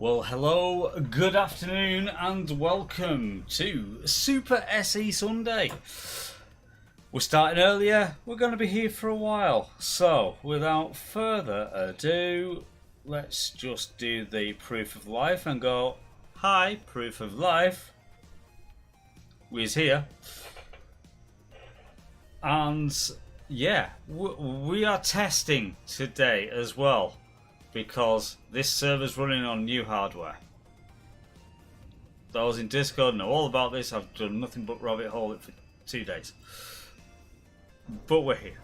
Well, hello, good afternoon, and welcome to Super SE Sunday. We're starting earlier, we're going to be here for a while. So, without further ado, let's just do the proof of life and go, hi, proof of life. We's here. And yeah, we are testing today as well, because this server's running on new hardware. Those in Discord know all about this. I've done nothing but rabbit hole it for 2 days. But we're here.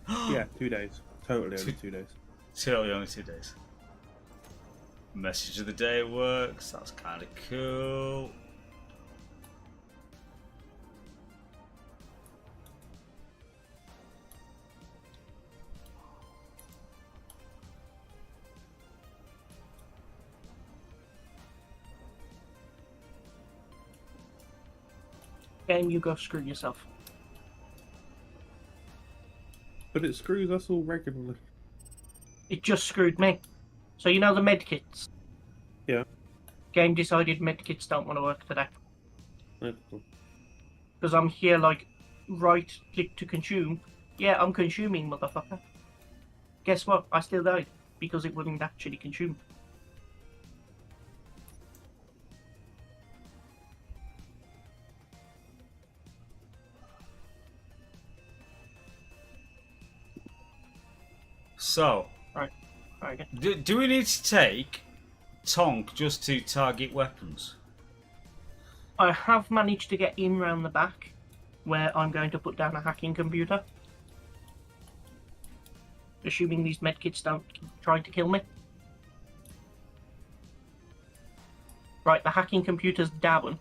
Yeah, 2 days. Totally only 2 days. Totally only 2 days. Message of the day works. That's kind of cool. Game, you go screw yourself. But it screws us all regularly. It just screwed me. So you know the medkits? Yeah. Game decided medkits don't want to work today. That's cool. Because I'm here like, right click to consume. Yeah, I'm consuming, motherfucker. Guess what? I still died. Because it wouldn't actually consume. So, Right. do we need to take Tonk just to target weapons? I have managed to get in round the back, where I'm going to put down a hacking computer. Assuming these medkits don't try to kill me. Right, the hacking computer's down.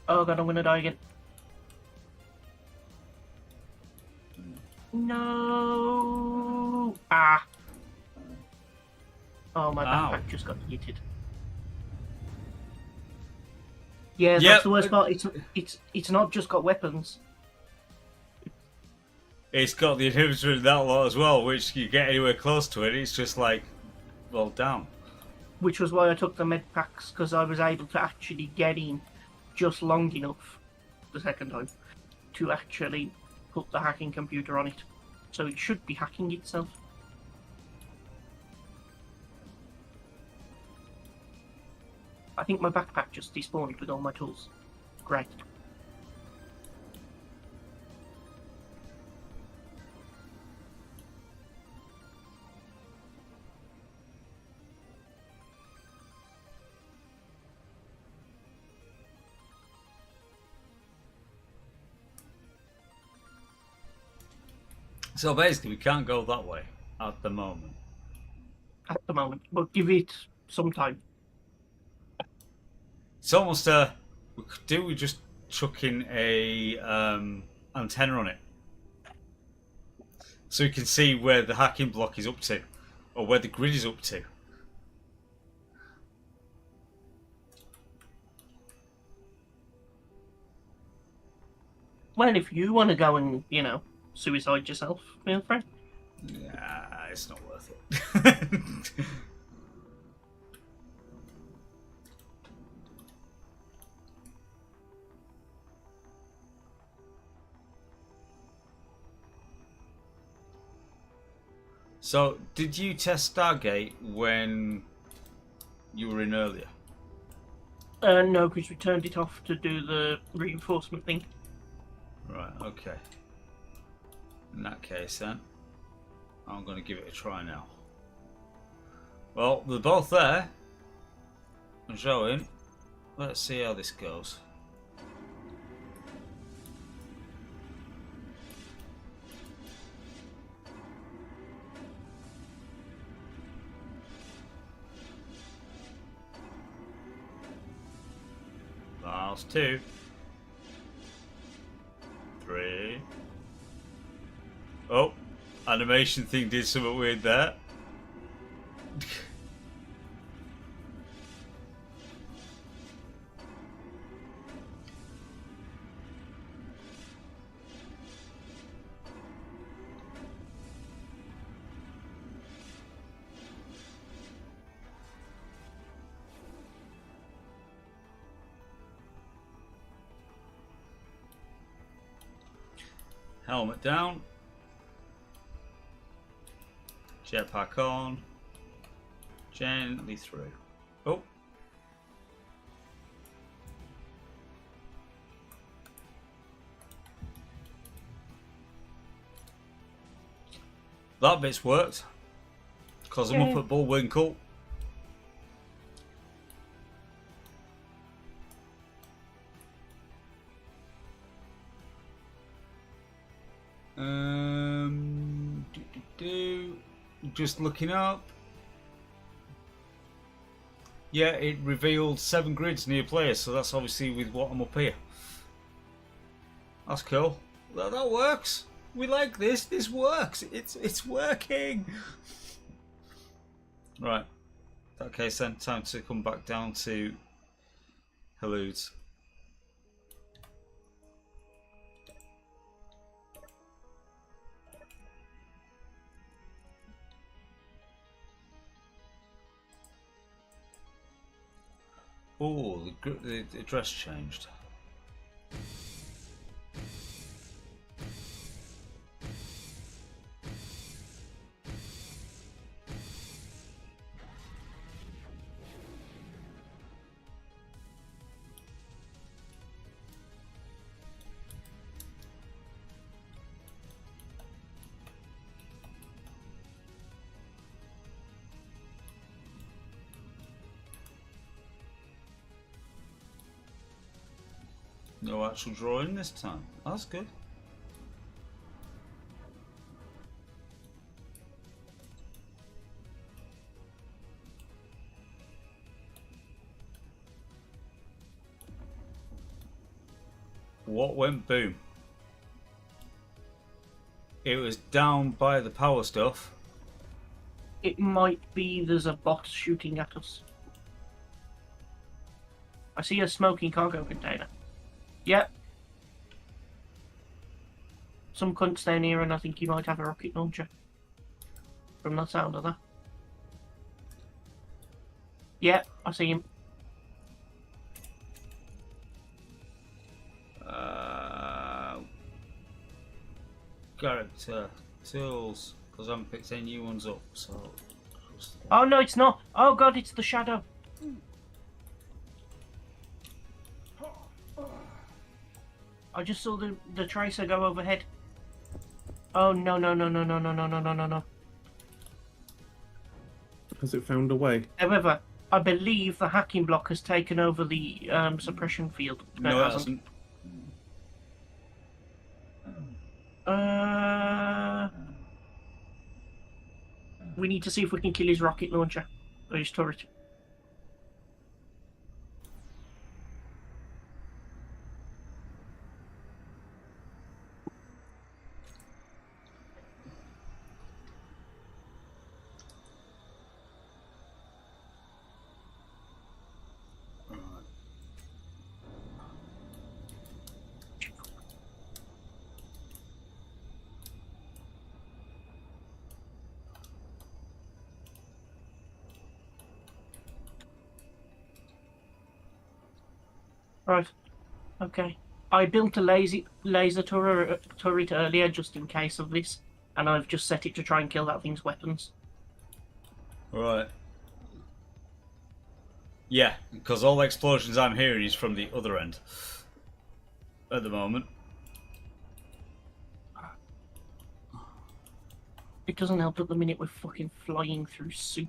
Oh god, I'm gonna die again. No! Ah! Oh, my Ow. backpack just got yeeted. Yeah, that's Yep. the worst part. It's not just got weapons. It's got the inhibitor in that lot as well, which you get anywhere close to it, it's just like, well, damn. Which was why I took the med packs, because I was able to actually get in just long enough the second time to actually put the hacking computer on it. So it should be hacking itself. I think my backpack just despawned with all my tools. Great. So basically, we can't go that way at the moment. At the moment, but give it some time. It's almost we could do with just chucking a antenna on it, so you can see where the hacking block is up to, or where the grid is up to. Well, if you want to go and, suicide yourself, feel free. Nah, it's not worth it. So, did you test Stargate when you were in earlier? No, because we turned it off to do the reinforcement thing. Right, okay. In that case then, I'm going to give it a try now. Well, they're both there and showing. Let's see how this goes. Last 2. 3. Oh, animation thing did something weird there. Helmet down. Jetpack on. Gently through. Oh. That bit's worked. Because I'm up at Bullwinkle. Just looking up. Yeah, it revealed 7 grids near players, so that's obviously with what I'm up here. That's cool. That works. We like this. This works. It's working. Right. In that case, then time to come back down to Halud's. Oh, the address changed. No actual drawing this time. That's good. What went boom? It was down by the power stuff. It might be there's a bot shooting at us. I see a smoking cargo container. Yep. Some cunt's down here, and I think he might have a rocket launcher. From the sound of that. Yep, I see him. Character tools, because I haven't picked any new ones up. So. Oh no, it's not. Oh god, it's the shadow. I just saw the tracer go overhead. Oh no no no no no no no no no no no. Has it found a way? However, I believe the hacking block has taken over the suppression field. No, it hasn't. We need to see if we can kill his rocket launcher or his turret. Right. Okay. I built a laser turret earlier just in case of this, and I've just set it to try and kill that thing's weapons. Right. Yeah, because all the explosions I'm hearing is from the other end. At the moment. It doesn't help at the minute we're fucking flying through soup.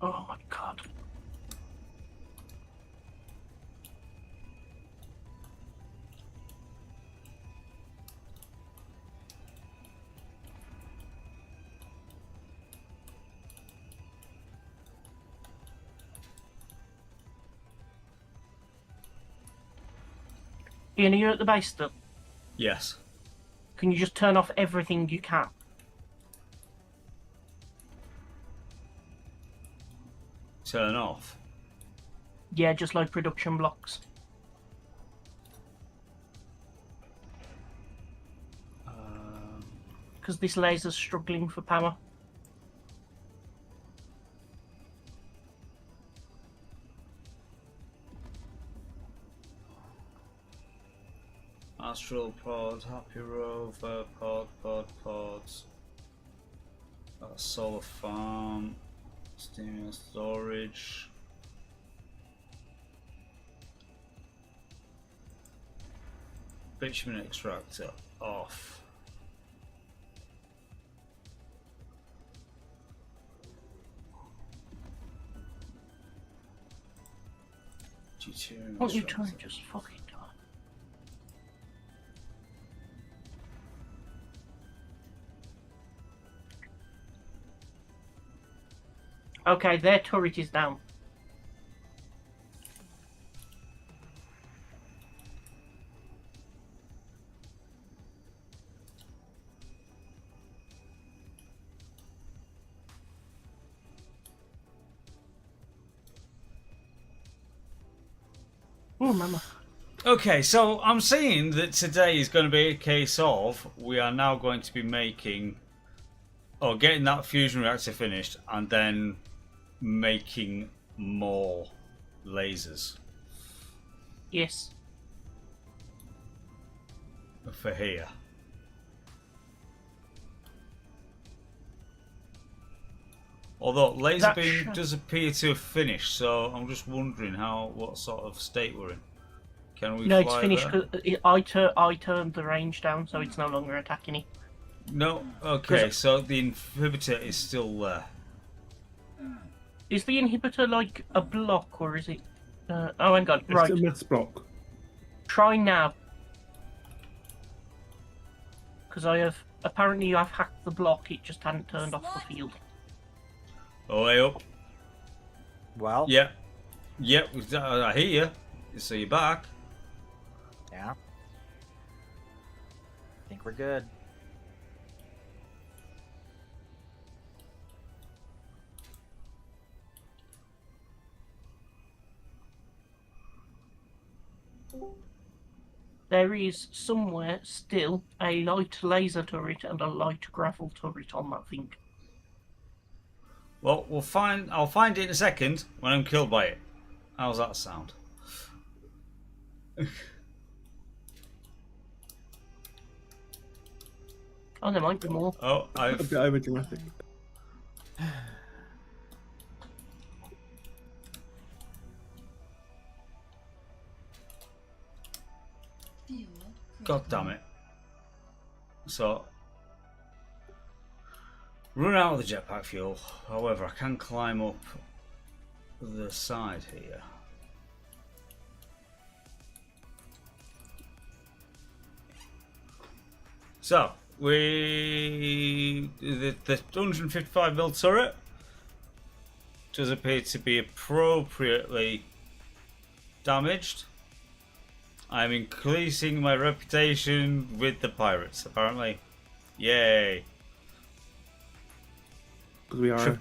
Oh my god. Ian, are you at the base still? Yes. Can you just turn off everything you can? Turn off. Yeah, just like production blocks. Because this laser's struggling for power. industrial pod, happy rover, pod. Solar farm, steam storage. Bitumen extractor off. Deuterium What are you extractor. trying to just fucking die? Okay, their turret is down. Oh, mama. Okay, so I'm seeing that today is going to be a case of we are now going to be making or getting that fusion reactor finished and then making more lasers Yes. for here. Although laser That beam does appear to have finished, so I'm just wondering what sort of state we're in. Can we No, fly it's finished there? because I turned the range down, so it's no longer attacking it. No. Okay, so the inhibitor is still there. Is the inhibitor like a block, or is it? Oh, hang on. Right. It's a mess block. Try now. Because apparently I've hacked the block. It just hadn't turned off the field. Oh, way up. Well, Yep. I hear you. So you're back. yeah. I think we're good. There is somewhere still a light laser turret and a light gravel turret on that thing. Well, I'll find it in a second when I'm killed by it. How's that sound? Oh, there might be more. Oh, A I've bit over dramatic. God damn it. So run out of the jetpack fuel. However, I can climb up the side here. So the 155mm turret does appear to be appropriately damaged. I'm increasing my reputation with the pirates, apparently. Yay. Because we are.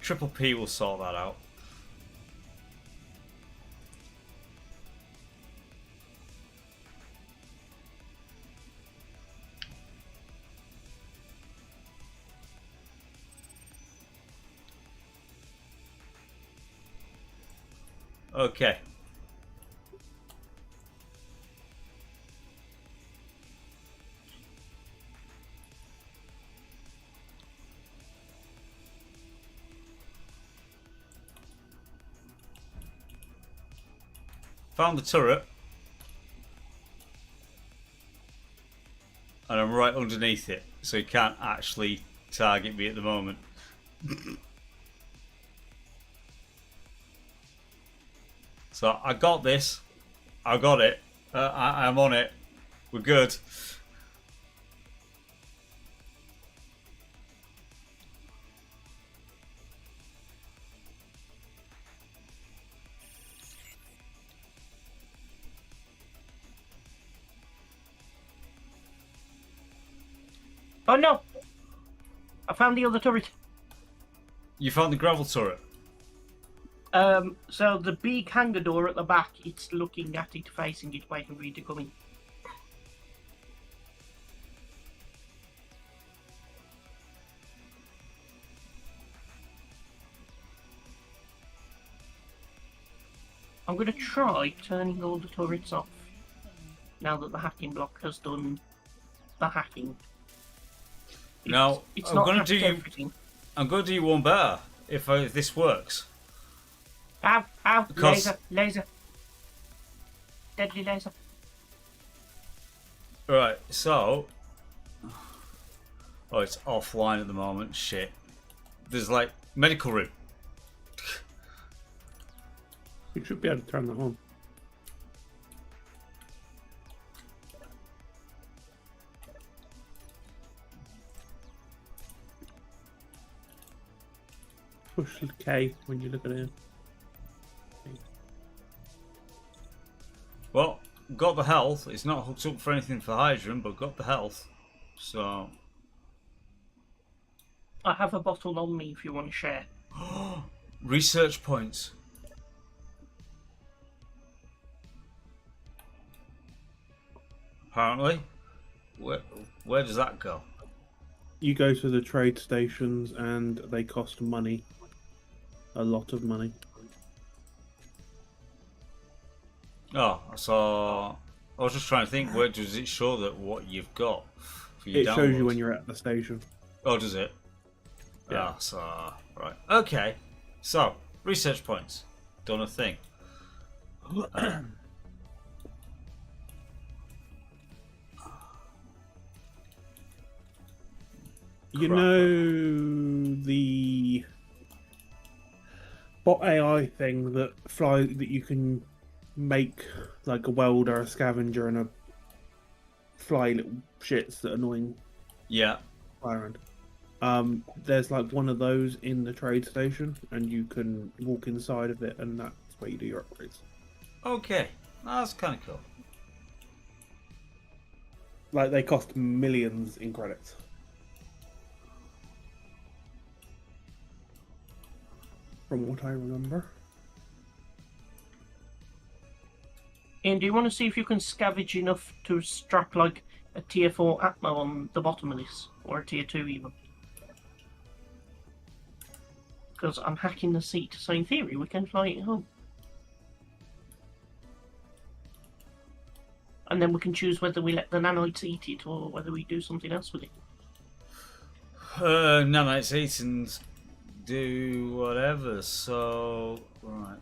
Triple P will sort that out. Okay. Found the turret. And I'm right underneath it, so he can't actually target me at the moment. So I got this. I got it. I'm on it. We're good. Oh no! I found the other turret. You found the gravel turret. So the big hangar door at the back, it's looking at it, facing it, waiting for you to come in. I'm going to try turning all the turrets off. now that the hacking block has done the hacking. Now, It's I'm not gonna hacked do you. everything. I'm gonna do you one better if this works. Ow! Ow! Because- Laser! Deadly laser! Right. So. Oh, it's offline at the moment. Shit. There's like medical room. You should be able to turn that on. Push K when you look at it. Well, got the health. It's not hooked up for anything for hydrogen, but got the health. So. I have a bottle on me if you want to share. Research points. Apparently. Where does that go? You go to the trade stations and they cost money. A lot of money. Oh, so I was just trying to think. Where does it show that what you've got for your It shows you downloads? when you're at the station. Oh, does it? Yeah. Ah, so right. Okay. So research points. Done a thing. You Crap. know the bot AI thing that you can make like a welder, a scavenger, and a fly little shits that annoying Yeah. fly around. There's like one of those in the trade station, and you can walk inside of it, and that's where you do your upgrades. Okay. That's kind of cool. Like they cost millions in credits. From what I remember. Ian, do you want to see if you can scavenge enough to strap like a tier 4 Atmo on the bottom of this? Or a tier 2 even? Because I'm hacking the seat, so in theory we can fly it home. And then we can choose whether we let the nanites eat it or whether we do something else with it. Nanites Eatons do whatever, so right.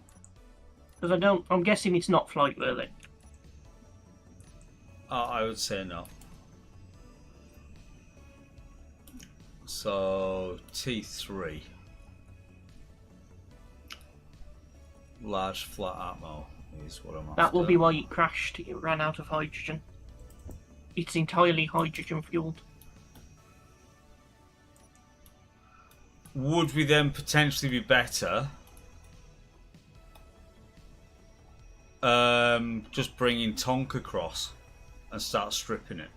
Because I'm guessing it's not flight worthy. I would say no. So T3. Large flat atmo is what I'm after. That will be why it crashed. It ran out of hydrogen. It's entirely hydrogen fueled. Would we then potentially be better just bringing Tonk across and start stripping it?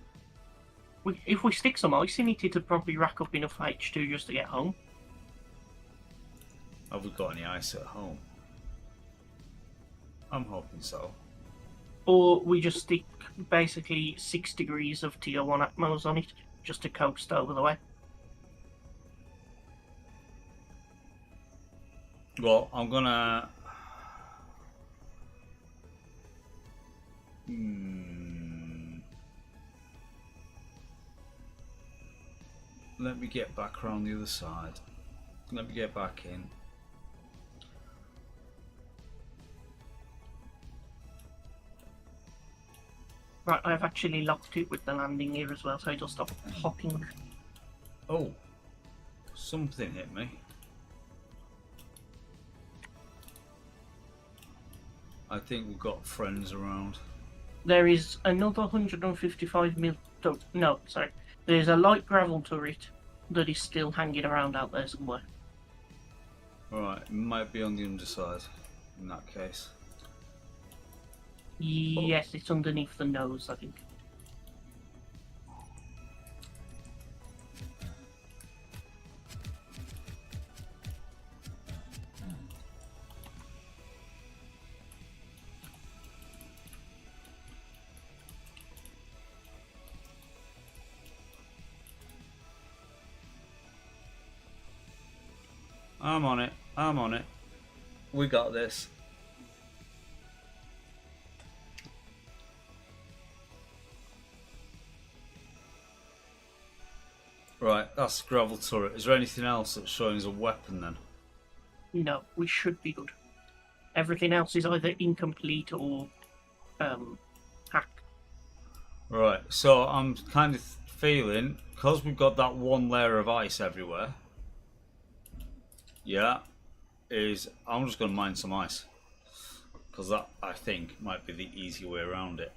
If we stick some ice in it, it'd probably rack up enough H2 just to get home. Have we got any ice at home? I'm hoping so. Or we just stick basically 6 degrees of tier 1 Atmos on it, just to coast over the way. Well, I'm gonna... Let me get back around the other side. Let me get back in. Right, I've actually locked it with the landing gear as well, so it'll stop hopping. Oh, something hit me. I think we've got friends around. There is another 155 mil... No, sorry. There's a light gravel turret that is still hanging around out there somewhere. Alright, it might be on the underside in that case. Yes, it's underneath the nose, I think. I'm on it. I'm on it. We got this. Right, that's the gravel turret. Is there anything else that's showing as a weapon then? No, we should be good. Everything else is either incomplete or hacked. Right, so I'm kind of feeling, because we've got that one layer of ice everywhere, yeah, I'm just going to mine some ice. Because that, I think, might be the easy way around it.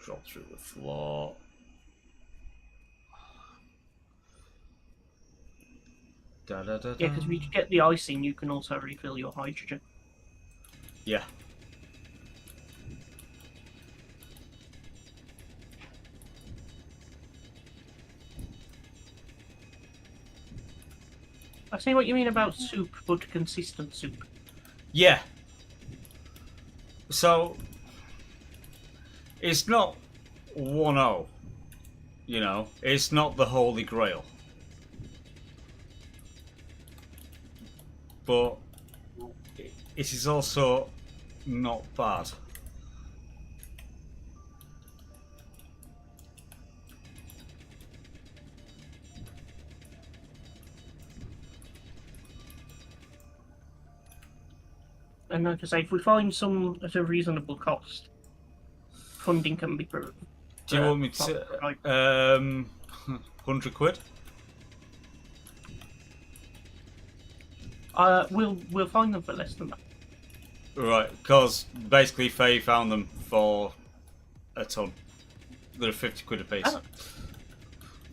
Drop through the floor. Da, da, da, da. Yeah, because if you get the icing, you can also refill your hydrogen. Yeah. I see what you mean about soup, but consistent soup. Yeah. So it's not 1-0. You know, it's not the Holy Grail. But it is also not bad. And like I say, if we find some at a reasonable cost, funding can be proved. Do you want me to 100 quid? We'll find them for less than that. Right, because basically Faye found them for a ton. They're 50 quid a piece. Oh,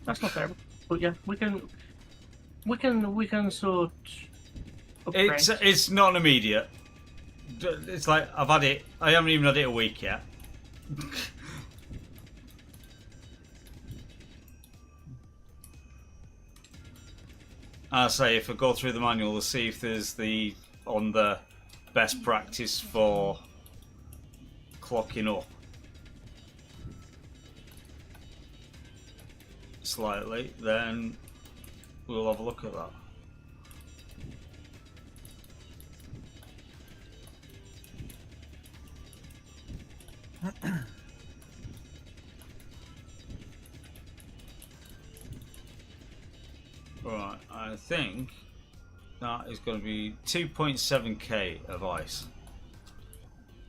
that's not terrible. But yeah, we can sort. Upgrade. It's not an immediate. It's like I've had it. I haven't even had it a week yet. I say if I go through the manual to see if there's the best practice for clocking up slightly, then we'll have a look at that. Right, I think that is going to be 2.7k of ice.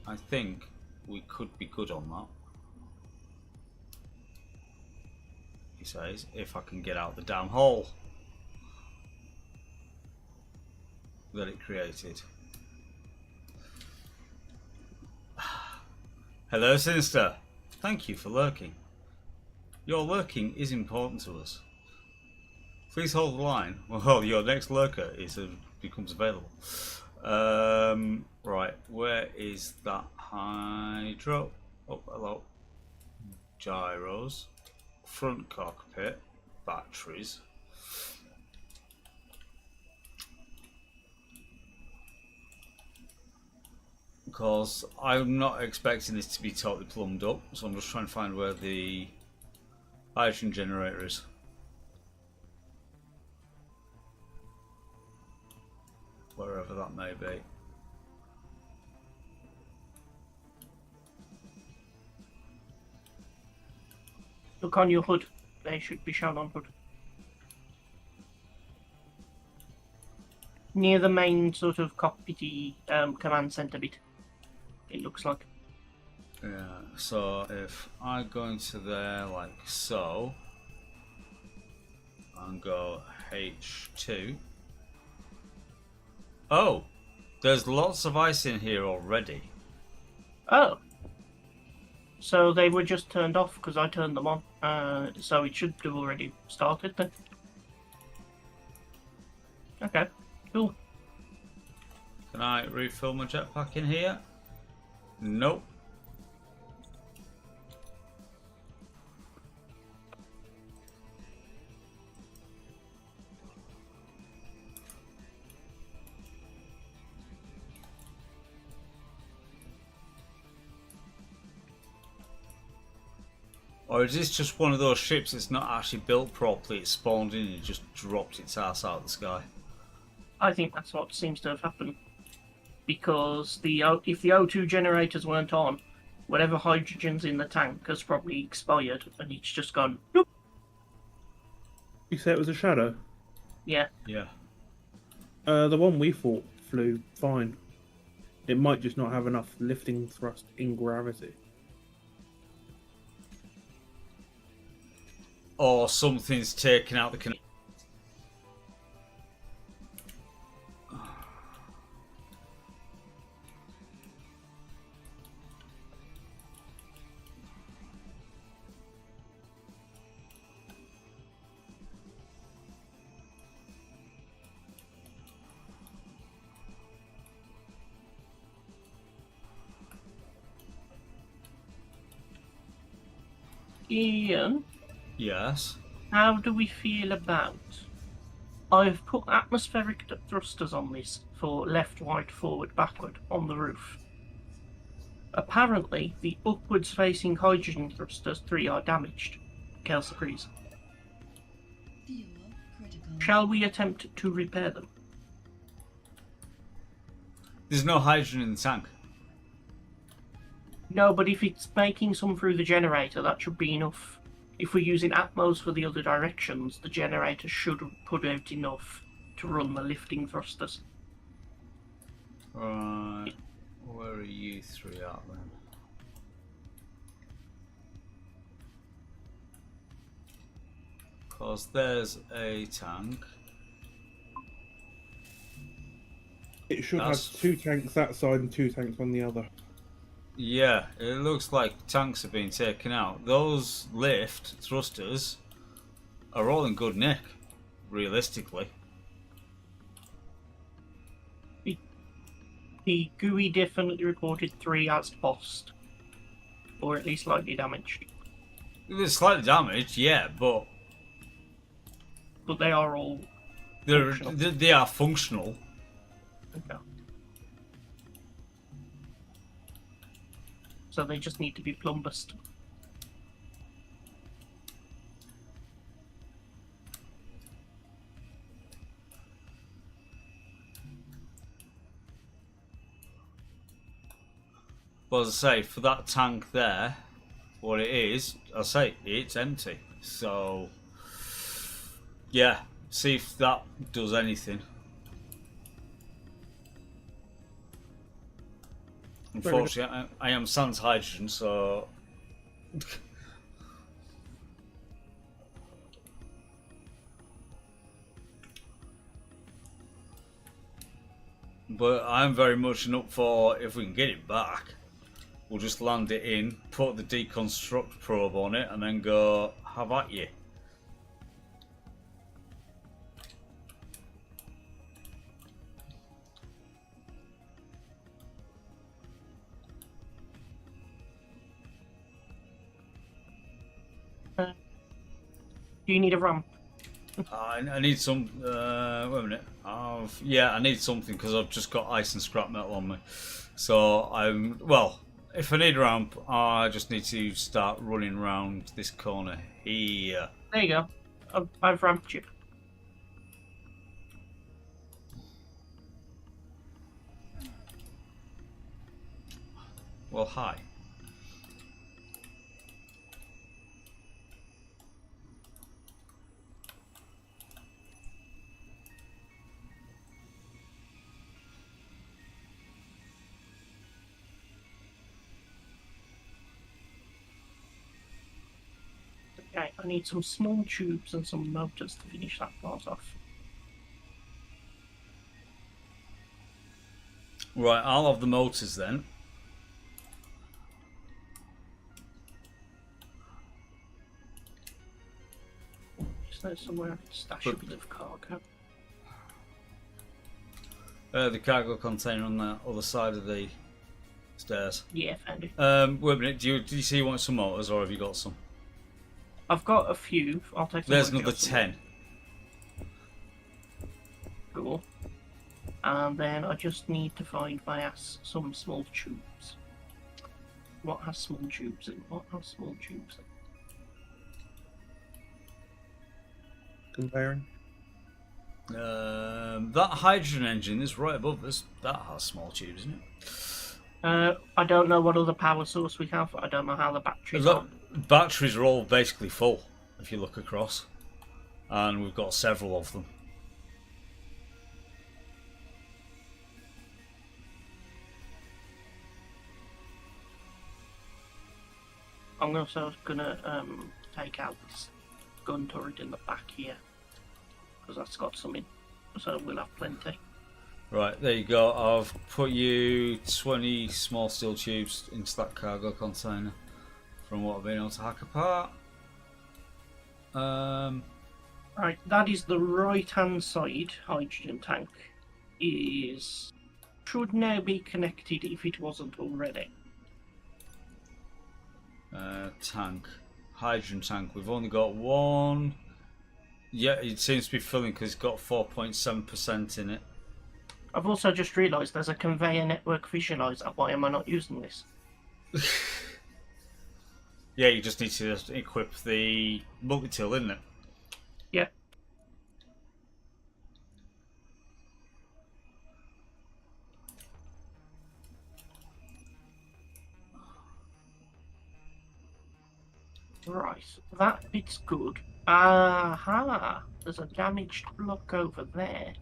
I think we could be good on that. He says, if I can get out the damn hole that it created. Hello, Sinister. Thank you for lurking. Your lurking is important to us. Please hold the line. Well, your next lurker becomes available. Right, where is that hydro? Oh, hello. Gyros. Front cockpit. Batteries. Because I'm not expecting this to be totally plumbed up, so I'm just trying to find where the hydrogen generator is. Wherever that may be. Look on your hood. They should be shown on hood. Near the main sort of cockpity command center bit. It looks like. Yeah, so if I go into there like so and go H2. Oh, there's lots of ice in here already. Oh. So they were just turned off because I turned them on. So it should have already started then. Okay, cool. Can I refill my jetpack in here? Nope. Or is this just one of those ships that's not actually built properly? It spawned in and just dropped its ass out of the sky. I think that's what seems to have happened. because if the O2 generators weren't on, whatever hydrogen's in the tank has probably expired and it's just gone. Nope. You say it was a shadow? Yeah. Yeah. The one we fought flew fine. It might just not have enough lifting thrust in gravity. Or something's taken out the connection. Ian, Yes. how do we feel about? I've put atmospheric thrusters on this for left, right, forward, backward on the roof. Apparently, the upwards facing hydrogen thrusters 3 are damaged. Kelsa agrees. Shall we attempt to repair them? There's no hydrogen in the tank. No, but if it's making some through the generator, that should be enough. If we're using Atmos for the other directions, the generator should put out enough to run the lifting thrusters. Right. Where are you three at then? Because there's a tank. It should That's- have 2 tanks that side and 2 tanks on the other. Yeah, it looks like tanks are being taken out. Those lift thrusters are all in good nick, realistically. The GUI definitely reported 3 as lost, or at least slightly damaged. They're slightly damaged, yeah, but But they are all functional. they are functional. Okay. So they just need to be plumbused. But as I say, for that tank there, what it is, I say it's empty. So yeah, see if that does anything. Unfortunately, I am sans hydrogen, so but I'm very much up for if we can get it back. We'll just land it in, put the deconstruct probe on it, and then go have at you. Do you need a ramp? I need some. Wait a minute. Yeah, I need something because I've just got ice and scrap metal on me. So I'm well. If I need a ramp, I just need to start running around this corner here. There you go. I've ramped you. Well, hi. Okay, I need some small tubes and some motors to finish that part off. Right, I'll have the motors then. Is there somewhere I can stash a bit of cargo? The cargo container on the other side of the stairs. Yeah, found it. Wait a minute. Do you see you want some motors, or have you got some? I've got a few. I'll take some. There's with another just 10. Cool. And then I just need to find my ass some small tubes. What has small tubes in? What has small tubes in? Comparing. That hydrogen engine is right above us. That has small tubes, isn't it? I don't know what other power source we have. I don't know how the batteries are. The batteries are all basically full, if you look across. And we've got several of them. I'm also gonna take out this gun turret in the back here because that's got some in, so we'll have plenty. Right, there you go. I've put you 20 small steel tubes into that cargo container from what I've been able to hack apart. Right, that is the right-hand side hydrogen tank. Should now be connected if it wasn't already. Tank. Hydrogen tank. We've only got one. Yeah, it seems to be filling because it's got 4.7% in it. I've also just realised there's a conveyor network visualizer. Why am I not using this? Yeah, you just need to equip the multi-tool, isn't it? Yeah. Right, that bit's good. Aha! There's a damaged block over there,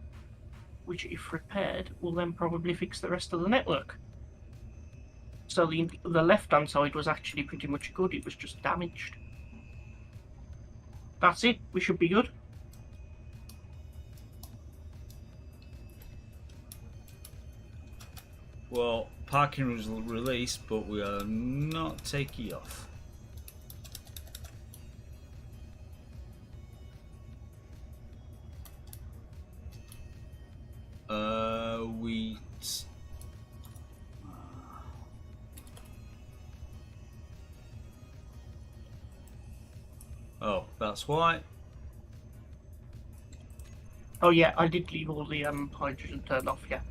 which if repaired will then probably fix the rest of the network. So the left-hand side was actually pretty much good, it was just damaged. That's it, we should be good. Well, parking was released, but we are not taking off. We. Oh, that's why. Oh yeah, I did leave all the hydrogen turned off, yeah.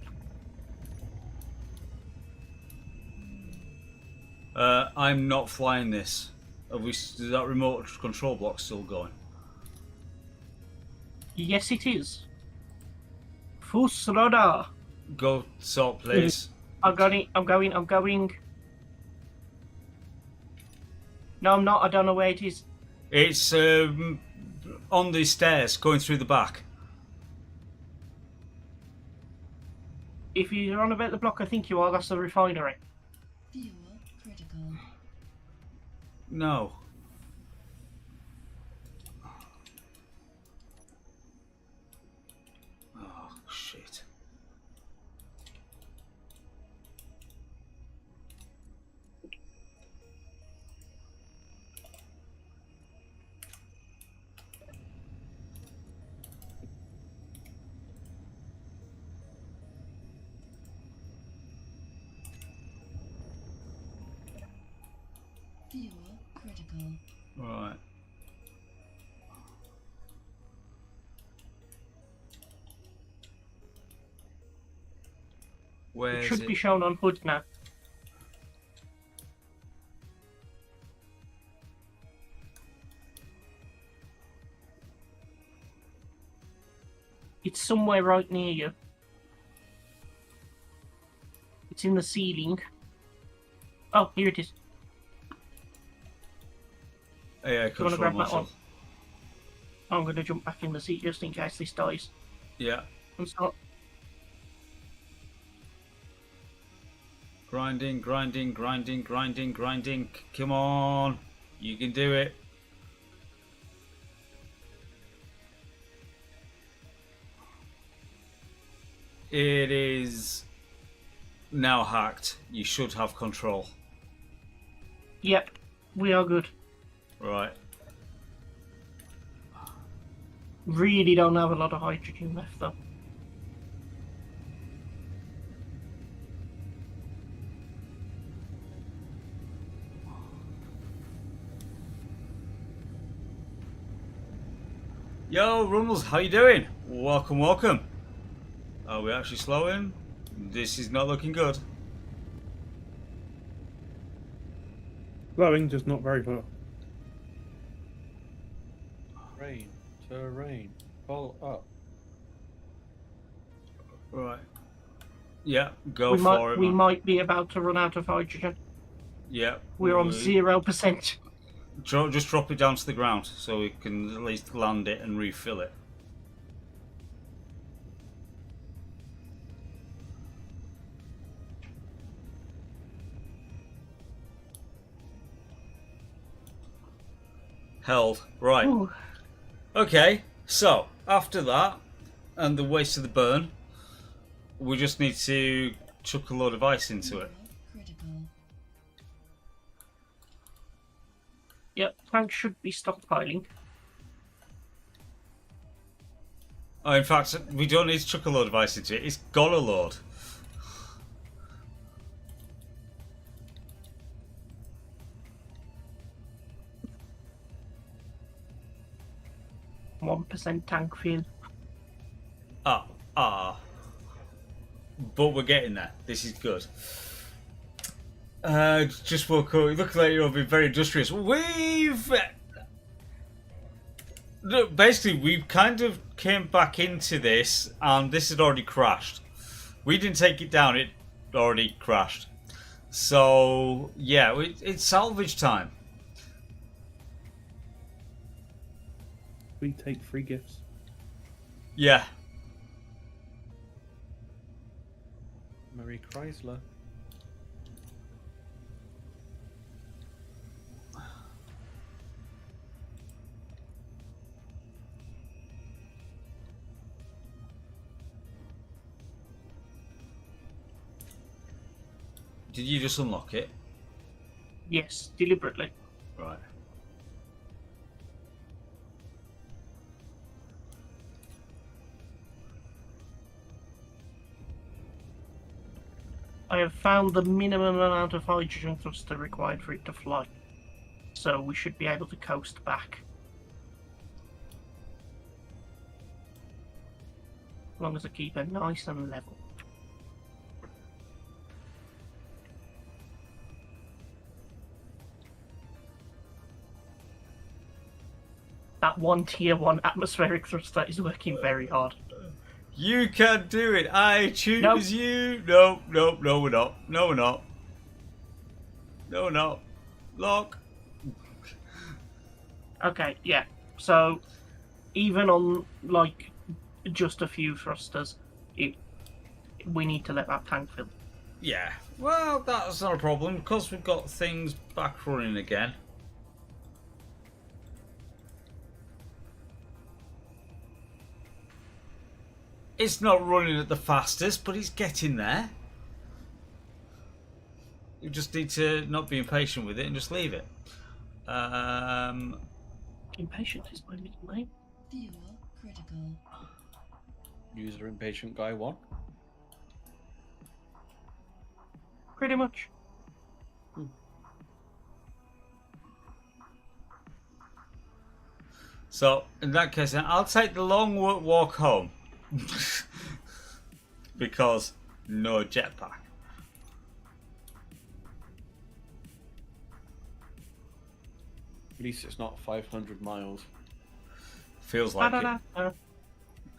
I'm not flying this. Is that remote control block still going? Yes, it is. Fusrada. Go sort, please. I'm going. No, I'm not. I don't know where it is. It's on the stairs, going through the back. If you're on about the block, I think you are. That's the refinery. Fuel critical. No. Oh, shit. Fuel critical. Right. Where It is should it? be shown on HUD now. It's somewhere right near you. It's in the ceiling. Oh, here it is. AI You wanna control grab that module. one? I'm going to jump back in the seat just in case this dies. Yeah. And start. Grinding, grinding, grinding, grinding, grinding. Come on. You can do it. It is now hacked. You should have control. Yep, we are good. Right. Really don't have a lot of hydrogen left though. Yo, Rummels, how you doing? Welcome, welcome. Are we actually slowing? This is not looking good. Blowing, just not very far. Rain, terrain, pull up. Right. Yeah, go we for it. we Man. might be about to run out of hydrogen. Yeah. We're on 0%. Just drop it down to the ground so we can at least land it and refill it. Held. Right. Ooh. Okay, so after that and the waste of the burn, we just need to chuck a load of ice into it. Critical. Yep, tanks should be stockpiling. Oh, in fact, we don't need to chuck a load of ice into it. It's got a load. 1% tank fuel. But we're getting there. This is good. Just woke up. Look like you'll be very industrious. Basically, we kind of came back into this, and this had already crashed. We didn't take it down; it already crashed. So yeah, it's salvage time. We take free gifts. Yeah. Marie Chrysler. Did you just unlock it? Yes, deliberately. Right. I have found the minimum amount of hydrogen thruster required for it to fly. So we should be able to coast back. As long as I keep it nice and level. That one tier 1 atmospheric thruster is working very hard. You can do it. I choose Nope. you. No, we're not. No, we're not. No, we're not. Lock. Okay, yeah. So, even on, like, just a few thrusters, we need to let that tank fill. Yeah. Well, that's not a problem because we've got things back running again. It's not running at the fastest, but it's getting there. You just need to not be impatient with it and just leave it. Impatient is my middle name. Fuel critical. User impatient guy 1. Pretty much. So, in that case, then I'll take the long walk home. Because no jetpack. At least it's not 500 miles. Feels like it.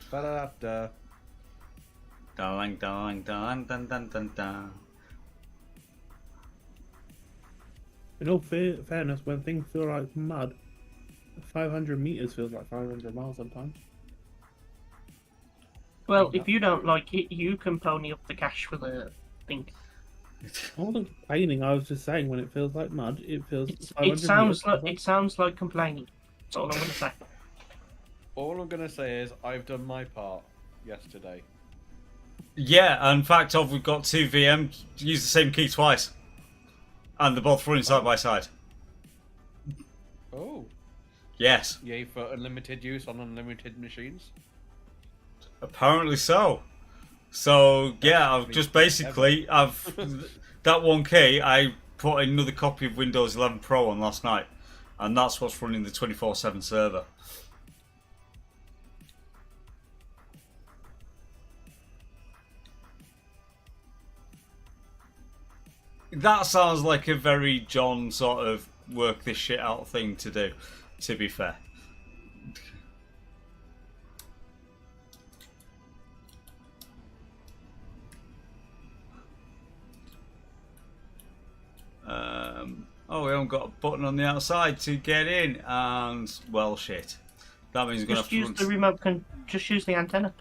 Ba-da-da. Dun, dun, dun, dun, dun, dun, dun. In all fairness, when things feel like mud, 500 meters feels like 500 miles sometimes. Well, if you don't like it, you can pony up the cash for the thing. I wasn't complaining. I was just saying when it feels like mud, it feels. It sounds like complaining. That's all I'm going to say. All I'm gonna say is I've done my part yesterday. Yeah, in fact, we've got 2 VM, use the same key twice. And they're both running side by side. Oh. Yes. Yay for unlimited use on unlimited machines. Apparently so. So, yeah, I've just basically, that 1K, I put another copy of Windows 11 Pro on last night. And that's what's running the 24/7 server. That sounds like a very John sort of work this shit out thing to do, to be fair. Oh, we haven't got a button on the outside to get in, and well, shit. That means we're gonna have Just to use run. the remote. Just use the antenna.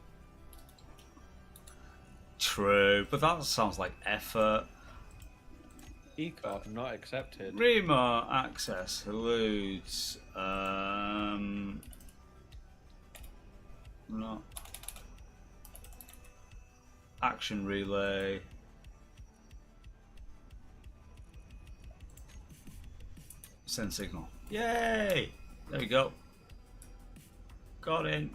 True, but that sounds like effort. E-card not accepted. Remote access eludes. No. Action relay. Send signal. Yay! There we go. Got in.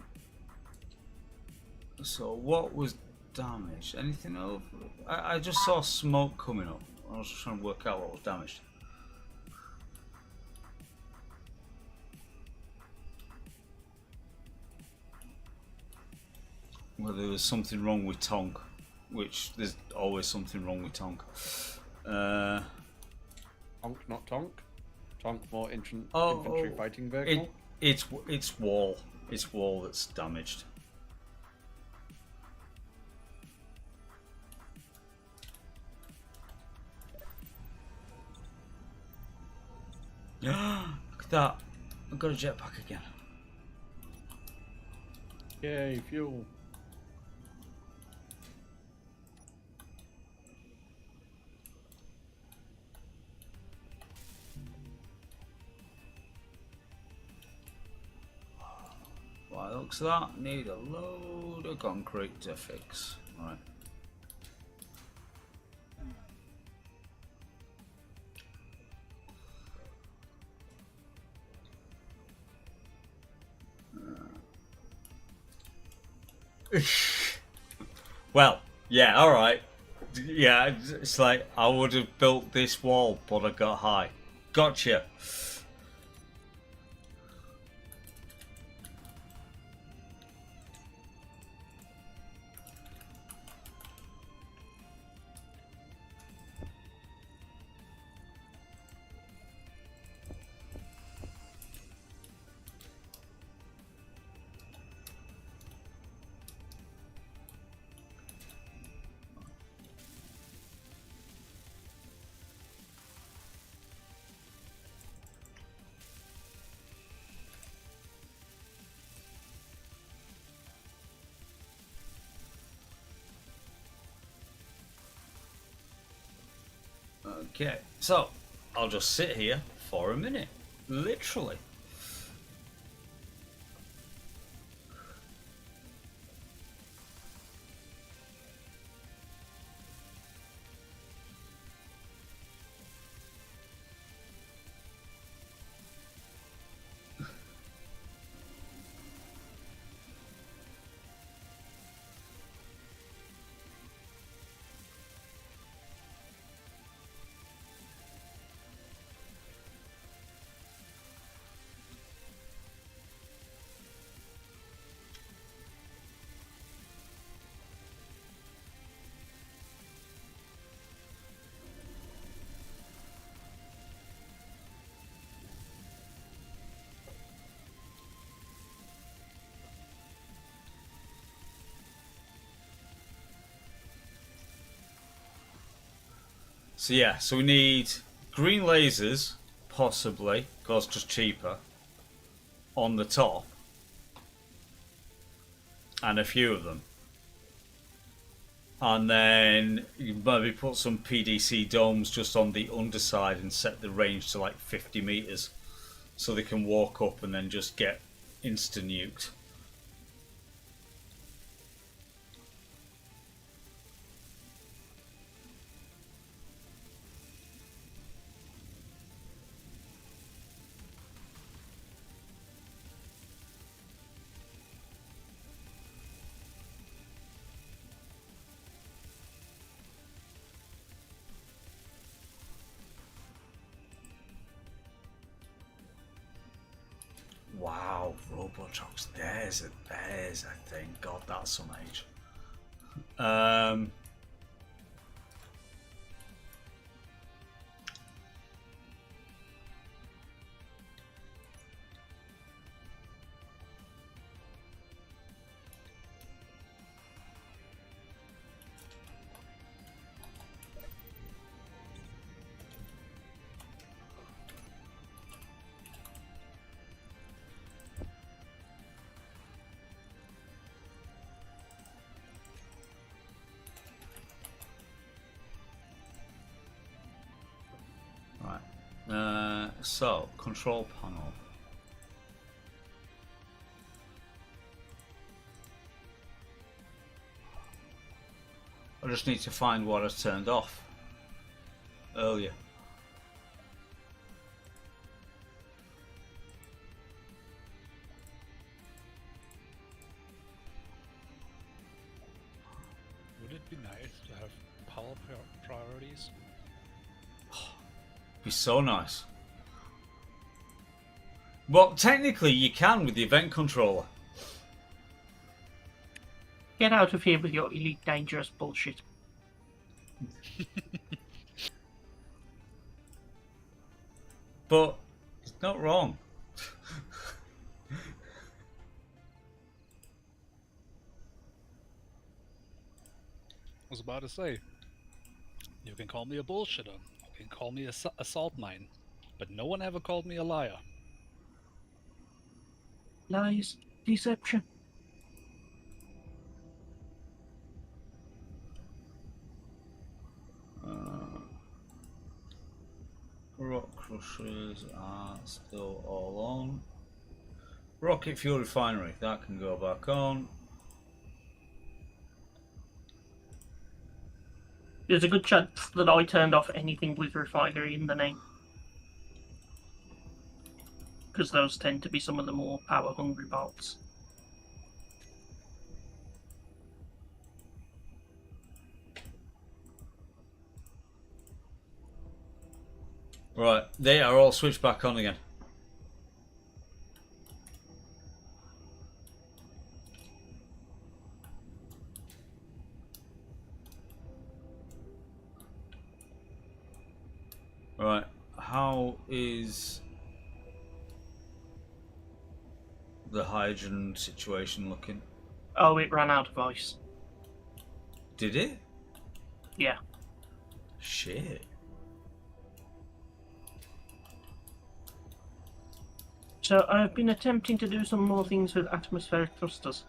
So what was damaged? Anything over? I just saw smoke coming up. I was just trying to work out what was damaged. Well, there was something wrong with Tonk, which there's always something wrong with Tonk. Tonk, not Tonk. Tonk, more infantry Oh, fighting vehicle. It's wall. It's wall that's damaged. Look at that! I've got a jetpack again. Yay, fuel. Right, looks like that. Need a load of concrete to fix. Right. Well, yeah, alright. Yeah, it's like I would have built this wall, but I got high. Gotcha. Okay, so I'll just sit here for a minute, literally. So yeah, so we need green lasers, possibly, because it's just cheaper, on the top. And a few of them. And then you maybe put some PDC domes just on the underside and set the range to like 50 meters. So they can walk up and then just get insta-nuked. Wow, Robotrucks, there's a thing. God, that's some age. So, control panel. I just need to find what I turned off earlier. Would it be nice to have power priorities? Be so nice. Well, technically you can with the event controller. Get out of here with your Elite Dangerous bullshit. But it's not wrong. I was about to say, you can call me a bullshitter, you can call me a salt mine, but no one ever called me a liar. Lies, deception. Rock crushers are still all on. Rocket fuel refinery, that can go back on. There's a good chance that I turned off anything with refinery in the name. Because those tend to be some of the more power-hungry parts. Right, they are all switched back on again. Right, how is the hydrogen situation looking? Oh, it ran out of ice. Did it? Yeah. Shit. So I've been attempting to do some more things with atmospheric thrusters.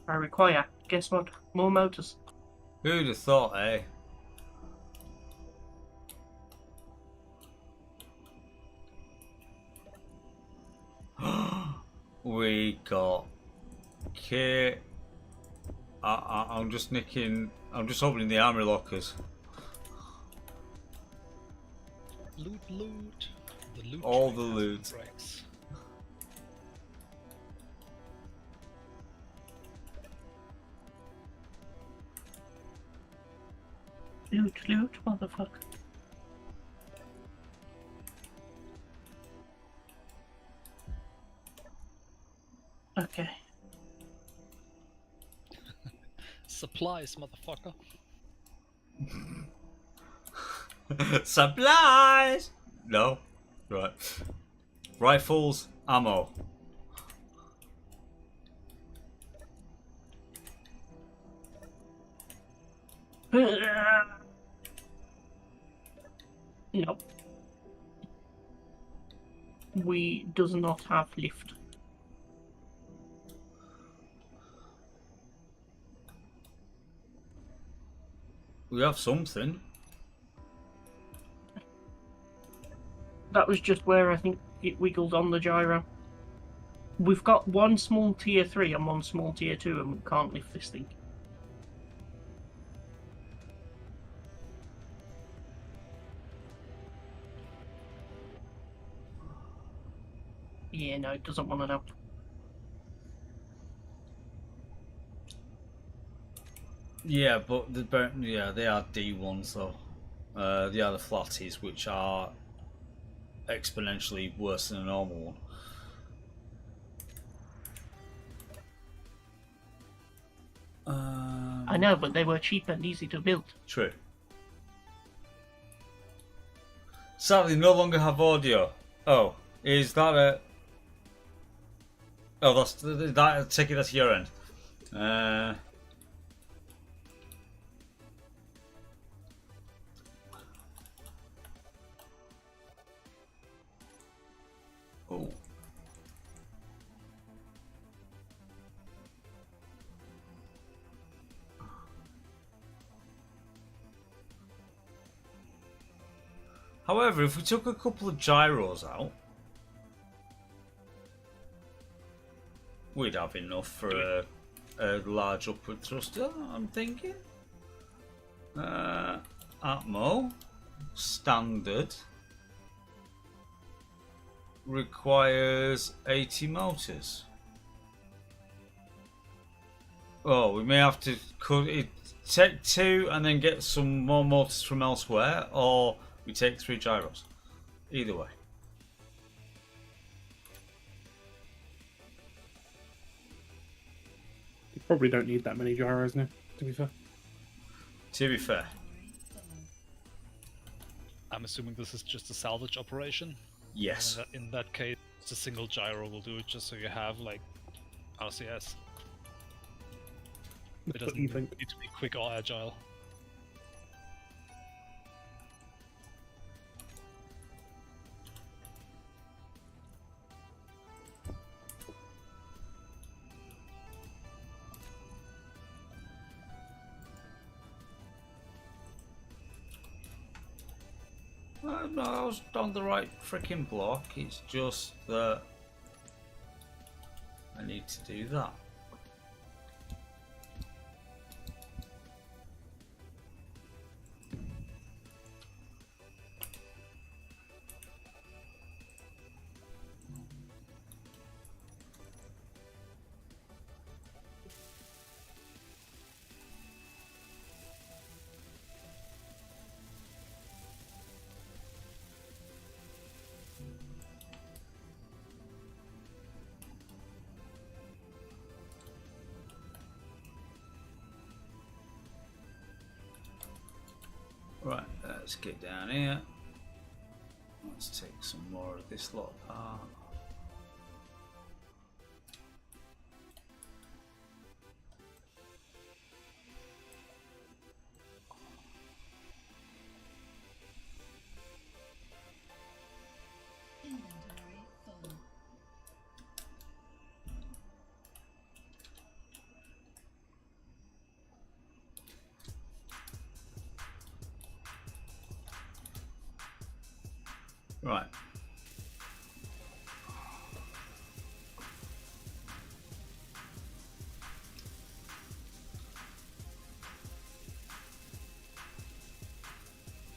I require, guess what, more motors. Who'd have thought, eh? We got Kit. I'm just nicking. I'm just opening the armory lockers. Loot, loot. The loot. All train the has loot. breaks. Loot, loot, motherfucker. Okay. Supplies, motherfucker. Supplies. No. Right. Rifles, ammo. Nope. We does not have lift. We have something. That was just where I think it wiggled on the gyro. We've got one small tier 3 and one small tier 2 and we can't lift this thing. Yeah, no, it doesn't want to know. Yeah, but they are D1s though. They are the flatties, which are exponentially worse than a normal one. I know, but they were cheap and easy to build. True. Sadly, no longer have audio. Oh, is that a? Oh, that. Take it as your end. Oh. However, if we took a couple of gyros out, we'd have enough for a large upward thruster, I'm thinking. Atmo, standard, requires 80 motors. Oh, we may have to cut it, take 2 and then get some more motors from elsewhere, or we take 3 gyros. Either way. You probably don't need that many gyros now, to be fair. To be fair. I'm assuming this is just a salvage operation. Yes. In that case, a single gyro will do it, just so you have like RCS. It What doesn't do you need think? to be quick or agile. No, I was on the right freaking block. It's just that I need to do that. Right, let's get down here. Let's take some more of this lot apart. Inventory full. Right.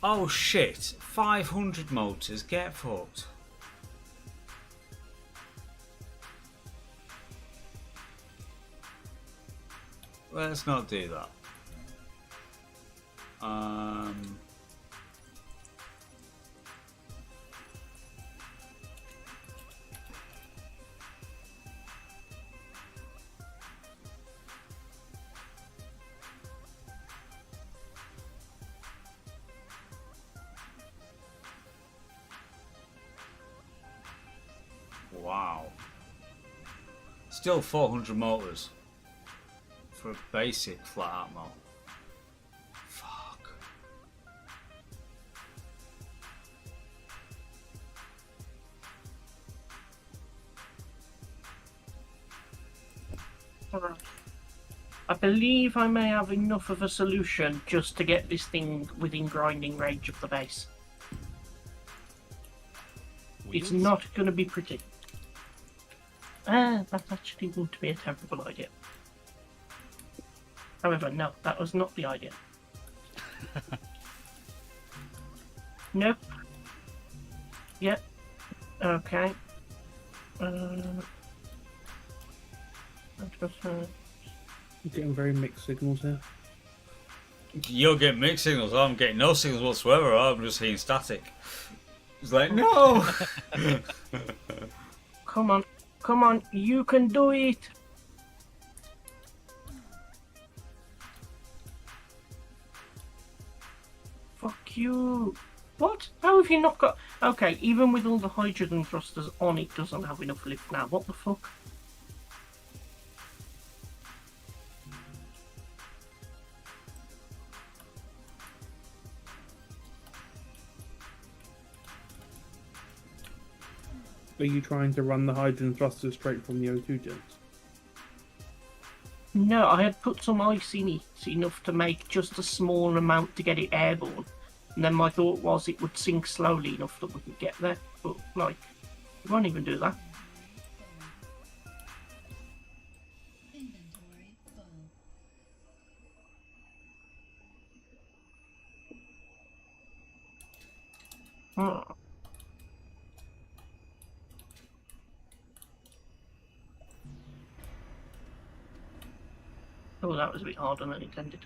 Oh shit, 500 motors, get fucked. Let's not do that. Wow. Still 400 motors for a basic flat atmo. Fuck. Alright. I believe I may have enough of a solution just to get this thing within grinding range of the base. It's Wheels? not going to be pretty. That actually wouldn't be a terrible idea. However, no, that was not the idea. Nope. Yep. Okay. I'm getting very mixed signals here. You're getting mixed signals, I'm getting no signals whatsoever, I'm just hearing static. It's like, no! Come on. Come on. You can do it. Fuck you. What? How have you not got... Okay, even with all the hydrogen thrusters on, it doesn't have enough lift now. What the fuck? Are you trying to run the hydrogen thrusters straight from the O2 gens? No, I had put some ice in it, enough to make just a small amount to get it airborne. And then my thought was it would sink slowly enough that we could get there. But, like, it won't even do that. Inventory full. Hmm. Oh, that was a bit harder than intended.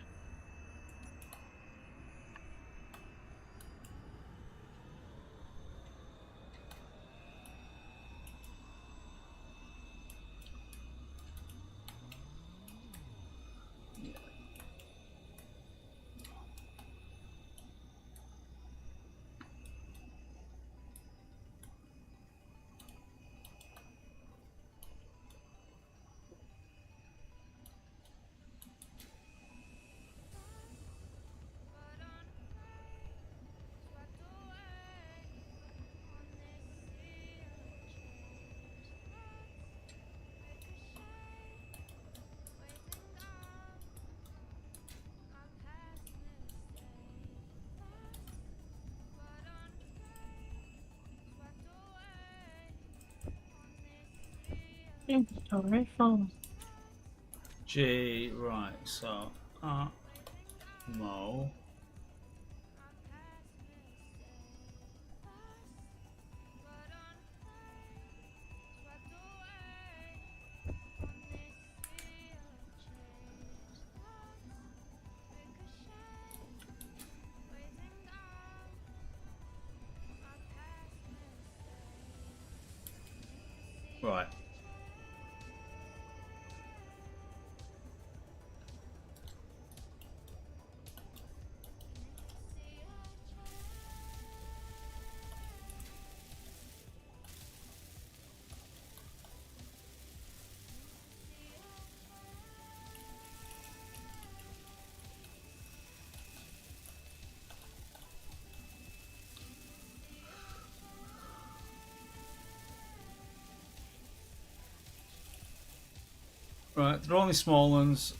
Inventory full. G, right, so Mo. Right. Right, they're only small ones,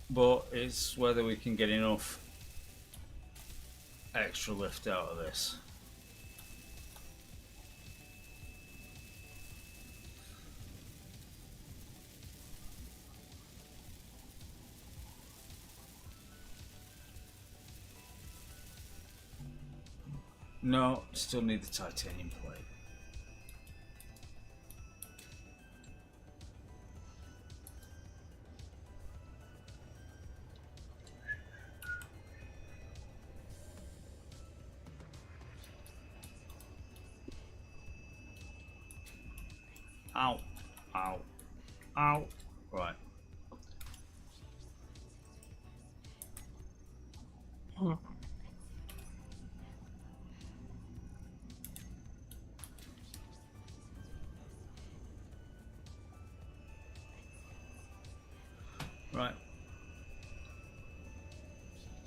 but it's whether we can get enough extra lift out of this. No, still need the titanium plate. Ow, ow, ow. Right. Hmm. Right.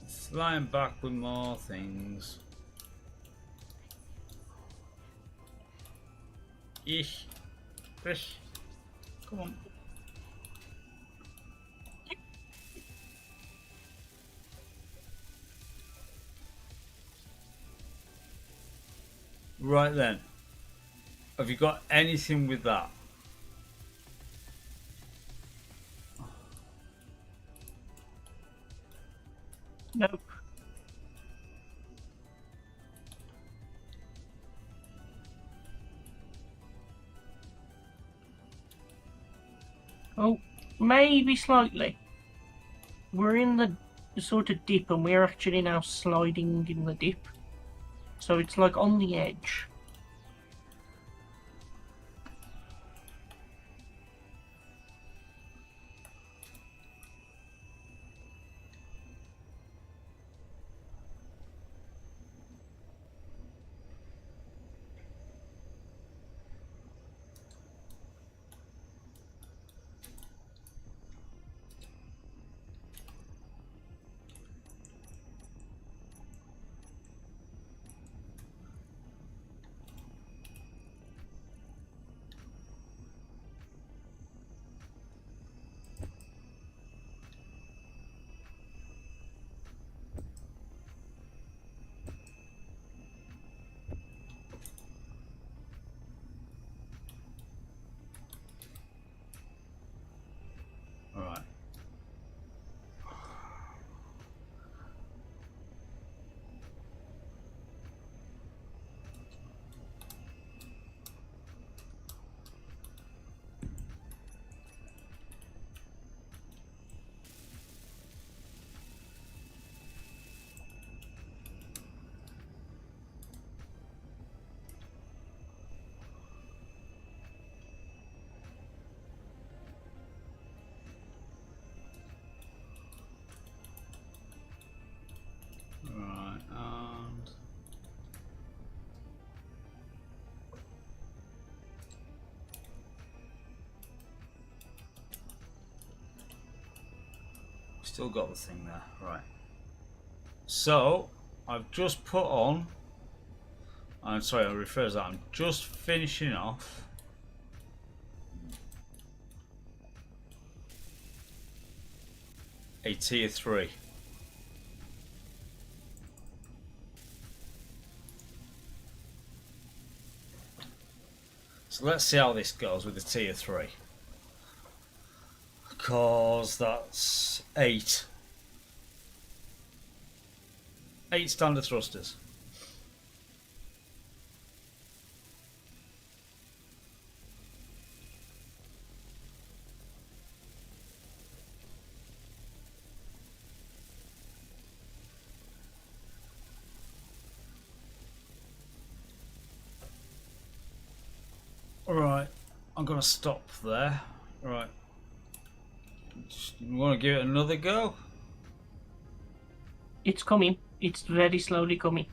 Flying back with more things. Ish. Fish. Come on. Right then. Have you got anything with that? Nope. Oh, maybe slightly. We're in the sort of dip and we're actually now sliding in the dip. So it's like on the edge. Still got the thing there, right. So, I've just put on... I'm sorry, I'll refer to that. I'm just finishing off a tier 3. So let's see how this goes with the tier 3. Because that's 8. 8 standard thrusters. Right, I'm gonna stop there. Right. You want to give it another go? It's coming. It's very slowly coming.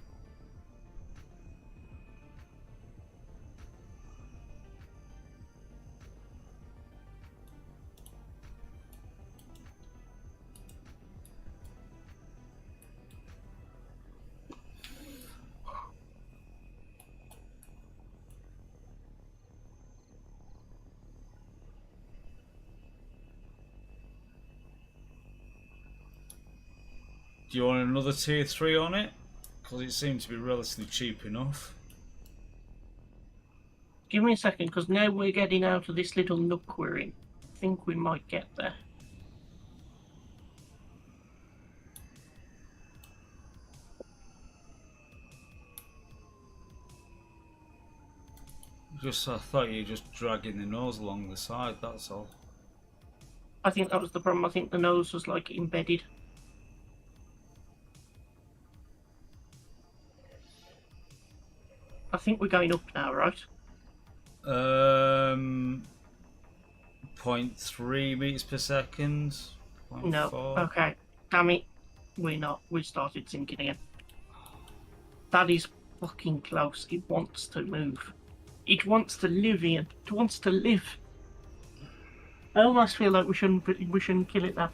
Do you want another tier 3 on it? Because it seems to be relatively cheap enough. Give me a second, because now we're getting out of this little nook we're in. I think we might get there. I thought you were just dragging the nose along the side, that's all. I think that was the problem. I think the nose was like embedded. I think we're going up now, right? 0.3 meters per second. 0.4. No. Okay. Damn it. We're not. We started sinking again. That is fucking close. It wants to move. It wants to live, Ian. It wants to live. I almost feel like we shouldn't kill it now.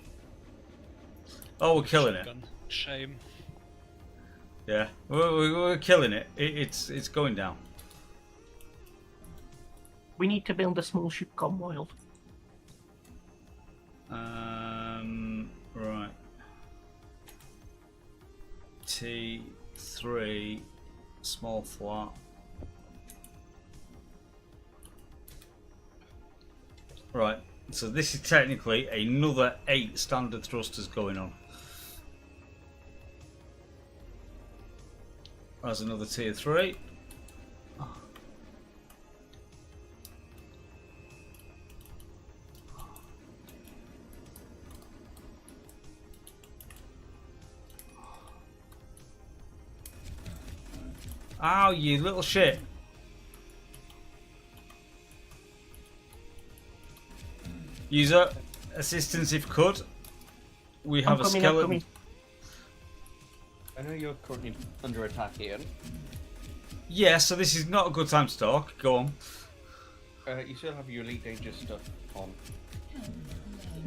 Oh, we're killing it. Shotgun. Shame. Yeah, we're killing it. It's going down. We need to build a small ship gone wild. Right. T3, small flat. Right, so this is technically another 8 standard thrusters going on. That's another tier 3. Ow, you little shit. User assistance if could. We have a skeleton. I know you're currently under attack, Ian. Yeah, so this is not a good time to talk. Go on. You still have your Elite Danger stuff on.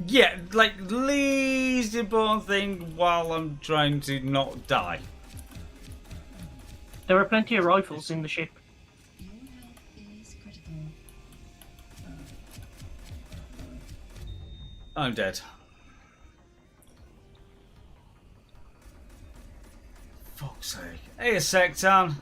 Yeah, like, least important thing while I'm trying to not die. There are plenty of rifles in the ship. Your health is critical. I'm dead. Fuck's sake. Hey, a sec, Tan.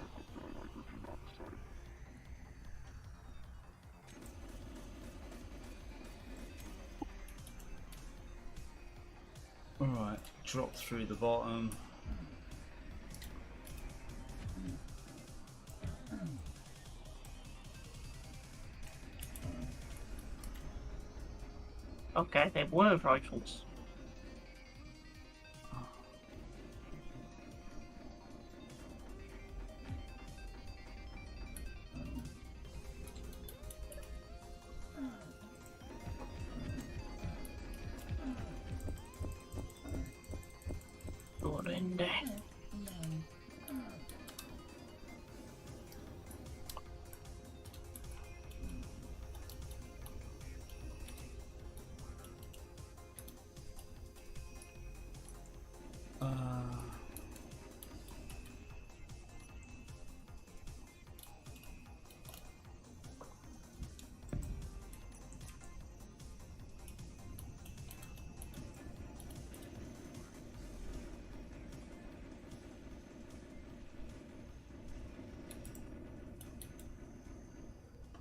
Alright, drop through the bottom. Okay, there were rifles. Got in there. Health low.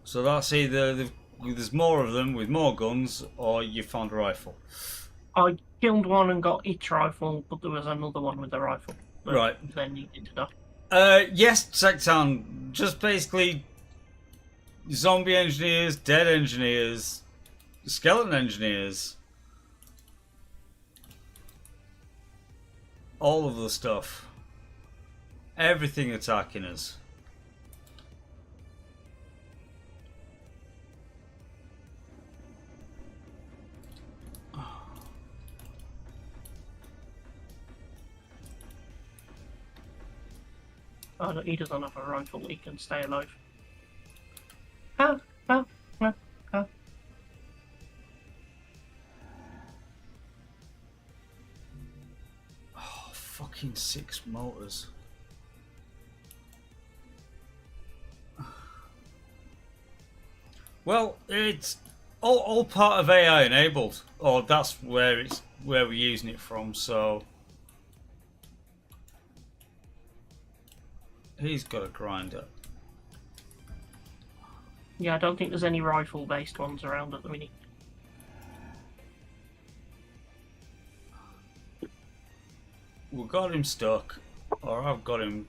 So that's either there's more of them with more guns, or you found a rifle. I killed one and got its rifle, but there was another one with a rifle. That Right. Then needed to die. Yes, Sectown. Just basically zombie engineers, dead engineers, skeleton engineers. All of the stuff. Everything attacking us. Oh, no, he doesn't have a rifle, he can stay alive. Help! Help! Help! Help! Oh, fucking 6 motors. Well, it's all part of AI enabled, or that's where we're using it from. So he's got a grinder. Yeah, I don't think there's any rifle-based ones around at the minute. We've got him stuck, or I've got him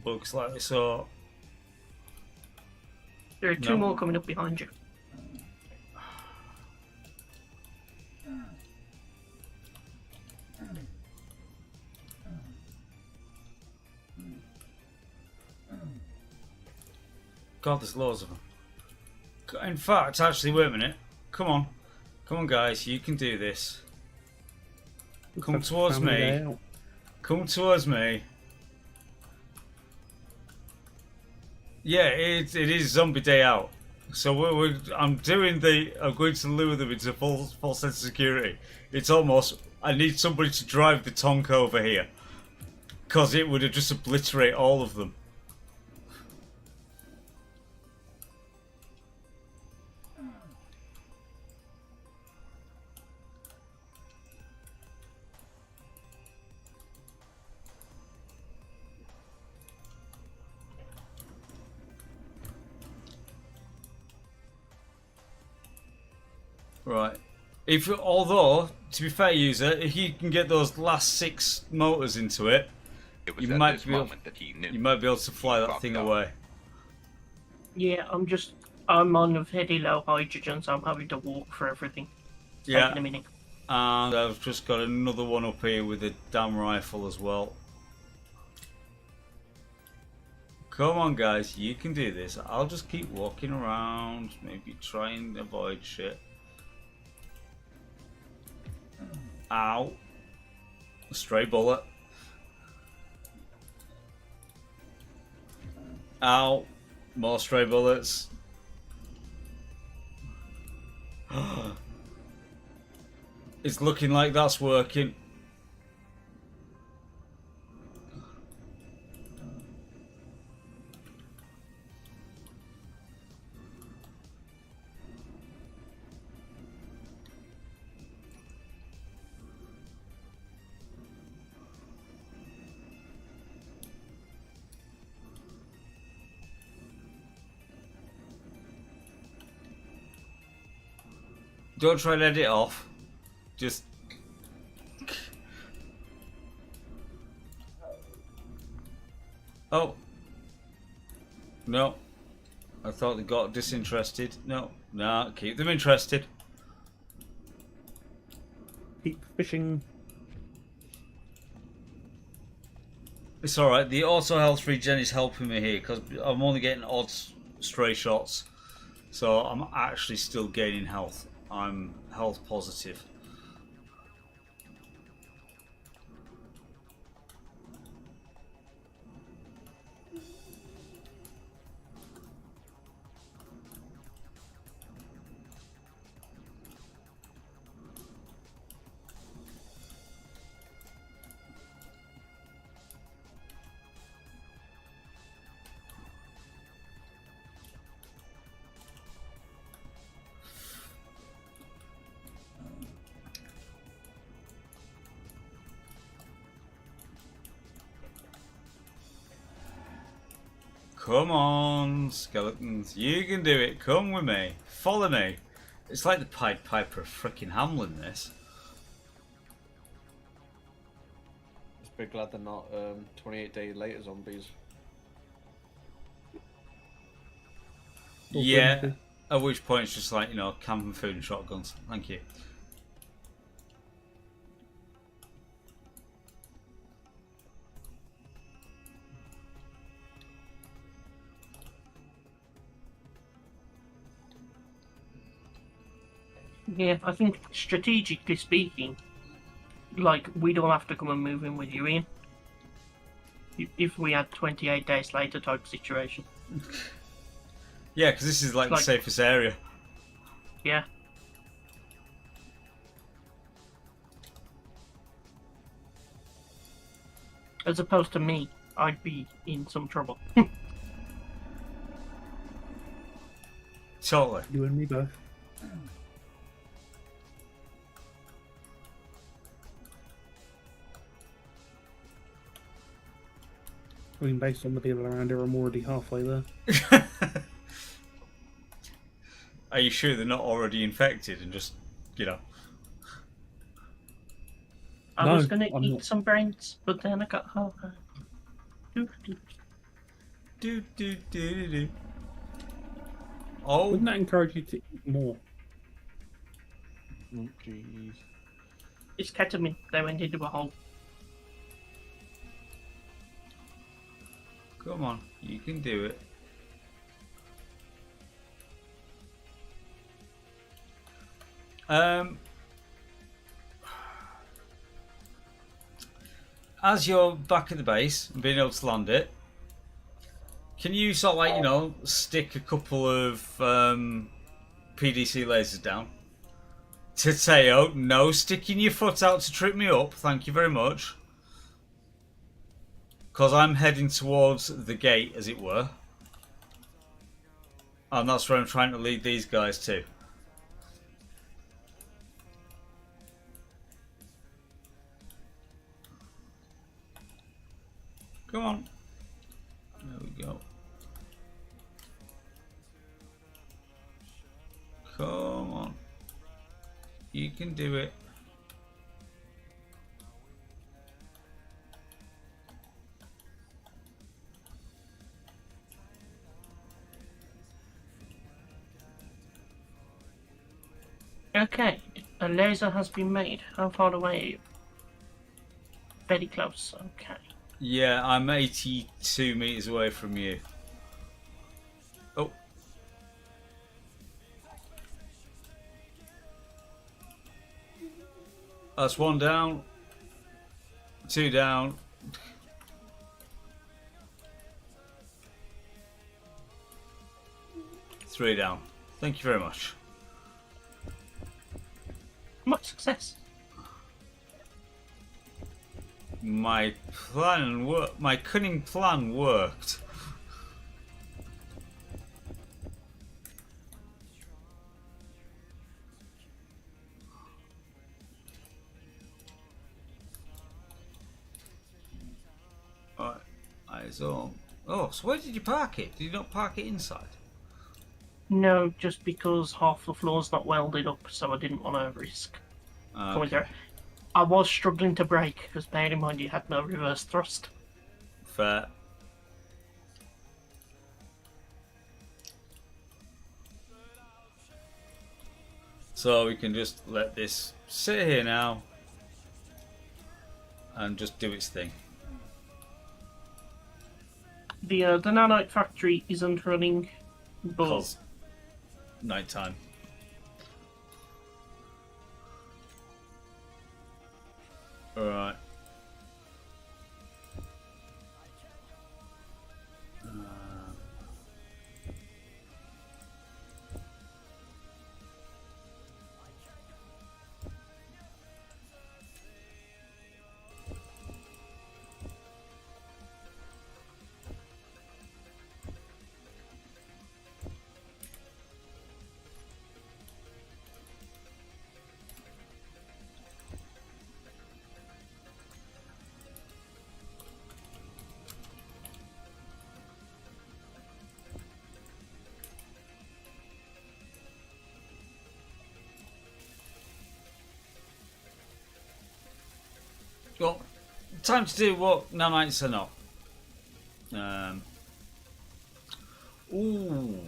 bugged slightly. So There are two more coming up behind you. God, there's loads of them. In fact, actually, wait a minute. Come on, guys, you can do this. Come towards me. Come towards me. Yeah, it is zombie day out. So I'm going to lure them into full sense of security. It's almost, I need somebody to drive the Tonk over here, because it would have just obliterate all of them. Right. Although, to be fair, user, if you can get those last 6 motors into it, It was you at might this be able, moment that he knew. you might be able to fly that thing away. Yeah, I'm on a very low hydrogen, so I'm having to walk for everything. It's Yeah. taking a minute. And I've just got another one up here with a damn rifle as well. Come on, guys, you can do this. I'll just keep walking around, maybe try and avoid shit. Ow. A stray bullet. Ow. More stray bullets. It's looking like that's working. Don't try and edit off. Just... Oh. No. I thought they got disinterested. No. Nah, keep them interested. Keep fishing. It's alright. The auto health regen is helping me here because I'm only getting odd stray shots. So I'm actually still gaining health. I'm health positive. Come on, skeletons. You can do it. Come with me. Follow me. It's like the Pied Piper of frickin' Hamlin, this. Just be glad they're not 28 days later zombies. Or Yeah. Grimsby. At which point it's just like, camping food and shotguns. Thank you. Yeah, I think strategically speaking, like, we don't have to come and move in with you, Ian. If we had 28 days later type situation. Yeah, because this is like the safest area. Yeah. As opposed to me, I'd be in some trouble. Totally. You and me both. I mean, based on the people around here, I'm already halfway there. Are you sure they're not already infected and just, I No, was gonna I'm eat not. some brains, but then I got home. do. Oh, Wouldn't that encourage you to eat more? Oh, jeez. It's ketamine. They went into a hole. come on. You can do it. As you're back at the base and being able to land it, can you sort of like, stick a couple of PDC lasers down? Tateo, no sticking your foot out to trip me up, thank you very much. Because I'm heading towards the gate, as it were. And that's where I'm trying to lead these guys to. Come on. There we go. Come on. You can do it. Okay, a laser has been made. How far away are you? Very close, okay. Yeah, I'm 82 meters away from you. Oh. That's one down. Two down. Three down. Thank you very much. Much success. My cunning plan worked. Alright, eyes on. Oh, so where did you park it? Did you not park it inside? No, just because half the floor's not welded up, so I didn't want to risk coming Okay, there. I was struggling to brake, because bear in mind you had no reverse thrust. fair. So we can just let this sit here now and just do its thing. The nanite factory isn't running, but Because nighttime. Alright. Well, time to do what nanites are not. Ooh.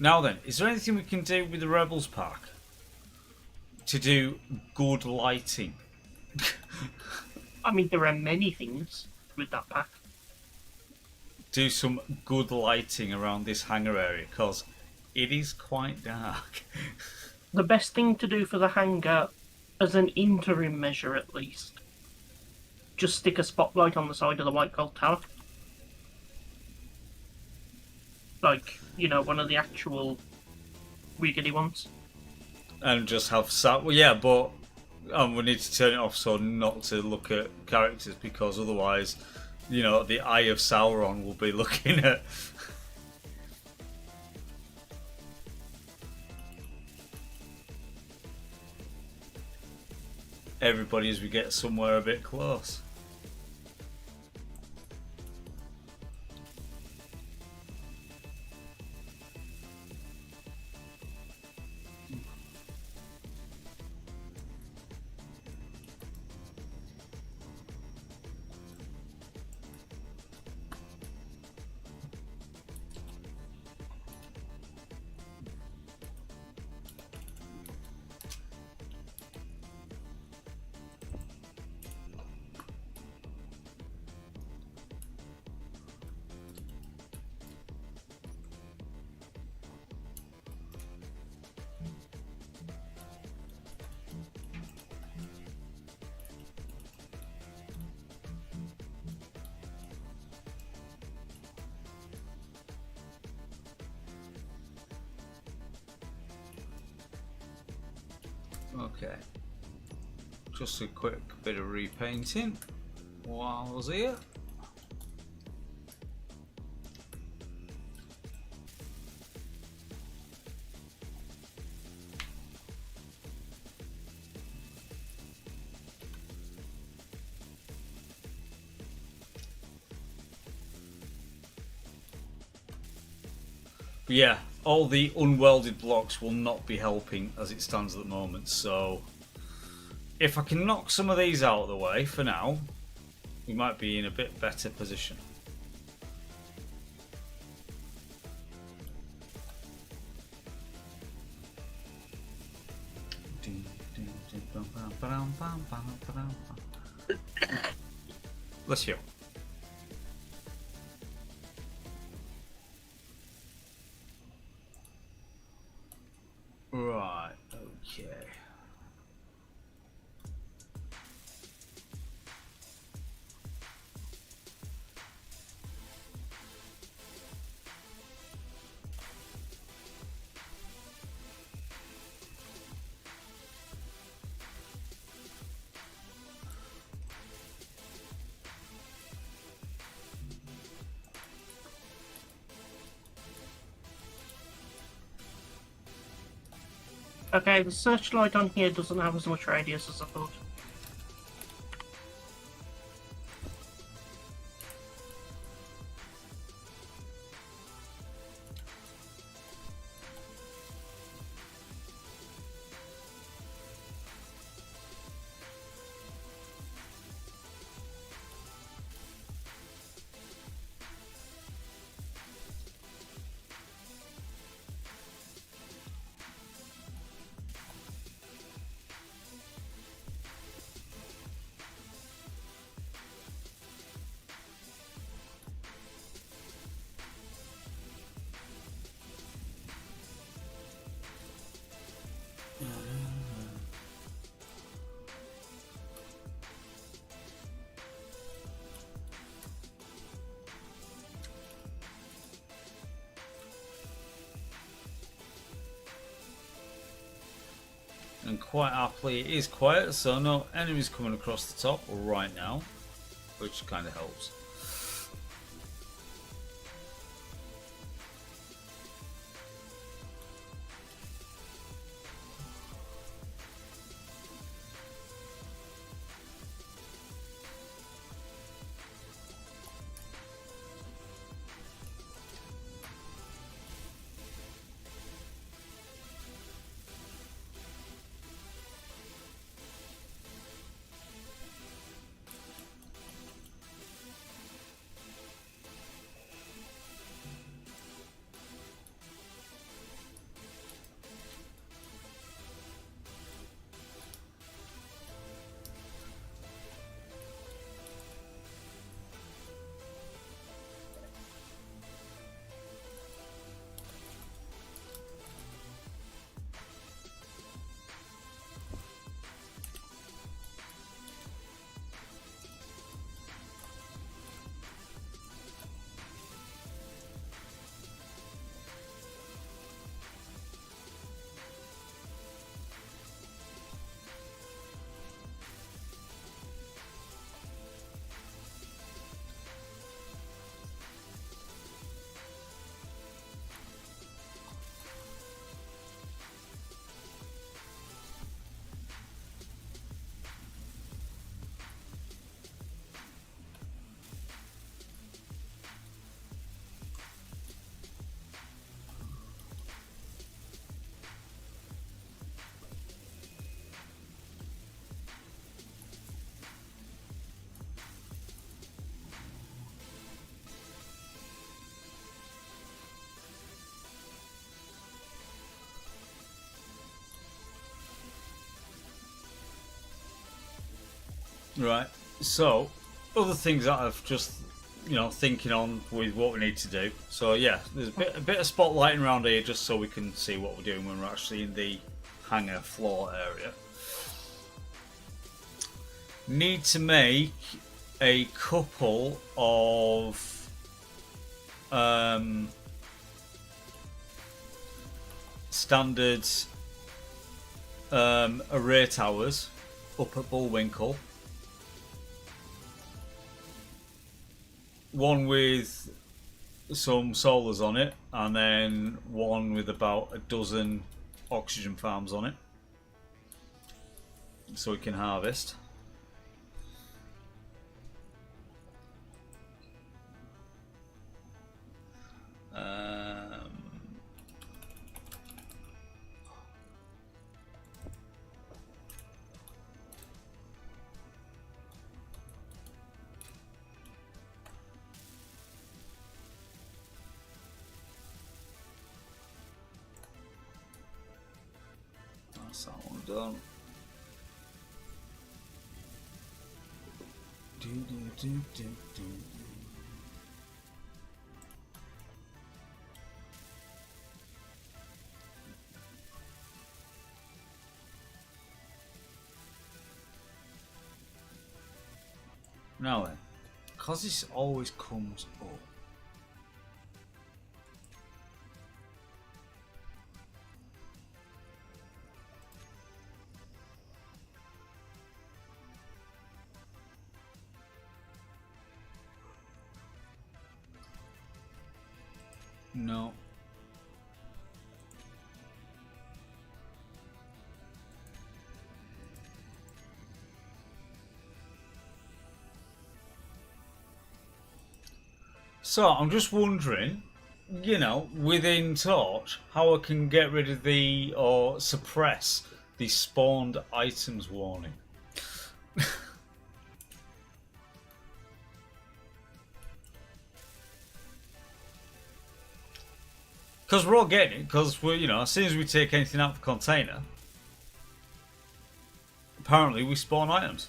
Now then, is there anything we can do with the Rebels Park to do good lighting? I mean, there are many things with that pack. Do some good lighting around this hangar area, because it is quite dark. The best thing to do for the hangar, as an interim measure at least, just stick a spotlight on the side of the White Gold Tower. Like, you know, one of the actual wiggly ones. And just have well, yeah, but we need to turn it off so not to look at characters, because otherwise, you know, the Eye of Sauron will be looking at. Everybody as we get somewhere a bit close. Okay, just a quick bit of repainting while I was here. But yeah, all the unwelded blocks will not be helping as it stands at the moment, so if I can knock some of these out of the way for now, we might be in a bit better position. Bless you. Right, okay. Okay, the searchlight on here doesn't have as much radius as I thought. And quite happily it is quiet, so no enemies coming across the top right now, which kind of helps. Right. So, other things that I've just, thinking on with what we need to do. So yeah, there's a bit of spotlighting around here just so we can see what we're doing when we're actually in the hangar floor area. Need to make a couple of standard array towers up at Bullwinkle. One with some solars on it, and then one with about a dozen oxygen farms on it, so we can harvest. That's that one done. Now then, because this always comes up. No. So I'm just wondering, within Torch, how I can get rid of or suppress the spawned items warning. Because we're all getting it, because we're, as soon as we take anything out of the container, apparently we spawn items.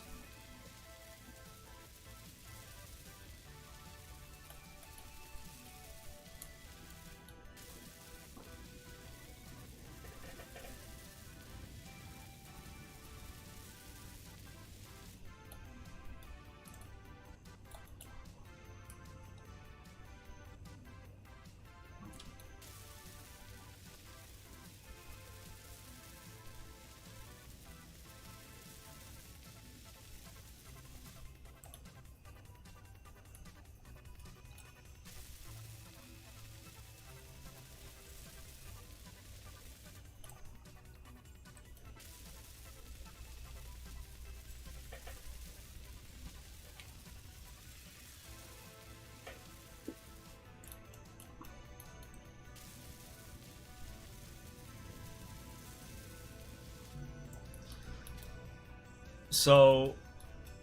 So,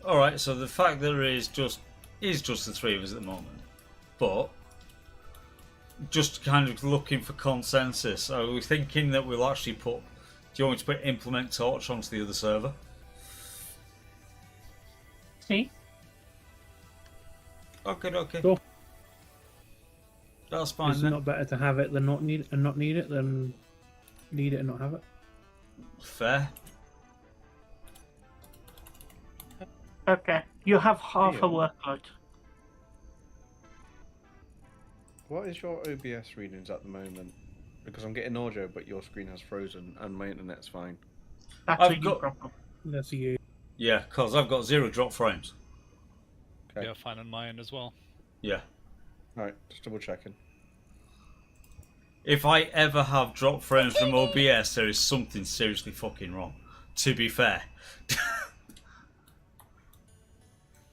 all right. So the fact that there is just the three of us at the moment, but just kind of looking for consensus. Are we thinking that we'll actually put? Do you want me to put implement torch onto the other server? See? Okay. Cool. That's fine Is it then. not better to have it than not need it than need it and not have it? Fair. Okay, you have half a Ian. workload. What is your OBS readings at the moment? Because I'm getting audio, but your screen has frozen and my internet's fine. That's I've a you got- problem. That's you. Yeah, because I've got 0 drop frames. Okay. Yeah, fine on my end as well. Yeah. Alright, just double checking. If I ever have drop frames from OBS, there is something seriously fucking wrong. To be fair.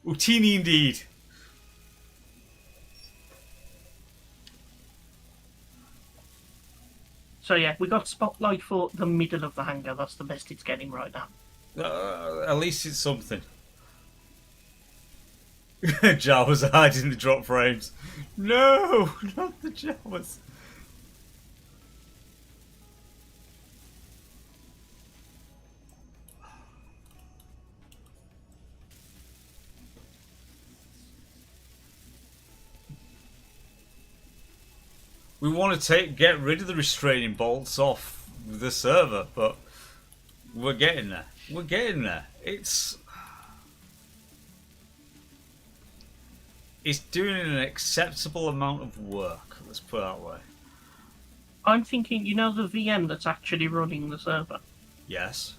Utini indeed. So yeah, we got spotlight for the middle of the hangar. That's the best it's getting right now. At least it's something. Jawas are hiding the drop frames. No, not the Jawas. We want to get rid of the restraining bolts off the server, but we're getting there. We're getting there. It's doing an acceptable amount of work. Let's put it that way. I'm thinking, you know, the VM that's actually running the server. Yes.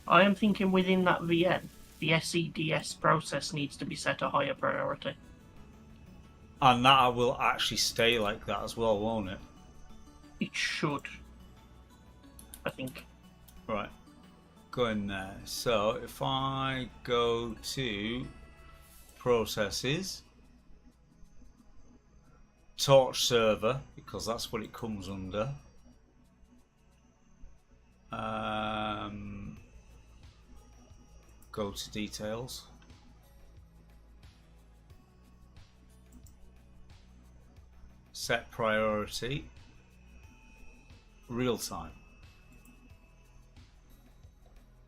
I am thinking within that VM, the SEDS process needs to be set a higher priority. And that will actually stay like that as well, won't it? It should. I think. Right. Go in there. So if I go to processes, torch server, because that's what it comes under. Go to details. Set priority. Real time.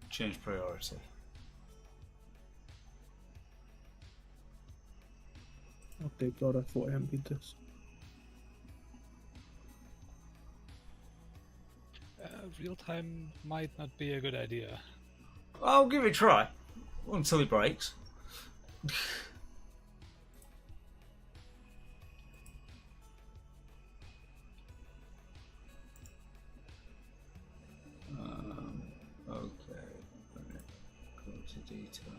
Change priority. Oh dear God, I thought I emptied this. Real time might not be a good idea. I'll give it a try until it breaks. Okay, go to detail.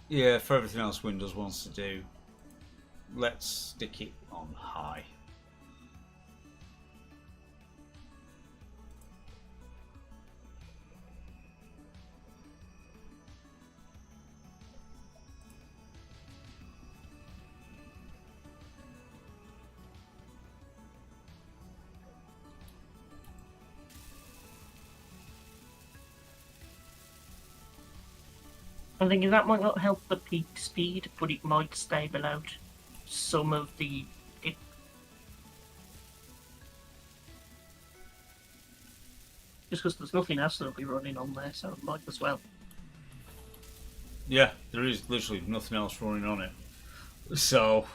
Yeah, for everything else Windows wants to do, let's stick it on high. I'm thinking that might not help the peak speed, but it might stable out some of the dip. Just because there's nothing else that'll be running on there, so it might as well. Yeah, there is literally nothing else running on it. So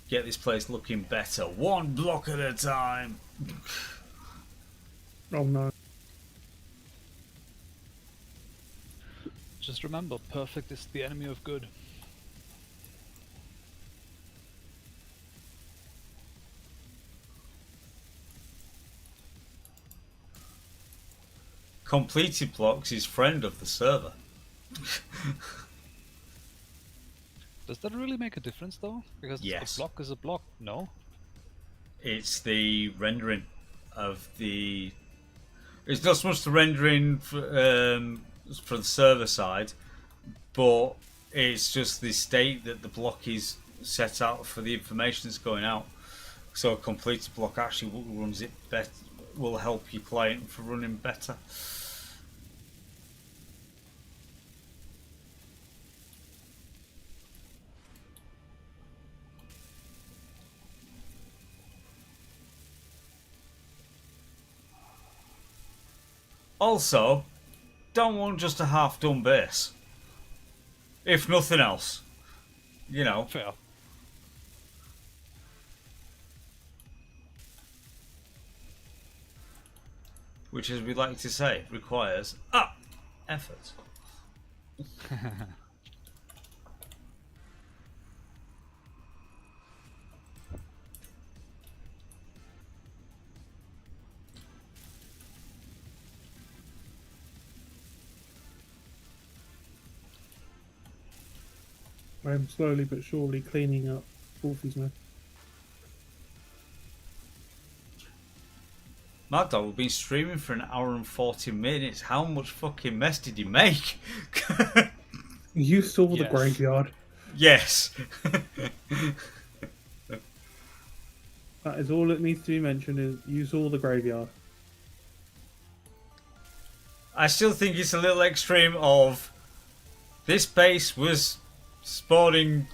get this place looking better, one block at a time. Oh no. Just remember, perfect is the enemy of good. Completed blocks is friend of the server. Does that really make a difference though? Because Yes. a block is a block, no? It's the rendering of the. It's not so much the rendering for the server side, but it's just the state that the block is set out for the information that's going out. So a completed block actually runs it better, will help your client for running better. Also, don't want just a half-done base. If nothing else, you know. Fair. Which, as we like to say, requires effort. I am slowly but surely cleaning up Wolfie's mess. Mad Dog, we've been streaming for an hour and 40 minutes. How much fucking mess did you make? You saw the Yes. graveyard. Yes. That is all that needs to be mentioned. Is you saw the graveyard. I still think it's a little extreme of this base was spawning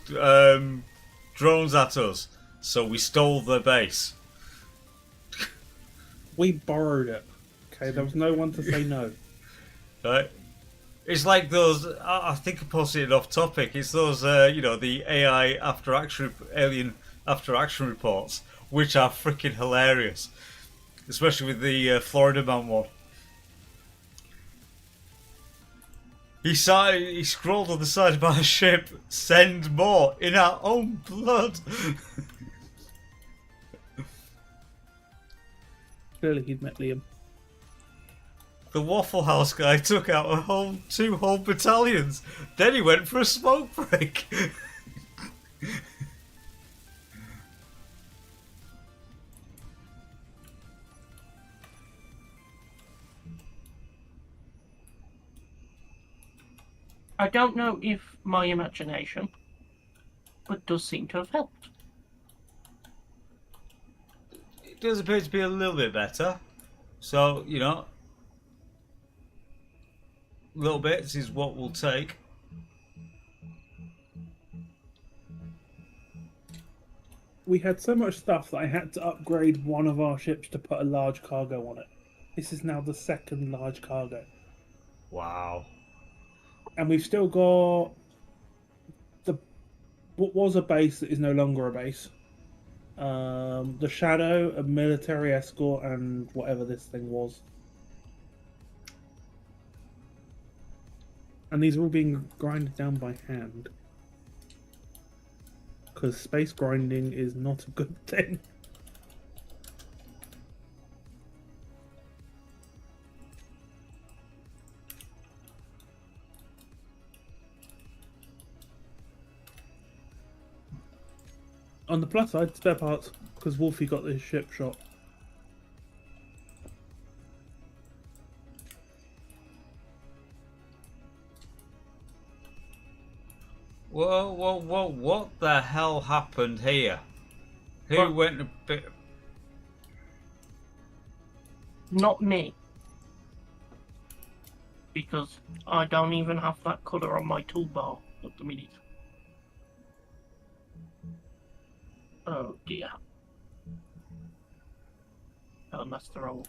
drones at us, so we stole the base. We borrowed it. Okay, there was no one to say no. Right? It's like those. I think I posted it off topic. It's those, the AI alien after action reports, which are freaking hilarious, especially with the Florida man one. He scrolled on the side of our ship. Send more in our own blood. Clearly, he'd met Liam. The Waffle House guy took out two whole battalions. Then he went for a smoke break. I don't know if my imagination, but does seem to have helped. It does appear to be a little bit better. So, little bits is what we'll take. We had so much stuff that I had to upgrade one of our ships to put a large cargo on it. This is now the second large cargo. Wow. And we've still got what was a base that is no longer a base. The Shadow, a military escort, and whatever this thing was. And these are all being grinded down by hand. Because space grinding is not a good thing. On the plus side, spare parts, because Wolfie got this ship shot. Whoa, what the hell happened here? Who What? went a bit... Not me. Because I don't even have that colour on my toolbar at the minute. Oh dear. Oh, that's the wrong.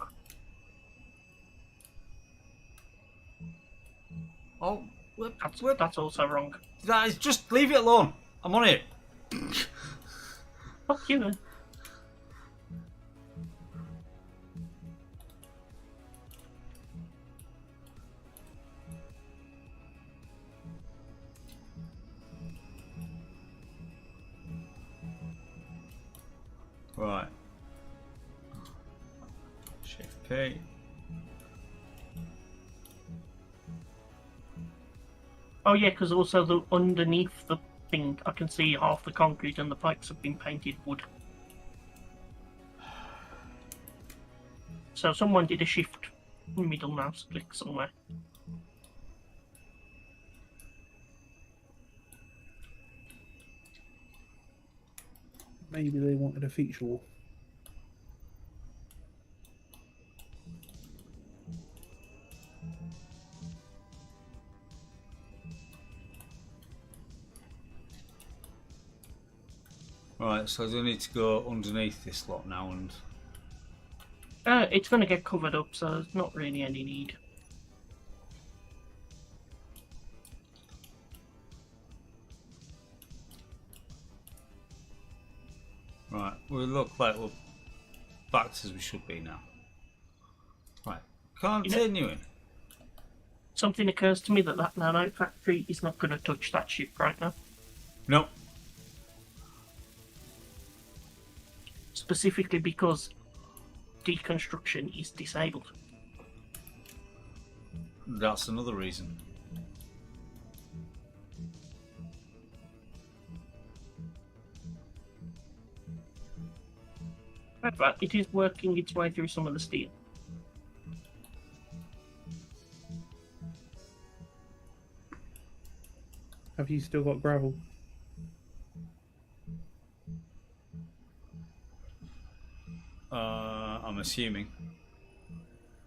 Oh, what? That's also wrong. That is, just leave it alone. I'm on it. Fuck you then. Right. Shift P. Oh yeah, because also underneath the thing, I can see half the concrete and the pipes have been painted wood. So someone did a shift middle mouse click somewhere. Maybe they wanted a feature wall. Right, so I do need to go underneath this lot now and... It's going to get covered up, so there's not really any need. Right, we look like we're back as we should be now. Right, continuing. Something occurs to me that nano factory is not going to touch that ship right now. No. Specifically because deconstruction is disabled. That's another reason. However, it is working its way through some of the steel. Have you still got gravel? I'm assuming.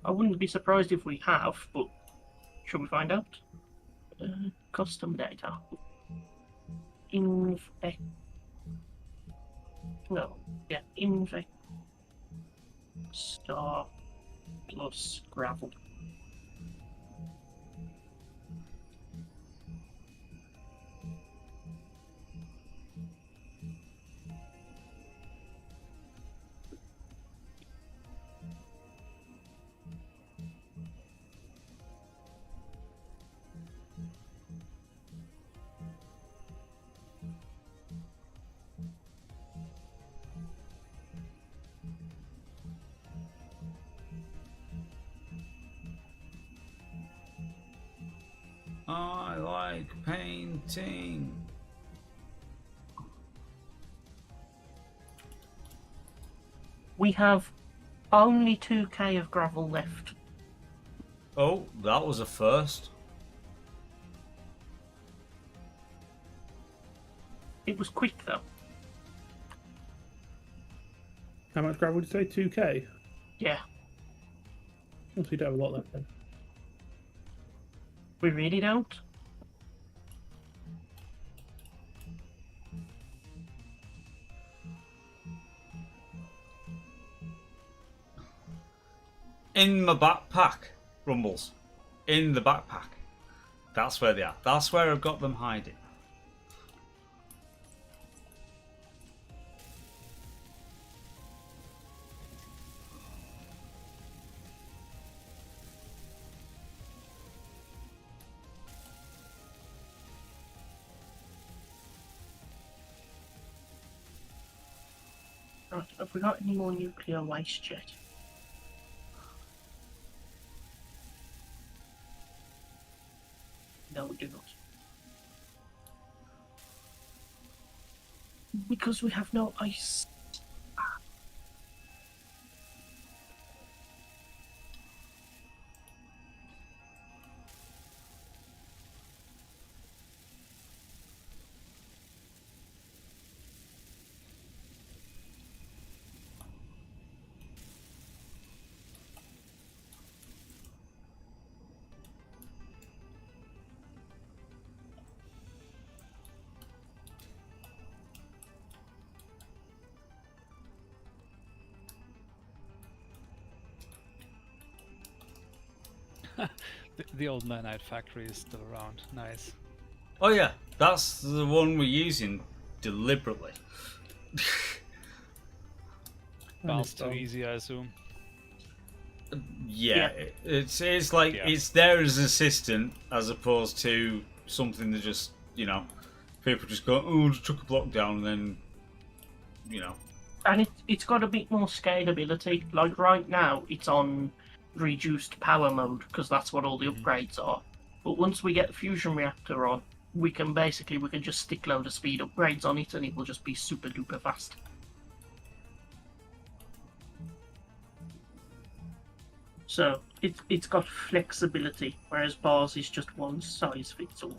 I wouldn't be surprised if we have, but shall we find out? Custom data. Infect. No, yeah, infect star plus gravel. I like painting. We have only 2k of gravel left. Oh, that was a first. It was quick though. How much gravel did you say? 2k? Yeah, Oh, so you don't have a lot left then. we really don't. In my backpack, Rumbles. In the backpack. That's where they are. That's where I've got them hiding. Right, have we got any more nuclear waste yet? No, we do not. Because we have no ice. The old Manite factory is still around. Nice. Oh yeah, that's the one we're using deliberately. Bounce too easy, I assume. Yeah, Yeah. it's like Yeah. it's there as an assistant as opposed to something that just, you know, people just go, oh, just took a block down and then, you know. And it's got a bit more scalability. Like right now, it's on reduced power mode because that's what all the upgrades are. But once we get the fusion reactor on, we can just stick load of speed upgrades on it, and it will just be super duper fast. So it's got flexibility, whereas bars is just one size fits all.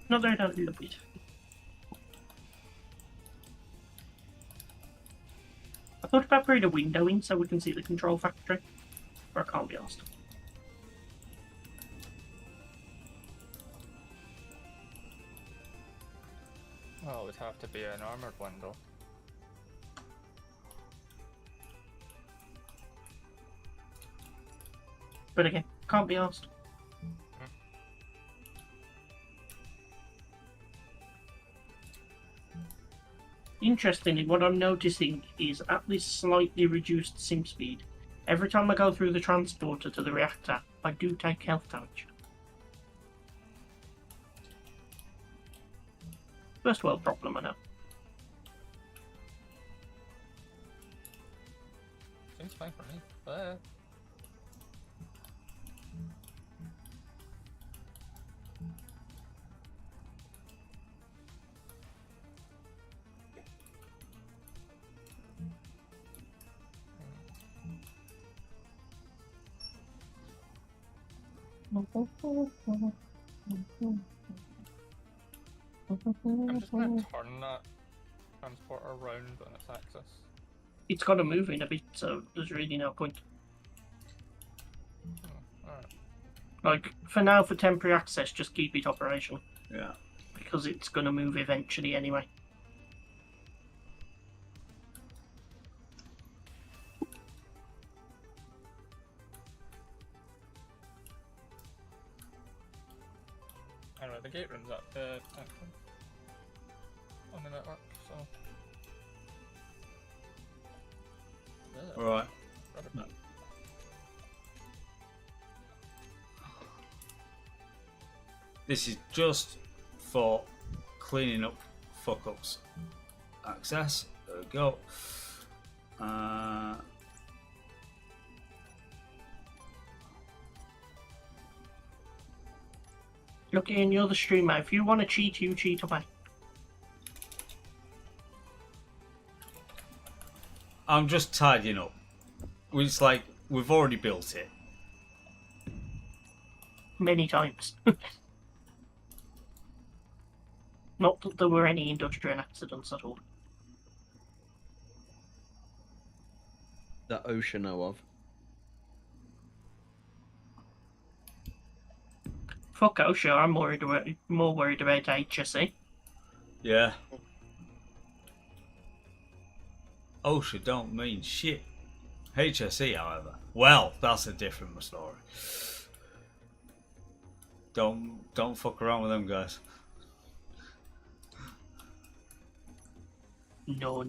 Not that I don't love it. I thought about putting a window in so we can see the control factory, but I can't be asked. Well, it would have to be an armored window. But again, can't be asked. Interestingly, what I'm noticing is at this slightly reduced sim speed, every time I go through the transporter to the reactor, I do take health damage. First world problem, I know. Seems fine for me, but I'm just gonna turn that transporter around on its axis. It's got to move in a bit, so there's really no point. Alright. Like, for now, for temporary access, just keep it operational. Yeah. Because it's going to move eventually anyway. Anyway, the gate room's up active on the network, so. Yeah, Alright. rubber band. This is just for cleaning up fuck ups. Access. There we go. Look, Ian, you're the streamer. If you want to cheat, you cheat away. I'm just tidying up. It's like we've already built it. Many times. Not that there were any industrial accidents at all. That OSHA know of. Fuck OSHA, I'm more worried about HSE. Yeah. OSHA don't mean shit. HSE, however, well, that's a different story. Don't fuck around with them guys. No.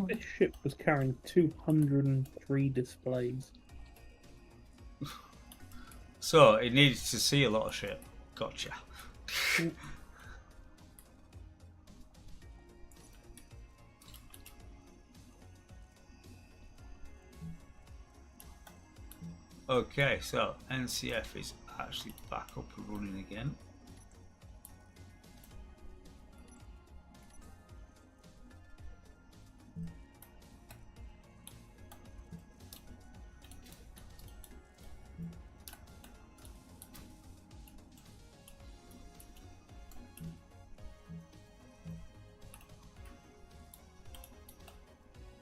This ship was carrying 203 displays. So it needed to see a lot of shit. Gotcha. Okay, so NCF is actually back up and running again.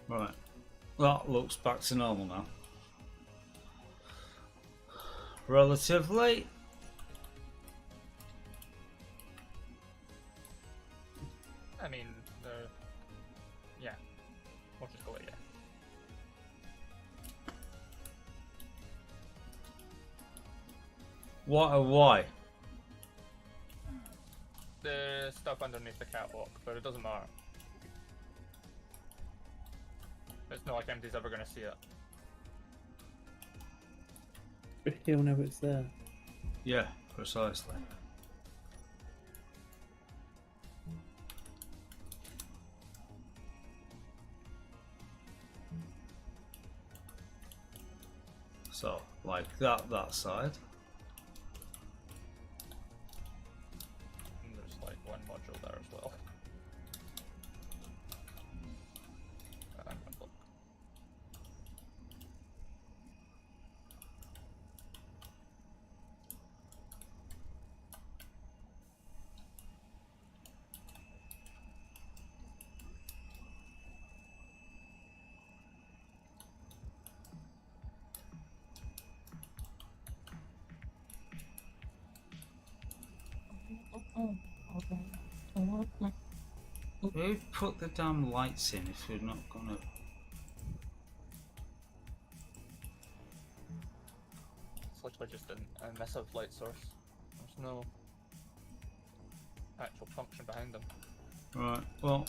Right, that looks back to normal now. Relatively. I mean, yeah. We'll just go with yeah. Why? The stuff underneath the catwalk, but it doesn't matter. It's not like MD's ever gonna see it. But he'll know it's there. Yeah, precisely. So, like that side. And there's like one module there as well. Look. Who put the damn lights in if we're not gonna... It's literally just a massive light source. There's no actual function behind them. Right, well,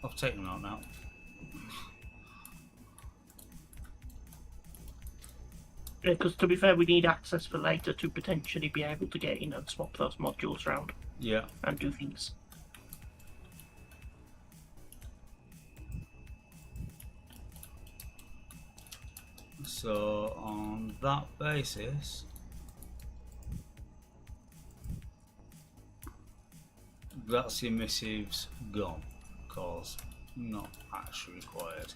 I've taken them out now. Because to be fair, we need access for later to potentially be able to get in and swap those modules around Yeah. and do things. So on that basis, That's your missives gone. Cause not actually required.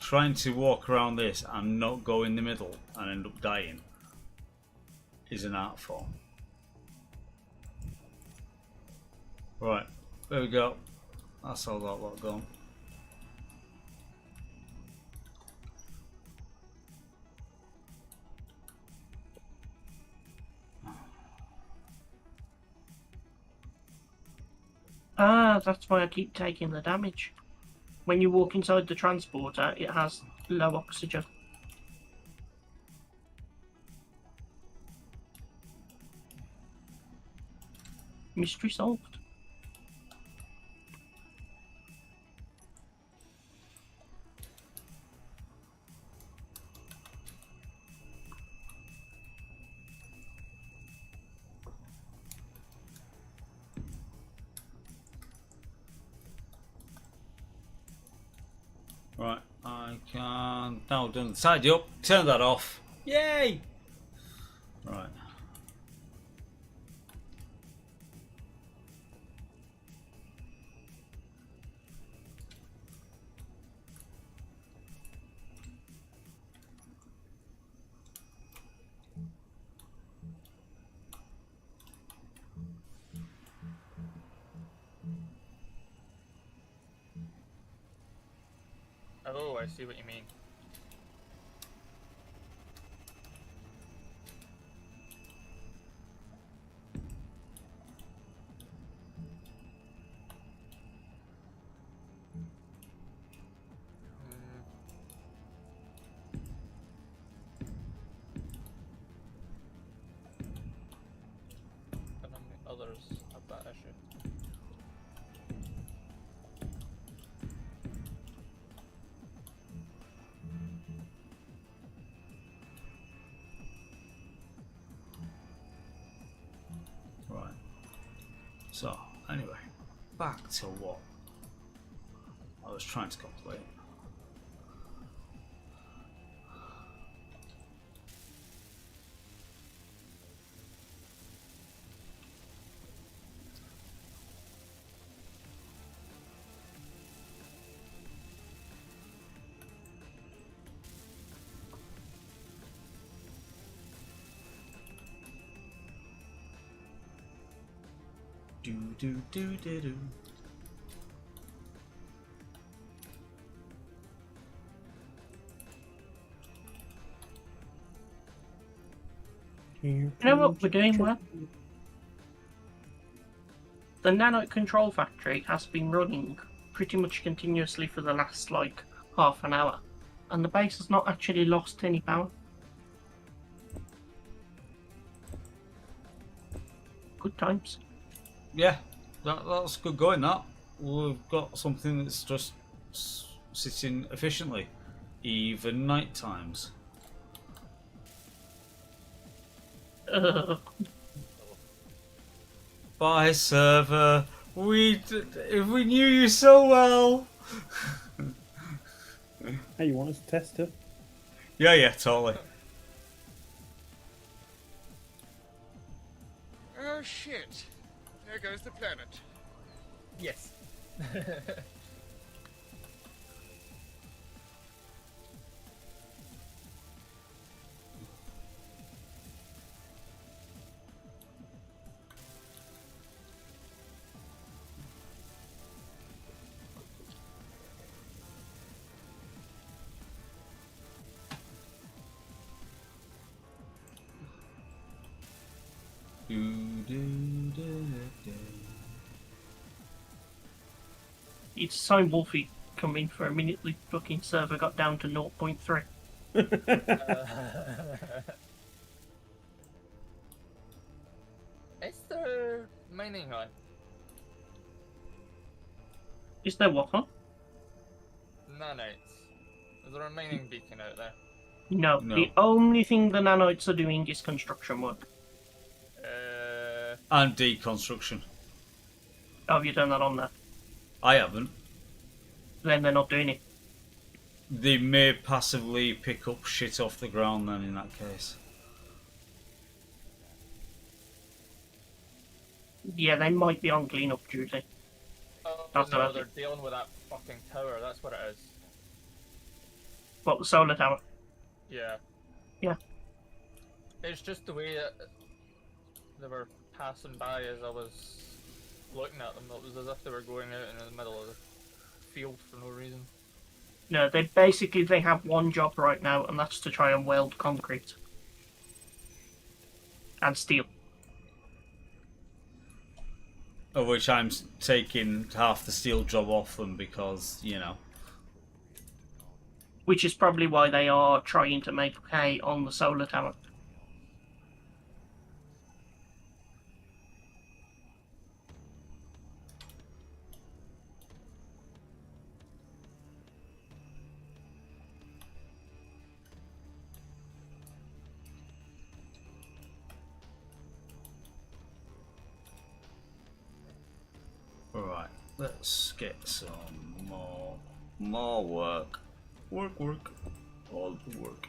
Trying to walk around this and not go in the middle and end up dying is an art form. Right, there we go. That's all that lot gone. Ah, that's why I keep taking the damage. When you walk inside the transporter, it has low oxygen. Mystery solved. Right, I can now done tidy up, turn that off. Yay! Right. Oh, I see what you mean. But how many others have that issue? Right. So, anyway, back to what I was trying to complete. Do do do do do. You know what we're doing well? The nanite control factory has been running pretty much continuously for the last, like, half an hour. And the base has not actually lost any power. Good times. Yeah, that's good going. That we've got something that's just sitting efficiently, even night times. Bye, server. If we knew you so well. Hey, you want us to test it? Yeah, totally. Oh shit! There goes the planet. Yes. It's so wolfy coming for a minute the fucking server got down to 0.3. Is there mining on? Is there what, huh? Nanites. Is there a mining beacon out there? No, No. the only thing the nanites are doing is construction work. And deconstruction. Oh, have you done that on there? I haven't. Then they're not doing it. They may passively pick up shit off the ground then in that case. Yeah, they might be on cleanup duty. Oh That's no, about they're it. dealing with that fucking tower. That's what it is. What, the solar tower? Yeah. Yeah. It's just the way that they were passing by as I was looking at them. It was as if they were going out in the middle of the field for no reason. No, they have one job right now, and that's to try and weld concrete. And steel. Of which I'm taking half the steel job off them because, you know. Which is probably why they are trying to make hay on the solar tower. Alright, let's get some more work. Work. All the work.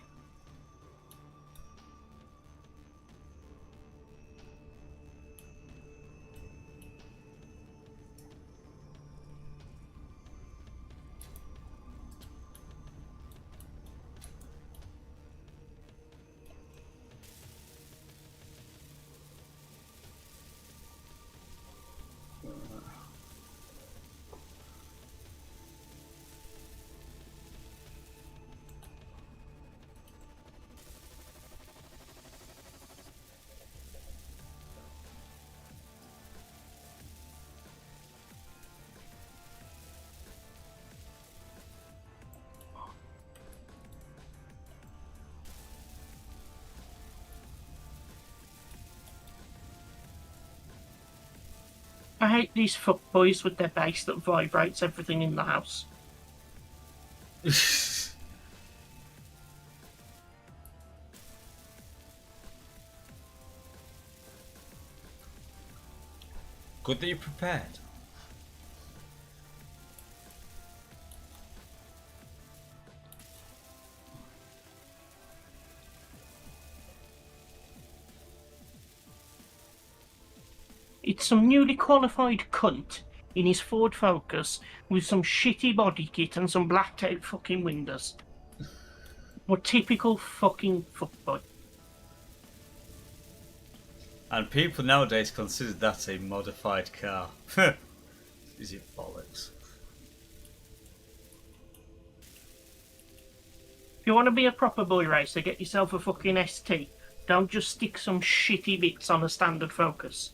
I hate these fuckboys with their base that vibrates everything in the house. Good that you're prepared. It's some newly qualified cunt in his Ford Focus with some shitty body kit and some blacked out fucking windows. What typical fucking fuckboy. And people nowadays consider that a modified car. Is it bollocks? If you want to be a proper boy racer, get yourself a fucking ST. Don't just stick some shitty bits on a standard Focus.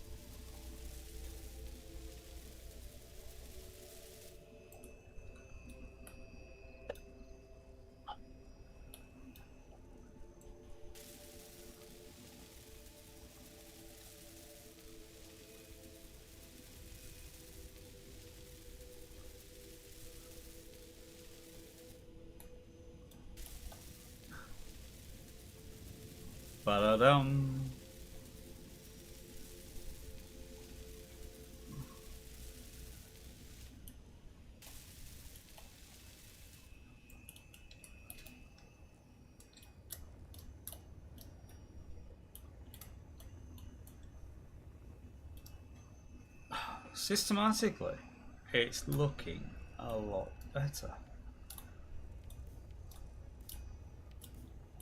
Ba-da-dum. Systematically, it's looking a lot better.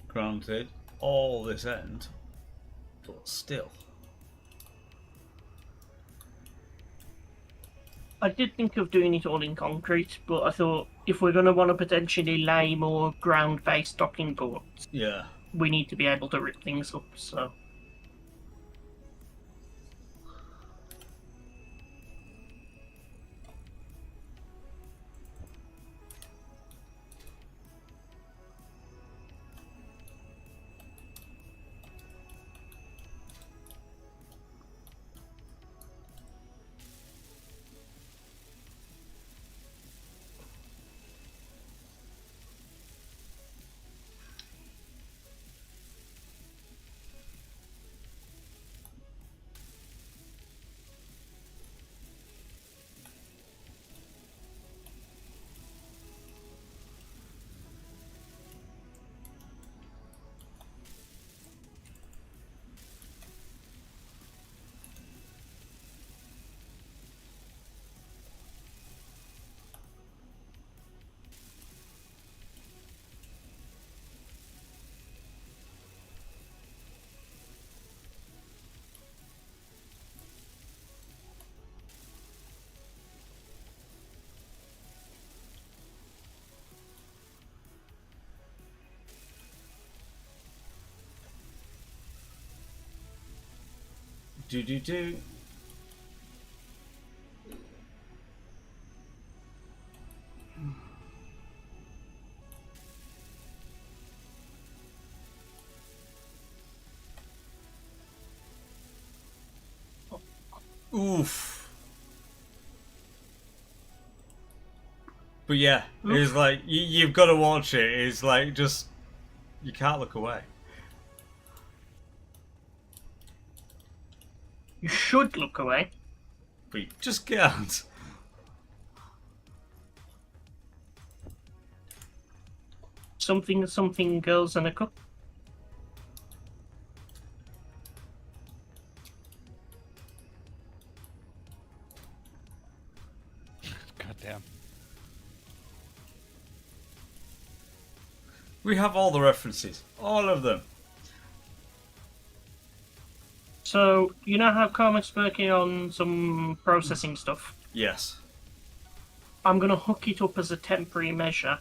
Granted, all this end, but still. I did think of doing it all in concrete, but I thought if we're going to want to potentially lay more ground-based docking ports, Yeah. we need to be able to rip things up, so... Do. Oof. But yeah, it's like you've got to watch it. It's like just you can't look away. You should look away. But you just can't. Something girls and a cup. Goddamn. We have all the references, all of them. So, you know how Carmac's working on some processing stuff? Yes. I'm going to hook it up as a temporary measure.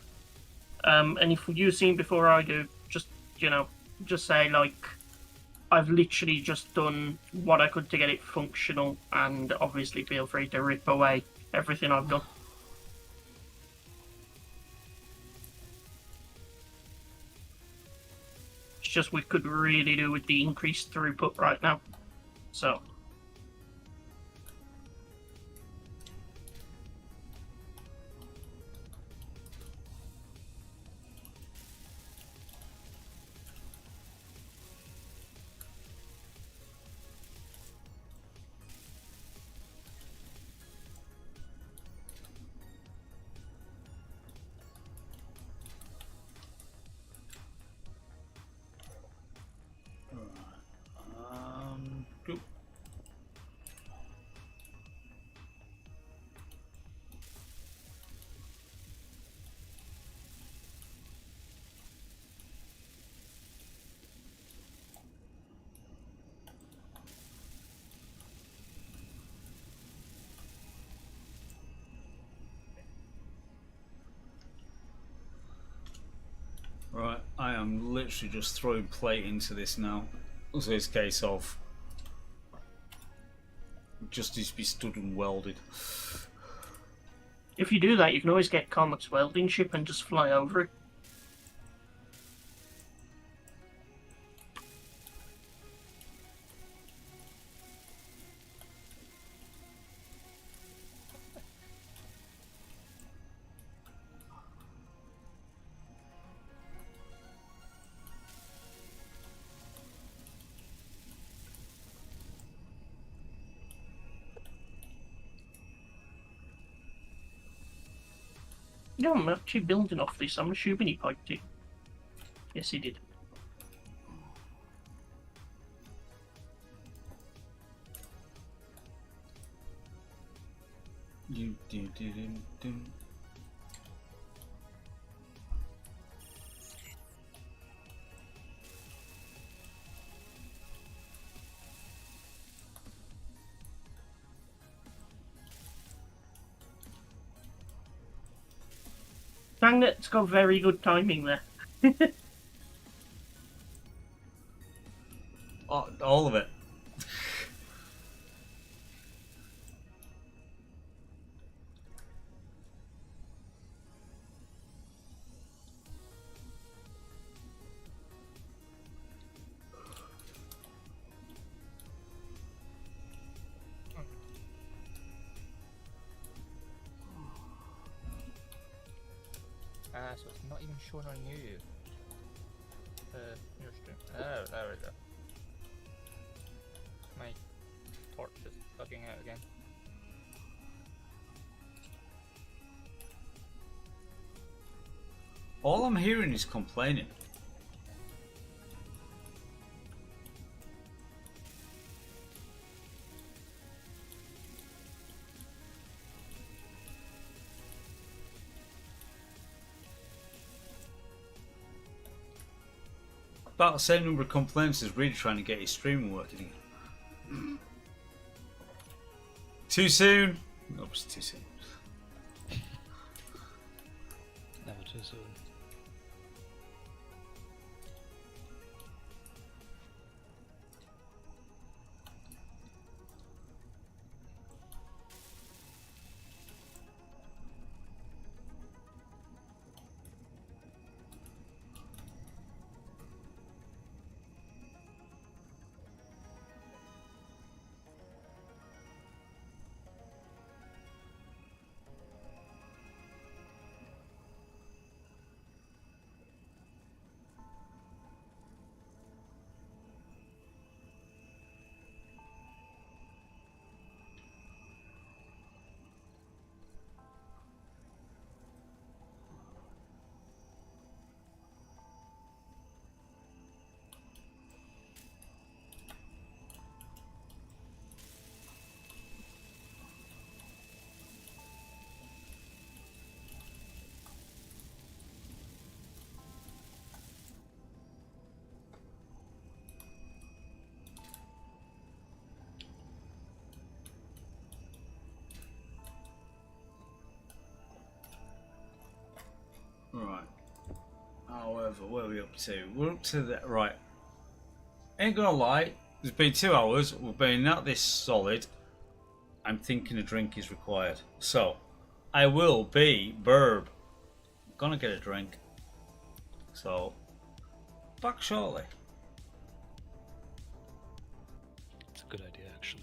And if you've seen before I do, just, just say, like, I've literally just done what I could to get it functional, and obviously feel free to rip away everything I've done. It's just we could really do with the increased throughput right now. So. Go. Right, I am literally just throwing plate into this now. So it's a case of just needs to be stood and welded. If you do that, you can always get Carmac's welding ship and just fly over it. No, I'm actually building off this. I'm assuming he piped it. Yes, he did. Do. Dang it, it's got very good timing there. Oh, all of it. So it's not even showing on you. Your stream. Oh, there we go. My torch is bugging out again. All I'm hearing is complaining. About the same number of complaints as really trying to get his streaming working again. Too soon? No, it's too soon. Never too soon. whatever. Where are we up to? We're up to the right. Ain't gonna lie. It's been 2 hours. We've been at this solid. I'm thinking a drink is required. So, I will be Burb. Gonna get a drink. So, back shortly. It's a good idea, actually.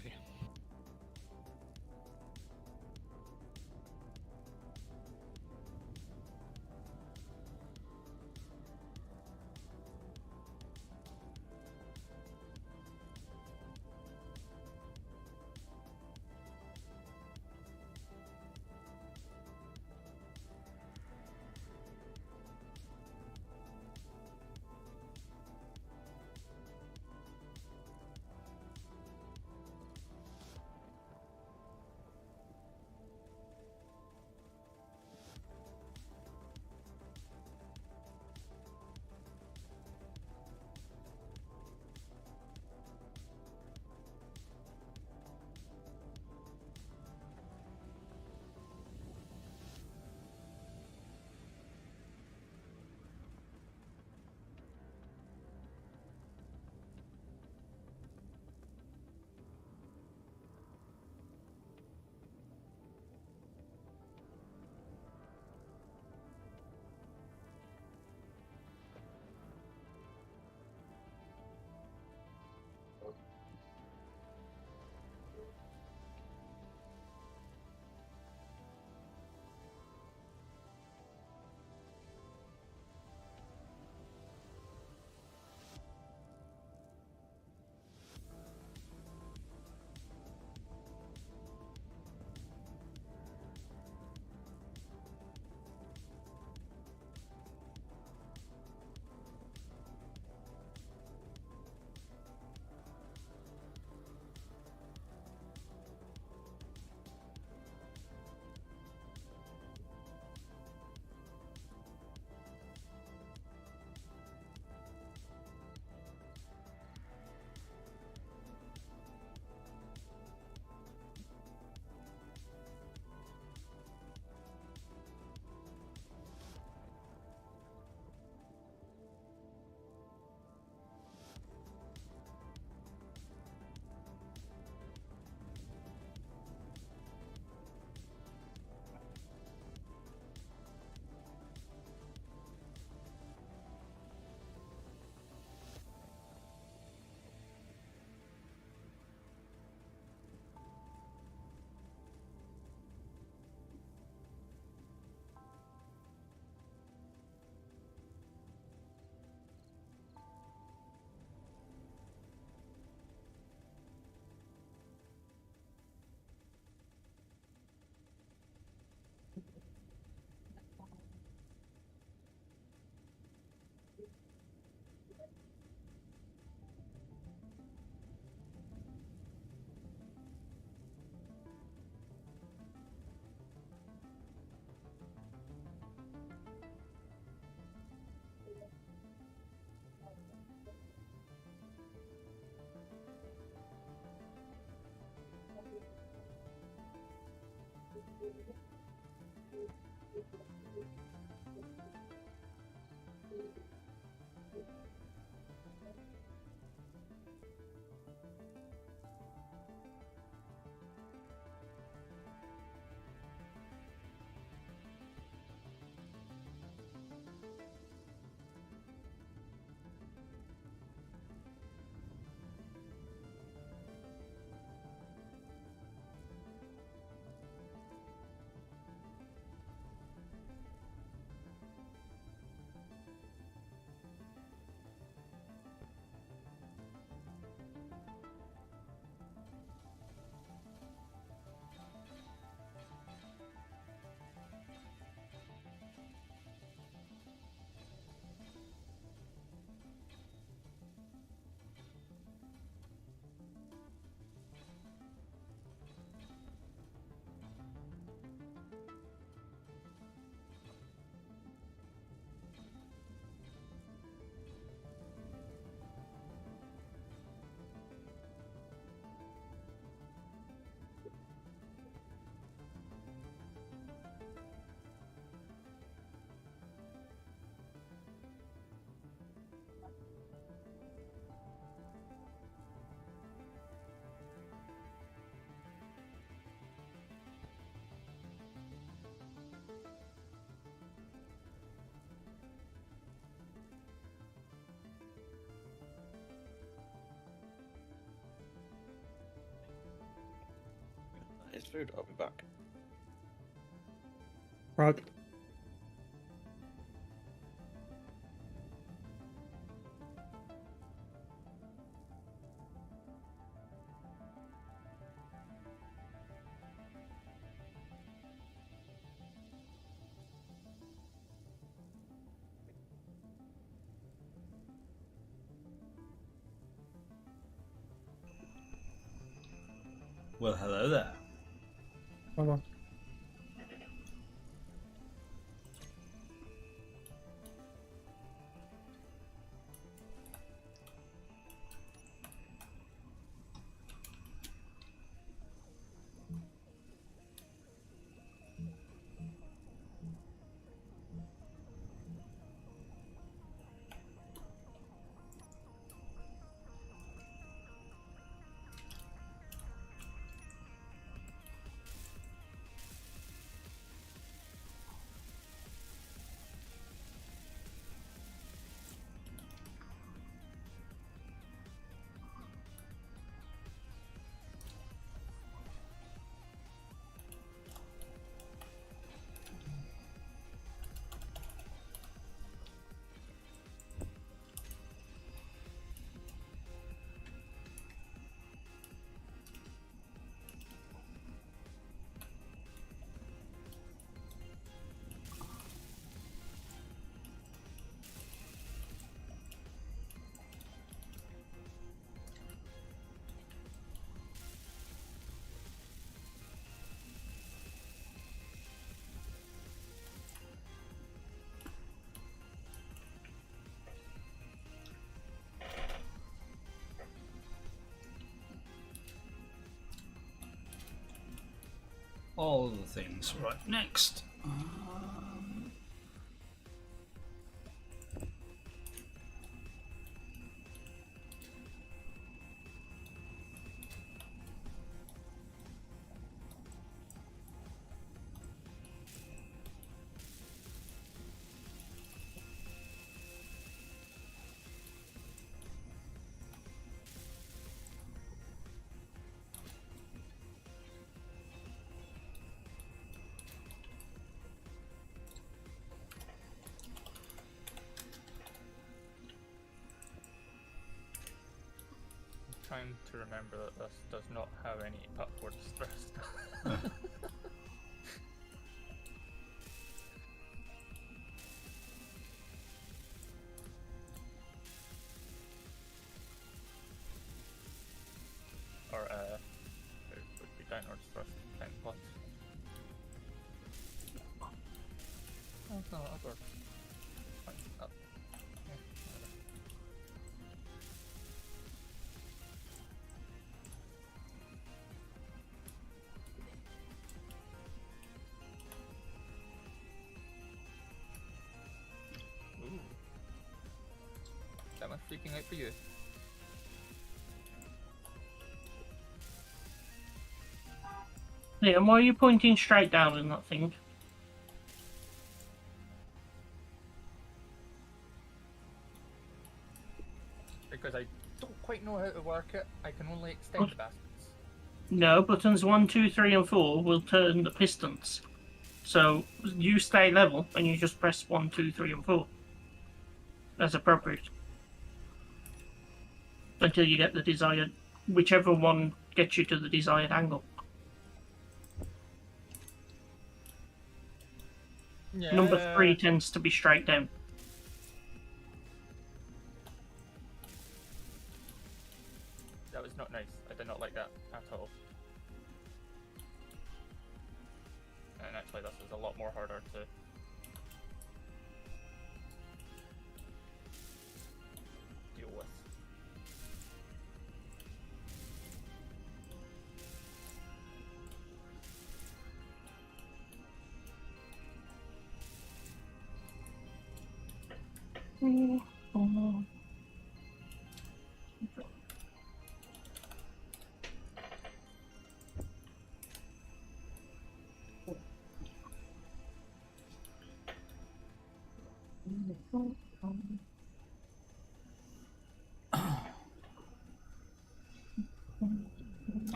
food. I'll be back. Right. Well, hello there. Hold on. All of the things. Right, next. Trying to remember that this does not have any upward thrust. Or it would be downward thrust 10 plus. Oh, it's not upward. Fine, up. Yeah, whatever. Ooh. That much freaking out for you. Liam, why are you pointing straight down in that thing? Because I don't quite know how to work it. I can only extend the bastards. No, buttons 1, 2, 3, and 4 will turn the pistons. So you stay level and you just press 1, 2, 3, and 4 as appropriate until you get the desired, whichever one gets you to the desired angle. Yeah. Number 3 tends to be straight down. That was not nice. I did not like that at all. And actually, this is a lot more harder to deal with.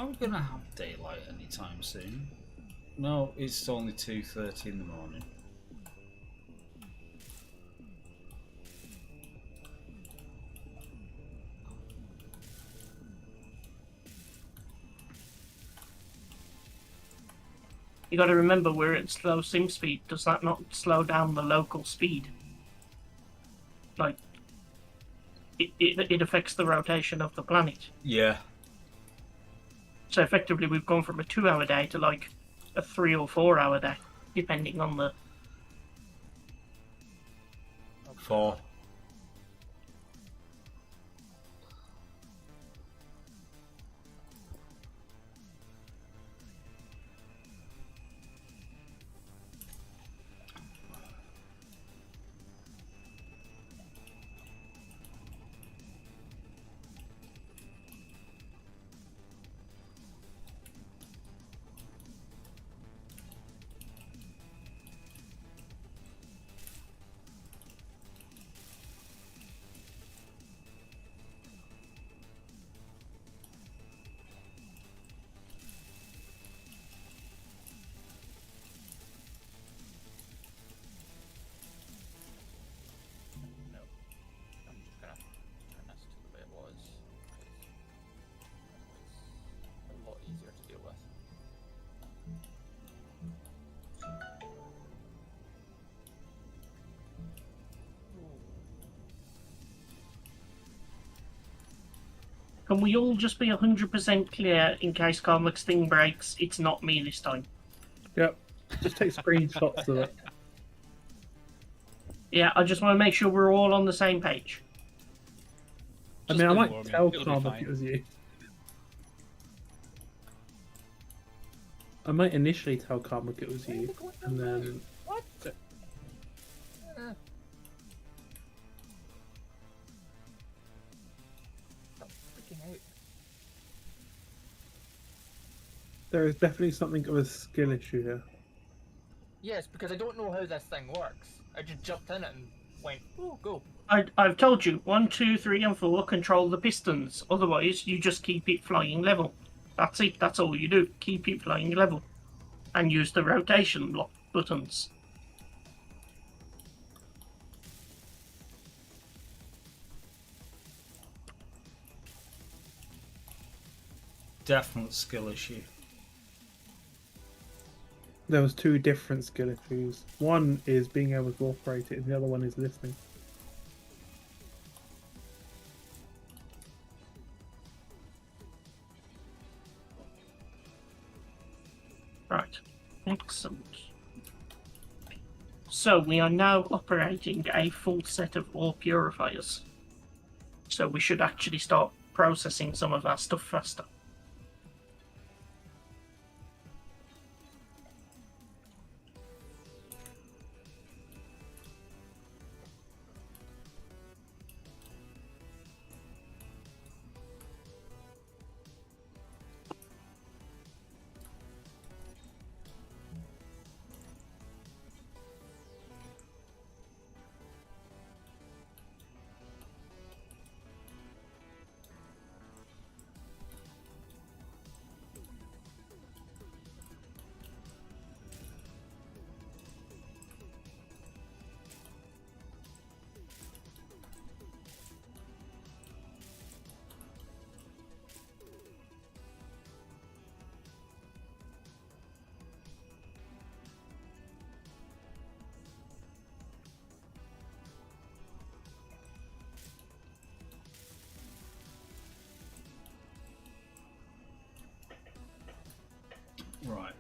we gonna have daylight anytime soon? No, it's only 2:30 in the morning. You got to remember we're at slow sim speed. Does that not slow down the local speed? Like, it affects the rotation of the planet. Yeah. So effectively, we've gone from a 2-hour day to like a 3 or 4 hour day, depending on the. 4. No. I'm just gonna turn this to the way it was. It's a lot easier to deal with. Can we all just be 100% clear in case Carmack's thing breaks? It's not me this time. Yep. Just take screenshots of it. Yeah, I just want to make sure we're all on the same page. I Just mean, I ignore might me, tell it'll be Carmack fine. it was you. I might initially tell Carmack it was you, and then What? Stop freaking out. there is definitely something of a skill issue here. Yes, because I don't know how this thing works. I just jumped in it and went, oh, go. I've told you, 1, 2, 3, and 4 control the pistons. Otherwise, you just keep it flying level. That's it. That's all you do. Keep it flying level, and use the rotation lock buttons. Definite skill issue. There was 2 different skill issues. One is being able to operate it, and the other one is listening. Right. Excellent. So we are now operating a full set of ore purifiers. So we should actually start processing some of our stuff faster. Right.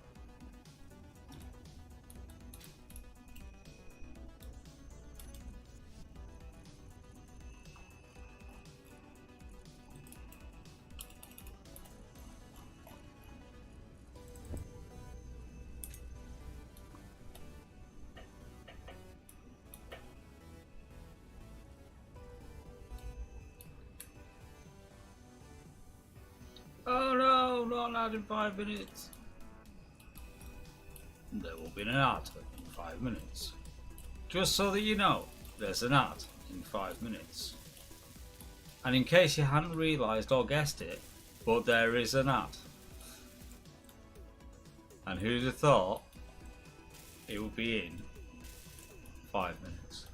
Oh no, not allowed in 5 minutes. There will be an ad in 5 minutes. Just so that you know, there's an ad in 5 minutes. And in case you hadn't realised or guessed it, but there is an ad. And who'd have thought it would be in 5 minutes?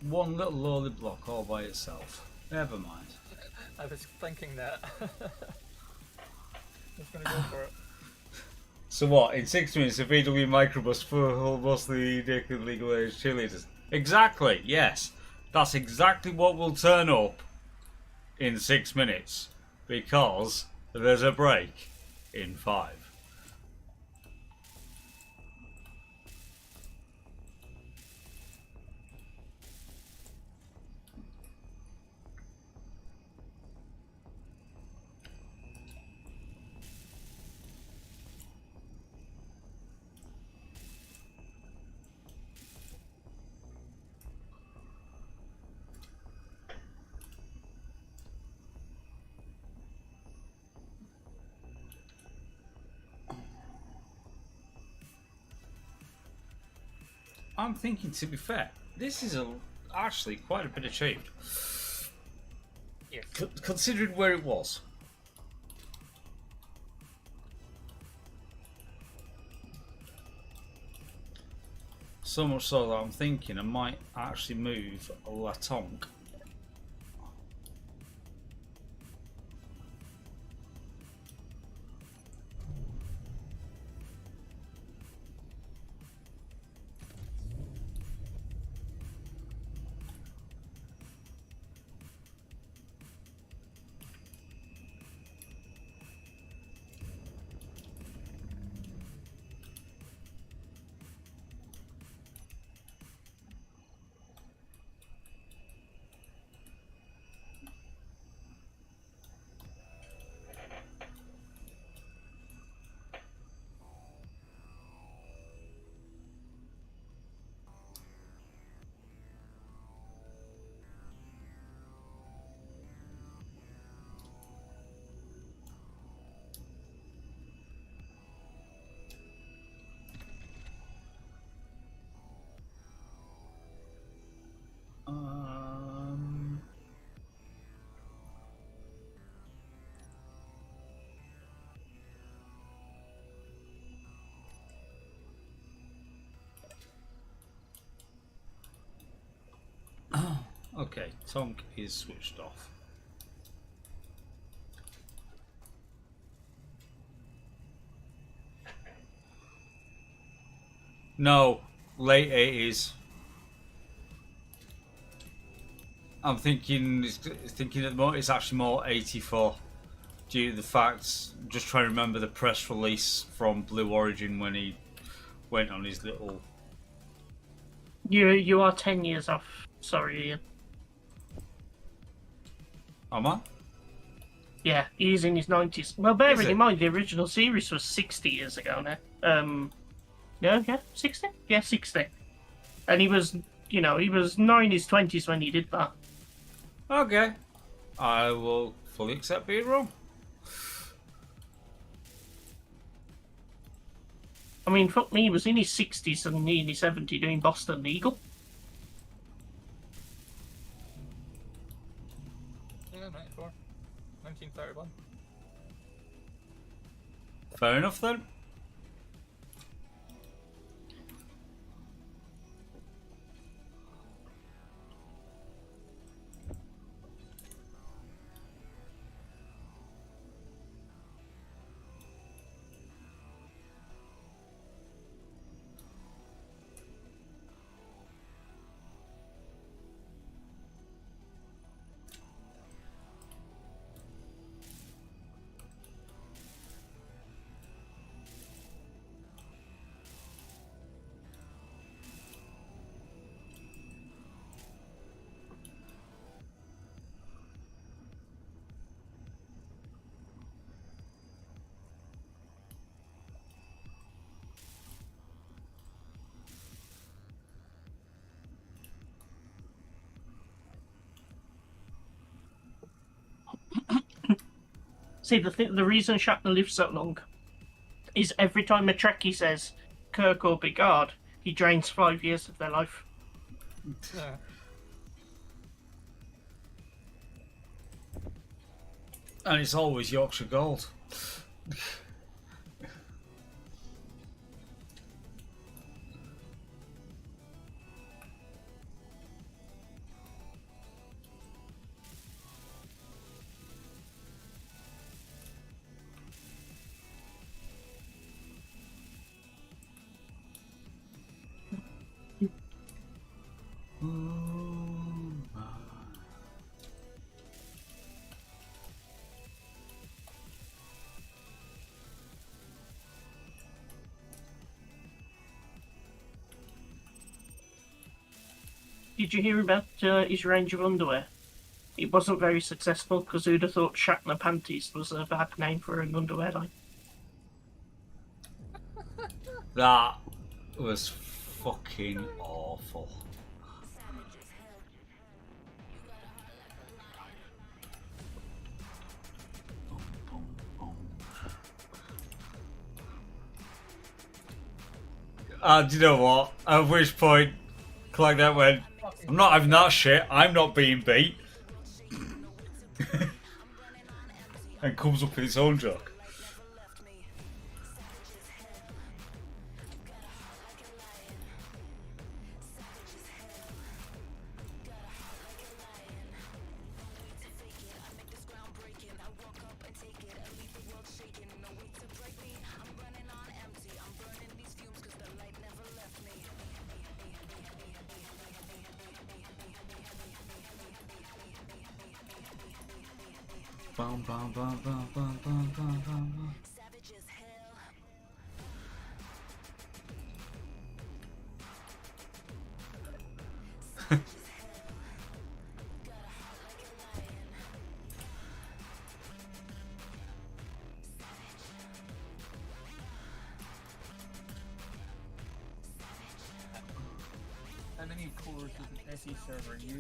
One little lowly block all by itself. Never mind. I was thinking that. I was gonna go for it. So what, in 6 minutes a VW microbus full of mostly naked legal age cheerleaders? Exactly, yes. That's exactly what will turn up in 6 minutes. Because there's a break in 5. I'm thinking, to be fair, this is actually quite a bit achieved. Yes. Considering where it was. So much so that I'm thinking I might actually move La Tonk. Okay, Tonk is switched off. No, late 80s. I'm thinking at the moment it's actually more 84 due to the fact, just trying to remember the press release from Blue Origin when he went on his little... You are 10 years off. Sorry, Ian. Am I? Yeah, he's in his 90s. Well, bearing Is it? in mind the original series was 60 years ago now. Yeah, 60? Yeah, 60. And he was, he was 9 in his 20s when he did that. Okay. I will fully accept being wrong. I mean, fuck me, he was in his 60s and nearly 70 doing Boston Legal. Yeah, 94. 1931. Fair enough then. See, the reason Shatner lives so long is every time a Trekkie says Kirk or Picard, he drains 5 years of their life. Yeah. And it's always Yorkshire Gold. Did you hear about his range of underwear? It wasn't very successful because who'd have thought Shatner Panties was a bad name for an underwear line? That was fucking awful. And you know what? At which point, Clang that went, I'm not having that shit, I'm not being beat. And comes up with its own joke. Bum, bum, bum, bum, bum, bum, bum, bum. How many cores does an SE server use?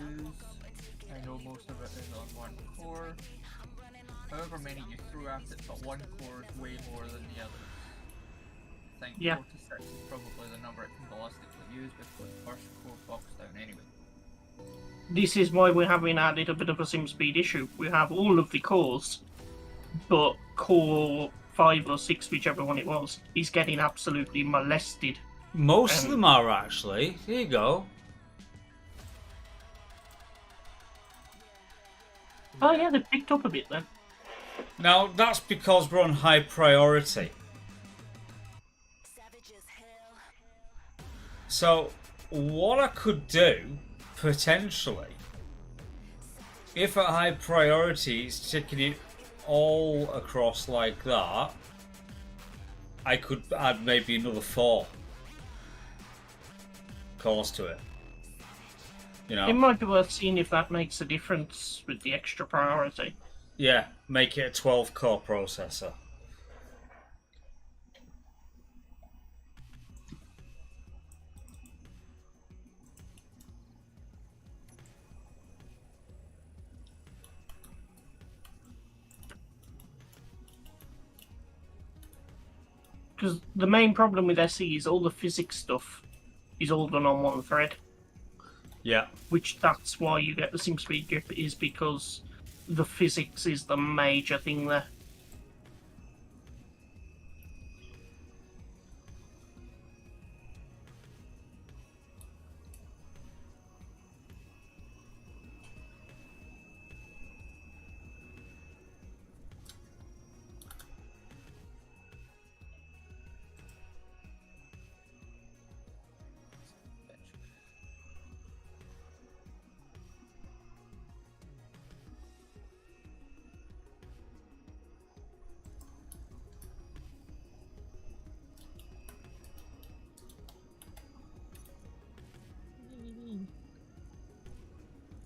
I know most of it is on one core. However many you throw at it, but one core is way more than the others. I think Yeah. 46 is probably the number it can realistically use before the first core box down anyway. This is why we're having added a bit of a sim speed issue. We have all of the cores, but core 5 or 6, whichever one it was, is getting absolutely molested. Most of them are actually. Here you go. Oh yeah, they picked up a bit then. Now, that's because we're on high priority. So, what I could do, potentially, if at high priority it's ticking it all across like that, I could add maybe another 4 cores to it. You know? It might be worth seeing if that makes a difference with the extra priority. Yeah, make it a 12 core processor. Because the main problem with SE is all the physics stuff is all done on one thread. Yeah. Which that's why you get the sim speed dip, is because the physics is the major thing there.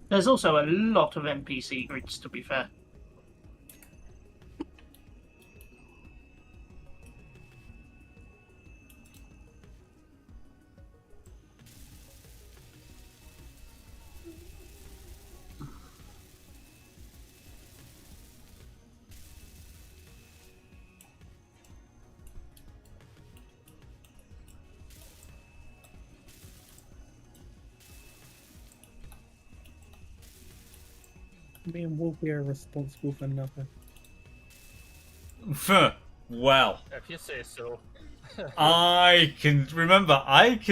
There's also a lot of NPC grids, to be fair. Me and Wolfie are responsible for nothing. Well, If you say so. I can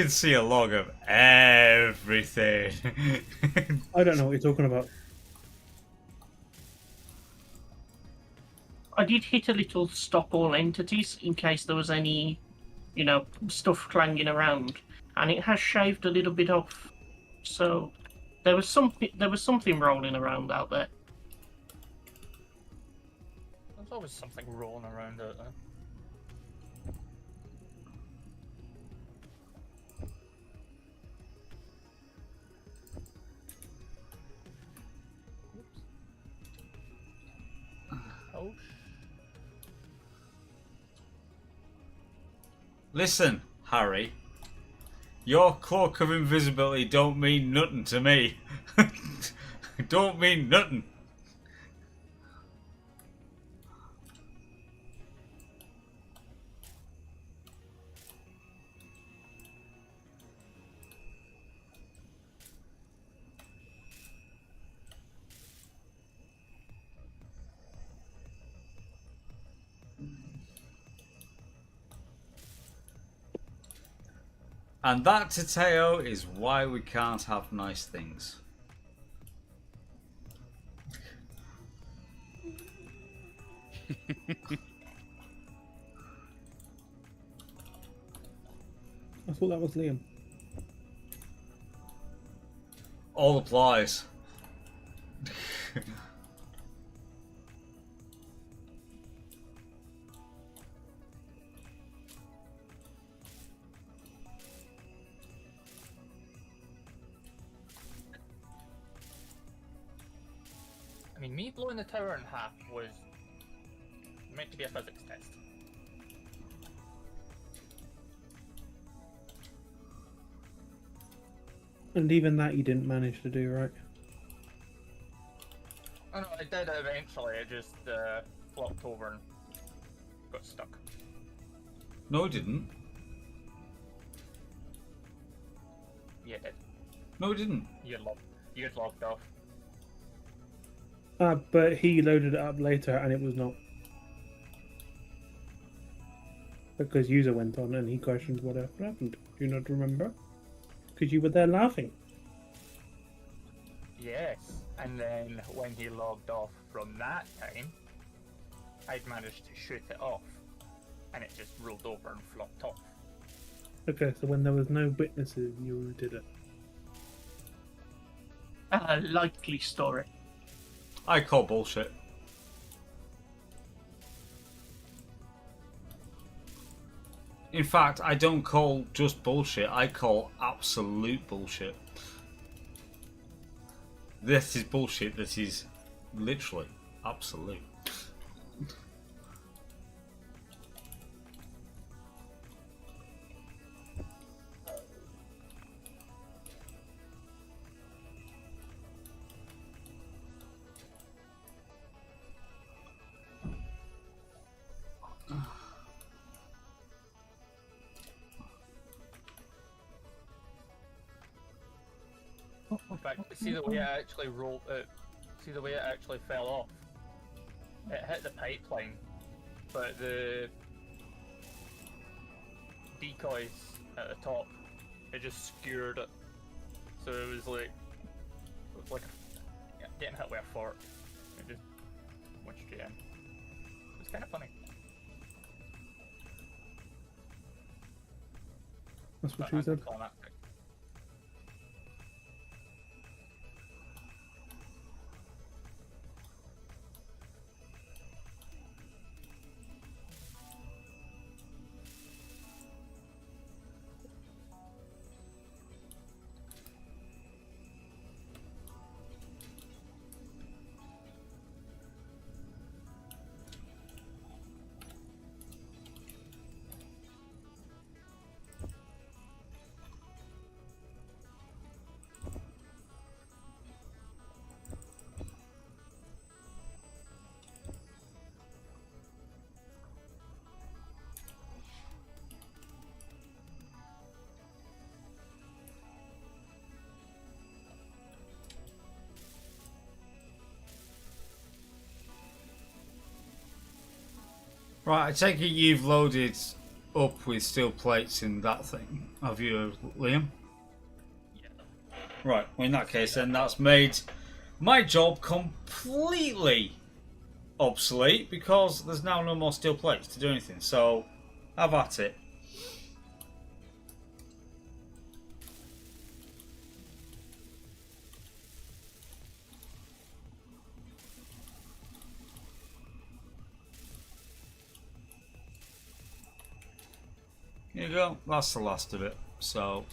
see a log of everything. I don't know what you're talking about. I did hit a little stop all entities in case there was any, stuff clanging around, and it has shaved a little bit off. So there was something rolling around out there. There's always something rolling around out there. Oh, Listen, Harry. Your cloak of invisibility don't mean nothing to me. Don't mean nothing. And that, Tateo, is why we can't have nice things. I thought that was Liam. All applies. I mean, me blowing the tower in half was meant to be a physics test. And even that you didn't manage to do, right? Oh no, I did eventually. I just flopped over and got stuck. No, it didn't. Yeah, it did. No, it didn't. You had logged off. But he loaded it up later and it was not. Because user went on and he questioned what happened. Do you not remember? Because you were there laughing. Yes, and then when he logged off from that time, I'd managed to shoot it off, and it just rolled over and flopped off. Okay, so when there was no witnesses, you did it. A likely story. I call bullshit. In fact, I don't call just bullshit, I call absolute bullshit. This is bullshit that is literally absolute. In fact, see the way it actually rolled. See the way it actually fell off. It hit the pipeline, but the decoys at the top, it just skewered it. So it was like getting hit with a fork. It just went straight in. It was kind of funny. That's what But she said. anticlimactic. Right, I take it you've loaded up with steel plates in that thing, have you, Liam? Yeah. Right, well, in that case, then that's made my job completely obsolete because there's now no more steel plates to do anything. So, have at it. Here you go, that's the last of it. So,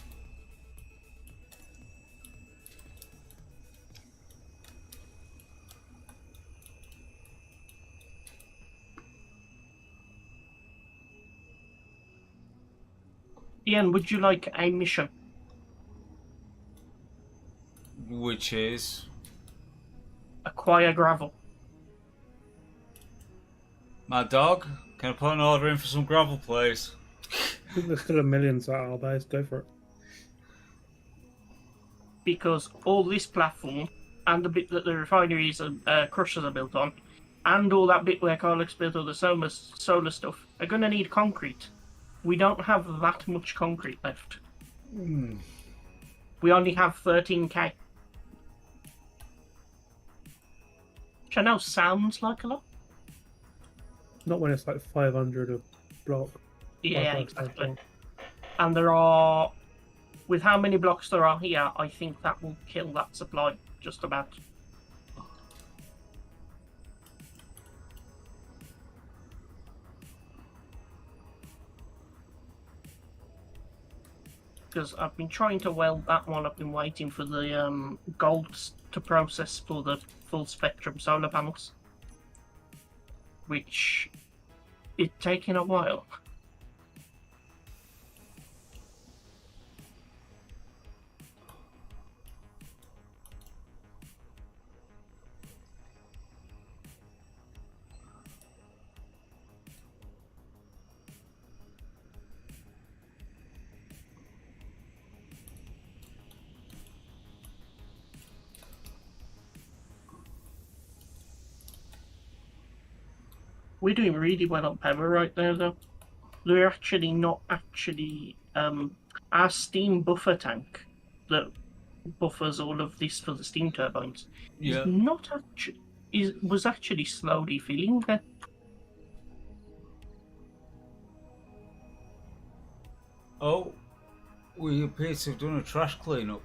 Ian, would you like a mission? which is Acquire gravel. my dog. Can I put an order in for some gravel, please? I think there's still a million at our base. Go for it. Because all this platform and the bit that the refineries and crushers are built on, and all that bit where Carlex built all the solar stuff, are going to need concrete. We don't have that much concrete left. We only have 13k. Which I know sounds like a lot. Not when it's like 500 a block. Yeah, 500 exactly. block. And there are, with how many blocks there are here, I think that will kill that supply just about. Because I've been trying to weld that one, I've been waiting for the gold to process for the full spectrum solar panels. Which is taking a while. We're doing really well on power right now, though. We're actually not actually our steam buffer tank that buffers all of this for the steam turbines Yeah. is not actually was actually slowly filling there. Oh, we appear to have done a trash cleanup.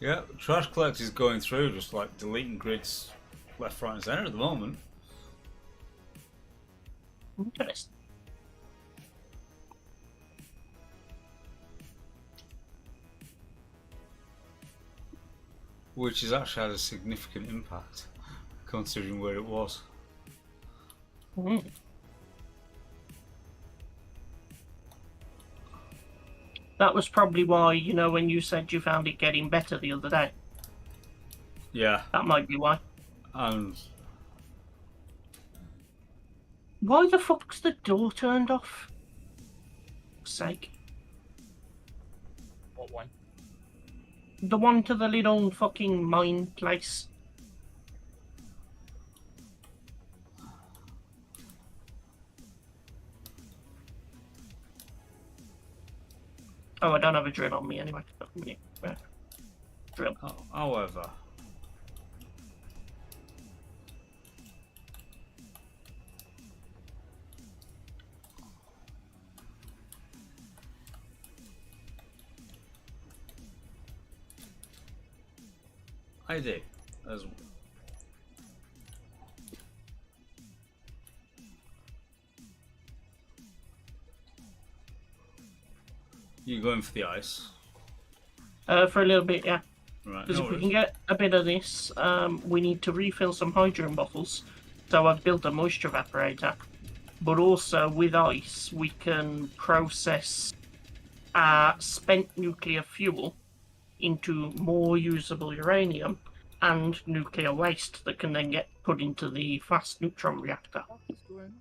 Yeah, trash collect is going through, just like deleting grids left, right, and centre at the moment. Interesting. Which has actually had a significant impact, considering where it was. Mm. That was probably why, you know, when you said you found it getting better the other day. Yeah, That might be why. and Why the fuck's the door turned off? For sake. What one? The one to the little fucking mine place. Oh, I don't have a drill on me anyway. Drill. however, I do as well. You going for the ice? For a little bit, yeah. Right, Because no if we worries. can get a bit of this, we need to refill some hydrogen bottles. So I've built a moisture evaporator. But also, with ice, we can process spent nuclear fuel into more usable uranium and nuclear waste that can then get put into the fast neutron reactor. What is going on?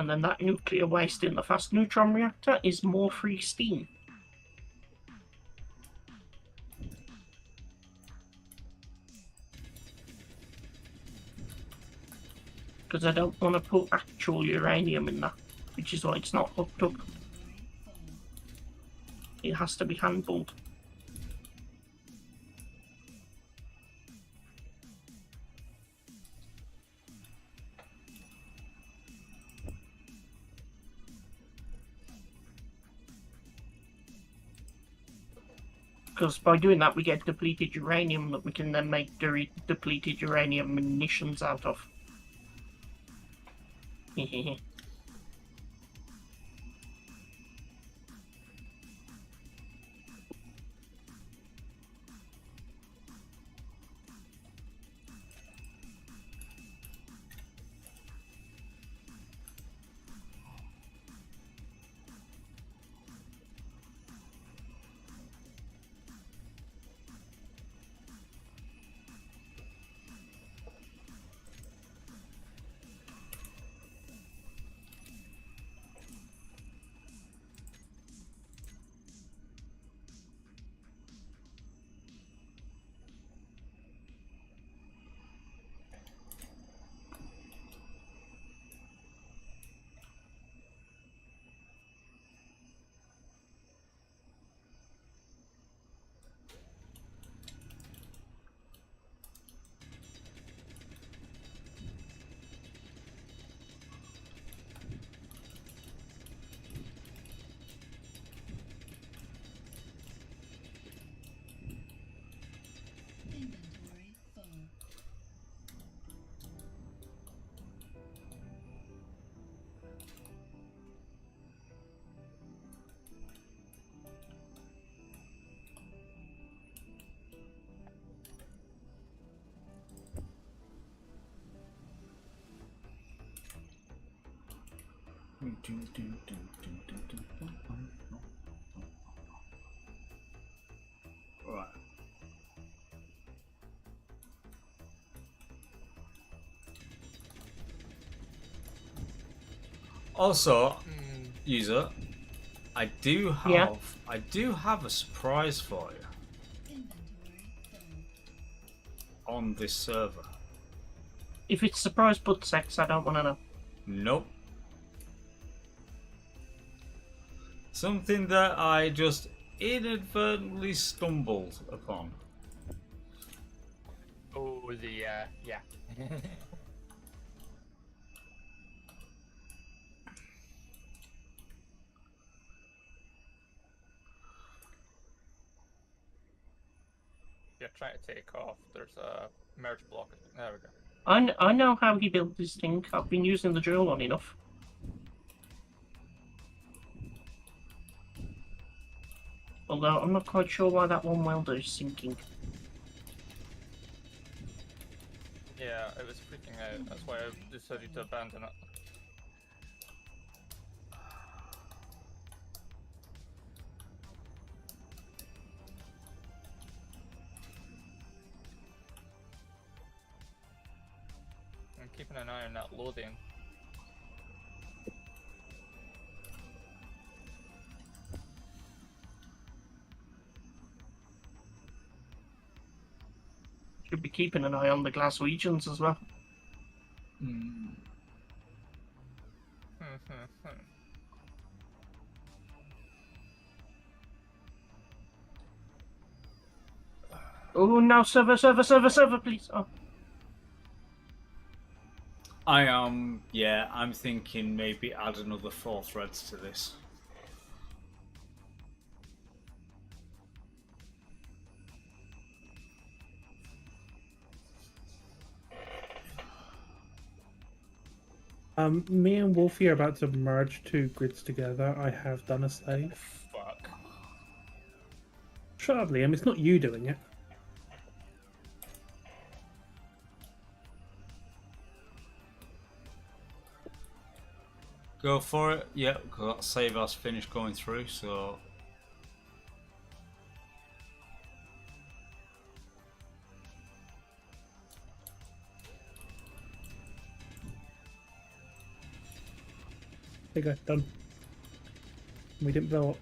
And then that nuclear waste in the fast neutron reactor is more free steam. Because I don't want to put actual uranium in that, which is why it's not hooked up. It has to be handled. Because by doing that, we get depleted uranium that we can then make depleted uranium munitions out of. Inventory full. Right. Also, user, I do have a surprise for you Inventory full. on this server. If it's surprise butt sex, I don't want to know. Nope. Something that I just inadvertently stumbled upon. Oh, the, yeah. Yeah, try to take off. There's a merge block. There we go. I know how he built this thing. I've been using the drill on enough. Although I'm not quite sure why that one welder is sinking. Yeah, it was freaking out. That's why I decided to abandon it. I'm keeping an eye on that loading. Should be keeping an eye on the Glaswegians as well. Oh no, server, please. Oh. I'm thinking maybe add another 4 threads to this. Me and Wolfie are about to merge 2 grids together. I have done a save. Fuck. Shut up, Liam. It's not you doing it. Go for it. Yep, because that save has finished going through, so... There you go, done. We didn't blow up.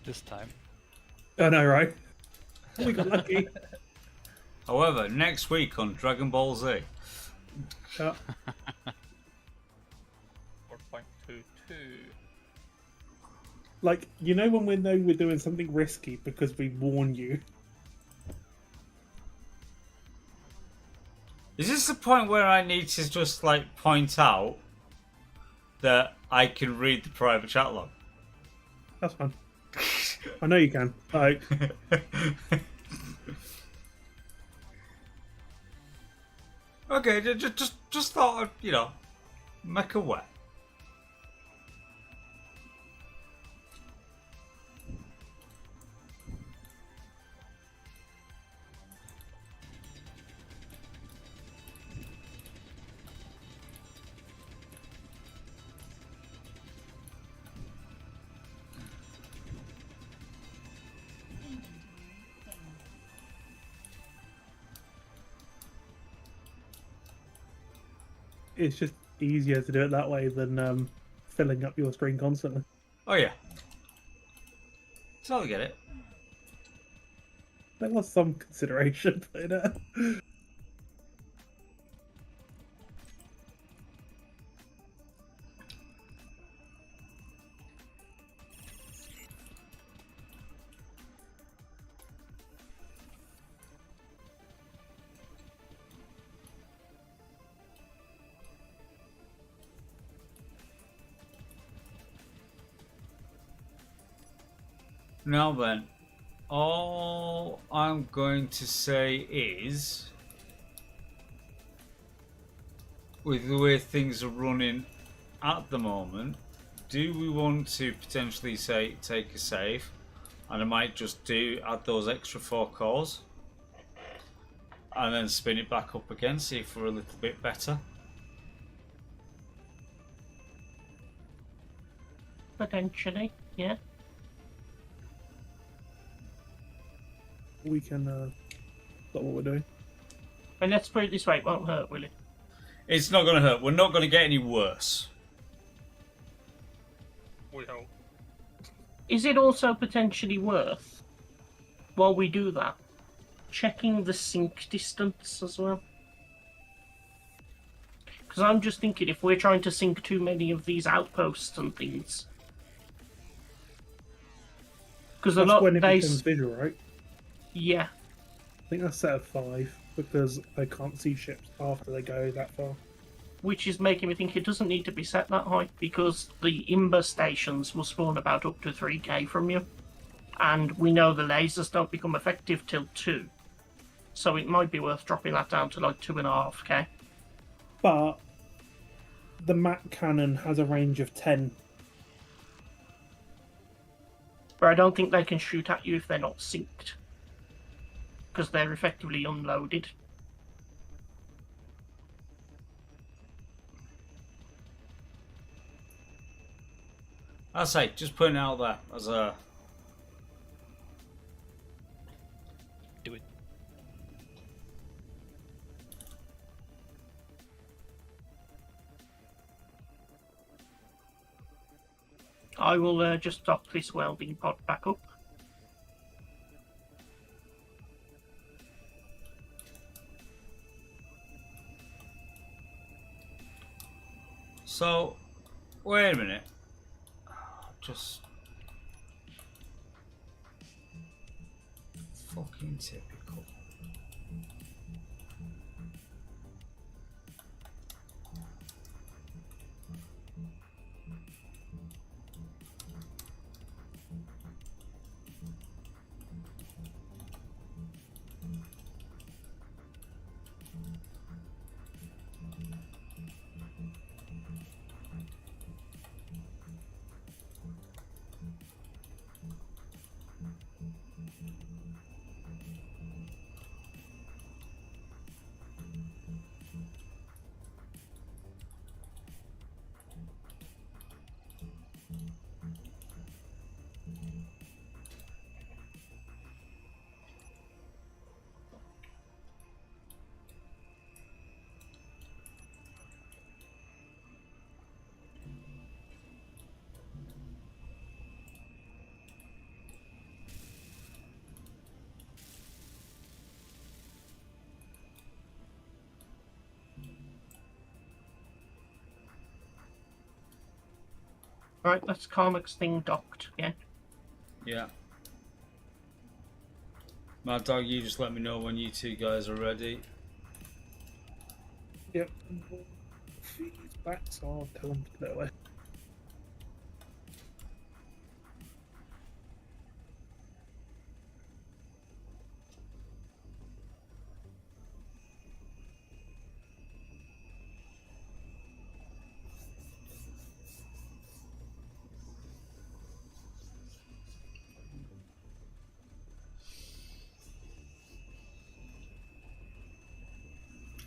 This time. I know, right? We got lucky. However, next week on Dragon Ball Z. Yeah. 4.22. Like, you know when we know we're doing something risky because we warn you? Is this the point where I need to just like point out that I can read the private chat log? That's fine. I know you can. Like, Okay, just thought I'd, you know, make aware. it's just easier to do it that way than filling up your screen constantly. Oh yeah. So I get it. There was some consideration put in it. Now then, all I'm going to say is, with the way things are running at the moment, do we want to potentially say take a save? And I might just add those extra 4 cores and then spin it back up again, see if we're a little bit better. Potentially, yeah. We can stop what we're doing. And let's put it this way, it won't hurt, will it? It's not going to hurt. We're not going to get any worse. We hope. Is it also potentially worth, while we do that, checking the sync distance as well? Because I'm just thinking, if we're trying to sync too many of these outposts and things... Because a That's lot when it they... becomes visual, right? Yeah. I think that's set at 5 because I can't see ships after they go that far. Which is making me think it doesn't need to be set that high, because the Imber stations will spawn about up to 3k from you. And we know the lasers don't become effective till 2. So it might be worth dropping that down to like 2.5k. But the Mac cannon has a range of 10. But I don't think they can shoot at you if they're not synced. Because they're effectively unloaded. I say, just putting it out there as a... Do it. I will just dock this welding pod back up. So, wait a minute. Just... Fucking typical. Right, that's Carmack's thing docked again. Yeah. Mad Dog, you just let me know when you two guys are ready. Yep. He's back, so I'll tell him to put it away.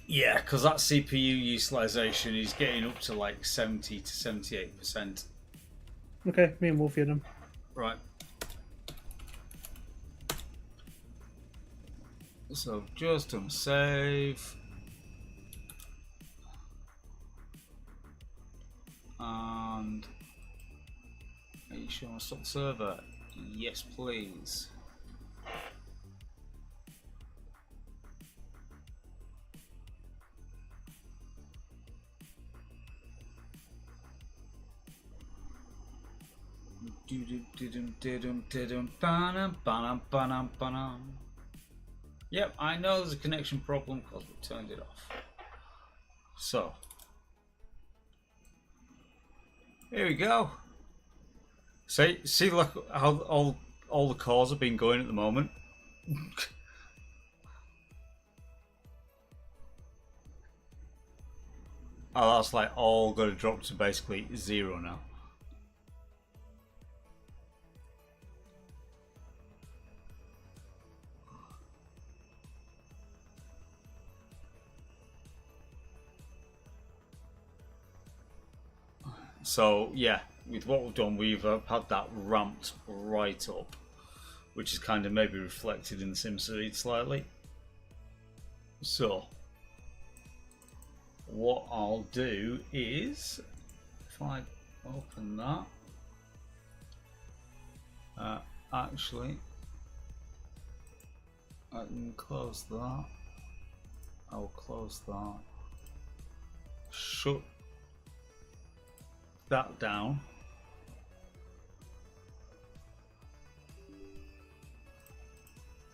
Yeah, because that CPU utilization is getting up to like 70 to 78%. Okay, me and Wolfie and him. Right. So just done save. And are you sure I stop the server? Yes, please. Yep, I know there's a connection problem because we turned it off. So here we go. See, look how all the cores have been going at the moment. Oh, that's like all going to drop to basically 0 now. So yeah, with what we've done, we've had that ramped right up, which is kind of maybe reflected in the SimSpeed slightly. So what I'll do is, if I open that, actually, I can close that. I'll close that. Shut that down.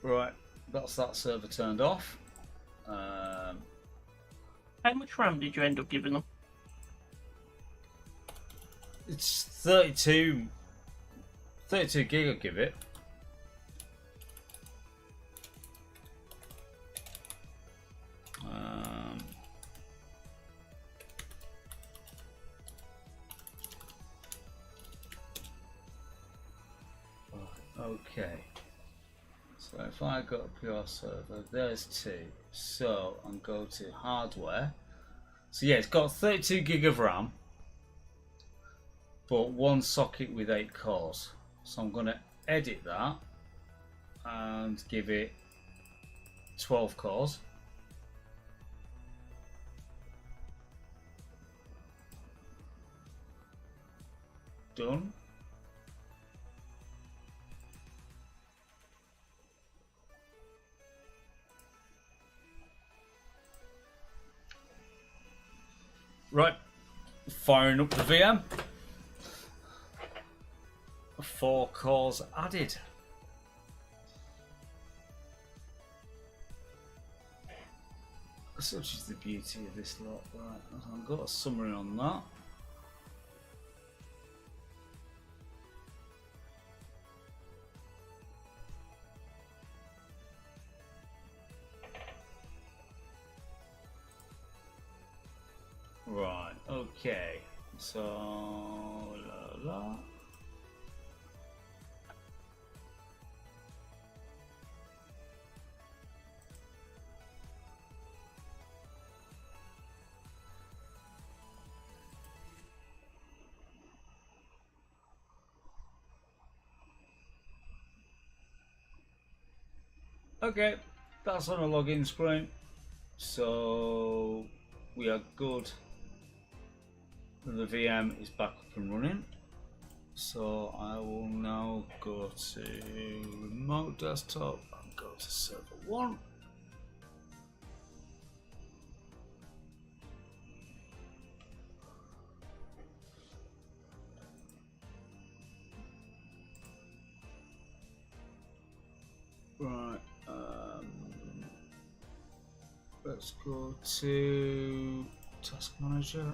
Right, that's that server turned off. How much RAM did you end up giving them? It's 32 gig I'll give it. Okay, so if I go to pure server, there's 2. So I'm go to hardware. So yeah, it's got 32 gig of RAM, but 1 socket with 8 cores. So I'm going to edit that and give it 12 cores. Done. Right, firing up the VM. 4 cores added. Such is the beauty of this lot. Right, I've got a summary on that. Right, okay, so la. Okay, that's on a login screen, so we are good. The VM is back up and running, so I will now go to remote desktop and go to server 1. let's go to task manager.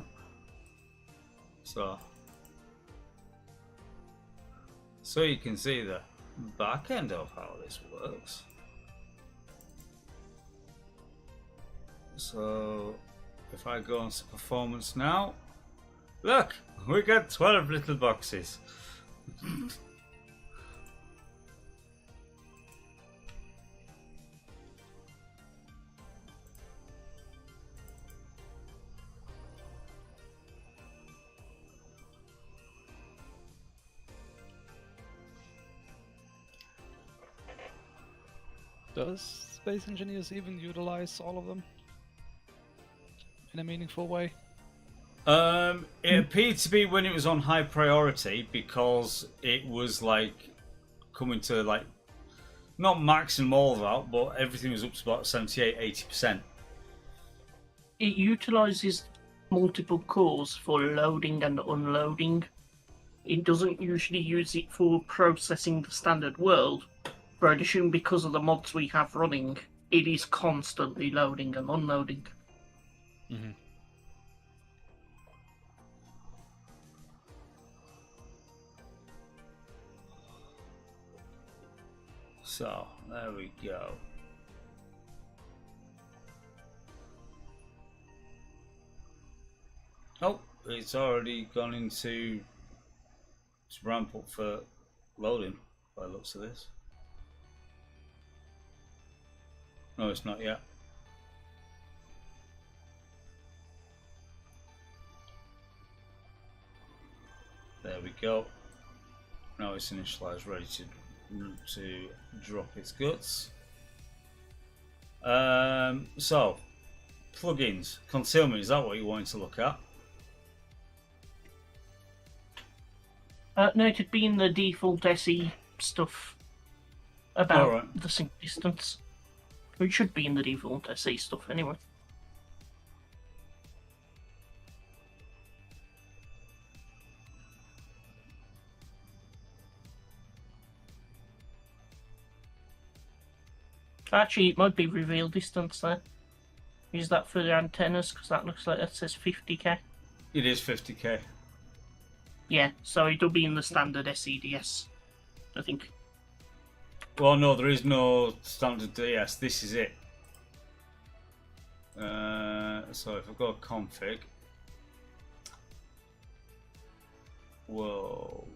So you can see the back end of how this works. So if I go on to performance now, look, we got 12 little boxes. Does Space Engineers even utilize all of them in a meaningful way? It appeared to be when it was on high priority because it was like coming to like not maximum all out, but everything was up to about 78-80%. It utilizes multiple cores for loading and unloading. It doesn't usually use it for processing the standard world, but I'd assume because of the mods we have running, it is constantly loading and unloading. Mm-hmm. So there we go. Oh, it's already gone into ramp up for loading by the looks of this. No, it's not yet. There we go. Now it's initialized, ready to drop its guts. So, plugins, concealment, is that what you're wanting to look at? No, it'd be in the default SE stuff about Alright. the sync distance. It should be in the default SE stuff anyway. Actually, it might be reveal distance there. Use that for the antennas, because that looks like that says 50k. It is 50k. Yeah, so it'll be in the standard SEDS, I think. Well, no, there is no standard DS. This is it. So if I go config, world,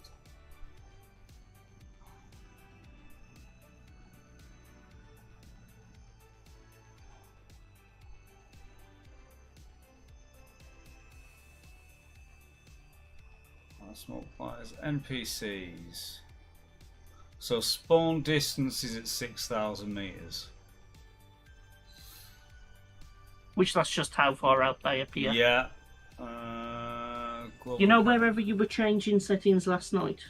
smoke fighters, NPCs. So spawn distance is at 6,000 meters. Which that's just how far out they appear. Yeah. You know, wherever you were changing settings last night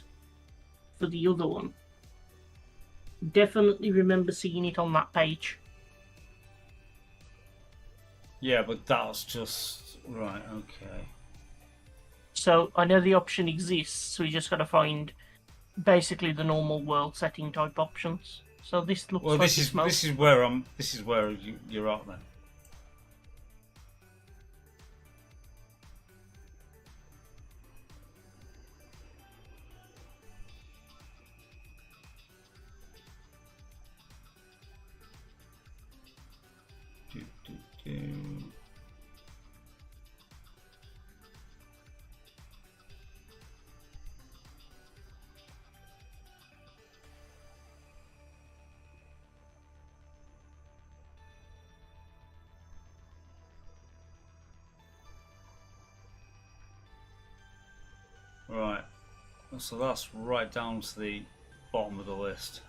for the other one, definitely remember seeing it on that page. Yeah, but that's just right. Okay. So I know the option exists, so we just got to find basically the normal world setting type options. So this looks Well, like this is smoke. this is where you're at then. Do. Right, so that's right down to the bottom of the list.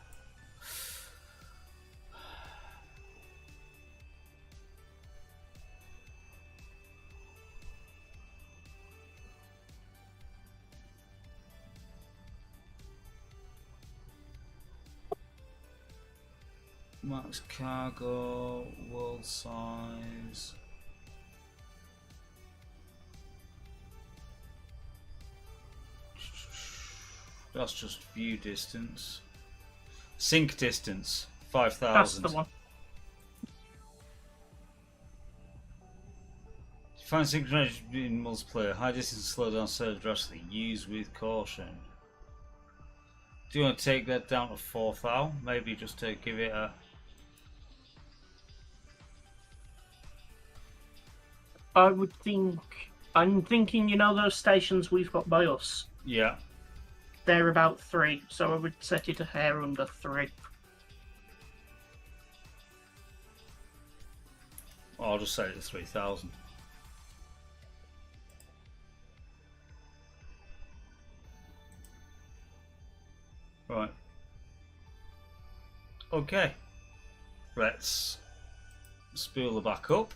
Max cargo, world size. That's just view distance. Sync distance, 5,000. That's the one. Find synchronization in multiplayer. High distance slow down so drastically. Use with caution. Do you want to take that down to 4,000? Maybe just to give it a... I would think. I'm thinking, you know, those stations we've got by us. Yeah. They're about 3, so I would set it a hair under 3. I'll just set it to 3,000. Right. Okay. Let's spool her back up.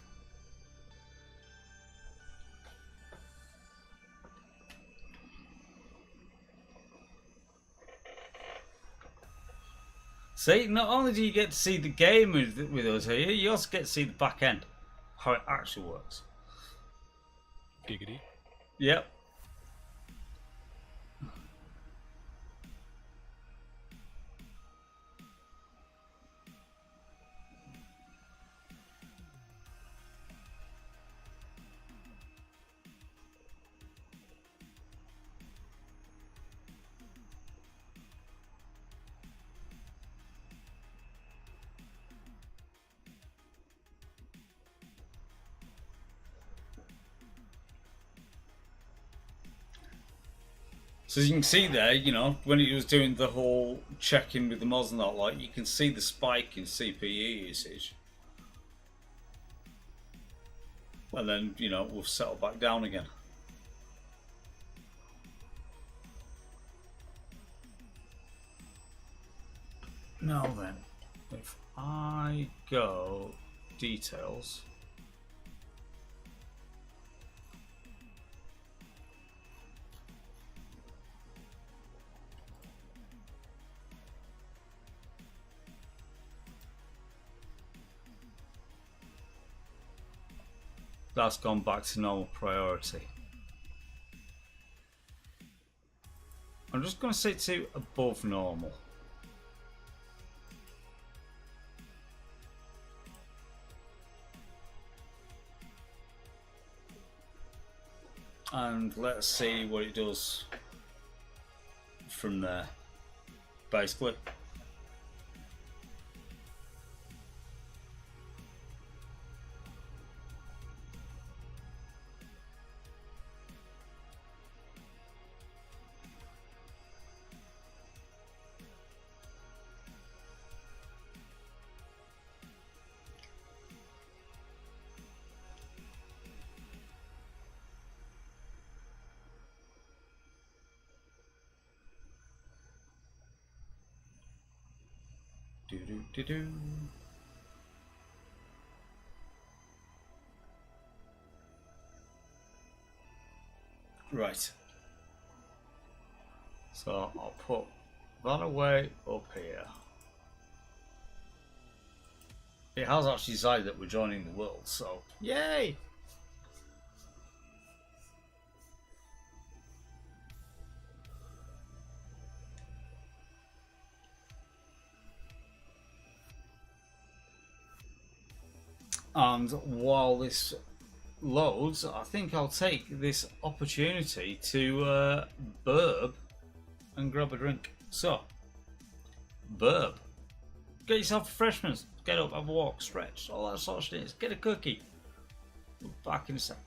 See, not only do you get to see the game with us here, you also get to see the back end, how it actually works. Giggity. Yep. So as you can see there, you know, when it was doing the whole check-in with the mods and that, like, you can see the spike in CPU usage. And then, you know, we'll settle back down again. Now then, if I go details... That's gone back to normal priority. I'm just going to set to above normal. And let's see what it does from there, basically. Do do do do. Right. So I'll put that away up here. It has actually decided that we're joining the world, so yay! And while this loads, I think I'll take this opportunity to burb and grab a drink. So, burb. Get yourself refreshments. Get up, have a walk, stretch, all that sort of shit. Get a cookie. We'll be back in a second.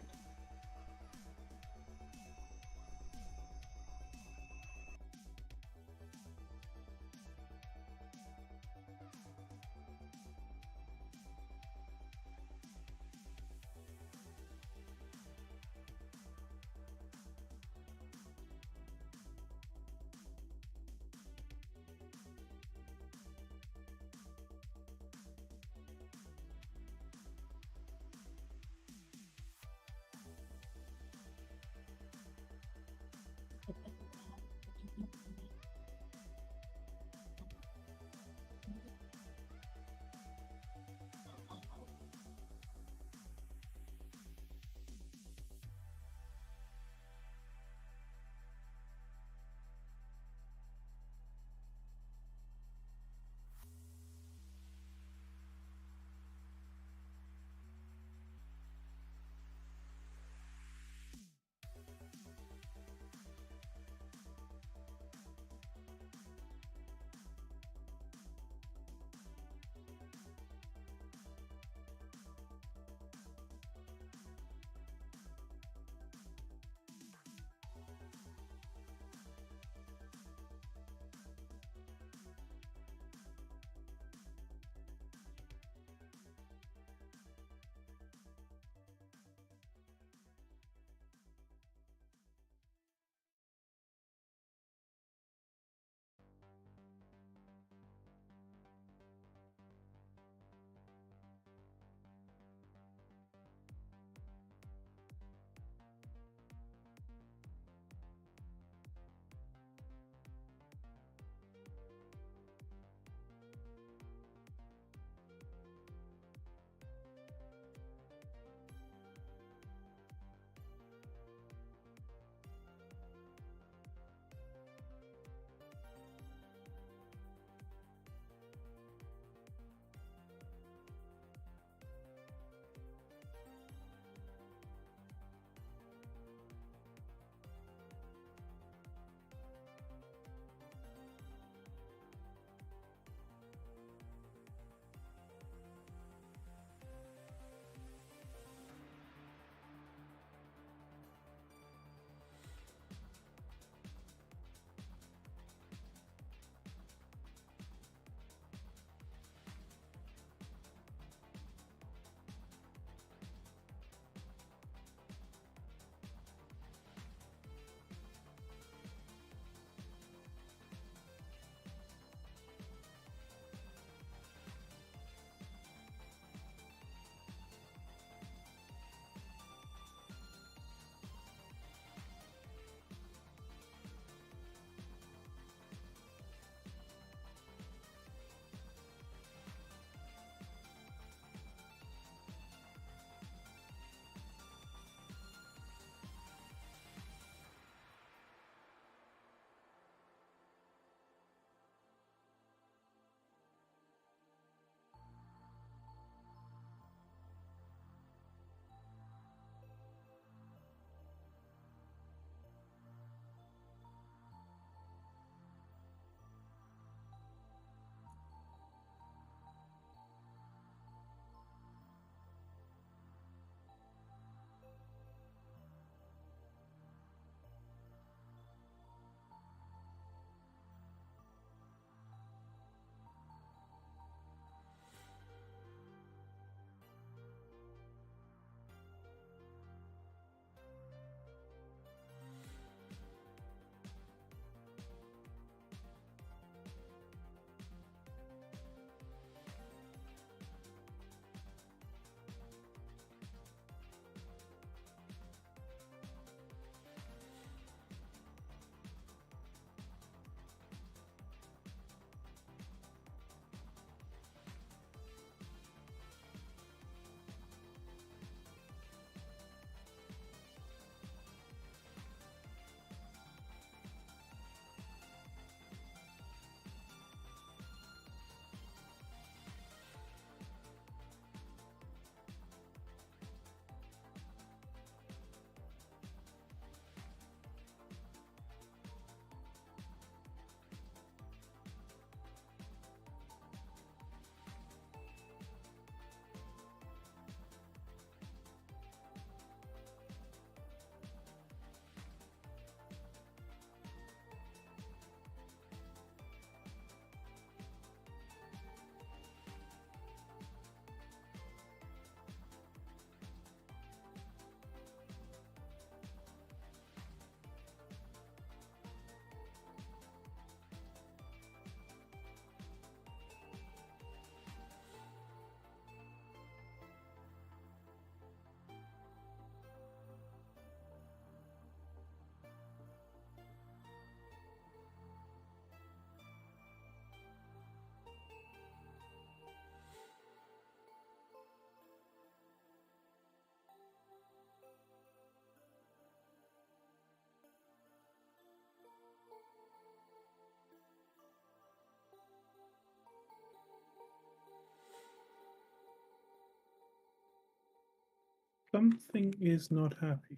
Something is not happy.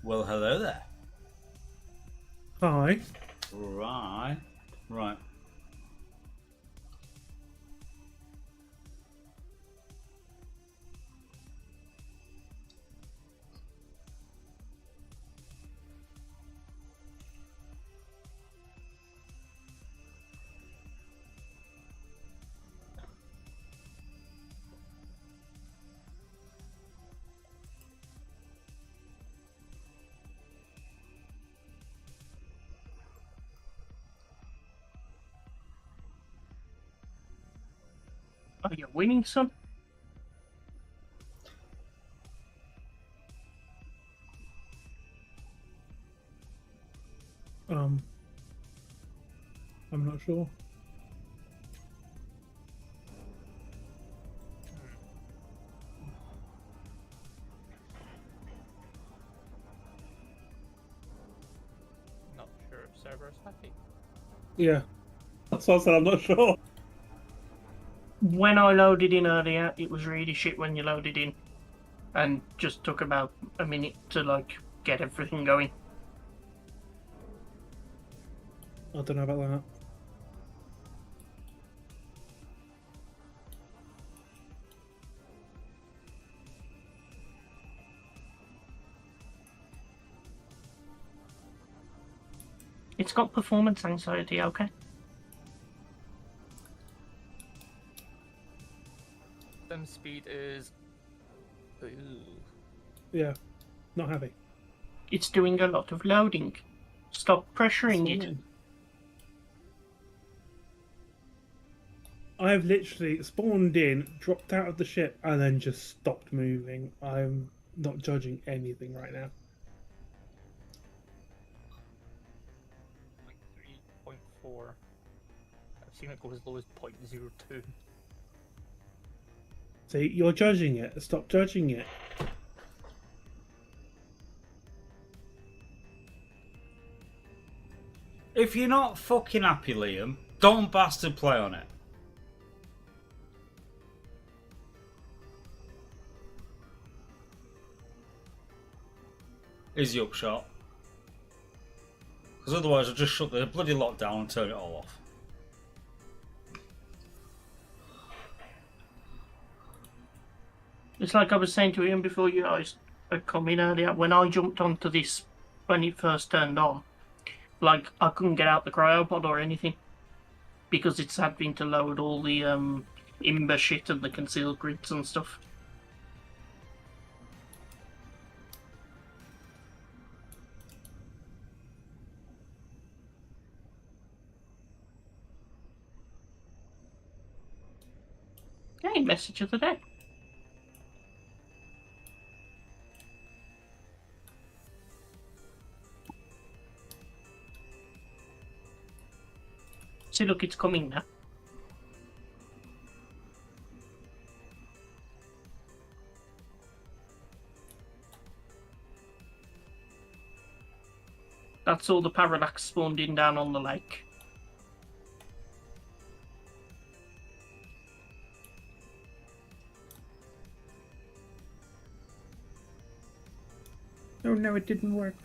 Well, hello there. Hi. Right. Right. Are you winning, son? Um, I'm not sure. Not sure if server's happy. Yeah. That's what I said, I'm not sure. When I loaded in earlier, it was really shit when you loaded in, and just took about a minute to like get everything going. I don't know about that. It's got performance anxiety, okay? Sim speed is. Ooh. Yeah. Not happy. It's doing a lot of loading. Stop pressuring it. Fine. I've literally spawned in, dropped out of the ship, and then just stopped moving. I'm not judging anything right now. 0.3, 0.4. I've seen it go as low as 0.02. See, you're judging it. Stop judging it. If you're not fucking happy, Liam, don't bastard play on it. Is the upshot. Because otherwise I'll just shut the bloody lockdown and turn it all off. It's like I was saying to Ian before you guys had come in earlier, when I jumped onto this when it first turned on, like I couldn't get out the cryopod or anything because it's having to load all the Imber shit and the concealed grids and stuff. Hey, message of the day. See, look, it's coming now. That's all the parallax spawned in down on the lake. Oh no, it didn't work.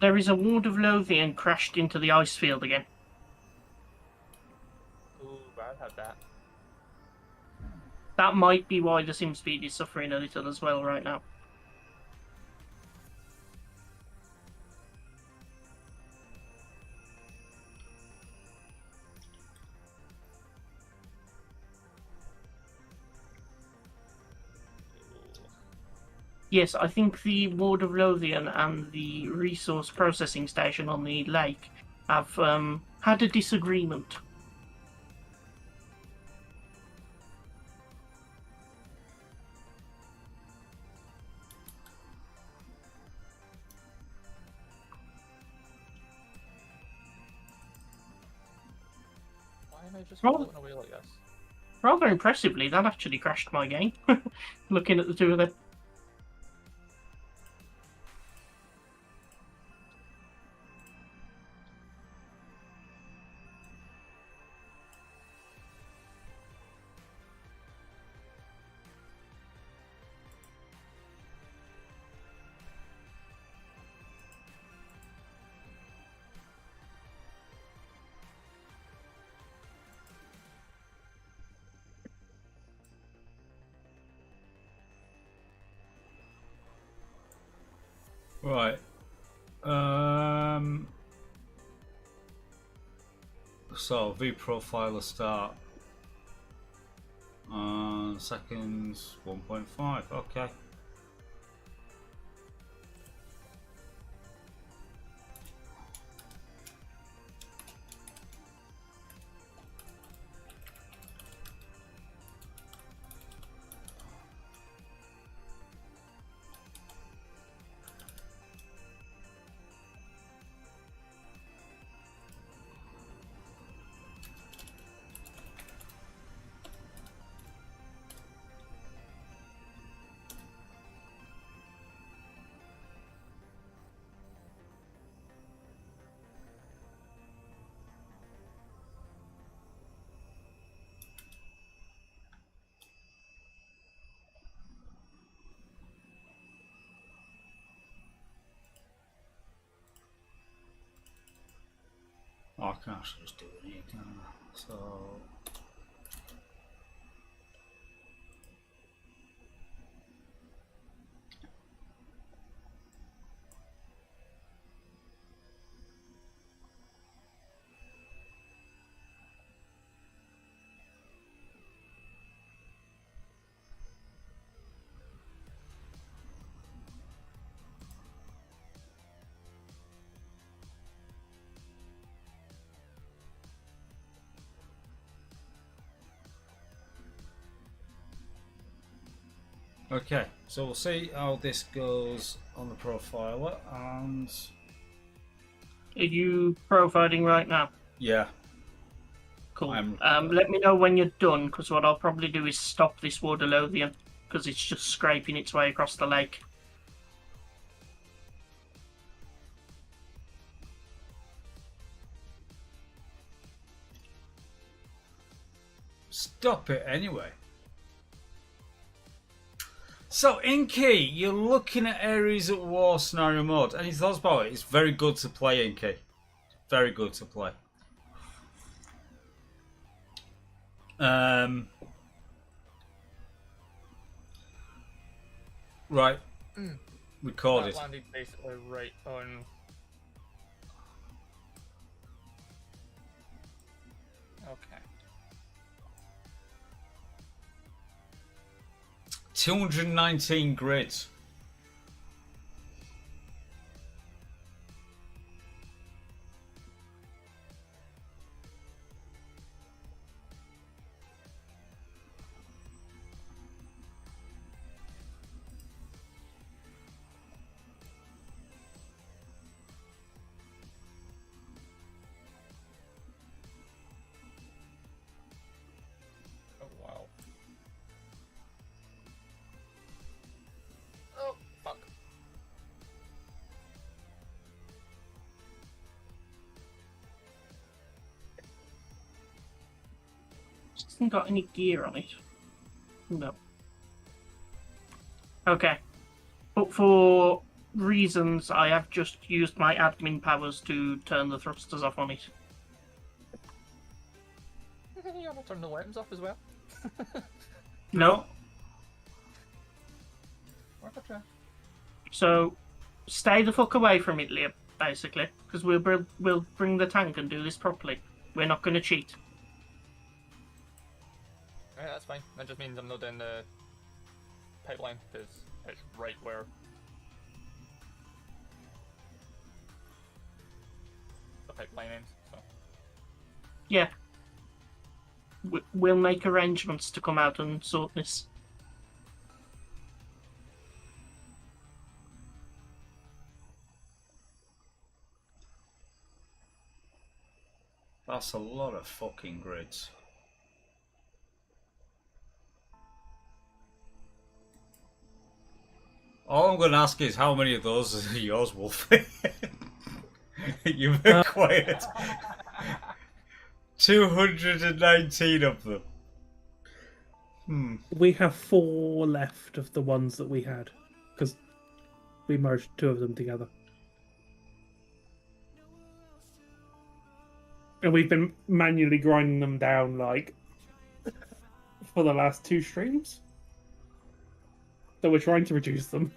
There is a ward of Lothian crashed into the ice field again. Ooh, I've had that. That might be why the sim speed is suffering a little as well right now. Yes, I think the Ward of Lothian and the resource processing station on the lake have had a disagreement. Why am I just Roll. floating away like this? Rather impressively, that actually crashed my game. Looking at the two of them. Right. So V profiler start. Seconds 1.5. Okay. Oh, I can actually just do it here, can I? So. Okay, so we'll see how this goes on the profiler, and Are you profiling right now? yeah, Cool. I'm- Let me know when you're done, because what I'll probably do is stop this Ward of Lothian, because it's just scraping its way across the lake. stop it anyway. So, Inky, you're looking at areas at war scenario mode. Any thoughts about it? It's very good to play, Inky. Very good to play. Right. Recorded. That landed basically right on. Okay. 219 grids. Oh wow. Oh fuck. Just hasn't got any gear on it. No. Okay. But for reasons, I have just used my admin powers to turn the thrusters off on it. You want to turn the weapons off as well? No. Worth a try. So, stay the fuck away from it, Liam, basically. Because we'll bring the tank and do this properly. We're not going to cheat. Alright, that's fine. That just means I'm not doing the pipeline, because it's right where. The pipeline ends, so. Yeah. We'll make arrangements to come out and sort this. That's a lot of fucking grids. All I'm going to ask is how many of those are yours, Wolfie? You've acquired 219 of them. We have 4 left of the ones that we had, because we merged 2 of them together. And we've been manually grinding them down, like, for the last 2 streams. So we're trying to reduce them.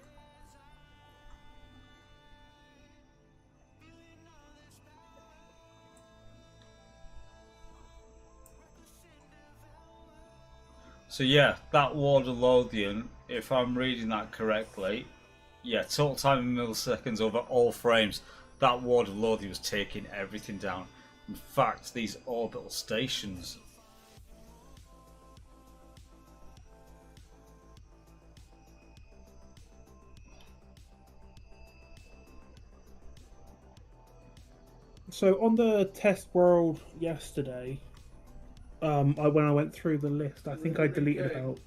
So yeah, that Lothian, if I'm reading that correctly, yeah, total time in milliseconds over all frames. That Lothian was taking everything down. In fact, these orbital stations. So on the test world yesterday, when I went through the list, I think I deleted about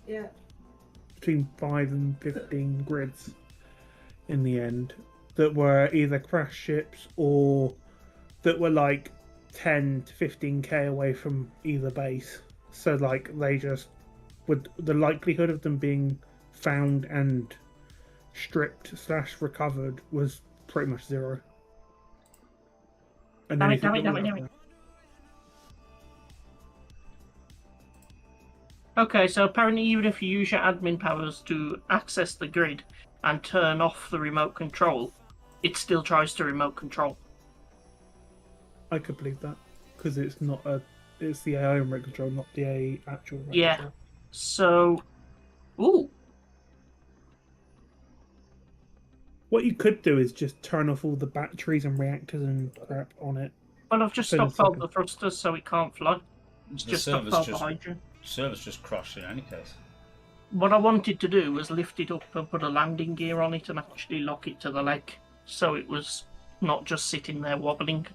between 5 and 15 grids in the end that were either crash ships or that were like 10 to 15k away from either base. So like they just would, the likelihood of them being found and stripped / recovered was pretty much 0. And Damn it, anything damn it, that damn it, was damn it. Okay, so apparently even if you use your admin powers to access the grid and turn off the remote control, it still tries to remote control. I could believe that because it's not it's the AI remote control, not the actual remote Yeah. control. So, ooh, What you could do is just turn off all the batteries and reactors and crap on it. well, I've just So the stopped all second- the thrusters so it can't fly. It's The just server's stopped all the just hydrogen. server's just crashed in any case. What I wanted to do was lift it up and put a landing gear on it and actually lock it to the leg, so it was not just sitting there wobbling.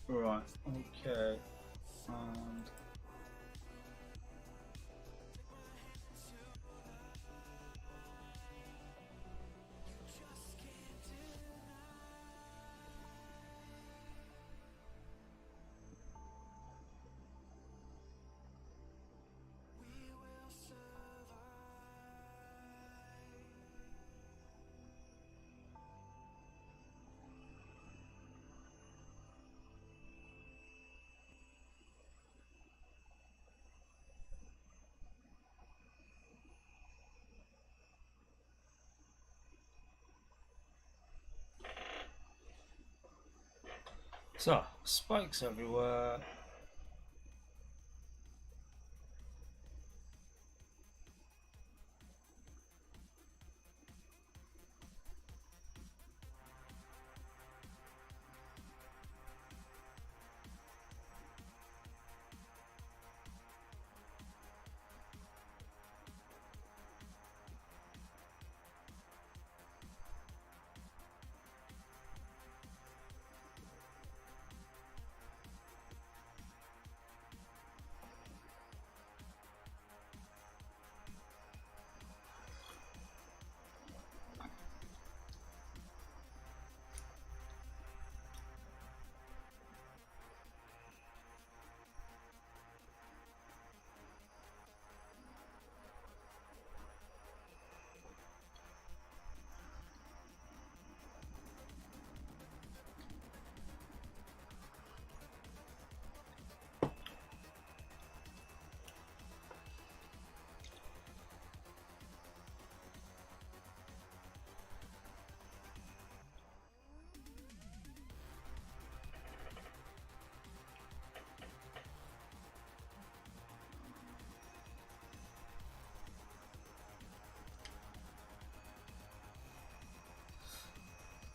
Right, okay. And so, spikes everywhere.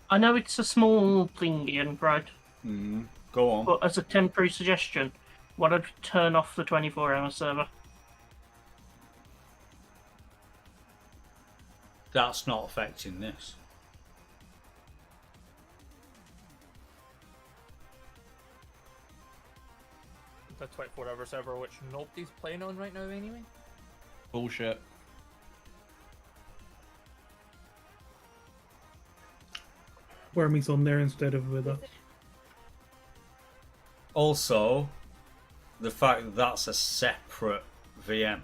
I know it's a small thing, Ian, right? Go on. But as a temporary suggestion, why don't you turn off the 24-hour server? That's not affecting this. The 24-hour server, which nobody's playing on right now anyway. Bullshit. Wormy's on there instead of with us. Also, the fact that that's a separate VM.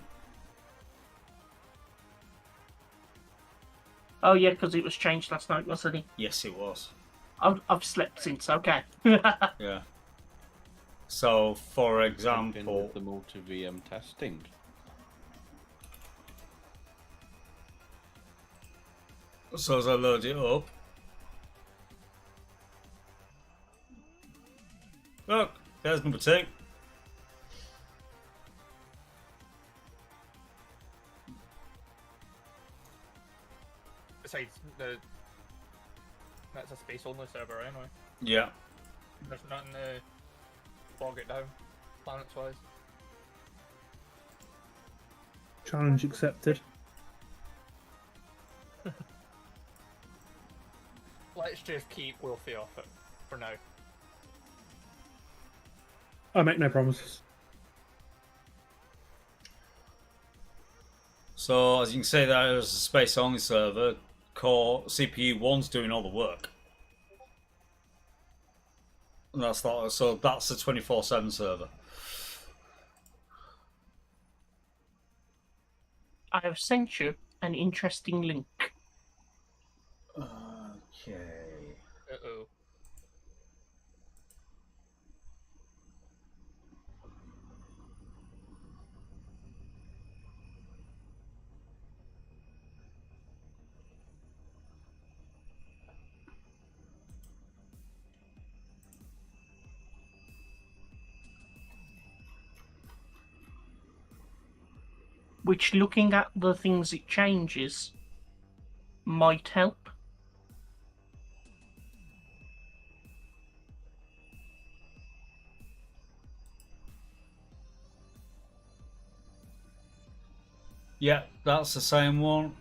Oh yeah, because it was changed last night, wasn't it? Yes, it was. I've slept since. Okay. Yeah. So, for example, the multi-VM testing. so as I load it up, look, there's number 2. Besides, that's a space-only server anyway. Yeah. There's nothing to bog it down, planets-wise. Challenge accepted. Let's just keep Wolfie off it for now. I make no promises. So, as you can see, that is a space-only server. Core CPU 1's doing all the work. And that's not, so that's a 24/7 server. I have sent you an interesting link. Okay. Uh-oh. Which, looking at the things it changes, might help. Yeah, that's the same one.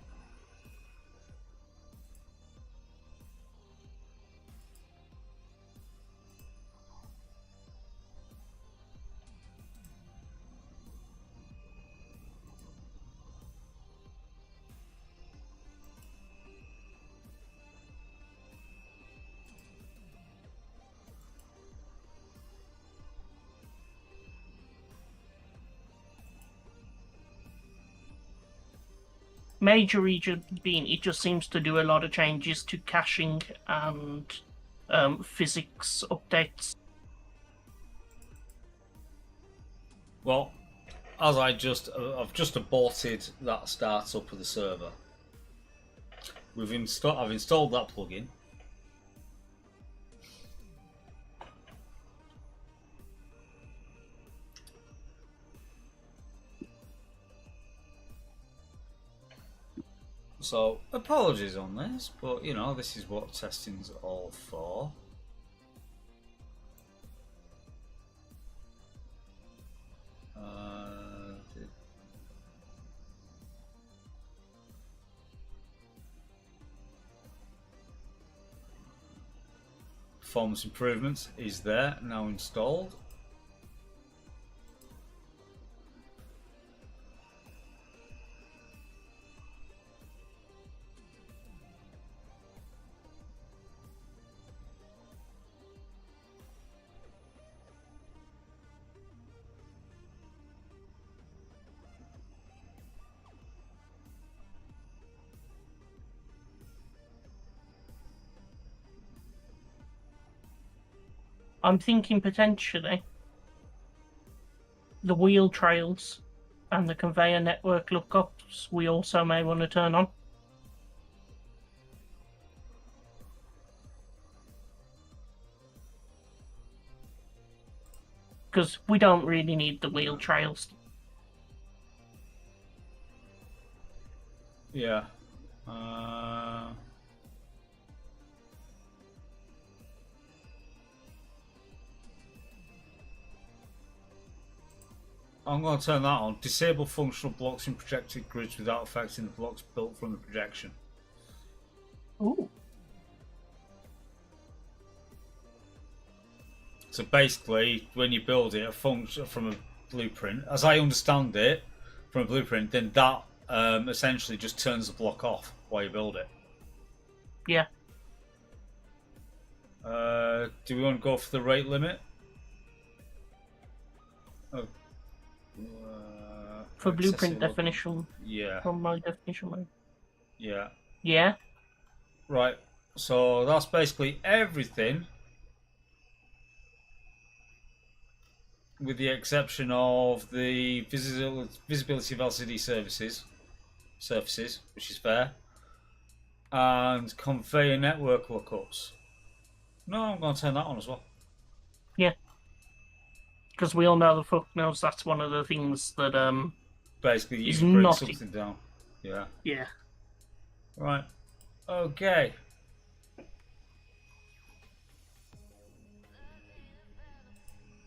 Major region being, it just seems to do a lot of changes to caching and physics updates. Well, as I've just aborted that startup of the server. I've installed that plugin. So, apologies on this, but you know, this is what testing's all for. Performance improvements is there, now installed. I'm thinking potentially the wheel trails and the conveyor network lookups we also may want to turn on. Because we don't really need the wheel trails. Yeah. I'm going to turn that on. Disable functional blocks in projected grids without affecting the blocks built from the projection. Ooh. So basically, when you build it, a function from a blueprint, as I understand it, from a blueprint, then that essentially just turns the block off while you build it. Yeah. Do we want to go for the rate limit? For blueprint accessible. definition. Yeah. From my definition mode. Yeah. Yeah. Right. So that's basically everything, with the exception of the visibility of LCD surfaces, which is fair, and conveyor network lookups. No, I'm going to turn that on as well. Yeah. Because we all know the fuck knows that's one of the things that Basically, you is can bring not something down. Yeah. Yeah. Right. Okay.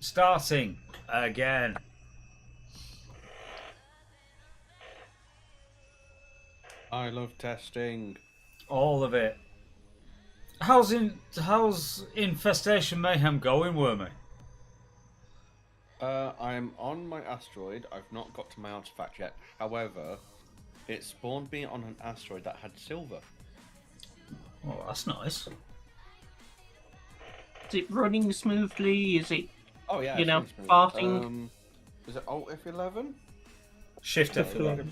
Starting again. I love testing. All of it. How's Infestation Mayhem going, Wormy? I'm on my asteroid. I've not got to my artifact yet. However, it spawned me on an asteroid that had silver. Oh, that's nice. Is it running smoothly? Is it, Oh yeah, you it's know, really smooth. farting? Is it Alt F11? Shift F11.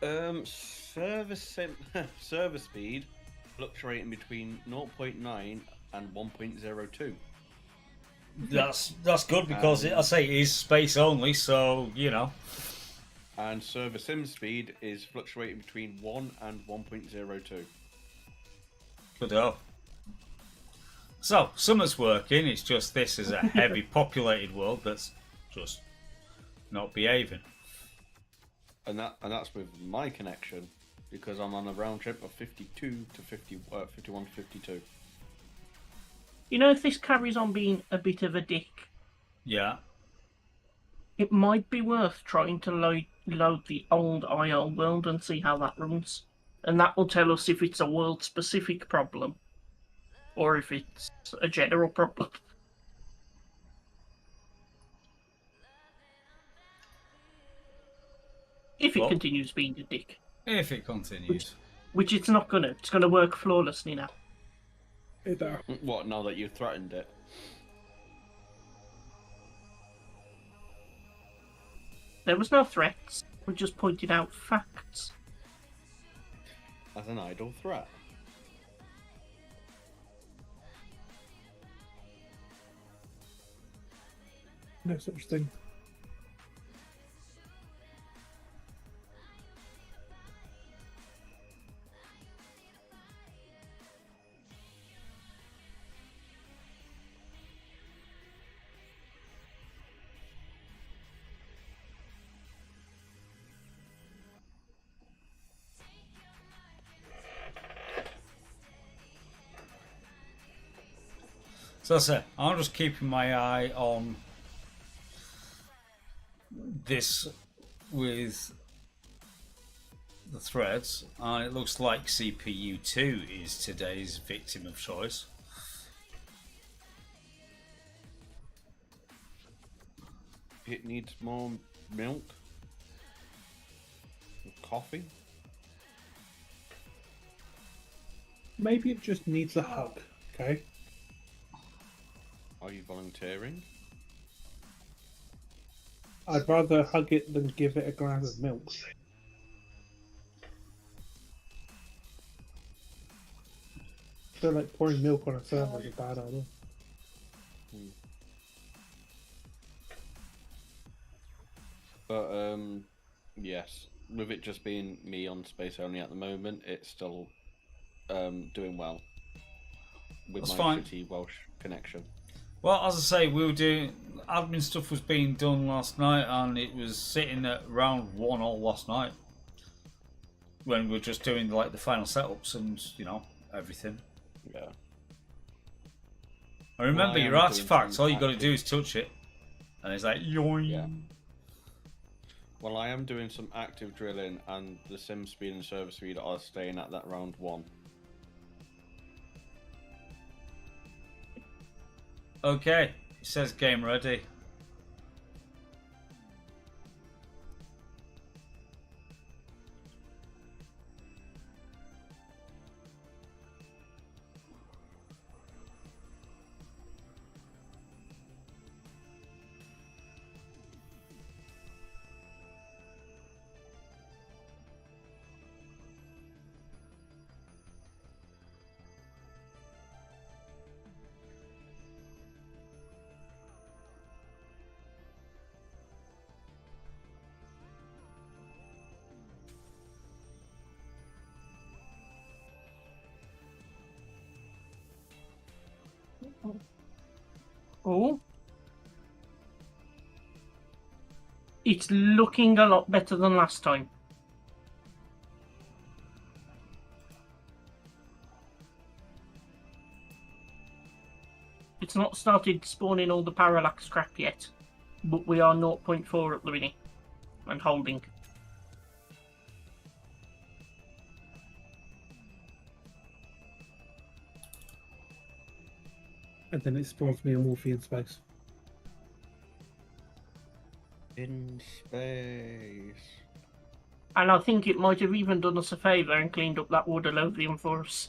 F11. Server speed fluctuating between 0.9 and 1.02. That's good because I say it is space only, so you know. And server sim speed is fluctuating between 1 and 1.02. Good oh. So summer's working. It's just this is a heavy populated world that's just not behaving. And that's with my connection, because I'm on a round trip of 51 to 52. You know, if this carries on being a bit of a dick, Yeah. it might be worth trying to load the old IL world and see how that runs. And that will tell us if it's a world-specific problem or if it's a general problem. If it Well, continues being a dick. If it continues. Which it's not gonna. It's gonna work flawlessly now. What, now that you've threatened it? There was no threats. We just pointed out facts. As an idle threat. No such thing. So that's it. I'm just keeping my eye on this with the threads, and it looks like CPU2 is today's victim of choice. It needs more milk. Coffee. Maybe it just needs a hug, okay? Are you volunteering? I'd rather hug it than give it a glass of milk. I feel like pouring milk on a server is a bad idea. But yes, with it just being me on space only at the moment, it's still doing well with That's my fine. shitty Welsh connection. Well, as I say, we were doing admin stuff was being done last night, and it was sitting at round 1 all last night when we were just doing like the final setups and you know everything. Yeah. And remember, Well, I your am doing artifacts, some all you got to active- do is touch it. And it's like, yoing. Yeah. Well, I am doing some active drilling, and the sim speed and server speed are staying at that round 1. Okay, it says game ready. Oh. It's looking a lot better than last time. It's not started spawning all the parallax crap yet, but we are 0.4 at the minute and holding. And then it spawns me a Morphe in space. In space. And I think it might have even done us a favour and cleaned up that Waterlovium for us.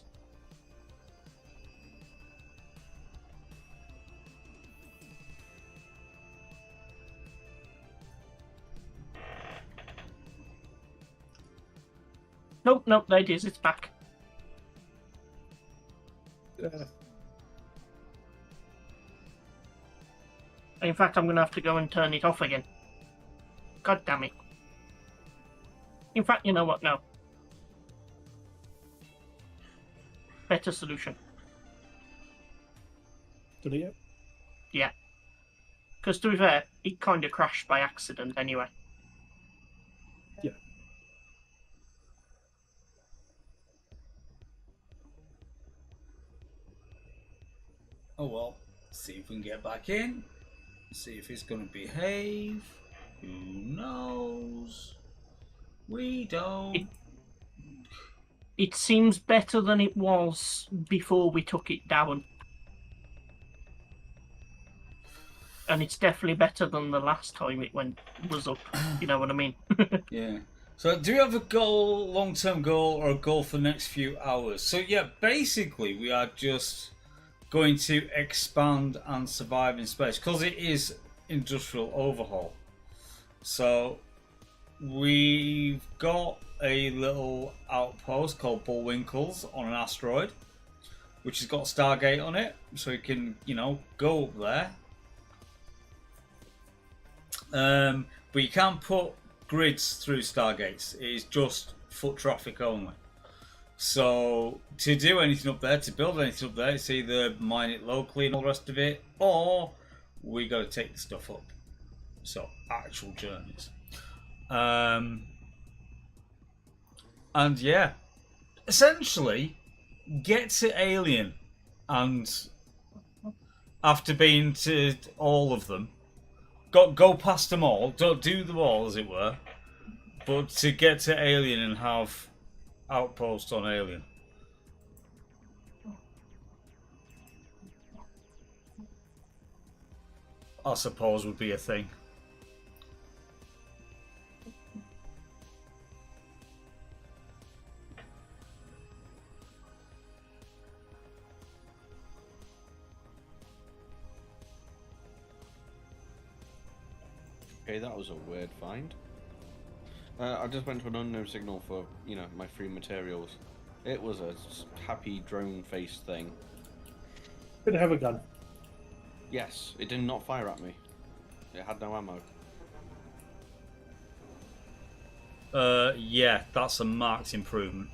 Nope, there it is, it's back. In fact, I'm going to have to go and turn it off again. God damn it. In fact, you know what? No. Better solution. Did it yet? Yeah. Because to be fair, it kind of crashed by accident anyway. Yeah. Oh well, see if we can get back in. See if it's going to behave. Who knows? We don't. It seems better than it was before we took it down. And it's definitely better than the last time it was up. You know what I mean? Yeah. So do you have a goal, long-term goal, or a goal for the next few hours? So yeah, basically we are just going to expand and survive in space because it is industrial overhaul. So we've got a little outpost called Bullwinkles on an asteroid, which has got Stargate on it, so you can, go up there. But you can't put grids through Stargates. It is just foot traffic only. So to do anything up there, to build anything up there, it's either mine it locally and all the rest of it, or we got to take the stuff up. So actual journeys. And yeah, essentially get to Alien, and after being to all of them, go past them all. Don't do them all, as it were, but to get to Alien and have outpost on Alien. I suppose would be a thing. Okay, that was a weird find. I just went to an unknown signal for, my free materials. It was a happy drone face thing. Did it have a gun? Yes, it did not fire at me. It had no ammo. Yeah, that's a marked improvement.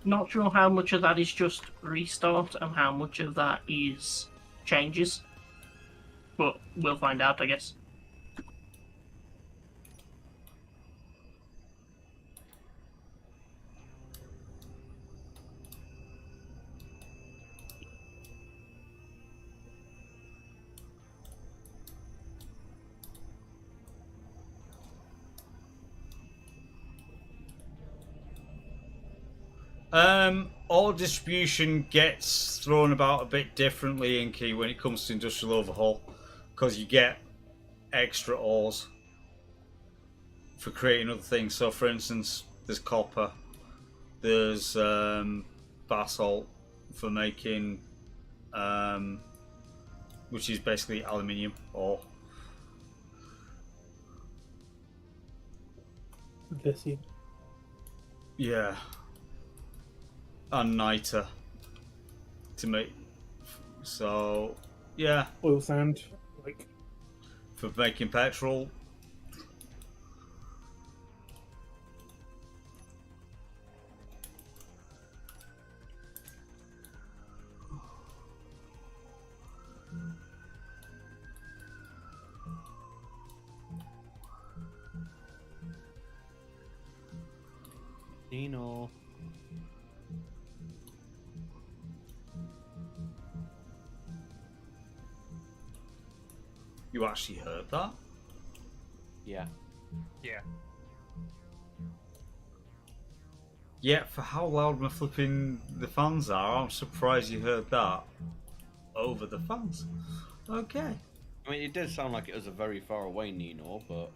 Not sure how much of that is just restart and how much of that is changes. But we'll find out, I guess. All distribution gets thrown about a bit differently in Key when it comes to industrial overhaul, because you get extra ores for creating other things. So, for instance, there's copper, there's basalt for making, which is basically aluminium ore. Lithium. Yeah. And niter to make. So, yeah. Oil sand, like. For making petrol. Dino. You actually heard that? Yeah. Yeah. Yeah, for how loud my flipping the fans are, I'm surprised you heard that over the fans. Okay. I mean, it did sound like it was a very far away Nino, but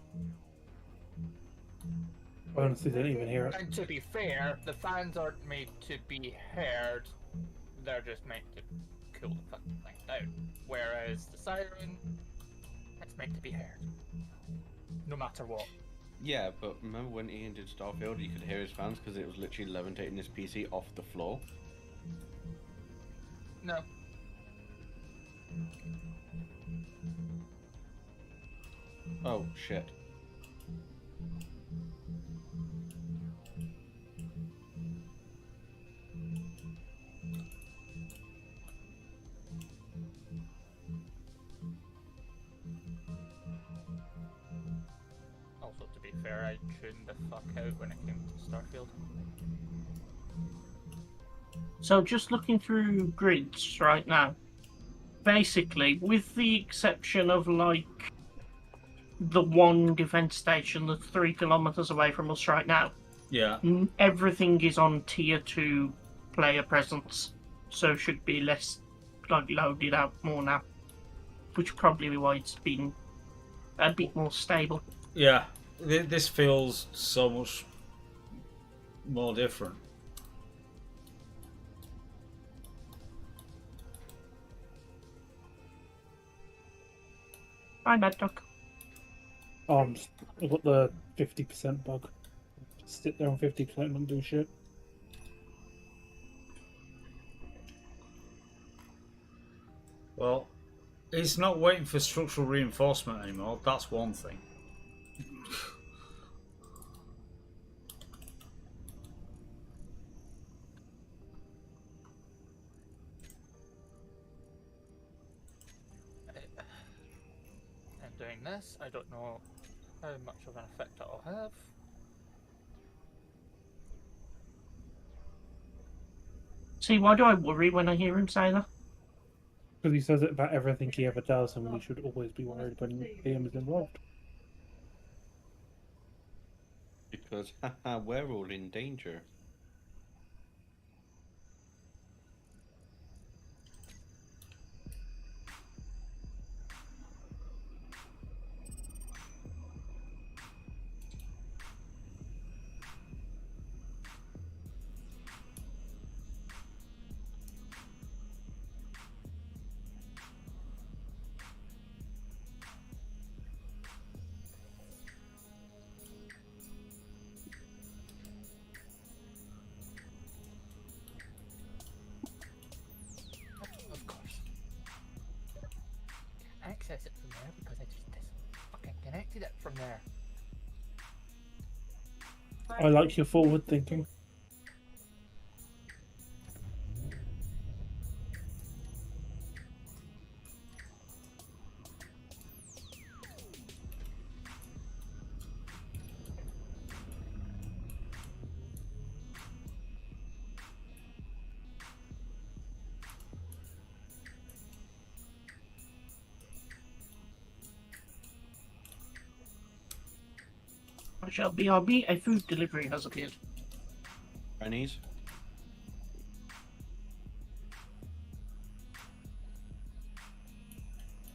I honestly didn't even hear it. And to be fair, the fans aren't made to be heard, they're just meant to cool the fucking thing down. Whereas the siren, it's meant to be heard. No matter what. yeah. But remember when Ian did Starfield, you could hear his fans because it was literally levitating his PC off the floor. No. Oh shit. Also, to be fair, I tuned the fuck out when it came to Starfield. So just looking through grids right now. Basically, with the exception of like the one defense station that's 3 kilometers away from us right now, Yeah. everything is on tier 2 player presence, so should be less like loaded out more now, which probably be why it's been a bit more stable. Yeah. This feels so much more different. Hi, Mad Dog. I've got the 50% bug. Just sit there on 50% and not do shit. Well, it's not waiting for structural reinforcement anymore. That's one thing. And doing this, I don't know how much of an effect it'll have. See, why do I worry when I hear him say that? Because he says it about everything he ever does, and we should always be worried when PM is involved. Because haha, we're all in danger. Of course. Can't access it from there because I just fucking connected it from there. I like your forward thinking. I shall be RB. A food delivery has appeared. Chinese?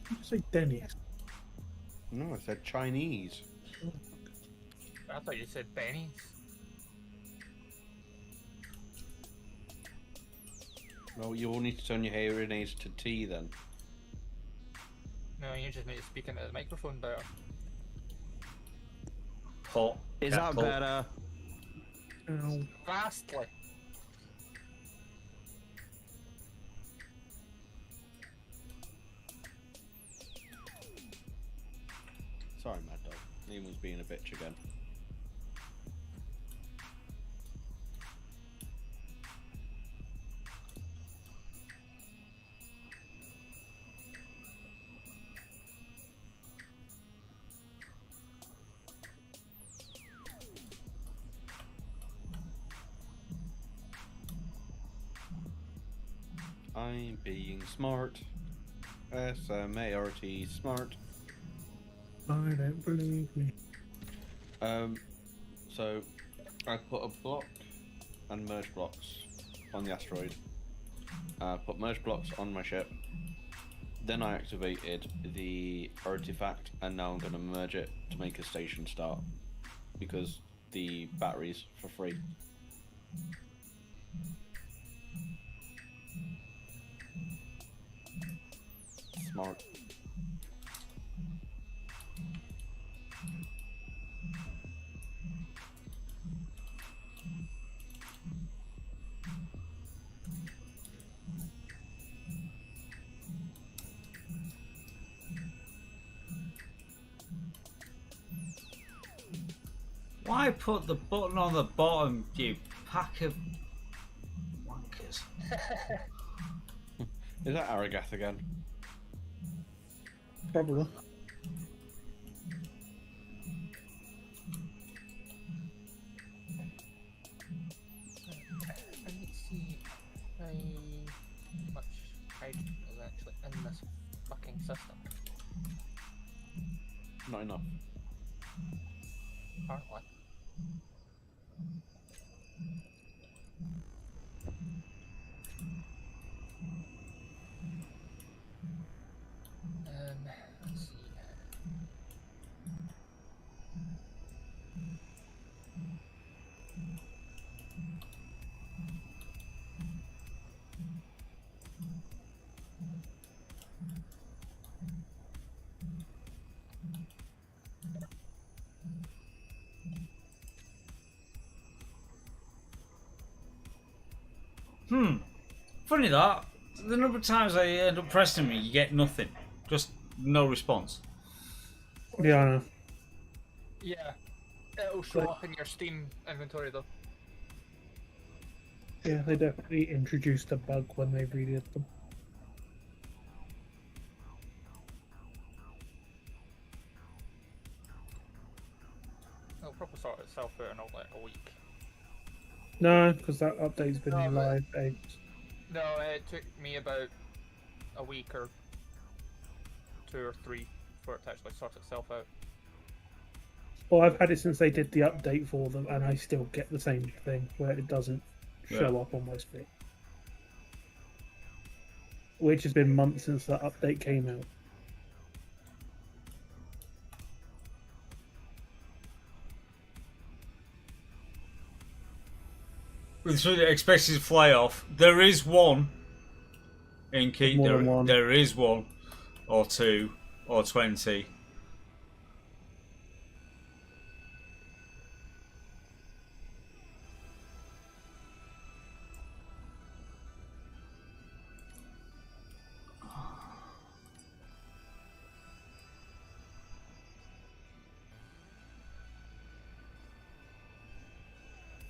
Did you say Dennis? No, I said Chinese. I thought you said Benny's. Well, you all need to turn your hearing aids to T then. No, you just need to speak into the microphone better. Pot. Is that kettle. better? Ow. Vastly. Sorry, Mad Dog. Liam was being a bitch again. I'm being smart. S-M-A-R-T, smart. I don't believe me. So I put a block and merge blocks on the asteroid. I put merge blocks on my ship. Then I activated the artifact, and now I'm going to merge it to make a station start because the battery's for free. Smart. Why put the button on the bottom, you pack of wankers? Is that Aragath again? Probably. I need to see how much hydrogen is actually in this fucking system. Not enough. Apparently. Let's see. Funny that. The number of times I end up pressing me, you get nothing. Just no response. Yeah, I know. Yeah, it'll show up in your Steam inventory though. Yeah, they definitely introduced a bug when they redid them. It'll probably sort itself out in like a week. No, because that update's been No, but- live ages. No, it took me about a week or 2 or 3 for it to actually sort itself out. Well, I've had it since they did the update for them, and I still get the same thing where it doesn't show up on my screen. Which has been months since that update came out. With the expected to fly off, there is one. Inky, More than one. there is one, or 2, or 20.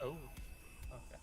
Oh, okay.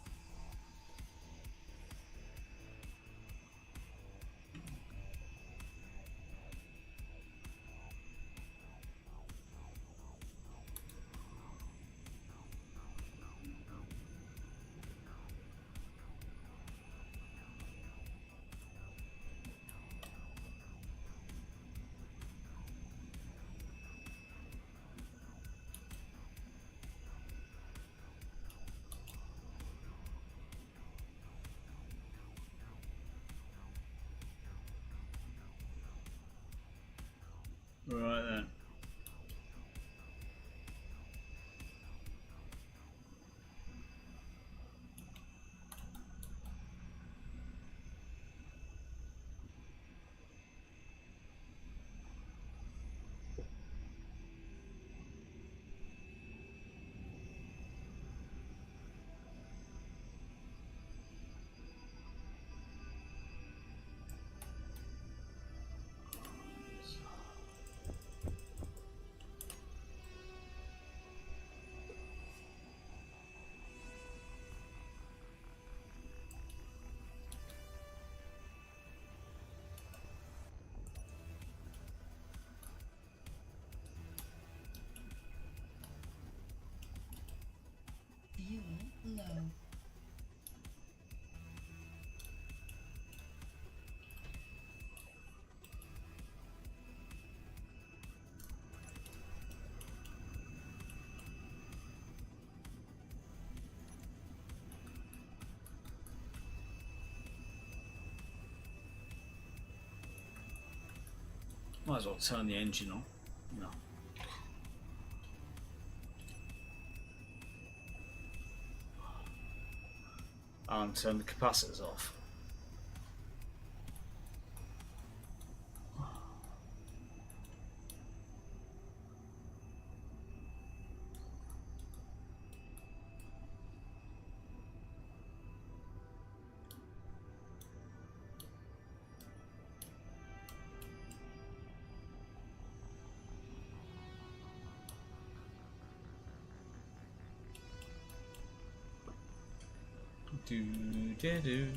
low. Might as well turn the engine on. No. And turn the capacitors off. Do do do.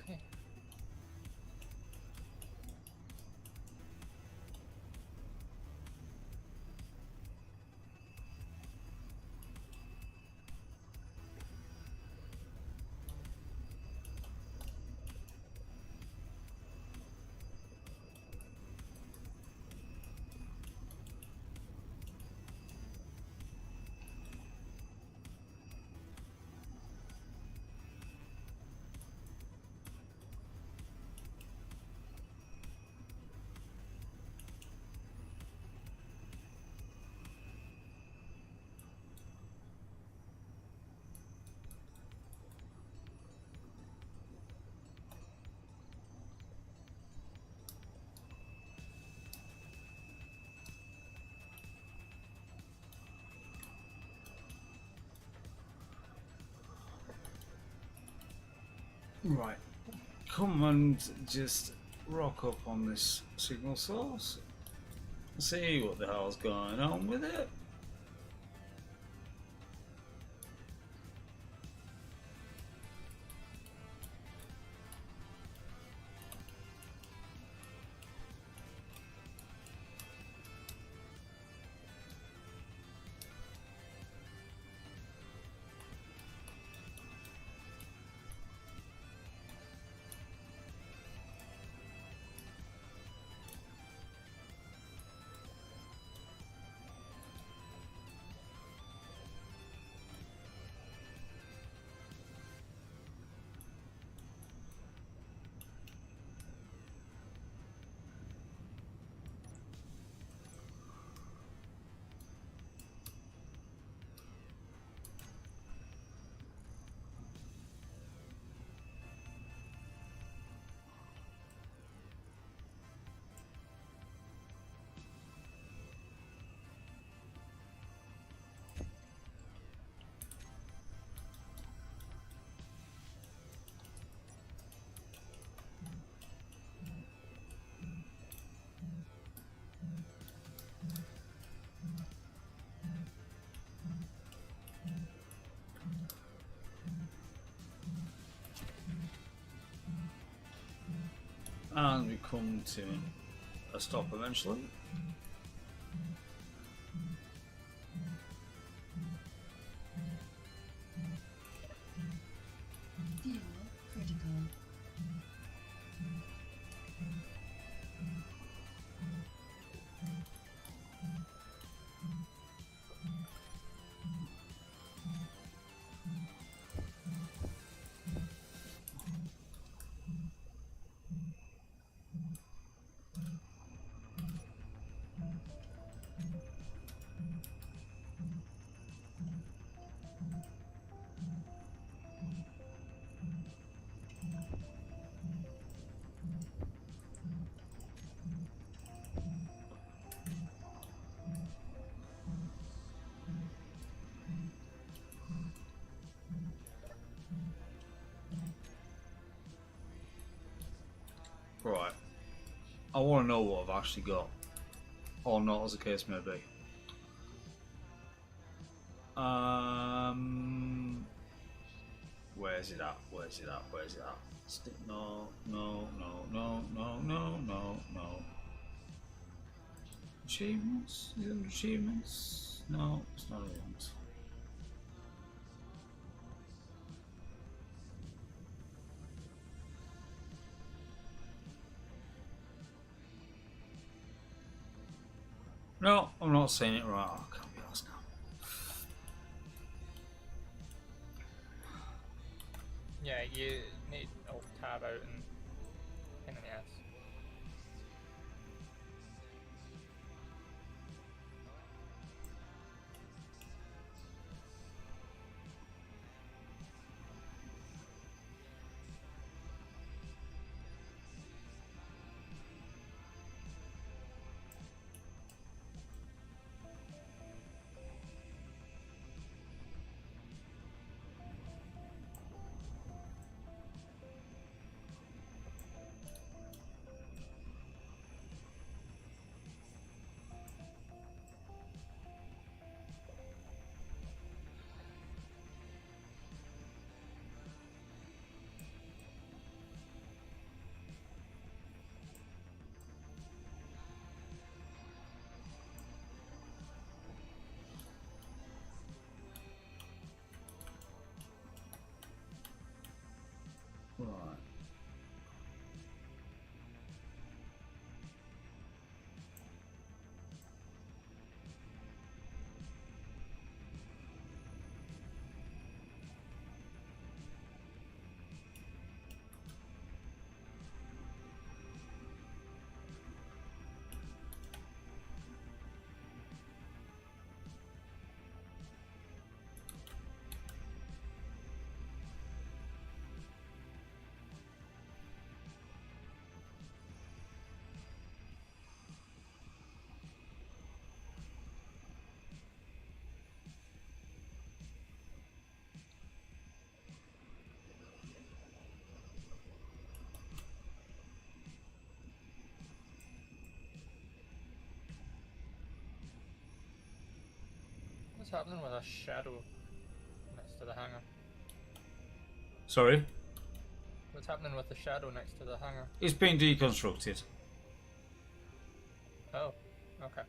Okay. Right. Come and just rock up on this signal source. See what the hell's going on with it. And we come to a stop eventually. Fuel critical. Right. I want to know what I've actually got. Or not, as the case may be. Where's it at? Where's it at? Where's it at? No, no, no, no, no, no, no, no. Achievements? Is it achievements? No, it's not achievements. No, I'm not saying it right. I can't be asked now. Yeah, you need alt tab out and pain in the ass. Right. What's happening with a shadow next to the hangar? Sorry? What's happening with the shadow next to the hangar? It's been deconstructed. Oh, okay.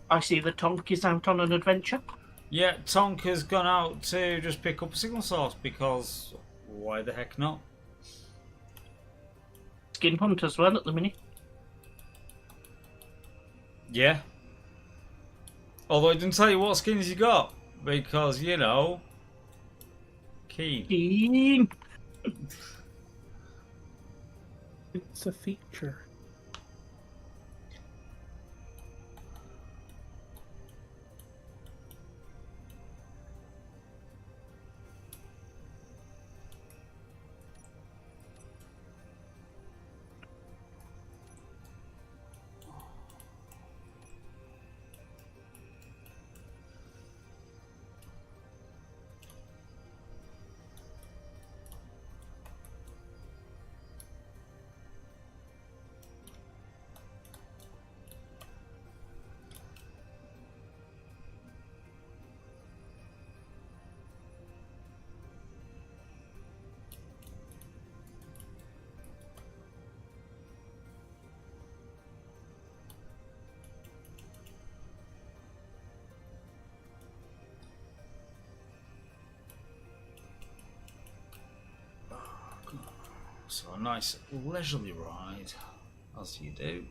I see the Tonk is out on an adventure. Yeah, Tonk has gone out to just pick up a signal source because why the heck not? Skin hunt as well at the minute. Yeah. Although I didn't tell you what skins you got because, you know, keen. Keen. It's a feature. So a nice leisurely ride, as you do,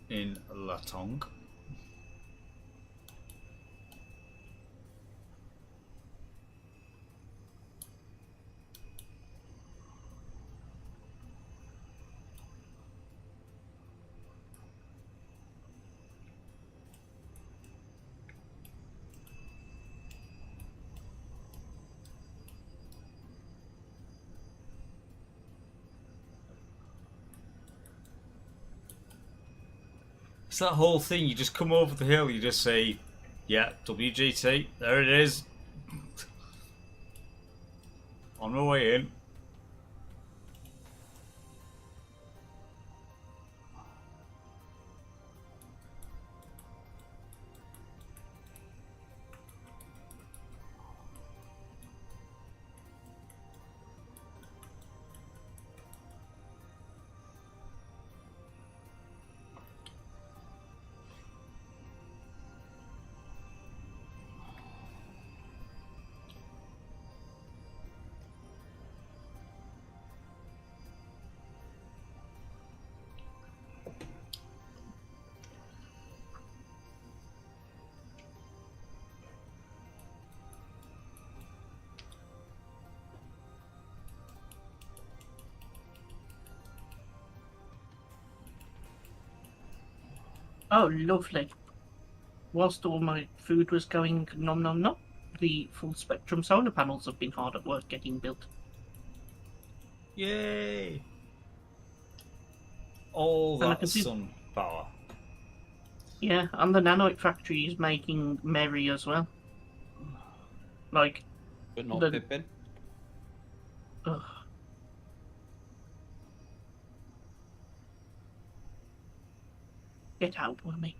in La Tongue. It's that whole thing. You just come over the hill. You just say, "Yeah, WGT. There it is." On my way in. Oh, lovely. Whilst all my food was going nom nom nom, the full spectrum solar panels have been hard at work getting built. Yay! All And I that can see- sun power. Yeah, and the nanite factory is making merry as well. Like, But not The- Pippin. ugh. Get out with me.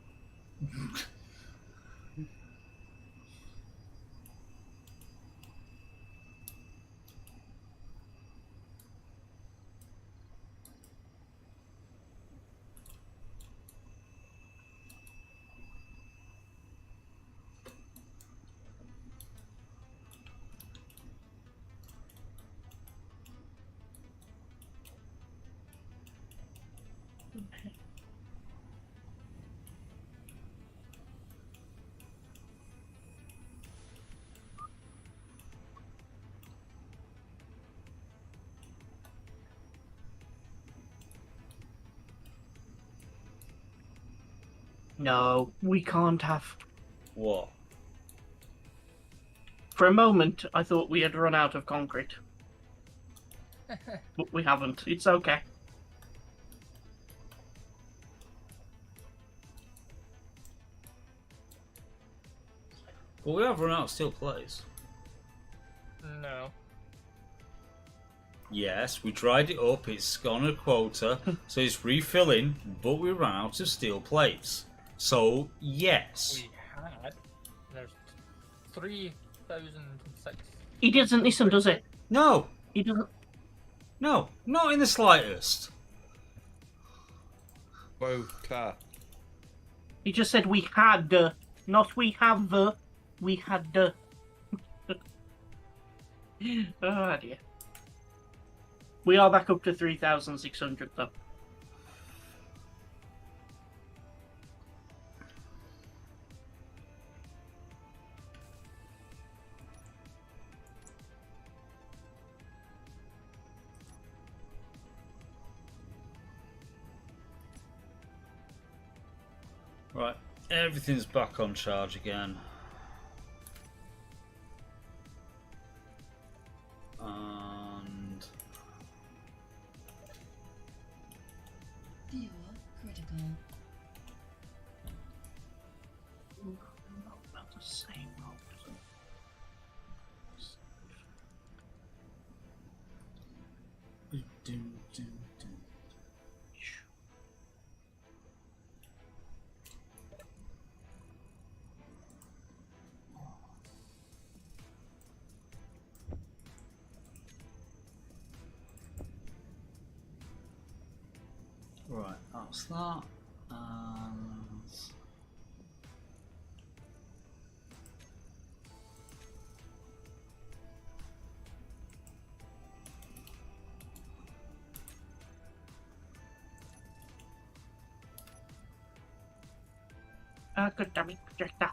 No, we can't have. What? For a moment, I thought we had run out of concrete. But we haven't. It's okay. Well, we have run out of steel plates. No. Yes, we dried it up. It's gone a quota, so it's refilling. But we ran out of steel plates. So yes. We had. There's 3,006. He doesn't listen, does it? No, He doesn't. no, not in the slightest. Whoa, Claire. He just said we had, not we have, we had. Oh dear. We are back up to 3,600 though. Right, everything's back on charge again. And Fuel critical. Not the same roll, is it? right, that's that. And Good damn it, projector.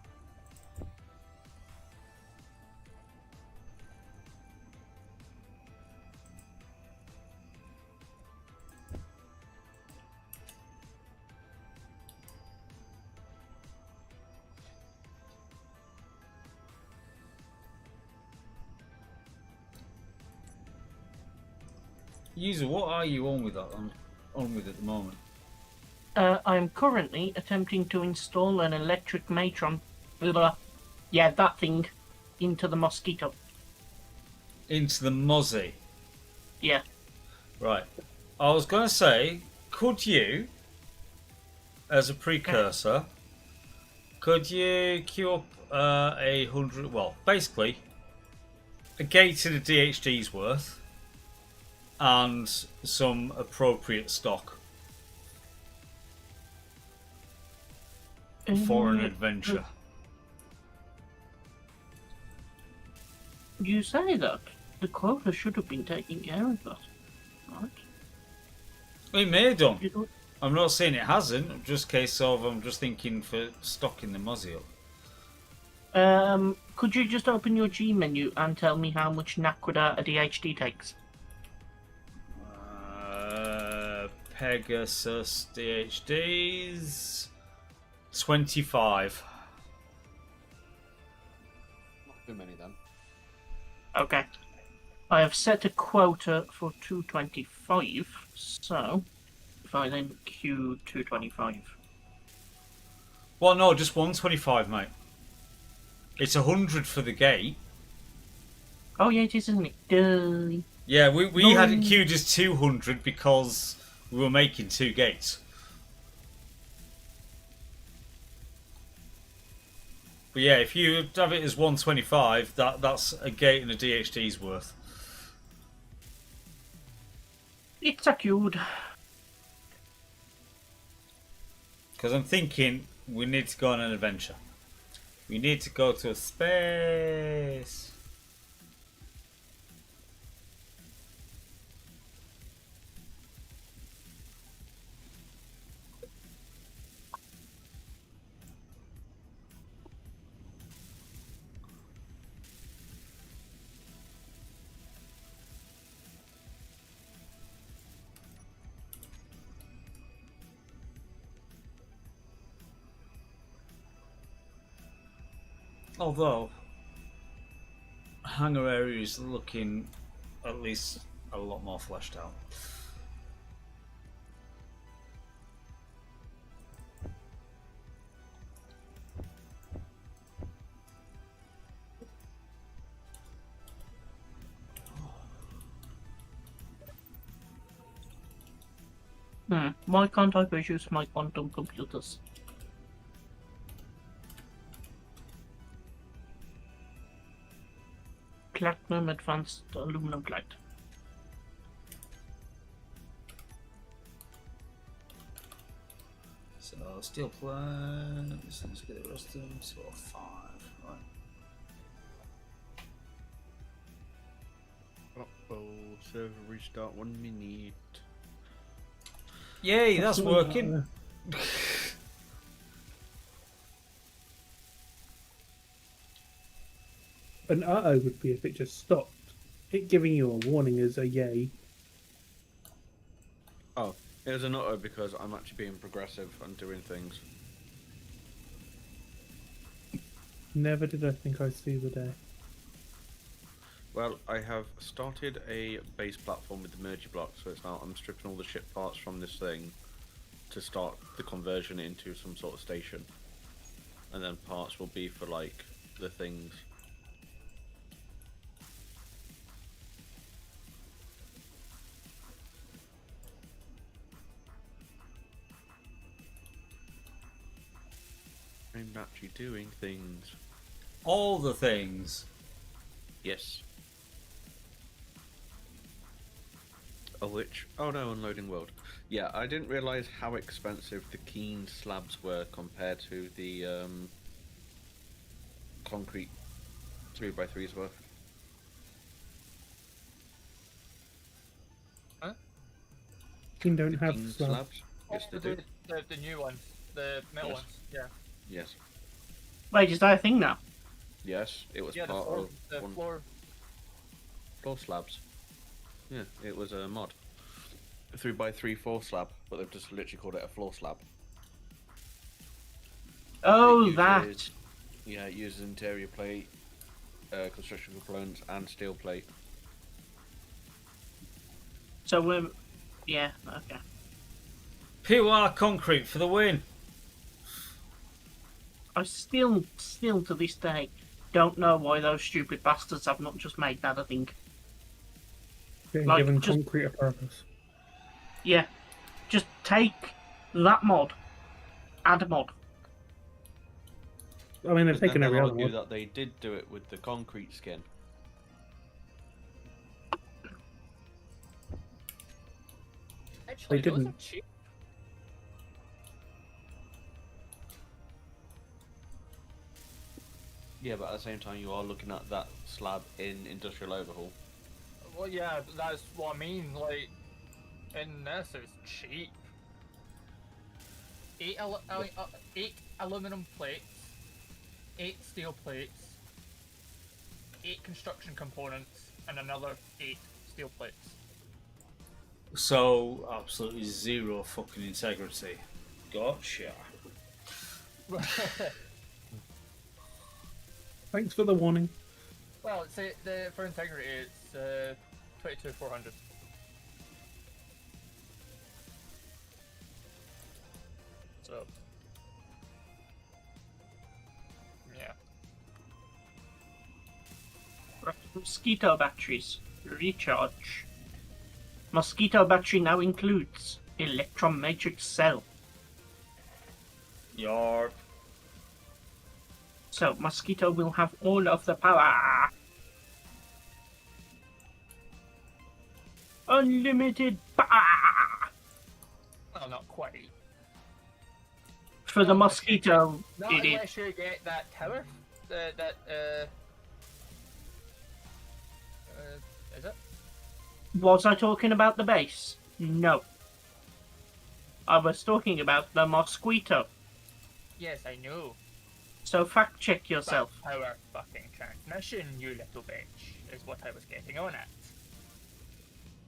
user, what are you on with that? On with at the moment? I am currently attempting to install an electric matron. Blah, yeah, that thing into the mosquito. Into the mozzie. Yeah. Right. I was going to say, could you, as a precursor, could you queue up 100? Well, basically, a gate in a DHD's worth, and some appropriate stock for an adventure. You say that. The quota should have been taking care of that. Right? It may have done. You don't- I'm not saying it hasn't. Just case of I'm just thinking for stocking the mozzie up. Could you just open your G menu and tell me how much Naquada a DHD takes? Pegasus DHDs 25. Not too many then. Okay. I have set a quota for 225, so if I then queue 225. Well, no, just 125, mate. It's 100 for the gate. Oh yeah, it is, isn't it? Duh. Yeah, we had it queued as 200 because we were making 2 gates. But yeah, if you have it as 125, that's a gate and a DHD's worth. It's a queued. Because I'm thinking we need to go on an adventure. We need to go to a space. Although, hangar area is looking at least a lot more fleshed out. Why can't I produce my quantum computers? Platinum advanced aluminum plate. So, steel plates, let's get the rest of them, so 5, right. Uh-oh, server restart 1 minute. Yay, that's working. An uh-oh would be if it just stopped. It giving you a warning is a yay. Oh, it was an auto because I'm actually being progressive and doing things. Never did I think I'd see the day. Well, I have started a base platform with the merge block, so it's now I'm stripping all the ship parts from this thing to start the conversion into some sort of station. And then parts will be for like the things. I'm actually doing things. All the things. Yes. Oh no, unloading world. Yeah, I didn't realise how expensive the Keen slabs were compared to the concrete 3x3s were. Huh? You don't The have Keen slabs. Yes, they do. The new ones, the metal Yes. ones. Yeah. Yes. Wait, is that a thing now? Yes, it was Yeah, the part floor, of the one floor. floor slabs. Yeah, it was a mod. A 3x3 floor slab, but they've just literally called it a floor slab. Oh, It that. uses- Yeah, it uses interior plate, construction components, and steel plate. So we're. Yeah, okay. POR concrete for the win. I still to this day don't know why those stupid bastards have not just made that a thing. Being Like, given just- concrete a purpose. Yeah, just take that mod, add a mod. I mean, they've But then taken they'll every other argue one. that they did do it with the concrete skin. Actually, They those didn't. are cheap. Yeah, but at the same time, you are looking at that slab in Industrial Overhaul. Well, yeah, but that's what I mean. Like, in this, it's cheap. Eight aluminum plates, 8 steel plates, 8 construction components, and another 8 steel plates. So absolutely zero fucking integrity. Gotcha. Thanks for the warning. Well, say for integrity, it's 22,400. So, yeah. Mosquito batteries. Recharge. Mosquito battery now includes electron matrix cell. Yarp. So Mosquito will have all of the power. Unlimited power. Well, not quite. For the Mosquito, Not it is. unless you get that tower. Is it? Was I talking about the base? No. I was talking about the Mosquito. Yes, I know. So fact check yourself. But power fucking transmission, you little bitch, is what I was getting on at.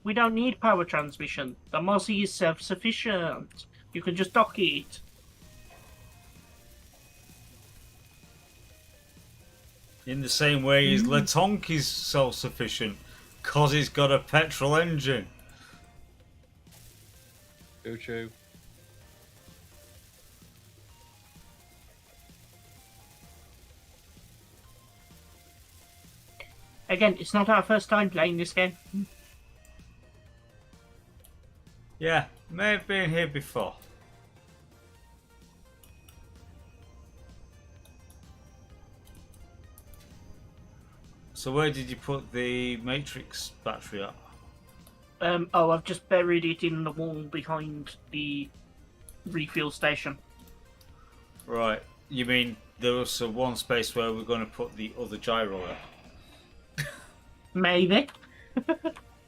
We don't need power transmission. The Mozzie is self-sufficient. You can just dock it. In the same way as Letonk is self-sufficient, cause it's got a petrol engine. Choo-choo. Again, it's not our first time playing this game. Yeah, may have been here before. So where did you put the Matrix battery at? I've just buried it in the wall behind the refuel station. Right, you mean there was one space where we're going to put the other gyro at? Maybe.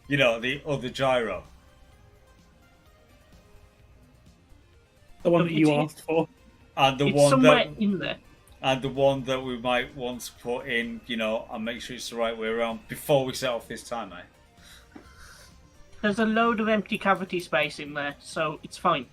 You know, the other gyro. The one that you It's- asked for. And the It's one somewhere that in there. and the one that we might want to put in, you know, and make sure it's the right way around before we set off this time, eh? There's a load of empty cavity space in there, so it's fine.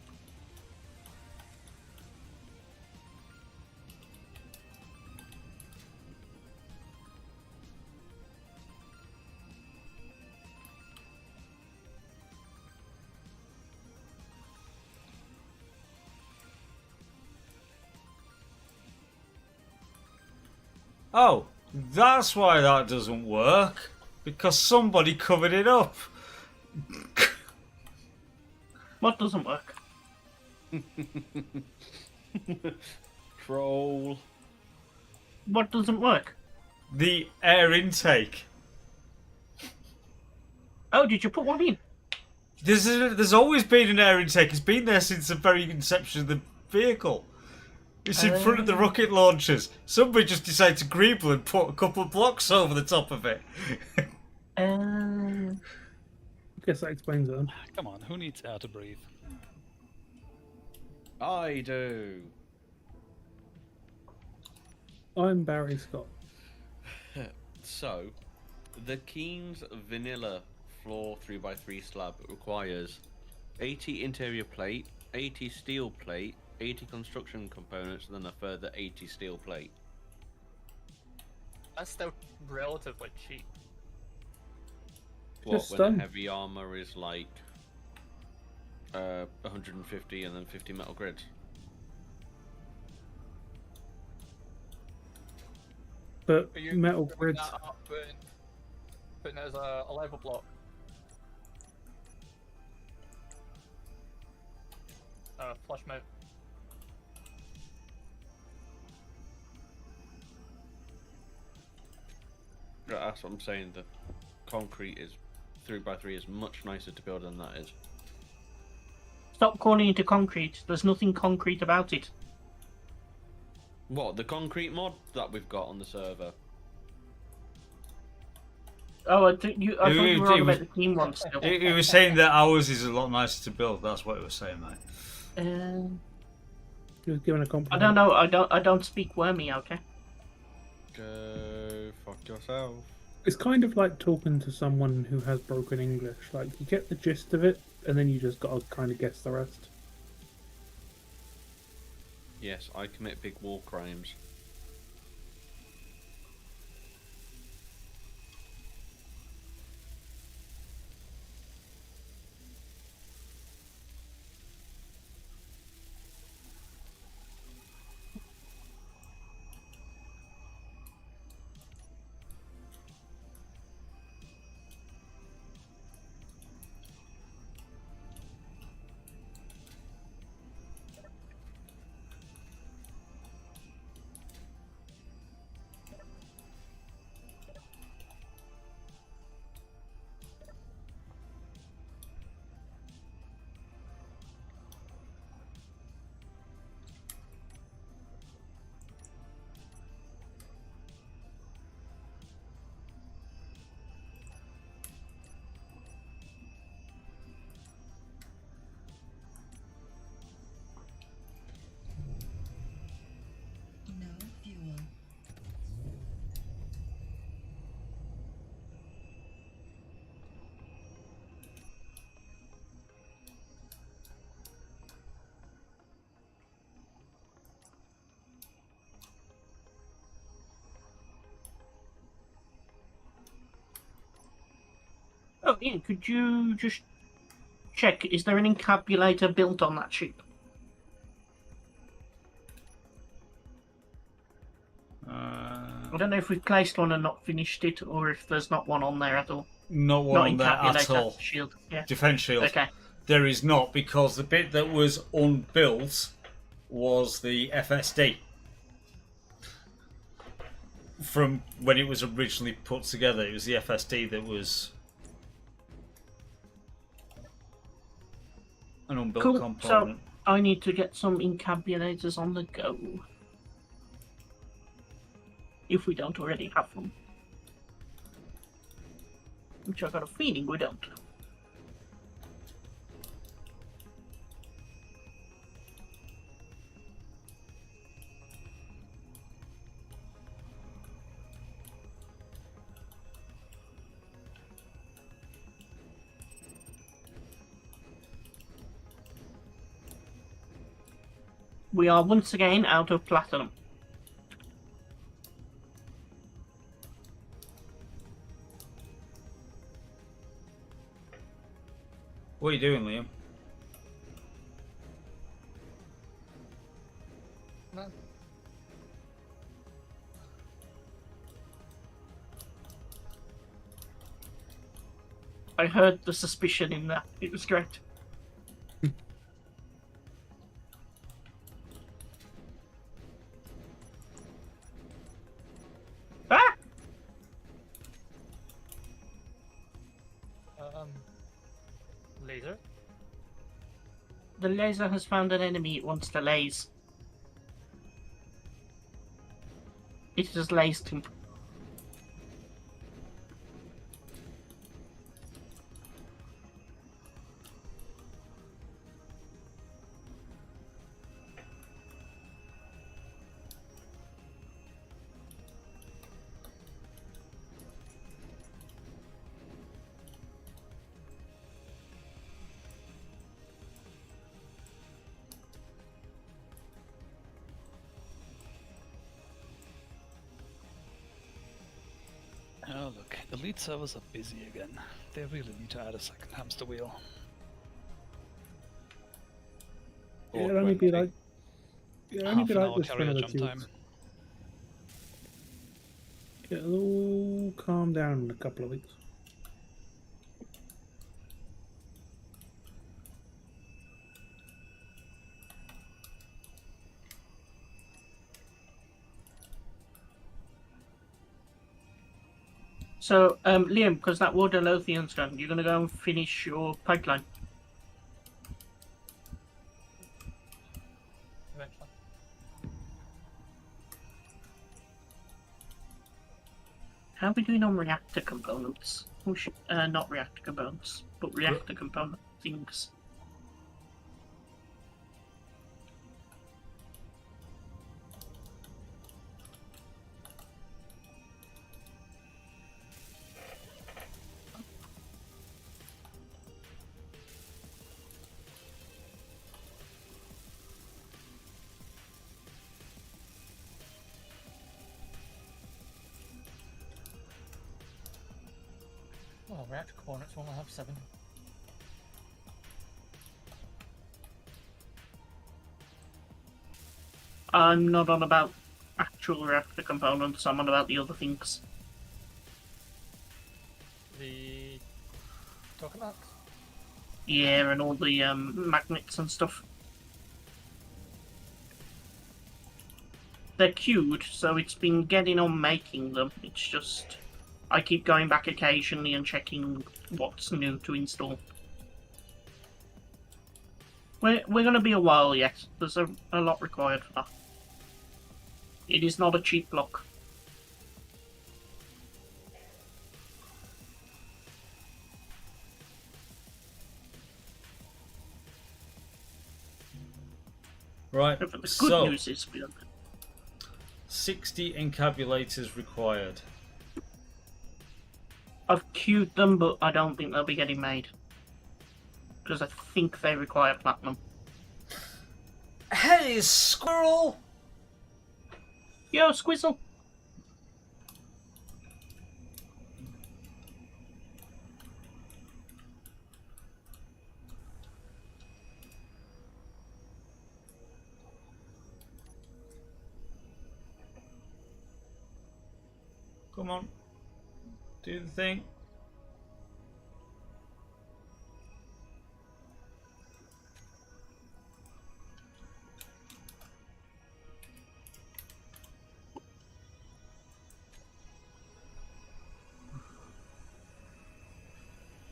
Oh, that's why that doesn't work. Because somebody covered it up. What doesn't work? Troll. What doesn't work? The air intake. Oh, did you put one in? There's always been an air intake. It's been there since the very inception of the vehicle. It's in front of the rocket launchers. Somebody just decided to greeble and put a couple of blocks over the top of it. I guess that explains it. Then. Come on, who needs air to breathe? I do. I'm Barry Scott. So, the Keen's vanilla floor 3x3 slab requires 80 interior plate, 80 steel plate, 80 construction components, and then a further 80 steel plate. That's still relatively cheap. What, Just when done. heavy armor is like 150 and then 50 metal grids. But Are you metal putting grids. that up and putting it as a level block? Flush mount. Yeah, that's what I'm saying. The concrete is 3x3 is much nicer to build than that is. Stop calling it a concrete. There's nothing concrete about it. What, the concrete mod that we've got on the server? Oh, I thought you were on about the team one still. He was saying that ours is a lot nicer to build. That's what he was saying, mate. He was given a I compliment. don't know. I don't speak wormy. Okay. Go fuck yourself. It's kind of like talking to someone who has broken English. Like, you get the gist of it, and then you just gotta kind of guess the rest. Yes, I commit big war crimes. No fuel. Oh, Ian, could you just check? Is there an encabulator built on that ship? I don't know if we've placed one and not finished it, or if there's not one on there at all. Not one on there at encabulator, all. Shield. Yeah. Defense shield. Okay. There is not, because the bit that was unbuilt was the FSD. From when it was originally put together, it was the FSD that was an unbuilt Cool. component. So I need to get some encabulators on the go. If we don't already have them. Which I got a feeling we don't. We are once again out of platinum. What are you doing, Liam? No. I heard the suspicion in that. It was great. Ah! Laser. The laser has found an enemy it wants to laze. It has lased him. Oh look, elite servers are busy again. They really need to add a second hamster wheel. Or It'll only be 20. like it'll only be Half an like hour this for carrier another jump 2 time. weeks. It'll all calm down in a couple of weeks. So, Liam, because that water Lothian's done, you're going to go and finish your pipeline. Eventually. How are we doing on reactor components? Not reactor components, but reactor component things. Oh, reactor coordinates only have 7. I'm not on about actual reactor components, I'm on about the other things. The tokamaks? Yeah, and all the magnets and stuff. They're queued, so it's been getting on making them. It's just I keep going back occasionally and checking what's new to install. We're going to be a while yet. There's a lot required for that. It is not a cheap block. Right, But the good so news is 60 encabulators required. I've queued them, but I don't think they'll be getting made. Because I think they require platinum. Hey, squirrel! Yo, Squizzle! Come on. Do the thing.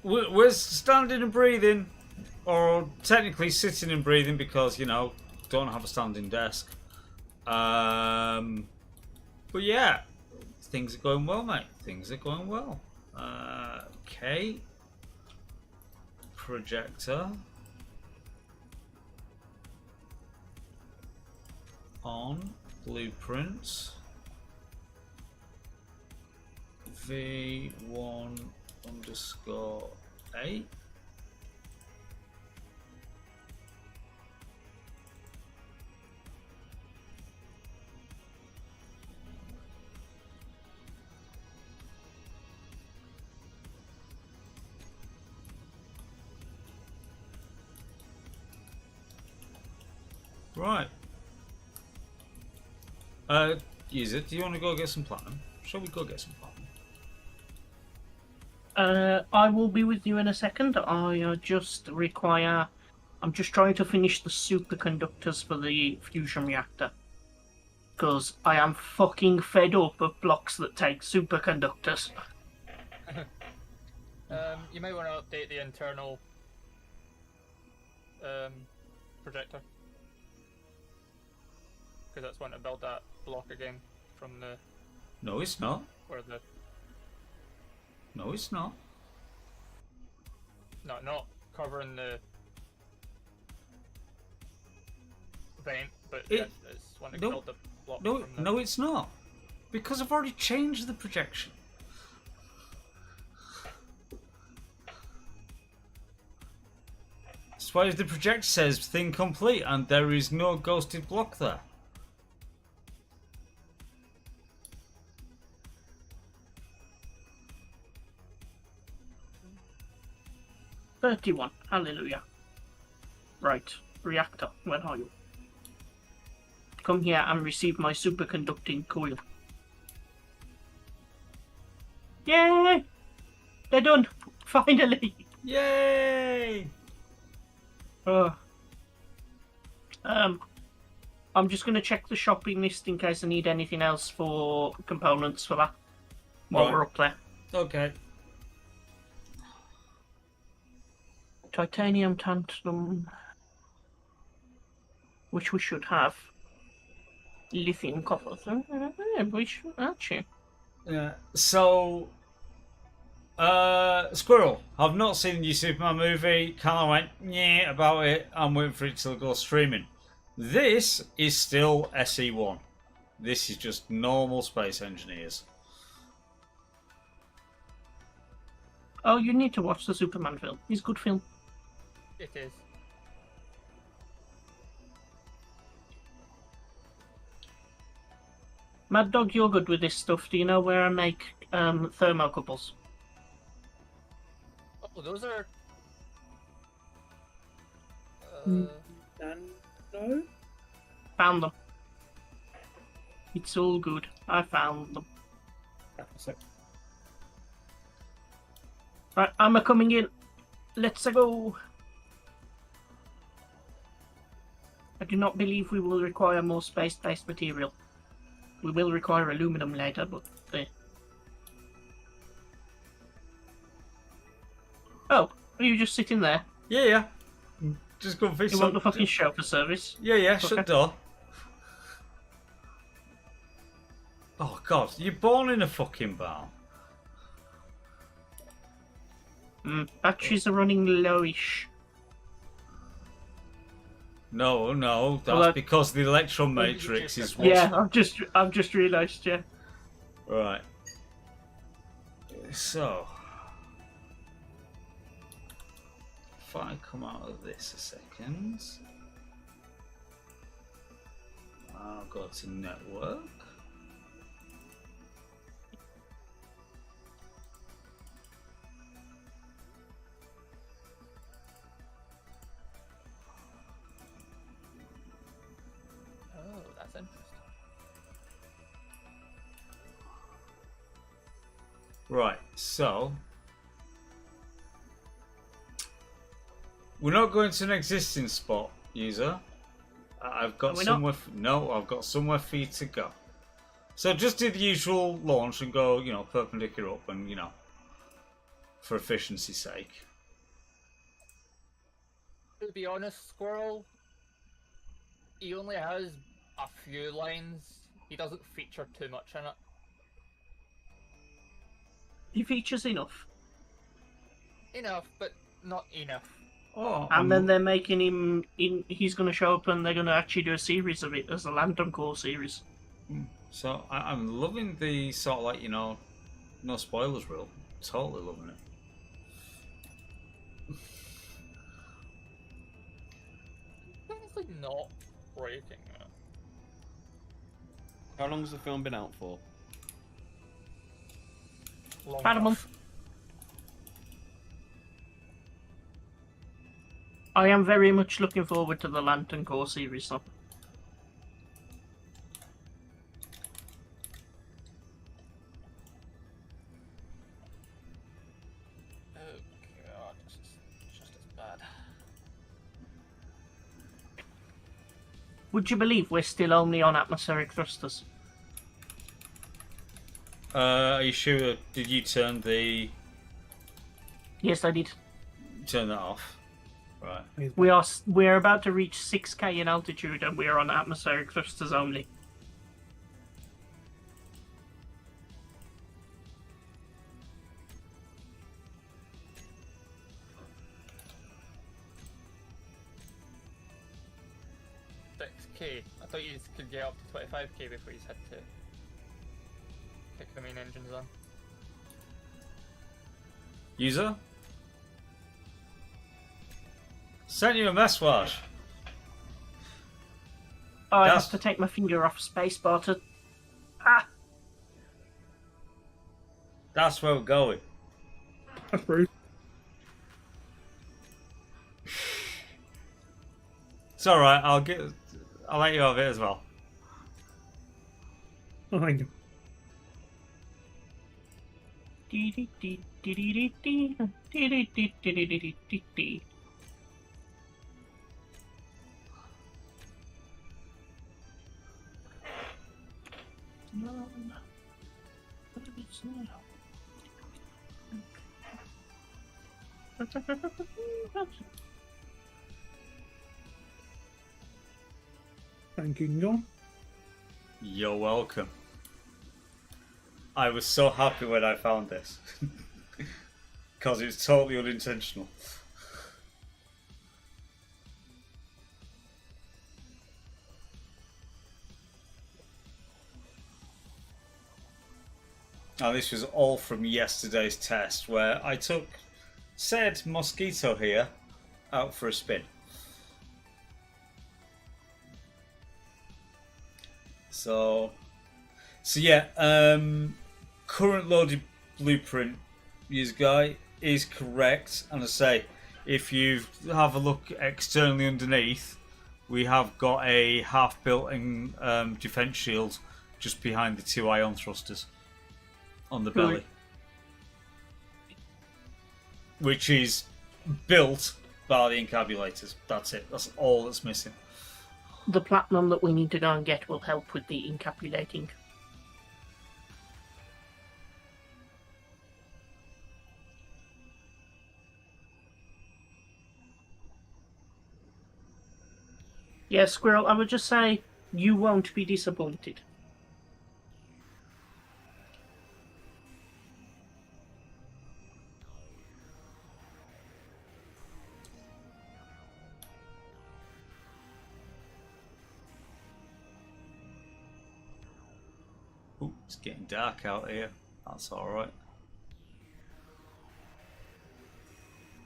We're standing and breathing, or technically sitting and breathing because, you know, don't have a standing desk. But yeah, things are going well, mate. Things are going well. Okay. Projector. On. Blueprints. V1_8. Right. User, do you want to go get some platinum? Shall we go get some platinum? I will be with you in a second. I'm just trying to finish the superconductors for the fusion reactor. Because I am fucking fed up of blocks that take superconductors. You may want to update the internal projector. Because that's when to build that block again from the... No, it's not. Where the... No, it's not. No, not covering the vent, but it's when to build the block No, from the... no, it's not. Because I've already changed the projection. That's why the projector says thing complete and there is no ghosted block there. $31. Hallelujah. Right. reactor. Where are you? Come here and receive my superconducting coil. Yay! They're done! Finally! Yay! I'm just going to check the shopping list in case I need anything else for components for that while Right. we're up there. Okay. Titanium, tantalum, which we should have. Lithium, copper. We should actually. Yeah. So, Squirrel, I've not seen the new Superman movie. Kind of went yeah about it. I'm waiting for it to go streaming. This is still SE1. This is just normal space engineers. Oh, you need to watch the Superman film. It's a good film. It is. Mad Dog, you're good with this stuff. Do you know where I make thermocouples? Oh, those are. No? Found them. It's all good. I found them. That's it. Right, I'm a coming in. Let's go. I do not believe we will require more space-based material. We will require aluminum later, but Oh, are you just sitting there? Yeah. Just go fish. You want the fucking chauffeur service? Yeah. Shut the door. Oh God, you're born in a fucking barn. Batteries are running lowish. No, that's Well, because the electron matrix is what's... Yeah, I've just realised. Yeah. Right. So, if I come out of this a second, I'll go to network. Oh, that's interesting. Right, so we're not going to an existing spot, user. I've got Are we somewhere. No, I've got somewhere for you to go. So just do the usual launch and go, perpendicular up, and for efficiency's sake. To be honest, Squirrel, he only has a few lines. He doesn't feature too much in it. He features enough. Enough, but not enough. Oh, And then they're making him. He's going to show up, and they're going to actually do a series of it as a Lantern Core series. So I'm loving the sort of like no spoilers rule. Totally loving it. Technically not breaking it. How long has the film been out for? Long About a enough. month. I am very much looking forward to the Lantern Core series, though. Oh god, this is just as bad. Would you believe we're still only on atmospheric thrusters? Are you sure? Did you turn Yes, I did. that off? Right. We're about to reach 6k in altitude, and we are on atmospheric thrusters only. K. I thought you could get up to 25k before you had to kick the main engines on. User? Sent you a message. Oh, I That's- have to take my finger off spacebar to... Ah! That's where we're going. That's rude. alright, I'll let you have it as well. Oh, I know. Thank you, John. You're welcome. I was so happy when I found this. Because it's totally unintentional. Now this was all from yesterday's test where I took said mosquito here out for a spin. So yeah, current loaded blueprint use guy is correct, and I say if you have a look externally underneath, we have got a half built in defense shield just behind the 2 ion thrusters on the belly, which is built by the encabulators. That's it. That's all that's missing. The platinum that we need to go and get will help with the encapsulating. Yeah, Squirrel, I would just say you won't be disappointed. Ooh, it's getting dark out here. That's alright.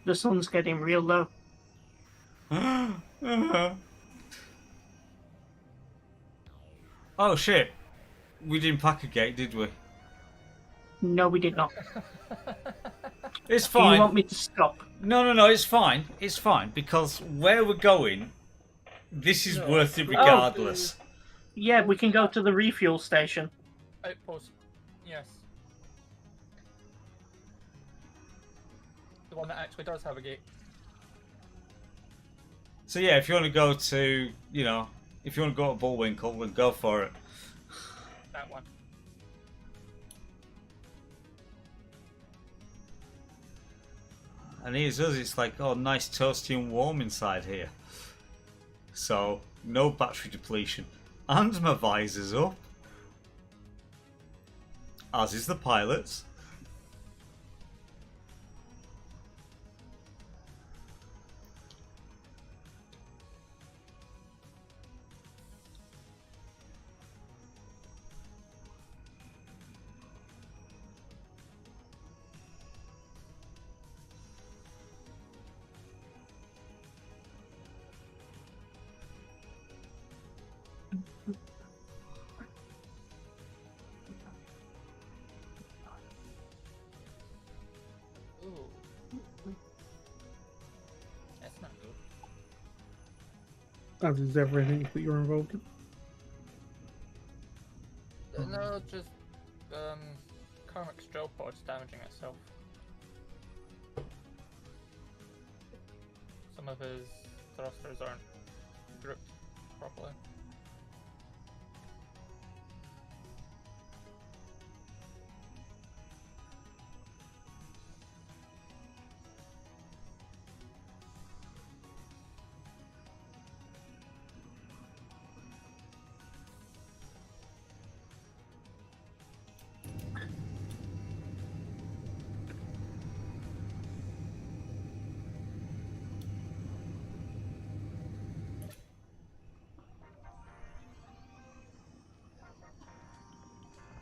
The sun's getting real low. Oh shit. We didn't pack a gate, did we? No, we did not. It's Do you fine. want me to stop? No, it's fine. It's fine, because where we're going, this is worth it regardless. Yeah, we can go to the refuel station. Outpost. Yes. The one that actually does have a gate. So yeah, if you want to go to, if you want to go to Bullwinkle, then go for it. That one. And here's us, it's like, oh, nice toasty and warm inside here. So, no battery depletion. And my visor's up. As is the pilot's. Ooh. That's not good. As is everything that you're involved in. No, just Cormac's drill pod's damaging itself. Some of his thrusters aren't grouped properly.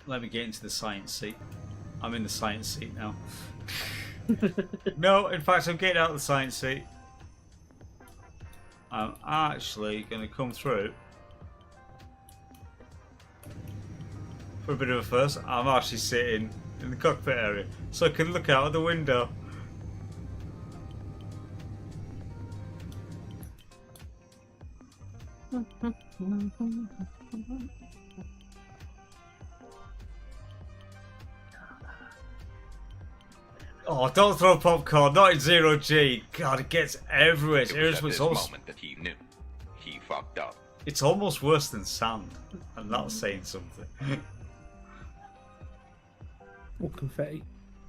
Let me get into the science seat. I'm in the science seat now. No, in fact, I'm getting out of the science seat. I'm actually going to come through. For a bit of a first, I'm actually sitting in the cockpit area, so I can look out of the window. Oh, don't throw popcorn, not in zero G. God, it gets everywhere. It was at this moment that he knew. He fucked up. It's almost worse than sand. I'm not saying something. Or confetti.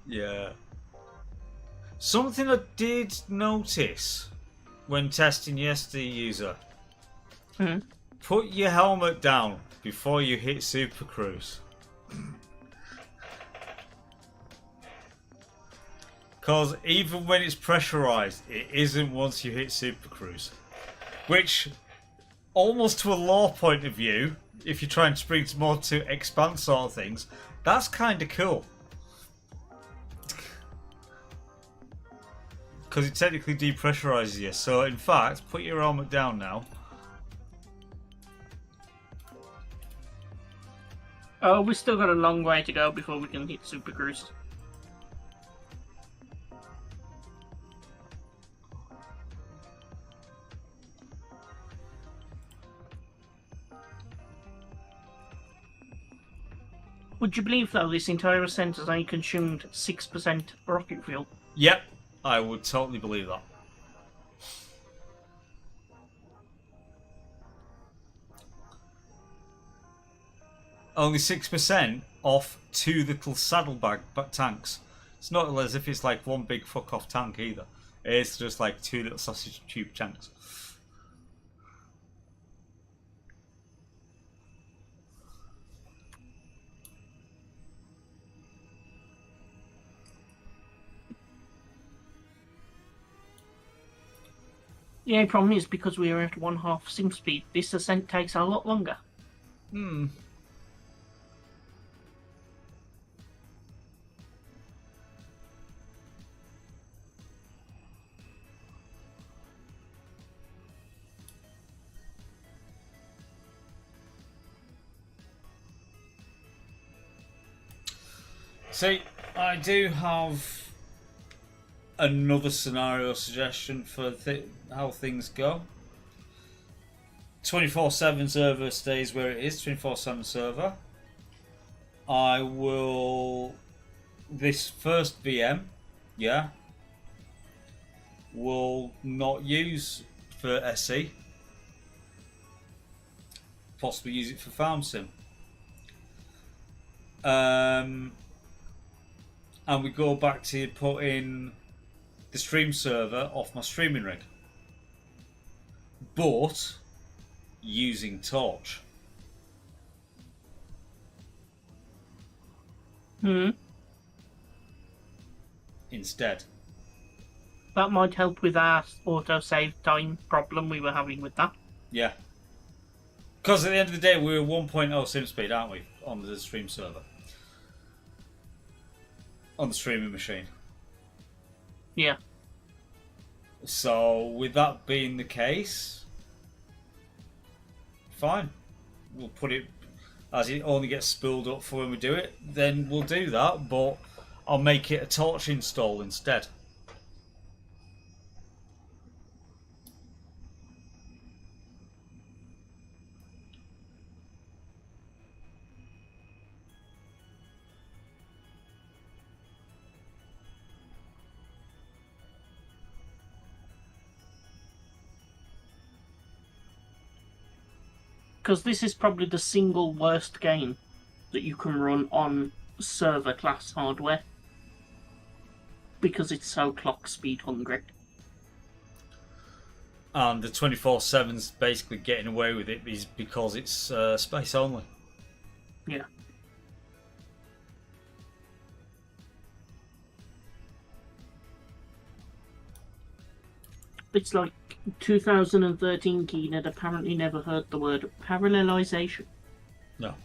Yeah. Something I did notice when testing yesterday, user. Put your helmet down before you hit Super Cruise. Because even when it's pressurized, it isn't once you hit Super Cruise. Which, almost to a lore point of view, if you're trying to bring more to expand sort of things, that's kind of cool. Because it technically depressurizes you. So, in fact, put your helmet down now. Oh, we've still got a long way to go before we can hit Super Cruise. Would you believe, though, this entire ascent has only consumed 6% rocket fuel? Yep, I would totally believe that. Only 6% off two little saddlebag tanks. It's not as if it's like one big fuck off tank either. It's just like two little sausage tube tanks. The only problem is because we are at 1/2 sim speed, this ascent takes a lot longer. See, I do have another scenario suggestion for how things go. 24/7 server stays where it is, 24/7 server. I will... This first VM, yeah, will not use for SE. Possibly use it for Farm Sim. And we go back to put in the stream server off my streaming rig, but using Torch. Instead. That might help with our auto-save time problem we were having with that. Yeah. Because at the end of the day, we're 1.0 sim speed, aren't we? On the stream server. On the streaming machine. Yeah. So, with that being the case, fine. We'll put it, as it only gets spooled up for when we do it, then we'll do that, but I'll make it a Torch install instead. Because this is probably the single worst game that you can run on server class hardware. Because it's so clock speed hungry. And the 24/7's basically getting away with it is because it's space only. Yeah. It's like 2013 Keen had apparently never heard the word parallelization. No.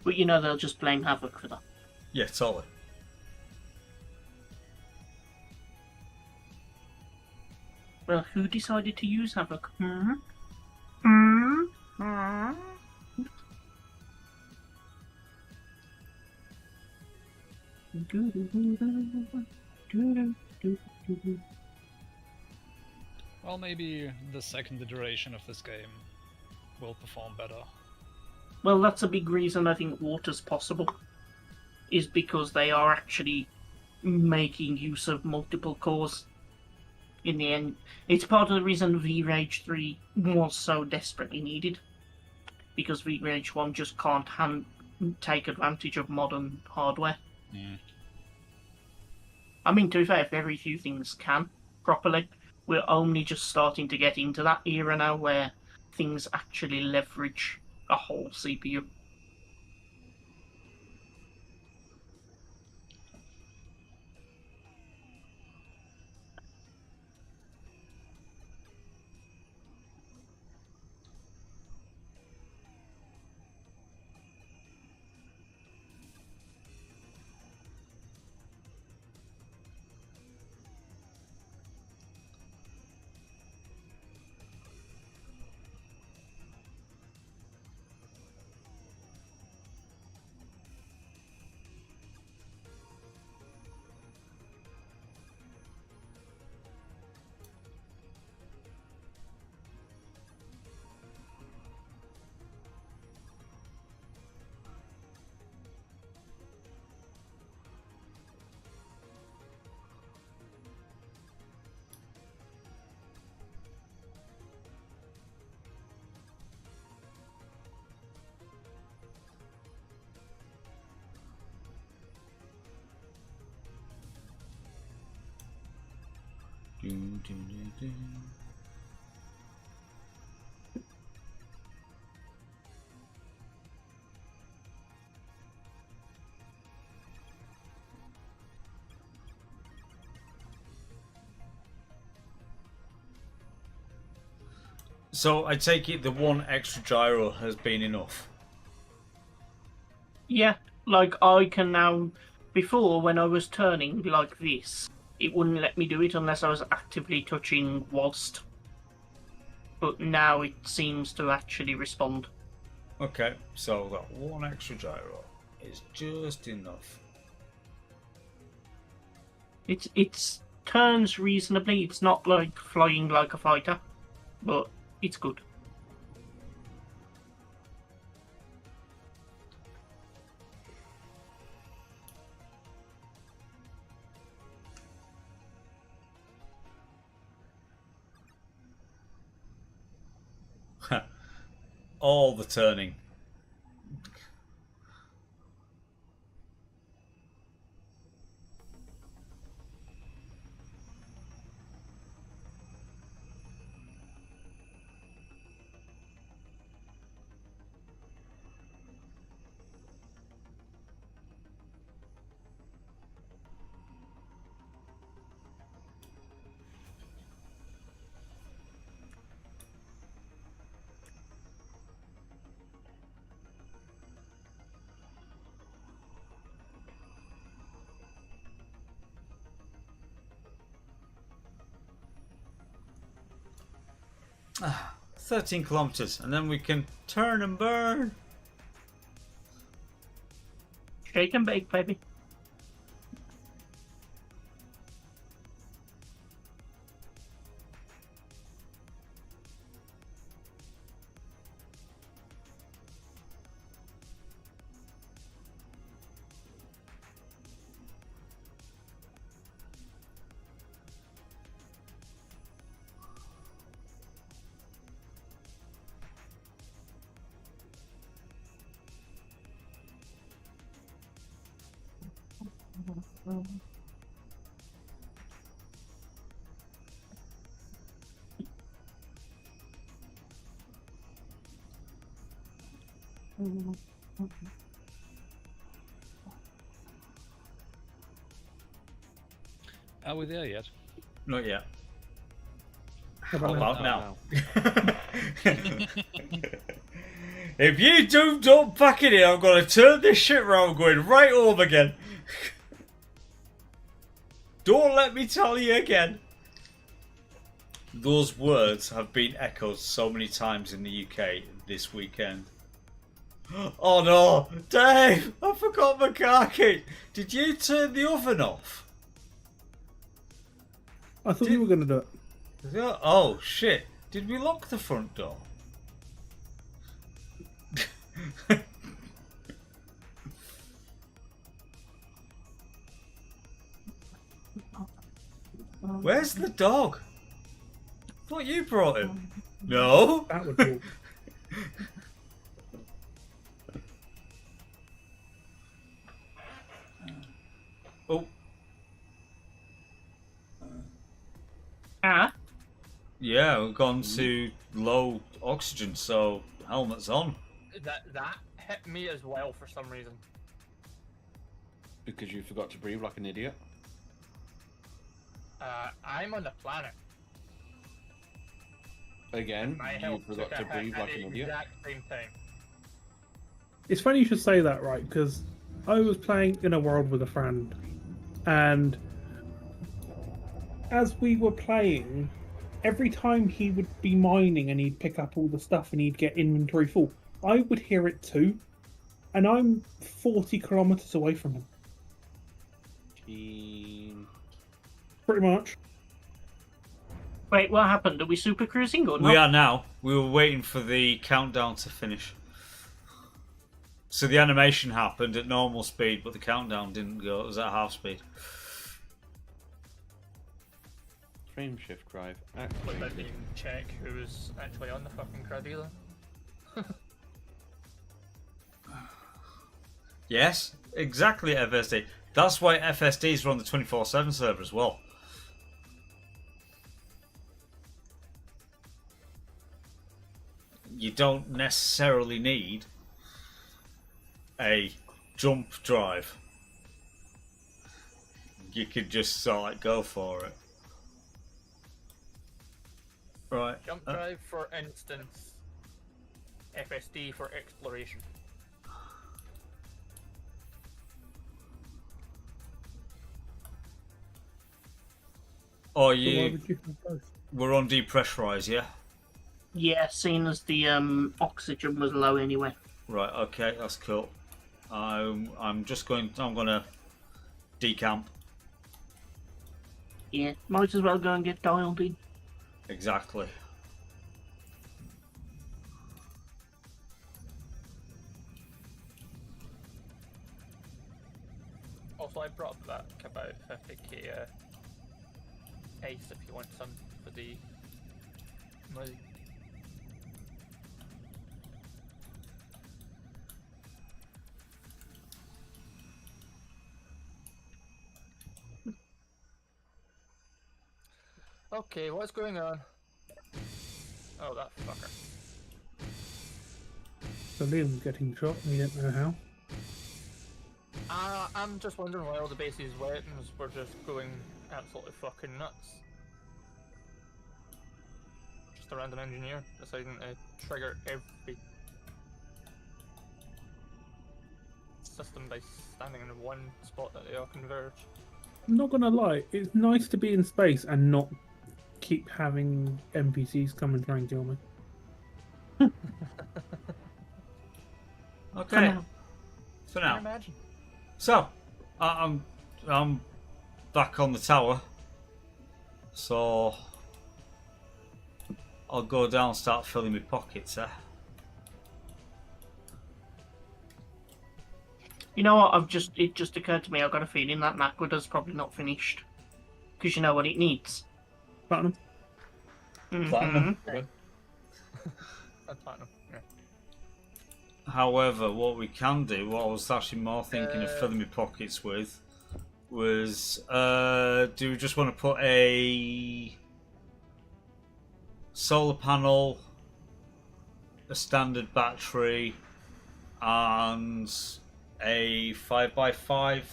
But you know they'll just blame Havoc for that. Yeah, totally. Well, who decided to use Havoc? Well, maybe the second iteration of this game will perform better. Well, that's a big reason I think water's possible, is because they are actually making use of multiple cores. In the end, it's part of the reason V-Rage 3 was so desperately needed, because V-Rage 1 just can't take advantage of modern hardware. Mm. I mean, to be fair, very few things can properly. We're only just starting to get into that era now where things actually leverage a whole CPU. So I take it the one extra gyro has been enough. Yeah, like I can now. Before, when I was turning like this, it wouldn't let me do it unless I was actively touching whilst. But now it seems to actually respond. Okay, so that one extra gyro is just enough. It's turns reasonably. It's not like flying like a fighter, but it's good. All the turning. Ah, 13 kilometers, and then we can turn and burn. Shake and bake, baby. Are we there yet? Not yet. How How about about now? now? If you don't back in here, I'm going to turn this shit around, going right home again. Don't let me tell you again. Those words have been echoed so many times in the UK this weekend. Oh no, Dave! I forgot my car key. Did you turn the oven off? I thought you were going to do it. Oh shit! Did we lock the front door? Where's the dog? I thought you brought him. No. That would be. Oh. Yeah, we've gone to low oxygen, so helmet's on. That hit me as well for some reason. Because you forgot to breathe like an idiot. I'm on the planet. Again, My you health forgot took to a breathe hit like at an the idiot. exact same time. It's funny you should say that, right? Because I was playing in a world with a friend, and as we were playing, every time he would be mining and he'd pick up all the stuff and he'd get inventory full, I would hear it too, and I'm 40 kilometers away from him. Pretty much. Wait, what happened? Are we super cruising or not? We are now. We were waiting for the countdown to finish. So the animation happened at normal speed, but the countdown didn't go. It was at half speed. Frame shift drive But activated. that didn't even check who was actually on the fucking crowd either. Yes, exactly, FSD. That's why FSDs are on the 24/7 server as well. You don't necessarily need a jump drive. You could just sort of like go for it. Right. Jump drive for instance, FSD for exploration. Oh, So why you would you have both? were on depressurize, yeah? Yeah, seeing as the oxygen was low anyway. Right, okay, that's cool. I'm gonna decamp. Yeah, might as well go and get dialed in. Exactly. Also, I brought up that about 50k ice if you want some for the movie. Okay, what's going on? Oh, that fucker. So Liam's getting shot and he didn't know how. I'm just wondering why all the base's weapons were just going absolutely fucking nuts. Just a random engineer deciding to trigger every system by standing in one spot that they all converge. I'm not gonna lie, it's nice to be in space and not keep having NPCs come and try and kill me. Okay. For Can you now. imagine? So, I'm back on the tower. So I'll go down and start filling my pockets, eh? You know what? It just occurred to me. I've got a feeling that Naquada's probably not finished. Because you know what it needs. Platinum. Platinum. That's platinum. Yeah. However, what we can do, what I was actually more thinking of filling my pockets with, was do we just want to put a solar panel, a standard battery, and a 5x5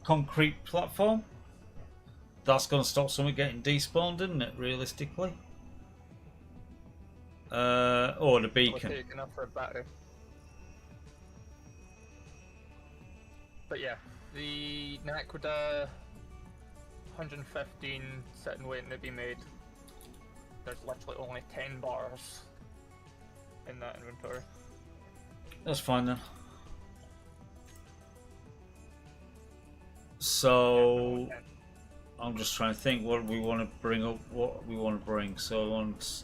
concrete platform? That's going to stop something getting despawned, isn't it, realistically? Or the Will beacon. take enough for a battery. But yeah, the Naquada 115 sitting waiting to be made. There's literally only 10 bars in that inventory. That's fine then. So I'm just trying to think what we want to bring up. What we want to bring. So I want.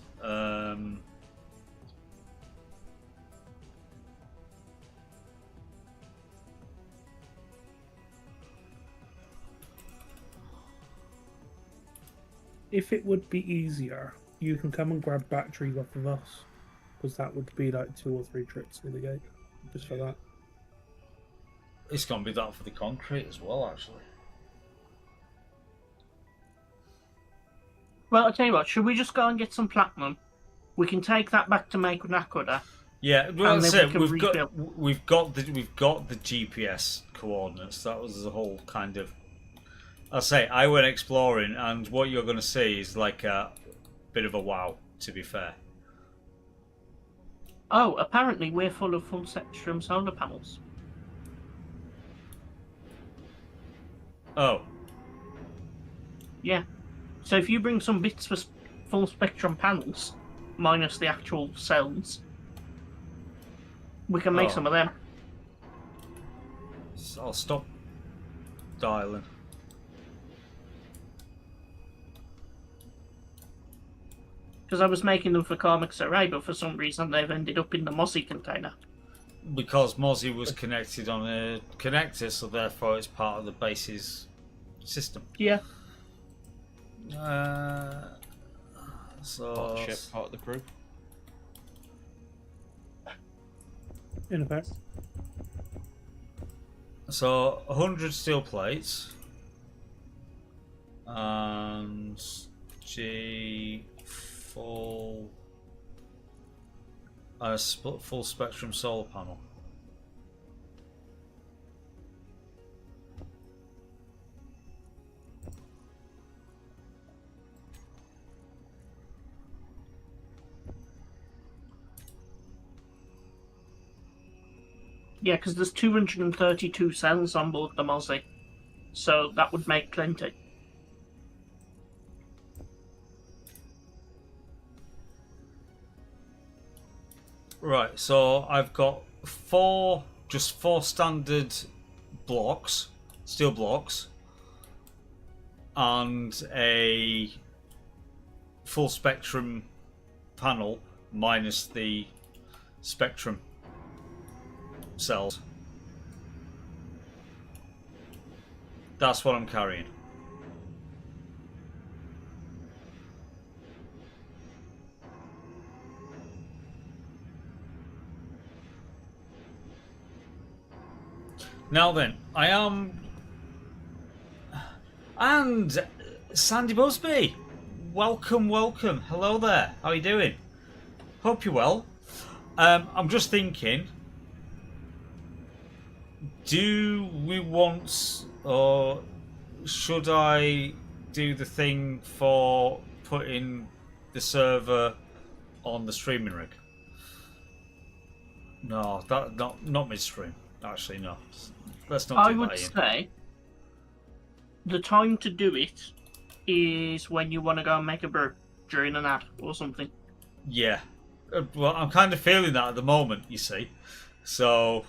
If it would be easier, you can come and grab batteries off of us, because that would be like 2 or 3 trips through the gate, just for that. It's gonna be that for the concrete as well, actually. Well, I'll tell you what, should we just go and get some platinum? We can take that back to make Nakoda. Yeah, well, And that's then it. we We've can got the GPS coordinates. That was the whole kind of. I'll say I went exploring, and what you're going to see is like a bit of a wow. To be fair. Oh, apparently we're full of full spectrum solar panels. Oh. Yeah. So if you bring some bits for full spectrum panels, minus the actual cells, we can make some of them. I'll stop dialing. Because I was making them for Karmic's Array, but for some reason they've ended up in the Mozzie container. Because Mozzie was connected on a connector, so therefore it's part of the base's system. Yeah. So Part of the ship, part of the crew. In effect. So 100 steel plates and G full full spectrum solar panel. Yeah, because there's 232 cells on board the Mozzie, so that would make plenty. Right, so I've got four standard blocks, steel blocks, and a full spectrum panel minus the spectrum cells. That's what I'm carrying. Now then, I am... And Sandy Busby! Welcome, welcome. Hello there. How are you doing? Hope you're well. I'm just thinking... Do we want... Or should I do the thing for putting the server on the streaming rig? No, that not midstream. Actually, no. Let's not do I that, would Ian. say the time to do it is when you want to go and make a brew during an ad or something. Yeah. Well, I'm kind of feeling that at the moment, you see. So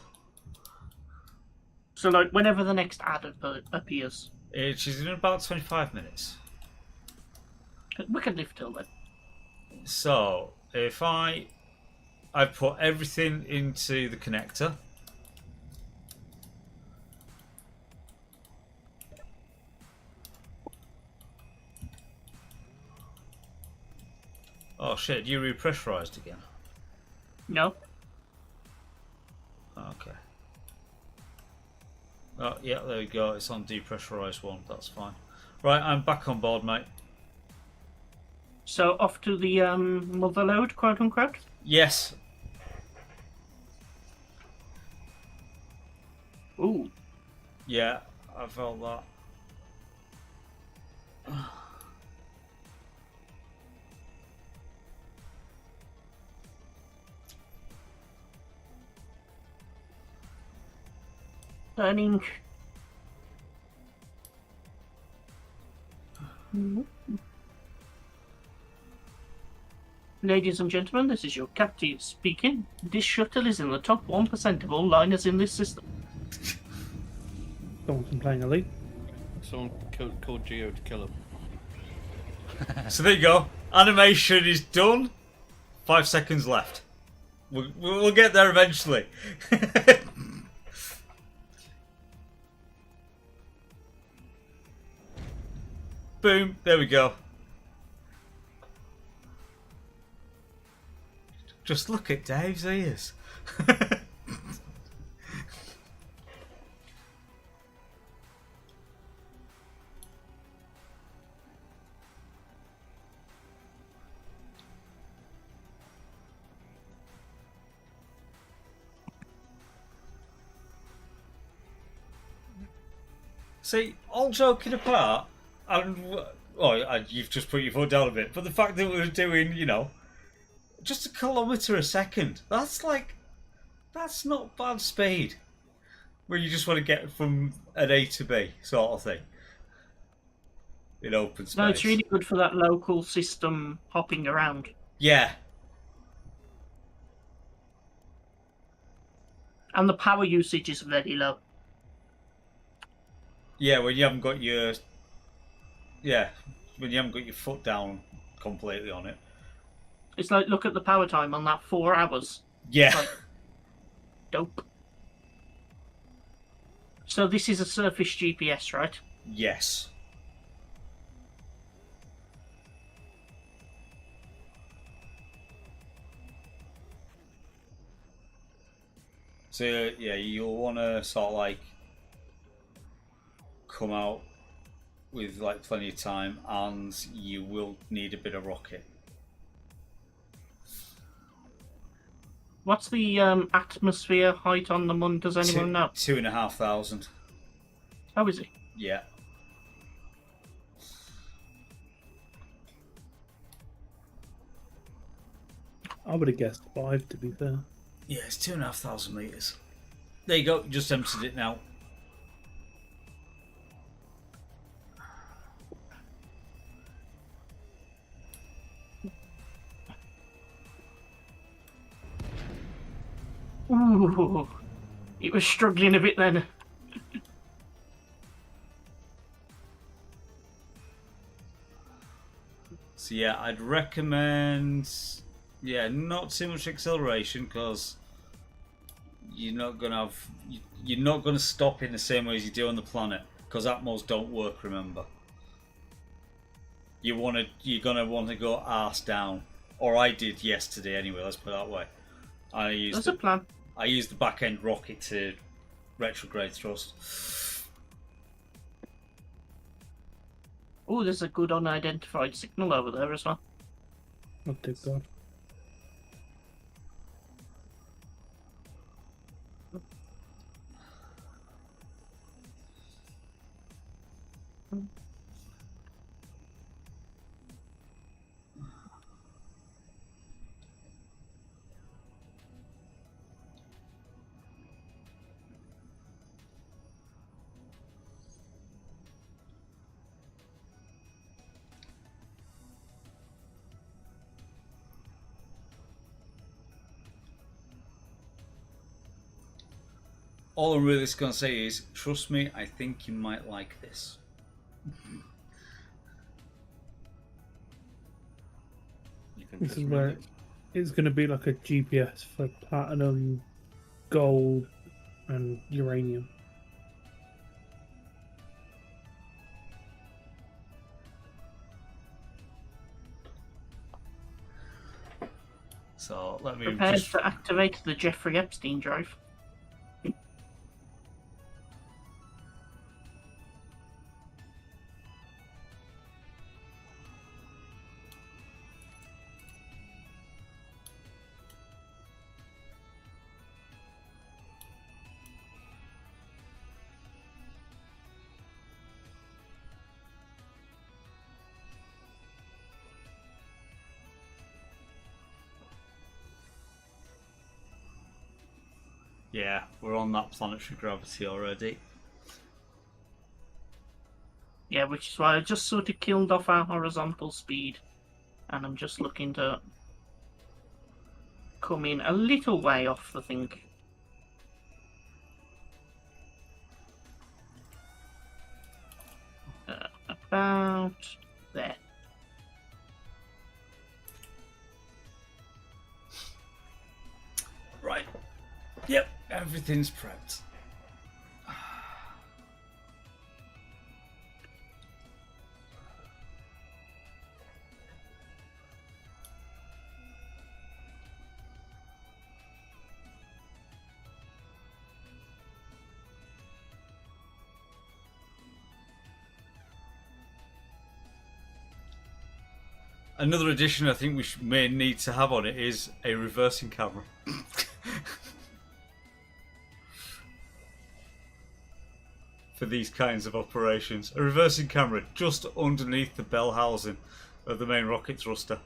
like, whenever the next ad appears. She's in about 25 minutes. We can live till then. So, if I've put everything into the connector. Oh shit, you repressurized again? No. Okay. Oh, yeah, there we go. It's on depressurized one. That's fine. Right, I'm back on board, mate. So off to the mother load, quote unquote? Yes. Ooh. Yeah, I felt that. Turning. Ladies and gentlemen, this is your captain speaking. This shuttle is in the top 1% of all liners in this system. Someone's been playing a lead. Someone called Geo to kill him. So there you go. Animation is done. 5 seconds left. We'll get there eventually. Boom. There we go. Just look at Dave's ears. See, all joking apart, and you've just put your foot down a bit, but the fact that we were doing, just a kilometre a second, that's not bad speed. Where you just want to get from an A to B, sort of thing. In open space. No, it's really good for that local system hopping around. Yeah. And the power usage is very low. Yeah, when you haven't got your foot down completely on it. It's like, look at the power time on that 4 hours. Yeah. Like, dope. So this is a surface GPS, right? Yes. So yeah, you'll want to sort of like come out with like plenty of time, and you will need a bit of rocket. What's the atmosphere height on the moon? Does anyone know? 2,500. How is it? Yeah. I would have guessed 5, to be fair. Yeah, it's 2,500 meters. There you go. Just emptied it now. Ooh, it was struggling a bit then. So yeah, I'd recommend, not too much acceleration, because you're not gonna stop in the same way as you do on the planet, because atmos don't work. Remember, you're gonna want to go arse down, or I did yesterday anyway. Let's put it that way. That's a plan. I used the back end rocket to retrograde thrust. Oh, there's a good unidentified signal over there as well. Not too bad. All I'm really going to say is, trust me, I think you might like this. This is where it's going to be like a GPS for platinum, gold, and uranium. So let me Prepared to activate the Jeffrey Epstein drive. Yeah, we're on that planetary gravity already. Yeah, which is why I just sort of killed off our horizontal speed. And I'm just looking to coming a little way off the thing. About there. Right. Yep, everything's prepped. Another addition I think we may need to have on it is a reversing camera. For these kinds of operations. A reversing camera just underneath the bell housing of the main rocket thruster.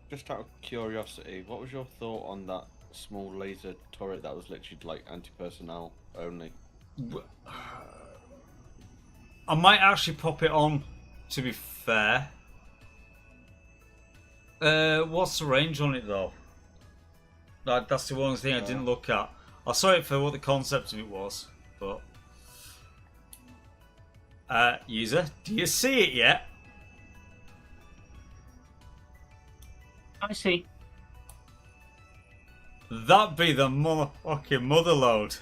Just out of curiosity, what was your thought on that small laser turret that was literally like anti-personnel only? I might actually pop it on, to be fair. What's the range on it though? That's the one thing I didn't look at. I saw it for what the concept of it was, but... user, do you see it yet? I see. That be the motherfucking motherload.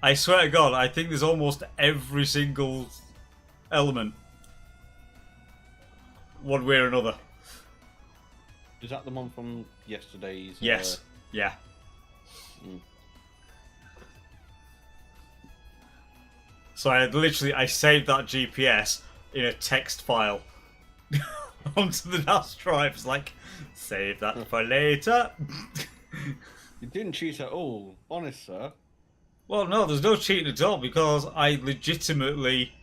I swear to God, I think there's almost every single element. One way or another. Is that the one from yesterday's? Yes. Yeah. So I saved that GPS in a text file onto the NAS drive. It's like, save that for later. You didn't cheat at all, honest sir. Well, no, there's no cheating at all because I legitimately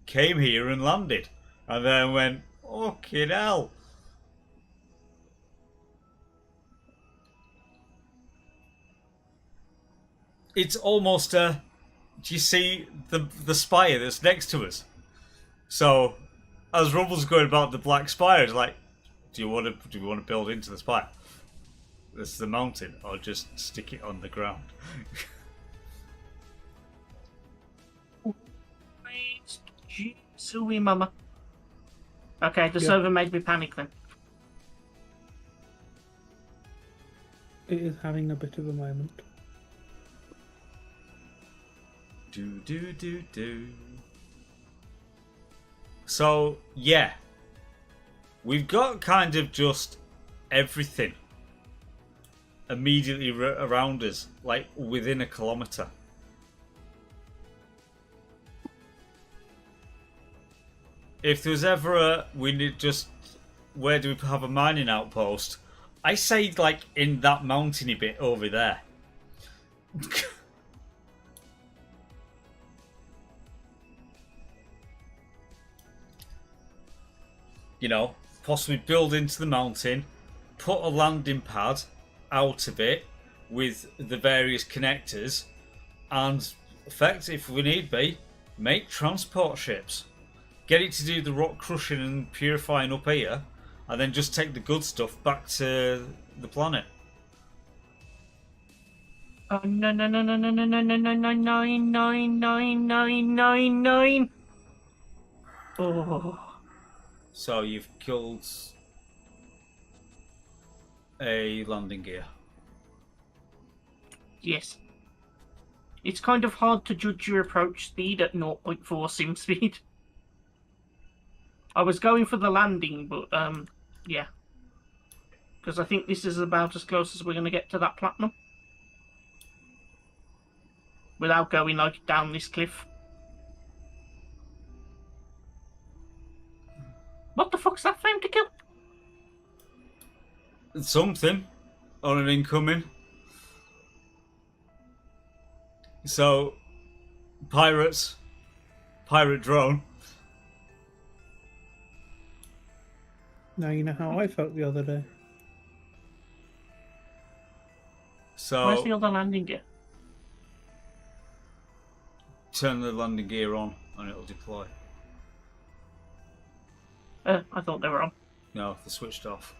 came here and landed, and then went, fucking hell. It's almost do you see the spire that's next to us? So, as Rubble's going about the black spire, it's like, do we want to build into the spire? This is the mountain, or just stick it on the ground? Sui mama. Okay, the server made me panic then. It is having a bit of a moment. Do. So, yeah. We've got kind of just everything immediately around us, like within a kilometre. If there was ever where do we have a mining outpost? I say like in that mountainy bit over there. You know, possibly build into the mountain, put a landing pad out of it with the various connectors, and effectively, if we need be, make transport ships. Get it to do the rock crushing and purifying up here, and then just take the good stuff back to the planet. Oh no. 9. Oh. So you've killed a landing gear. Yes. It's kind of hard to judge your approach speed at 0.4 sim speed. I was going for the landing, but yeah. Because I think this is about as close as we're going to get to that platinum. Without going like down this cliff. What the fuck's that flame to kill? Something on an incoming. So, pirate drone. Now you know how I felt the other day. So, Where's the other landing gear? Turn the landing gear on and it'll deploy. I thought they were on. No, they're switched off.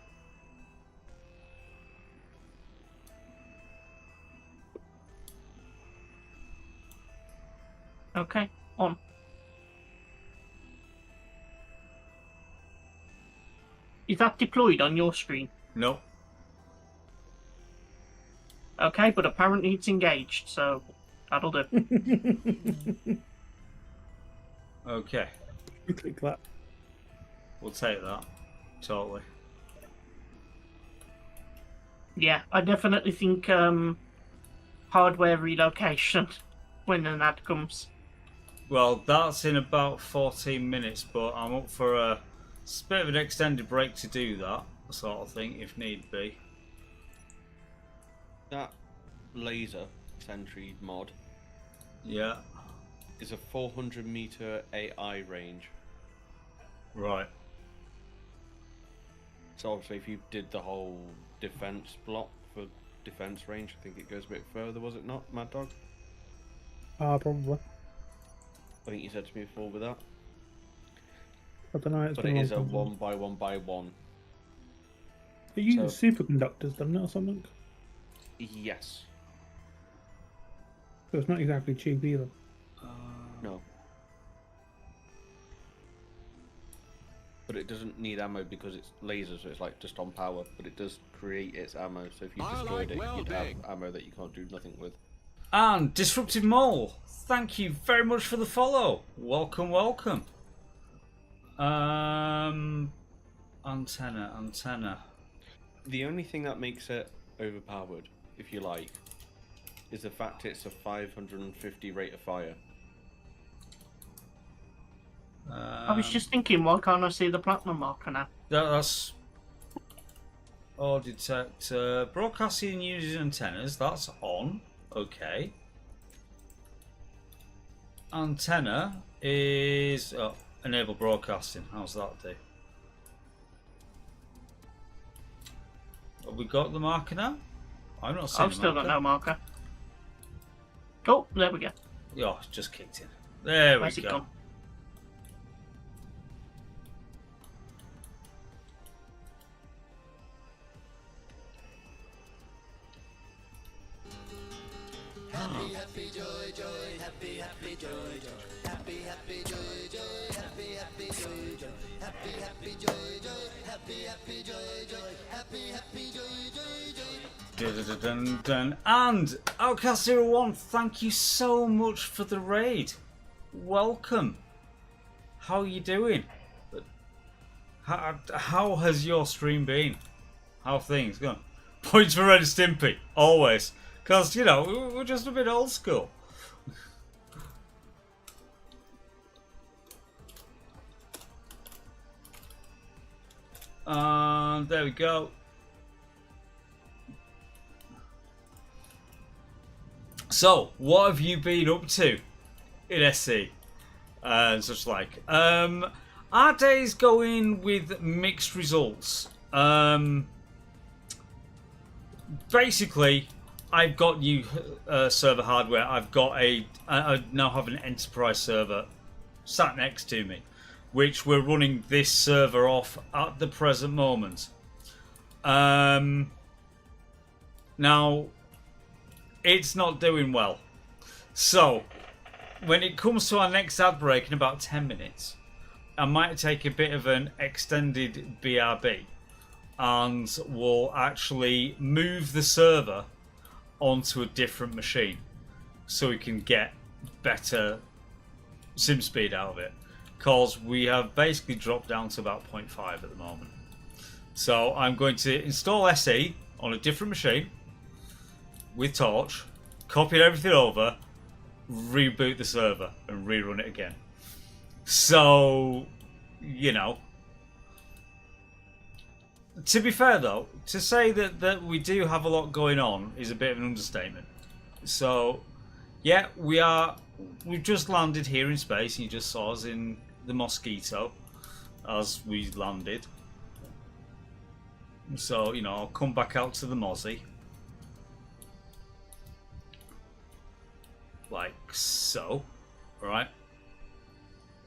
Okay, on. Is that deployed on your screen? No. Okay, but apparently it's engaged, so that'll do. Okay. Click that. We'll take that. Totally. Yeah, I definitely think hardware relocation when an ad comes. Well, that's in about 14 minutes, but I'm up for a bit of an extended break to do that sort of thing, if need be. That laser sentry mod Yeah. is a 400-meter AI range. Right. So obviously, if you did the whole defense block for defense range, I think it goes a bit further, was it not, Mad Dog? Probably. I think you said to me before with that. I don't know. It's But been it a is a long time. 1x1x1. It uses So- superconductors, doesn't it, or something? Yes. So it's not exactly cheap either. No. But it doesn't need ammo because it's laser, so it's like just on power. But it does create its ammo, so if you destroyed it, you'd have ammo that you can't do nothing with. And Disruptive Mole, thank you very much for the follow. Welcome, welcome. Antenna. The only thing that makes it overpowered, if you like, is the fact it's a 550 rate of fire. I was just thinking, why can't I see the platinum marker now? That's or detect broadcasting using antennas. That's on. Okay. Antenna is enable broadcasting. How's that do? Have we got the marker now? I'm not seeing I've still the got marker. no marker. Oh, there we go. Oh, it's just kicked in. There Where's we it go. gone? Dun. And Outcast01, thank you so much for the raid. Welcome. How are you doing? How has your stream been? How have things gone? Points for Red Stimpy, always. Because, you know, we're just a bit old school. And there we go. So, what have you been up to in SC and such like? Our day's going with mixed results. Basically, I've got new server hardware. I now have an enterprise server sat next to me, which we're running this server off at the present moment. Now, it's not doing well. So, when it comes to our next ad break in about 10 minutes, I might take a bit of an extended BRB and we'll actually move the server onto a different machine so we can get better sim speed out of it, because we have basically dropped down to about 0.5 at the moment. So I'm going to install SE on a different machine with Torch, copy everything over, reboot the server and rerun it again. So, you know, to be fair though, to say that we do have a lot going on is a bit of an understatement. So, yeah, we've just landed here in space. You just saw us in the Mosquito as we landed. So, you know, I'll come back out to the Mozzie. Like so. Right?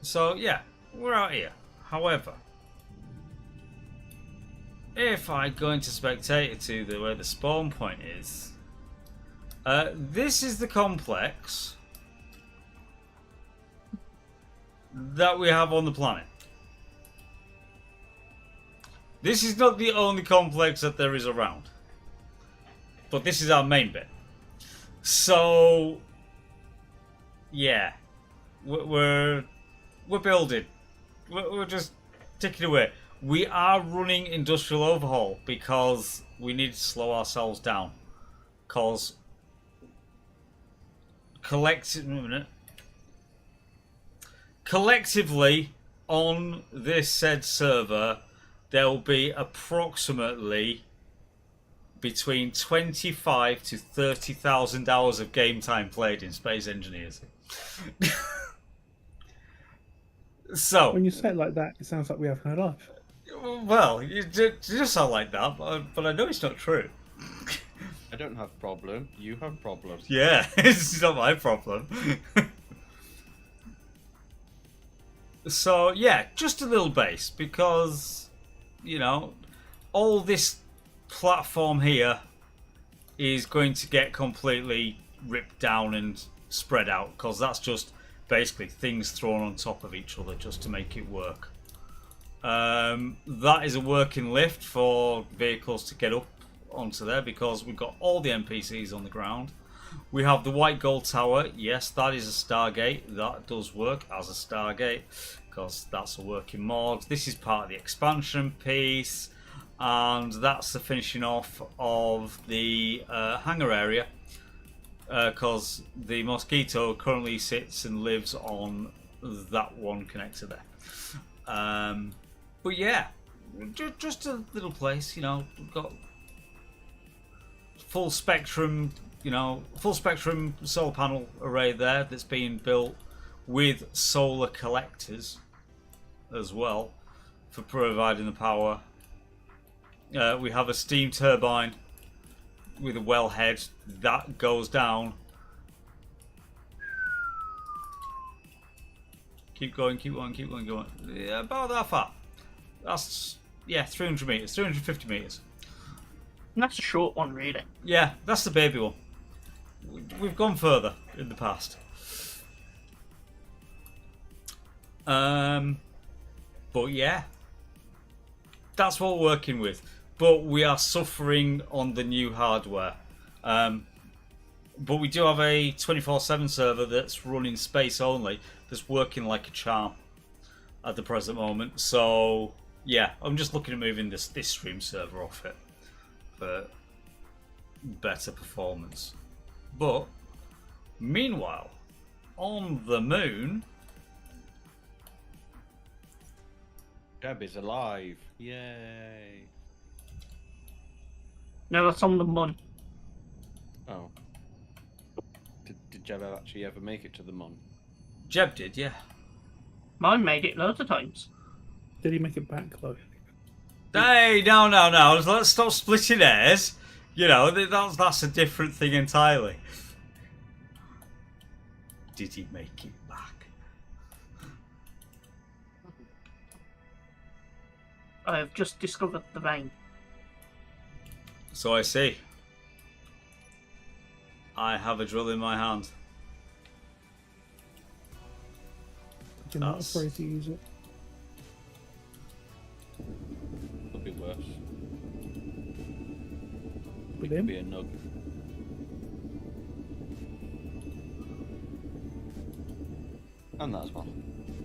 So, yeah, we're out here. However, if I go into spectator to the where the spawn point is, this is the complex that we have on the planet. This is not the only complex that there is around, but this is our main bit. So, yeah, we're building. We're just ticking away. We are running industrial overhaul because we need to slow ourselves down. Because collectively on this said server, there will be approximately between 25 to 30,000 hours of game time played in Space Engineers. So, when you say it like that, it sounds like we have no life. Well, you just sound like that, but I know it's not true. I don't have problem. You have problems. Yeah, it's not my problem. So, yeah, just a little base, because, you know, all this platform here is going to get completely ripped down and spread out, because that's just basically things thrown on top of each other just to make it work. That is a working lift for vehicles to get up onto there, because we've got all the NPCs on the ground. We have the white gold tower. Yes, that is a Stargate. That does work as a Stargate because that's a working mod. This is part of the expansion piece, and that's the finishing off of the hangar area, because the Mosquito currently sits and lives on that one connector there. But yeah, just a little place, you know. We've got full spectrum, you know, full spectrum solar panel array there that's being built with solar collectors as well for providing the power. We have a steam turbine with a wellhead that goes down. Keep going, keep going, keep going, going. Yeah, about that far. That's, yeah, 300 meters, 350 meters. And that's a short one, really. Yeah, that's the baby one. We've gone further in the past. But yeah, that's what we're working with. But we are suffering on the new hardware. But we do have a 24/7 server that's running space only, that's working like a charm at the present moment. So yeah, I'm just looking at moving this stream server off it for better performance. But meanwhile, on the moon, Jeb is alive. Yay. No, that's on the Mun. Oh. Did Jeb actually ever make it to the Mun? Jeb did, yeah. Mine made it loads of times. Did he make it back though? Hey, no. Let's stop splitting hairs. You know, that's a different thing entirely. Did he make it back? I have just discovered the vein. So I see. I have a drill in my hand. You're not afraid to use it. Could be worse. With Could him? be a nug. And that as well.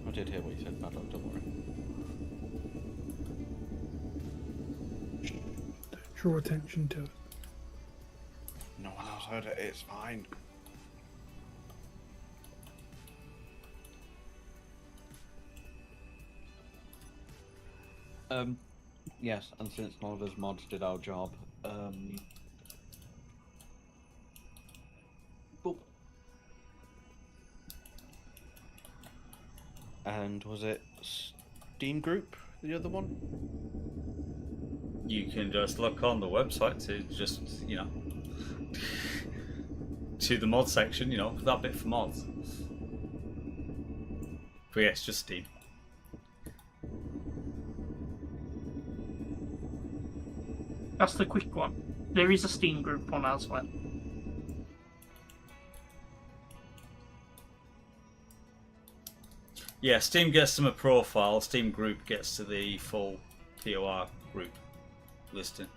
I did hear what you said, Madlock, don't worry. Don't draw attention to it. No one else heard it, it's fine. Yes, and since none of us mods did our job, boop. And was it Steam Group, the other one? You can just look on the website to just, you know, to the mod section, you know, that bit for mods. But yeah, it's just Steam. That's the quick one. There is a Steam group one as well. Yeah, Steam gets them a profile. Steam group gets to the full POR group listing.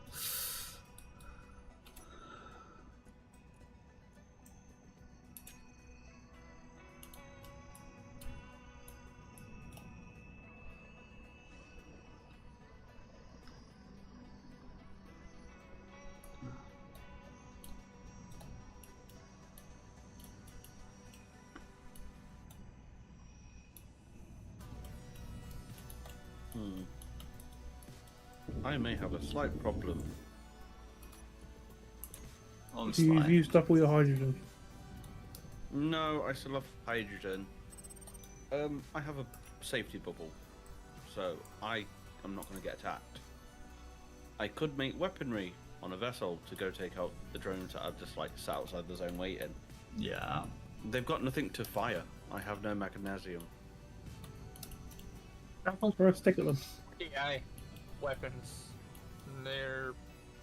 I may have a slight problem. On You've slide. used up all your hydrogen. No, I still have hydrogen. I have a safety bubble, so I am not going to get attacked. I could make weaponry on a vessel to go take out the drones that are just like sat outside the zone waiting. Yeah. They've got nothing to fire. I have no magnesium. Throw a stick at them. AI weapons. They're.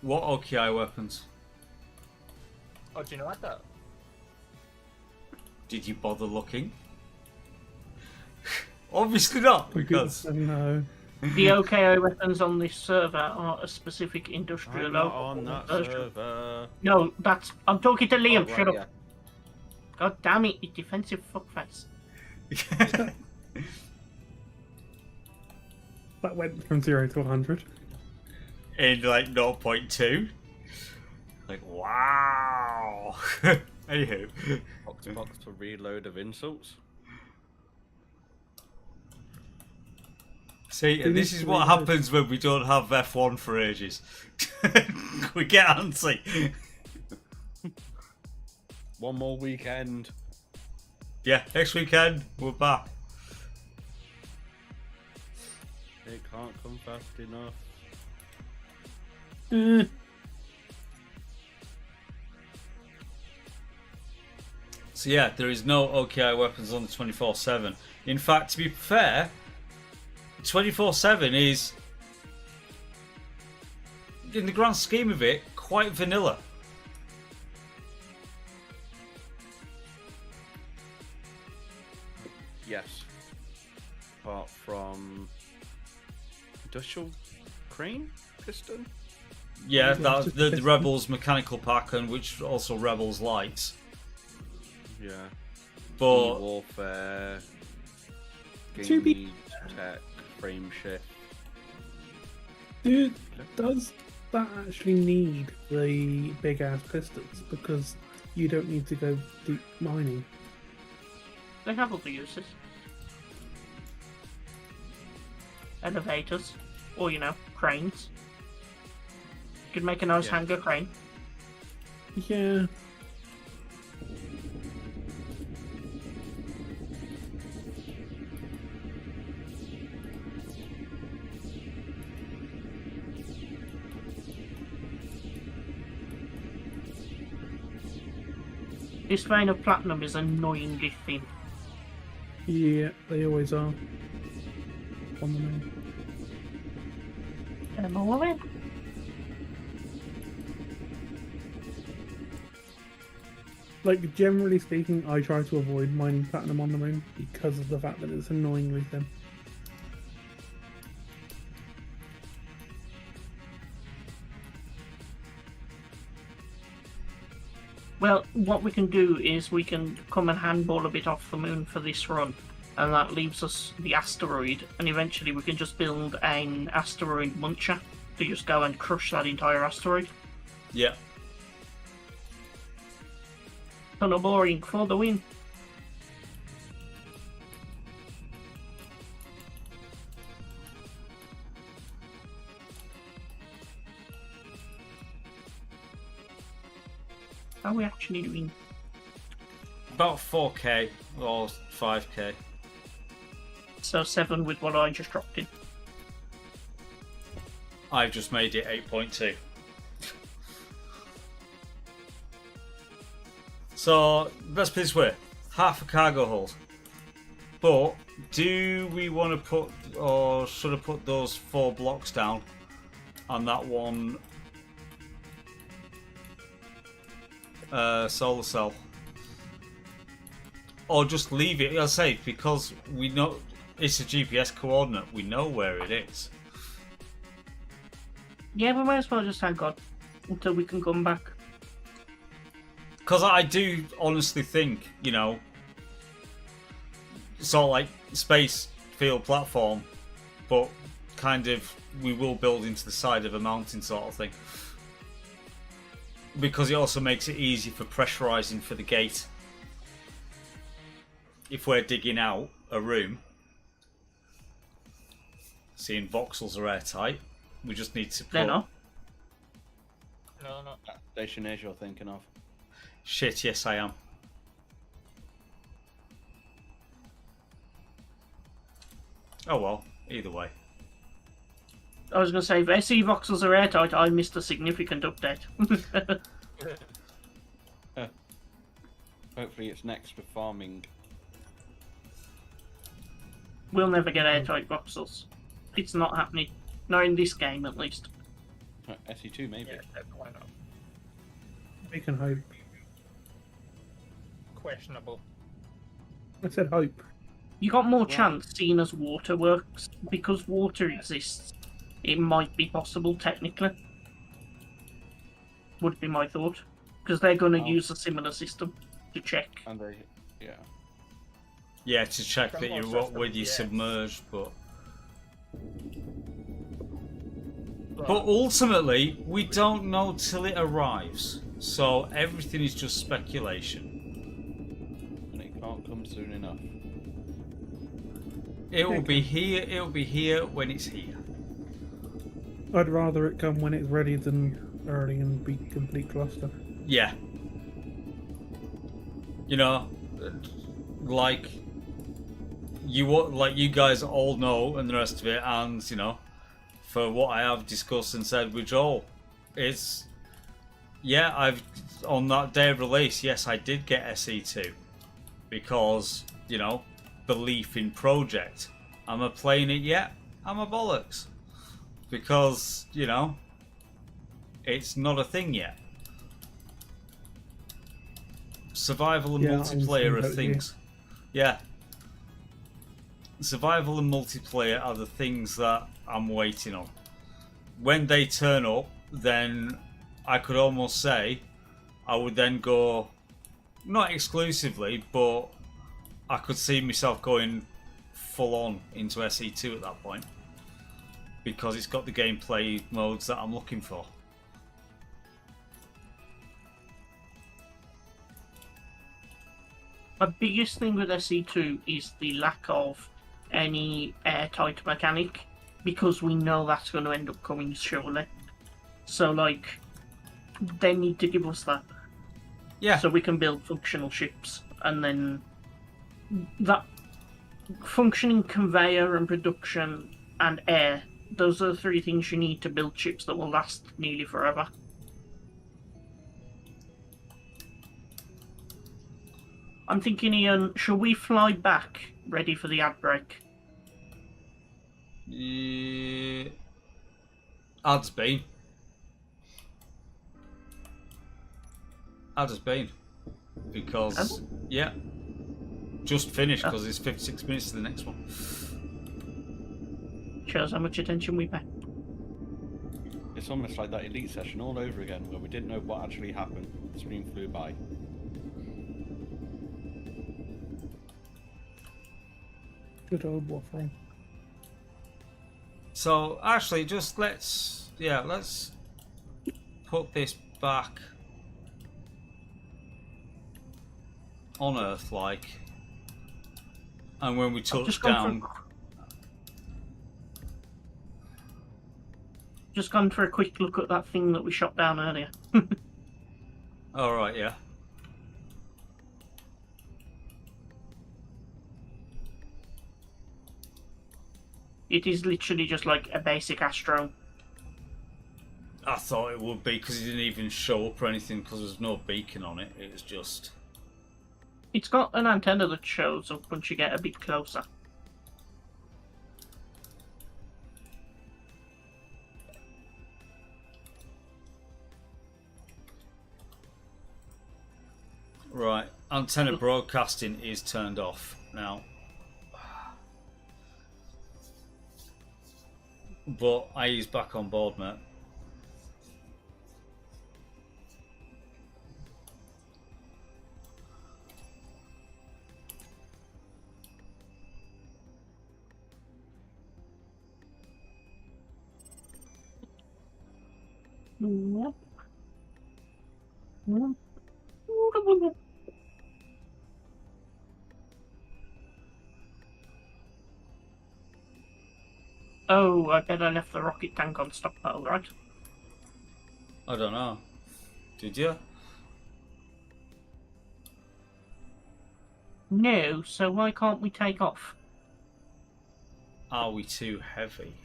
What OKI weapons? Oh, do you know what though? Did you bother looking? Obviously not, because No. The OKO weapons on this server are a specific I'm industrial not on that version. server. No, that's. I'm talking to Liam. Oh, right, Shut up. yeah. God damn it, you defensive fuckface. That went from 0 to 100. in like 0.2. Like, wow. Anywho. Box to reload of insults. See, and this is what happens when we don't have F1 for ages. We get antsy. One more weekend. Yeah, next weekend we're back. It can't come fast enough. So yeah, there is no OKI weapons on the 24/7. In fact, to be fair, 24/7 is, in the grand scheme of it, quite vanilla. Yes. Apart from industrial crane piston. Yeah, that's the Rebels mechanical pack, and which also Rebels lights. Yeah. But warfare. To be- Game tech, frame shift. Dude, does that actually need the big ass pistons? Because you don't need to go deep mining. They have other uses. Elevators, or cranes. You could make a nice hangar crane. Yeah. This vein of platinum is annoyingly thin. Yeah, they always are. On the main. Am I worried? Like, generally speaking, I try to avoid mining platinum on the moon because of the fact that it's annoyingly thin. Well, what we can do is we can come and handball a bit off the moon for this run, and that leaves us the asteroid, and eventually we can just build an asteroid muncher to just go and crush that entire asteroid. yeah, Tunnel boring for the win. How are we actually doing? about 4k or 5k. So 7 with what I just dropped in. I've just made it 8.2. So let's put it this way: half a cargo hold. But do we want to put, or should I put those 4 blocks down, and that one solar cell. Or just leave it, I'll say, because we know it's a GPS coordinate, we know where it is. Yeah, we might as well just hang on until we can come back. Because I do honestly think, sort of like space field platform, but kind of we will build into the side of a mountain sort of thing. Because it also makes it easy for pressurizing for the gate. If we're digging out a room, seeing voxels are airtight, we just need to put... They're not. No, no. That station is you're thinking of. Shit, yes I am. Oh well, either way. I was going to say, if SE voxels are airtight, I missed a significant update. Hopefully it's next for farming. We'll never get airtight voxels. It's not happening. Not in this game, at least. SE2 maybe. Yeah, why not? We can hope. Questionable. I said hope. You got more chance seeing as water works. Because water exists, it might be possible, technically. Would be my thought. Because they're going to use a similar system to check. And they, yeah. Yeah, to check that Some you're more with you systems, submerged, but ultimately we don't know till it arrives. So everything is just speculation. And it can't come soon enough. It will be here. It will be here when it's here. I'd rather it come when it's ready than early and be complete cluster. Yeah. Like you guys all know, and the rest of it, and for what I have discussed and said with Joel, it's I've on that day of release, yes, I did get SE2 because belief in project. Am I playing it yet? I'm a bollocks because it's not a thing yet. Survival and multiplayer are things. Yeah. Survival and multiplayer are the things that I'm waiting on. When they turn up, then I could almost say I would then go, not exclusively, but I could see myself going full on into SE2 at that point. Because it's got the gameplay modes that I'm looking for. My biggest thing with SE2 is the lack of any airtight mechanic, because we know that's going to end up coming surely. So, they need to give us that. Yeah. So we can build functional ships, and then that functioning conveyor and production and air, those are the three things you need to build ships that will last nearly forever. I'm thinking, Ian, shall we fly back ready for the ad break? Ad's been. Ad has been. Because, just finished because it's 56 minutes to the next one. Shows how much attention we pay. It's almost like that elite session all over again where we didn't know what actually happened. The stream flew by. Good old waffling. So actually, just let's put this back on Earth, and when we touch down. Just gone for a quick look at that thing that we shot down earlier. All right, yeah. It is literally just like a basic Astro. I thought it would be because it didn't even show up or anything because there's no beacon on it. It was just. It's got an antenna that shows up once you get a bit closer. Right, antenna broadcasting is turned off now. But IE's back on board, mate. Oh, I bet I left the rocket tank on stockpile, right? I don't know. Did you? No, so why can't we take off? Are we too heavy?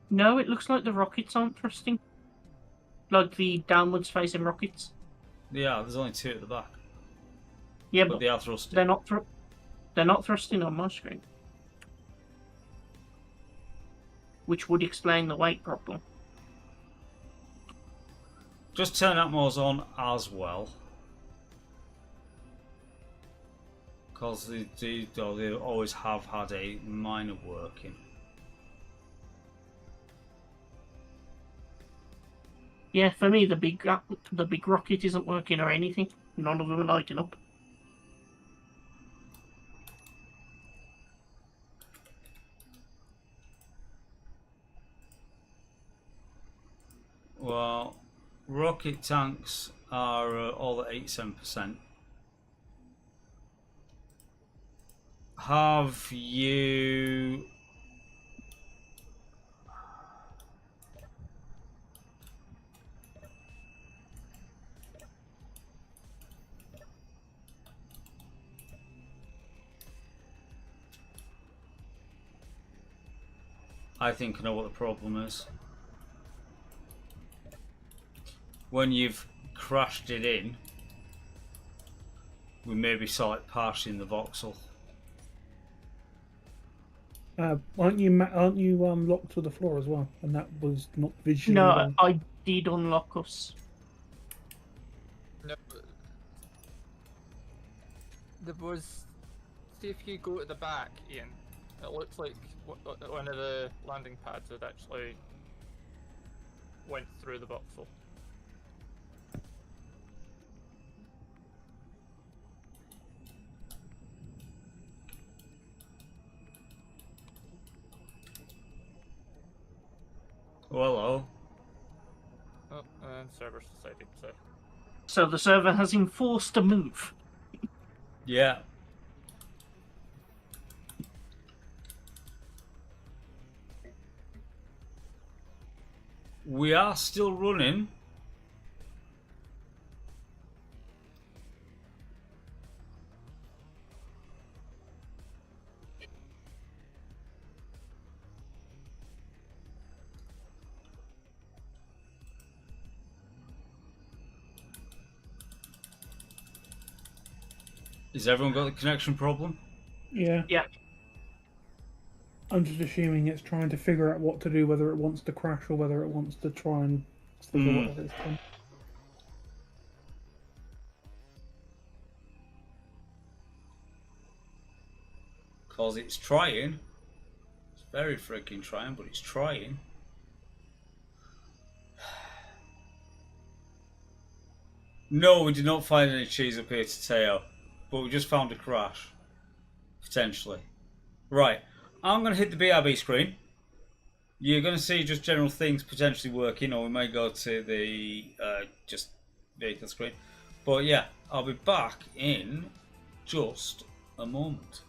No, it looks like the rockets aren't thrusting. Like the downwards facing rockets. Yeah, there's only 2 at the back. Yeah, But but they are thrusting. they're not thrusting on my screen. Which would explain the weight problem. Just turn Atmos on as well. Because they always have had a minor working. Yeah, for me the big rocket isn't working or anything. None of them are lighting up. Well, rocket tanks are all at 87%. Have you... I think I know what the problem is. When you've crashed it in, we maybe saw it partially in the voxel. Aren't you locked to the floor as well? And that was not visually. No, I did unlock us. No. There was. See if you go to the back, Ian. It looks like one of the landing pads had actually went through the voxel. Hello. Oh, and server's decided to. So the server has enforced a move. Yeah. We are still running. Has everyone got the connection problem? Yeah. Yeah. I'm just assuming it's trying to figure out what to do, whether it wants to crash or whether it wants to try and figure whatever it's done. Because it's trying. It's very freaking trying, but it's trying. No, we did not find any cheese up here to Teo, but we just found a crash. Potentially. Right, I'm going to hit the BRB screen. You're going to see just general things potentially working, or we may go to the just vehicle screen. But yeah, I'll be back in just a moment.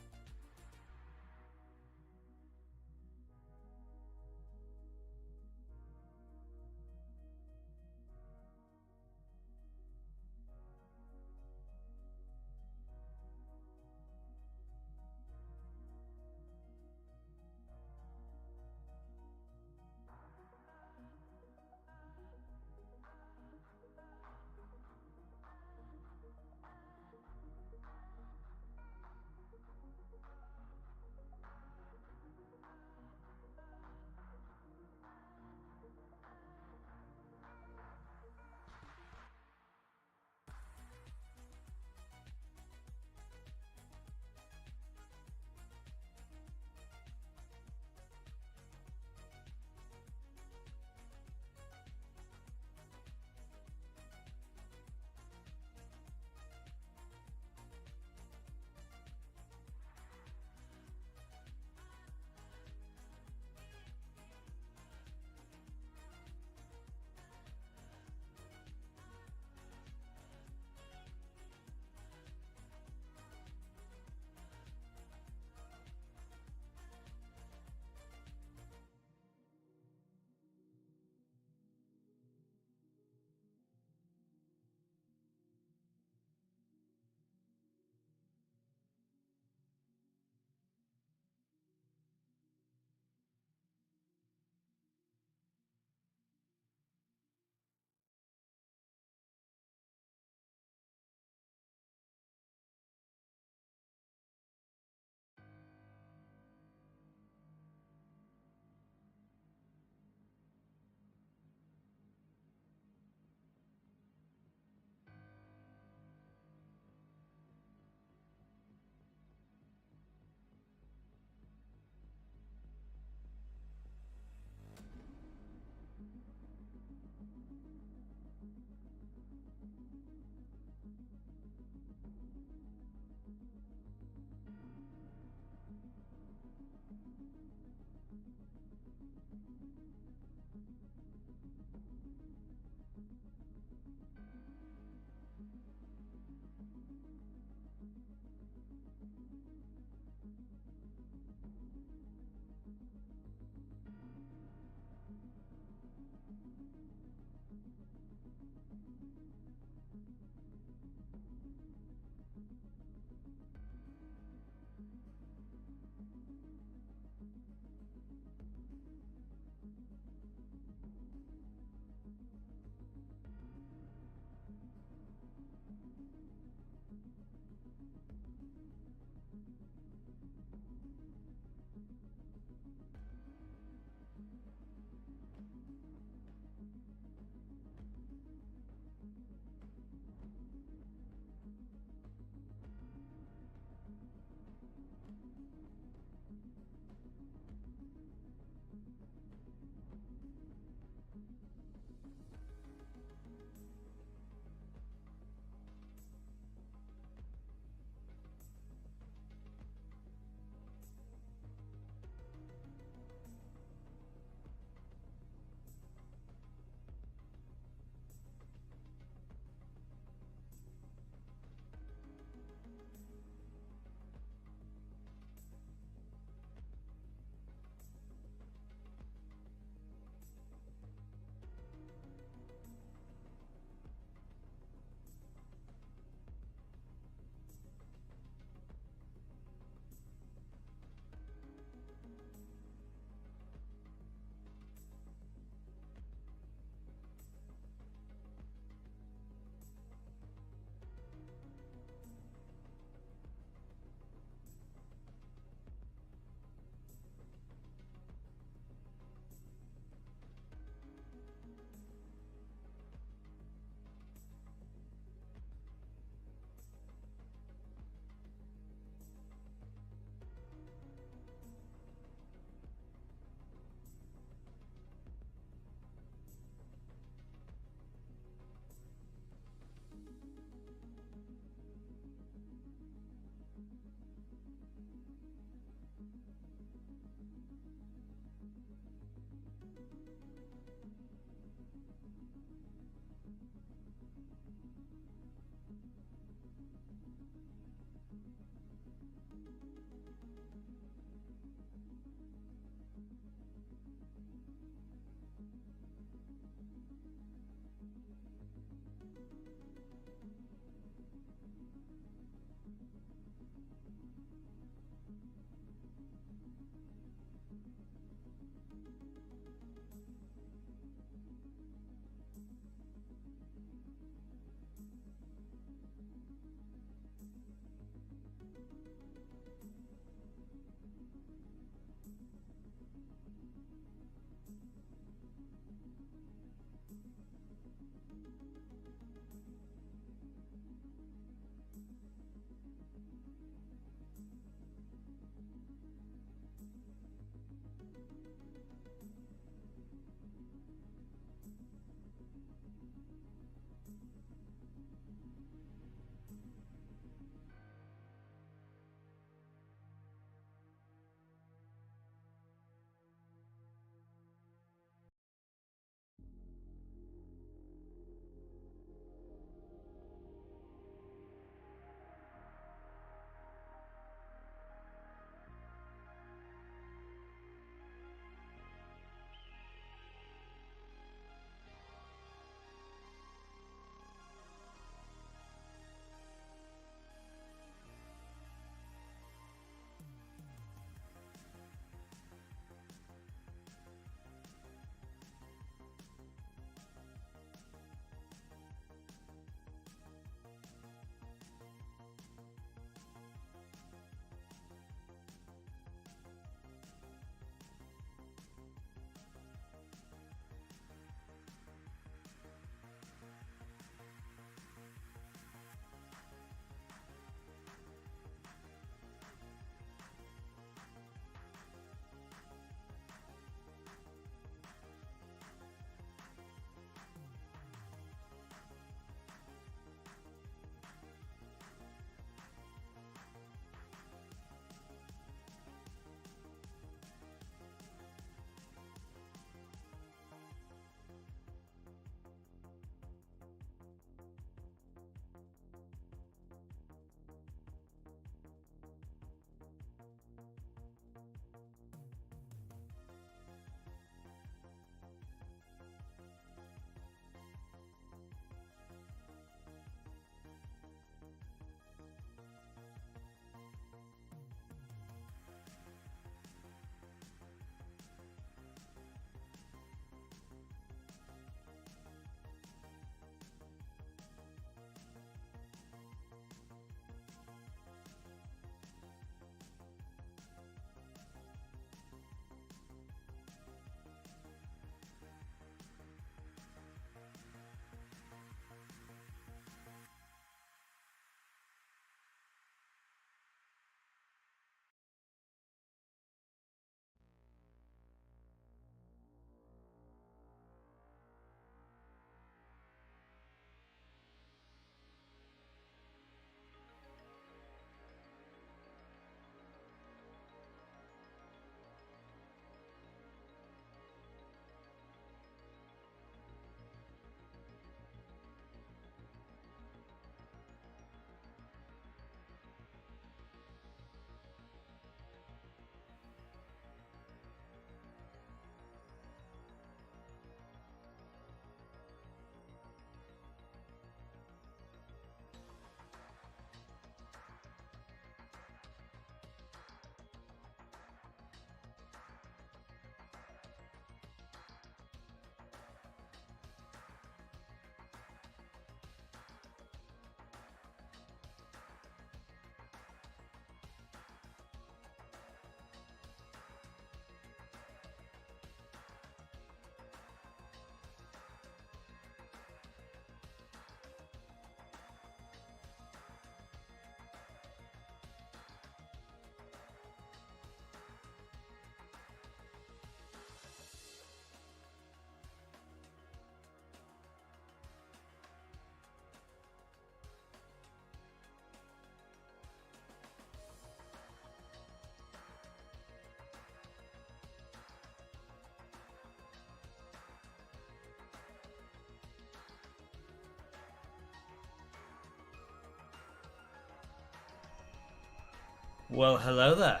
Well, hello there.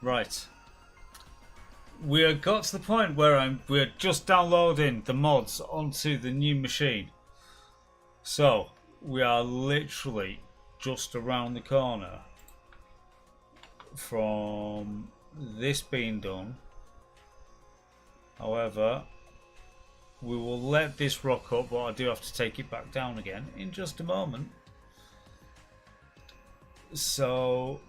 Right. We have got to the point where we're just downloading the mods onto the new machine. So, we are literally just around the corner from this being done. However, we will let this rock up, but I do have to take it back down again in just a moment. So,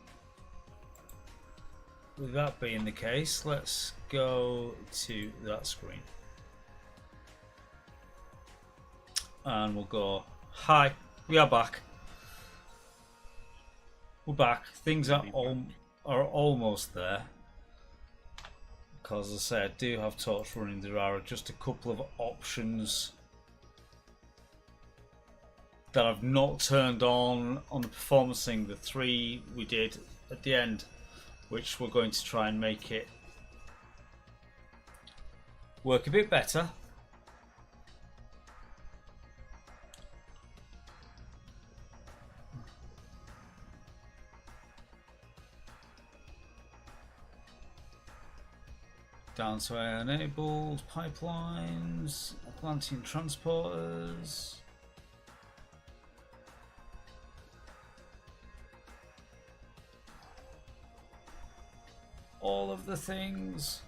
with that being the case, let's go to that screen. And we'll go, hi, we are back. We're back. Things are almost there. Because as I say, I do have torch running. There are just a couple of options that I've not turned on the performance thing. The 3 we did at the end, which we're going to try and make it work a bit better. Down to air enabled, pipelines, Atlantean transporters. All of the things.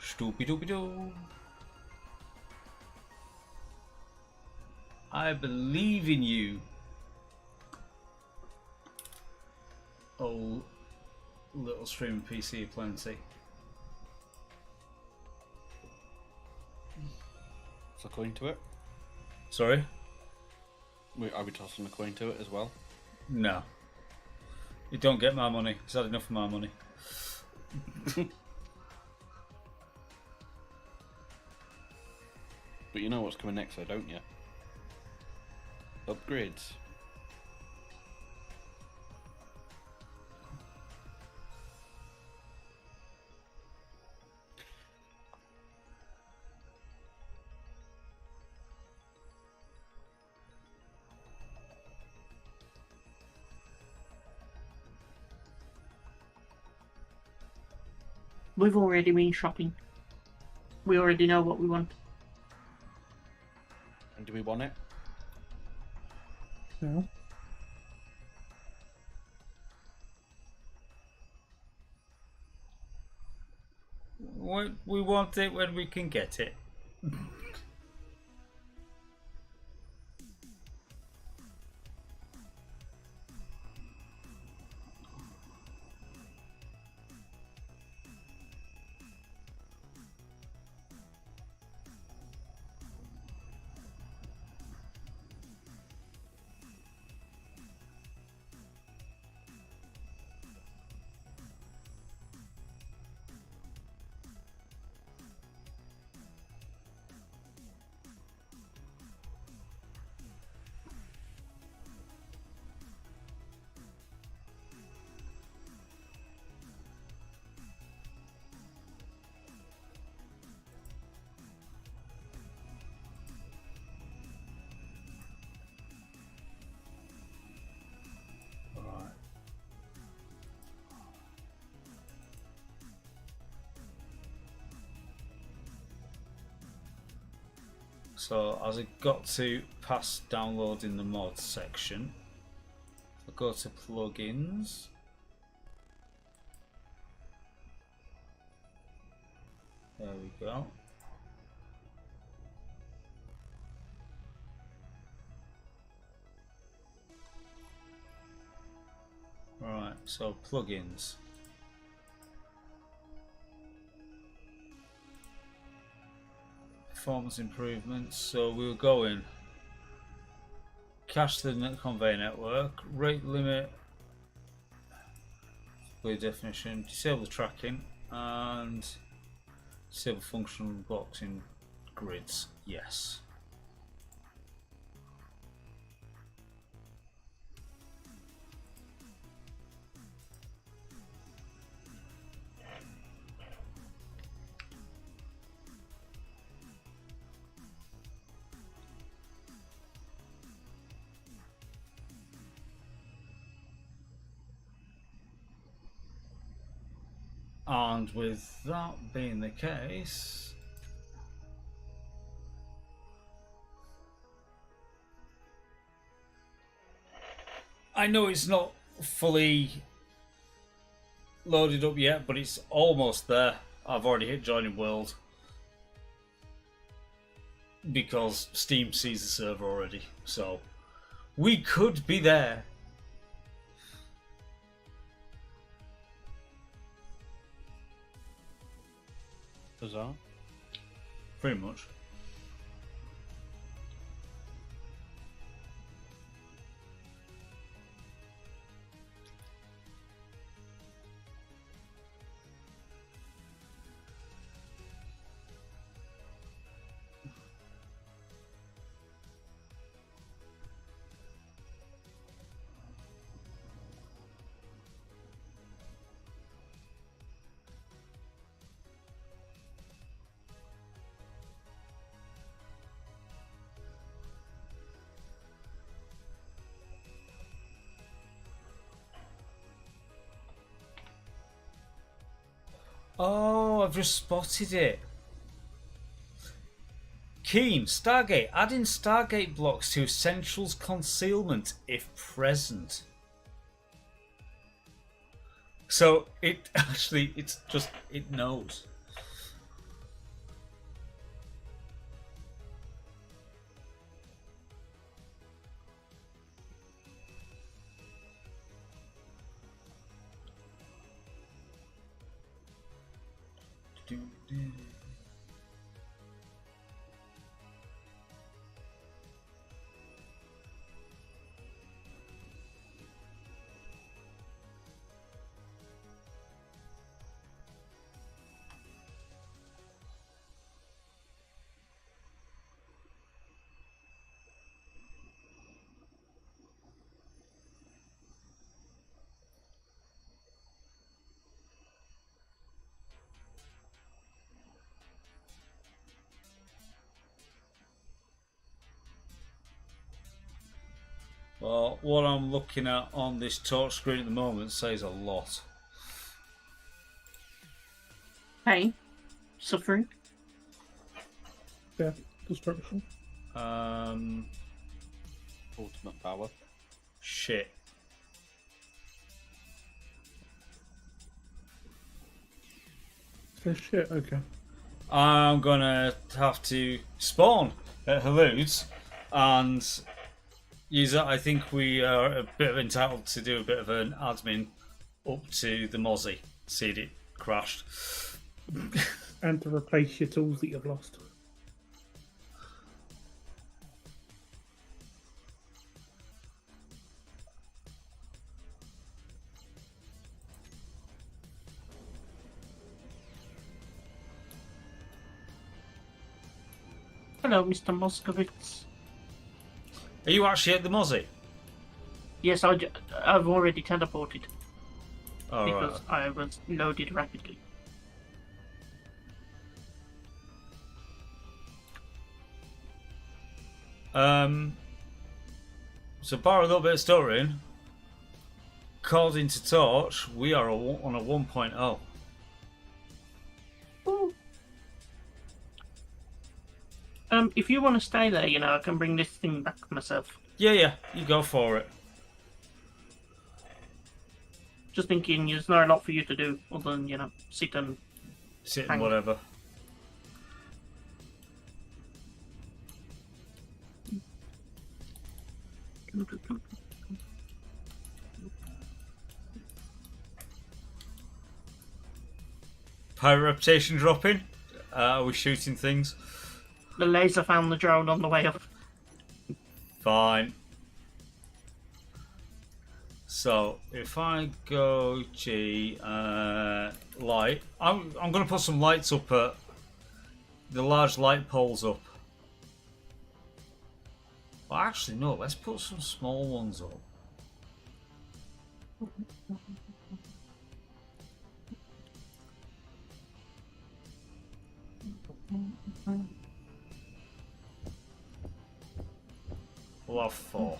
Stoopy-doopy-doo. I believe in you. Oh, little streaming PC plenty. Is a coin to it? Sorry? Are we tossing a coin to it as well? No. You don't get my money. It's had enough of my money. But you know what's coming next, though, don't you? Upgrades. We've already been shopping. We already know what we want. And do we want it? No. We want it when we can get it. So as I got to past downloading the mods section, I'll go to plugins. There we go. Right, so plugins. Performance improvements, so we'll go in cache the conveyor network, rate limit clear definition, disable tracking, and disable functional blocks in grids. Yes. And with that being the case, I know it's not fully loaded up yet, but it's almost there. I've already hit joining world because Steam sees the server already, so we could be there. Bizarre. Pretty much. Oh, I've just spotted it. Keen, Stargate. Adding Stargate blocks to Essentials concealment if present. So it actually, it's just, it knows. Well, what I'm looking at on this touch screen at the moment says a lot. Pain, suffering. Yeah, destruction. Ultimate power. Shit. Oh shit, okay. I'm gonna have to spawn at Halud's and use that. I think we are a bit entitled to do a bit of an admin up to the Mozzie. See it crashed. And to replace your tools that you've lost. Hello, Mr. Moskowitz. Are you actually at the Mozzie? Yes, I've already teleported Oh, because right. I was loaded rapidly. So bar a little bit of stuttering. According to Torch, we are on a 1.0. Ooh. If you want to stay there, you know, I can bring this thing back myself. Yeah, you go for it. Just thinking, there's not a lot for you to do other than, you know, sit and Sit hang. and whatever. Pirate reputation dropping. Are we shooting things? The laser found the drone on the way up. Fine. So if I go G light, I'm going to put some lights up at the large light poles up. Well, actually no. Let's put some small ones up. We'll have 4.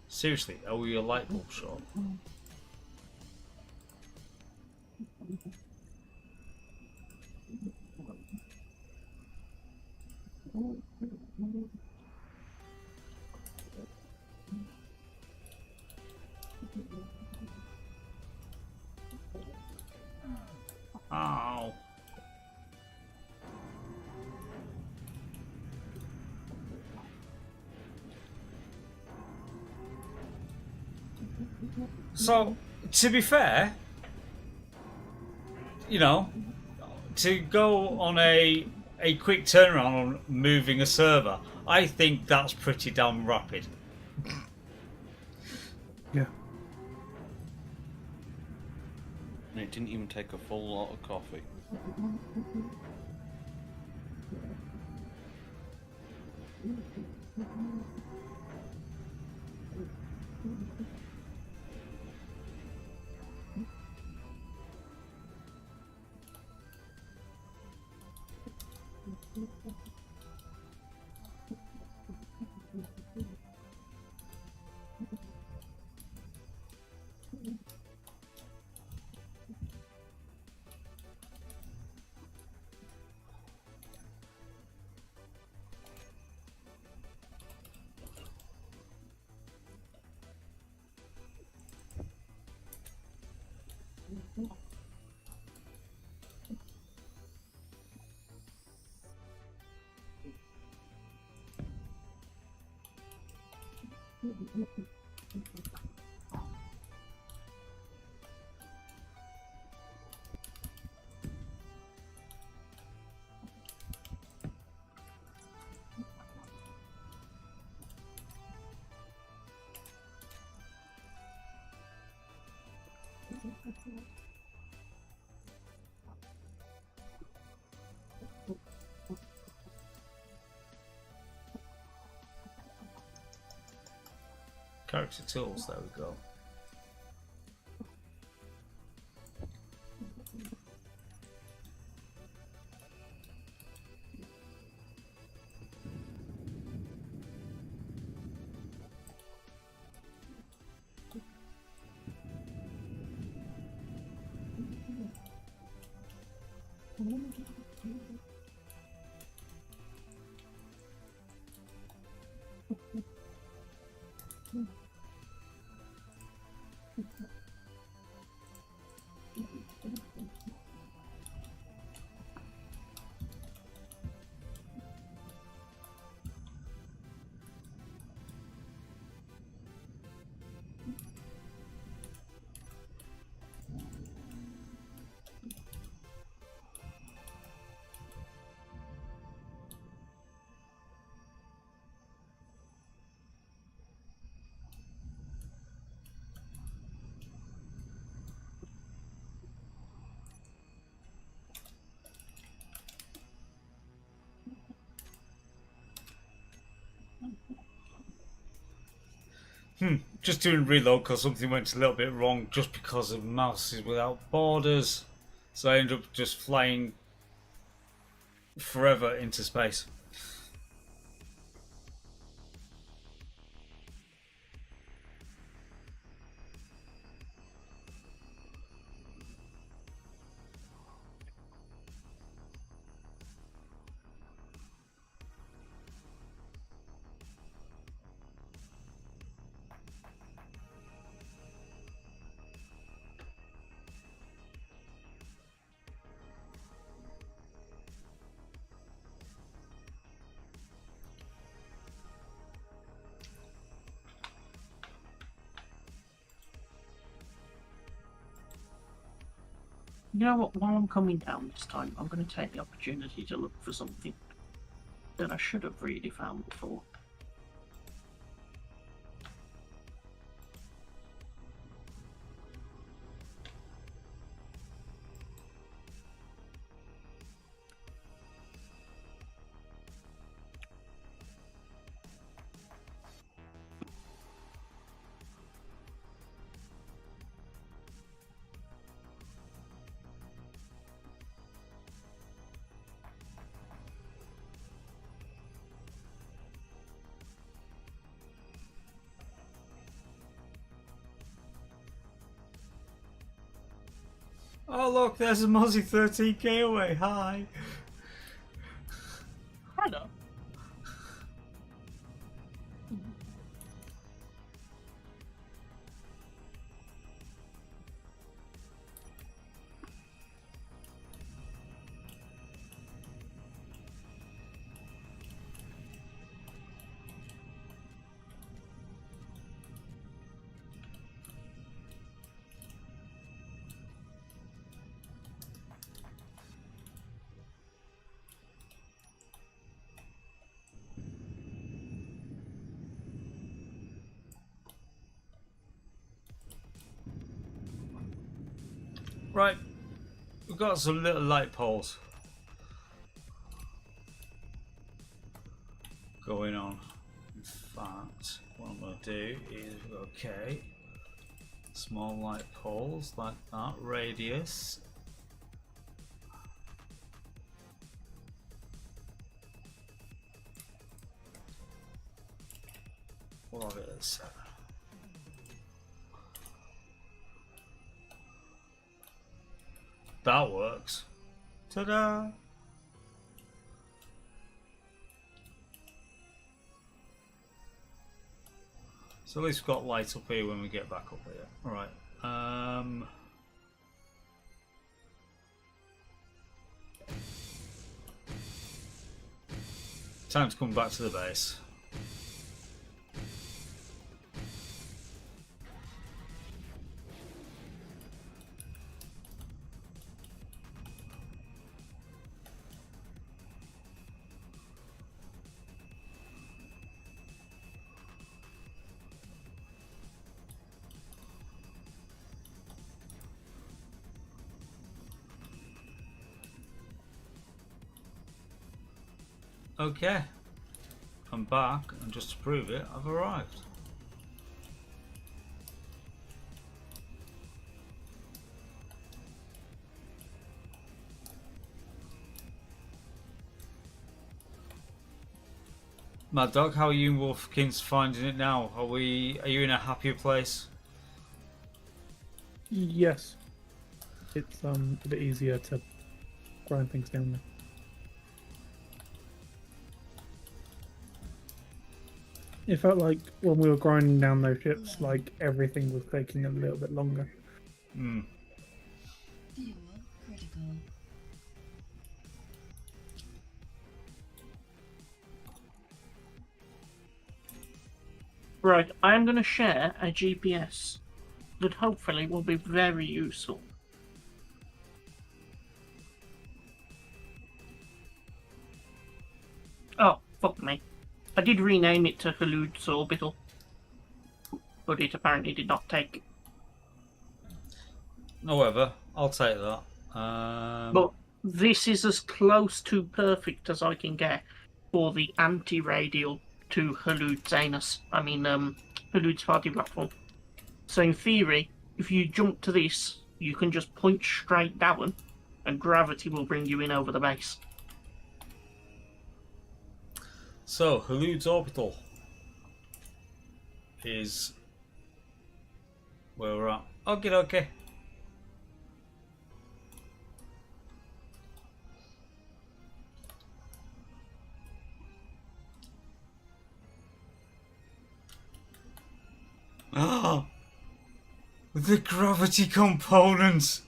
Seriously, are we a light bulb shop? Ow. So, to be fair, you know, to go on a quick turnaround on moving a server, I think that's pretty damn rapid. Yeah. And it didn't even take a full lot of coffee. Character tools, there we go. Just doing reload because something went a little bit wrong just because of Mouses Without Borders. So I ended up just flying forever into space. You know what? While I'm coming down this time, I'm going to take the opportunity to look for something that I should have really found before. Oh look, there's a Mozzie 13k away. Hi. Hello. Right, we've got some little light poles going on. In fact, what I'm going to do is, okay, small light poles like that, radius. We'll have it at 7. That works. Ta-da! So at least we've got light up here when we get back up here. Alright. Time to come back to the base. Okay, I'm back, and just to prove it, I've arrived. Mad Dog, how are you and Wolfkins finding it now? Are you in a happier place? Yes. It's a bit easier to grind things down there. It felt like when we were grinding down those ships, like everything was taking a little bit longer. Hmm. Fuel critical. Right, I am going to share a GPS that hopefully will be very useful. Oh, fuck me. I did rename it to Halud's Orbital, but it apparently did not take. However, I'll take that. But this is as close to perfect as I can get for the anti-radial to Halud's anus. Halud's party platform. So in theory, if you jump to this, you can just point straight down, and gravity will bring you in over the base. So, Halud's Orbital is where we're at. Okay, okay. Ah, the gravity components.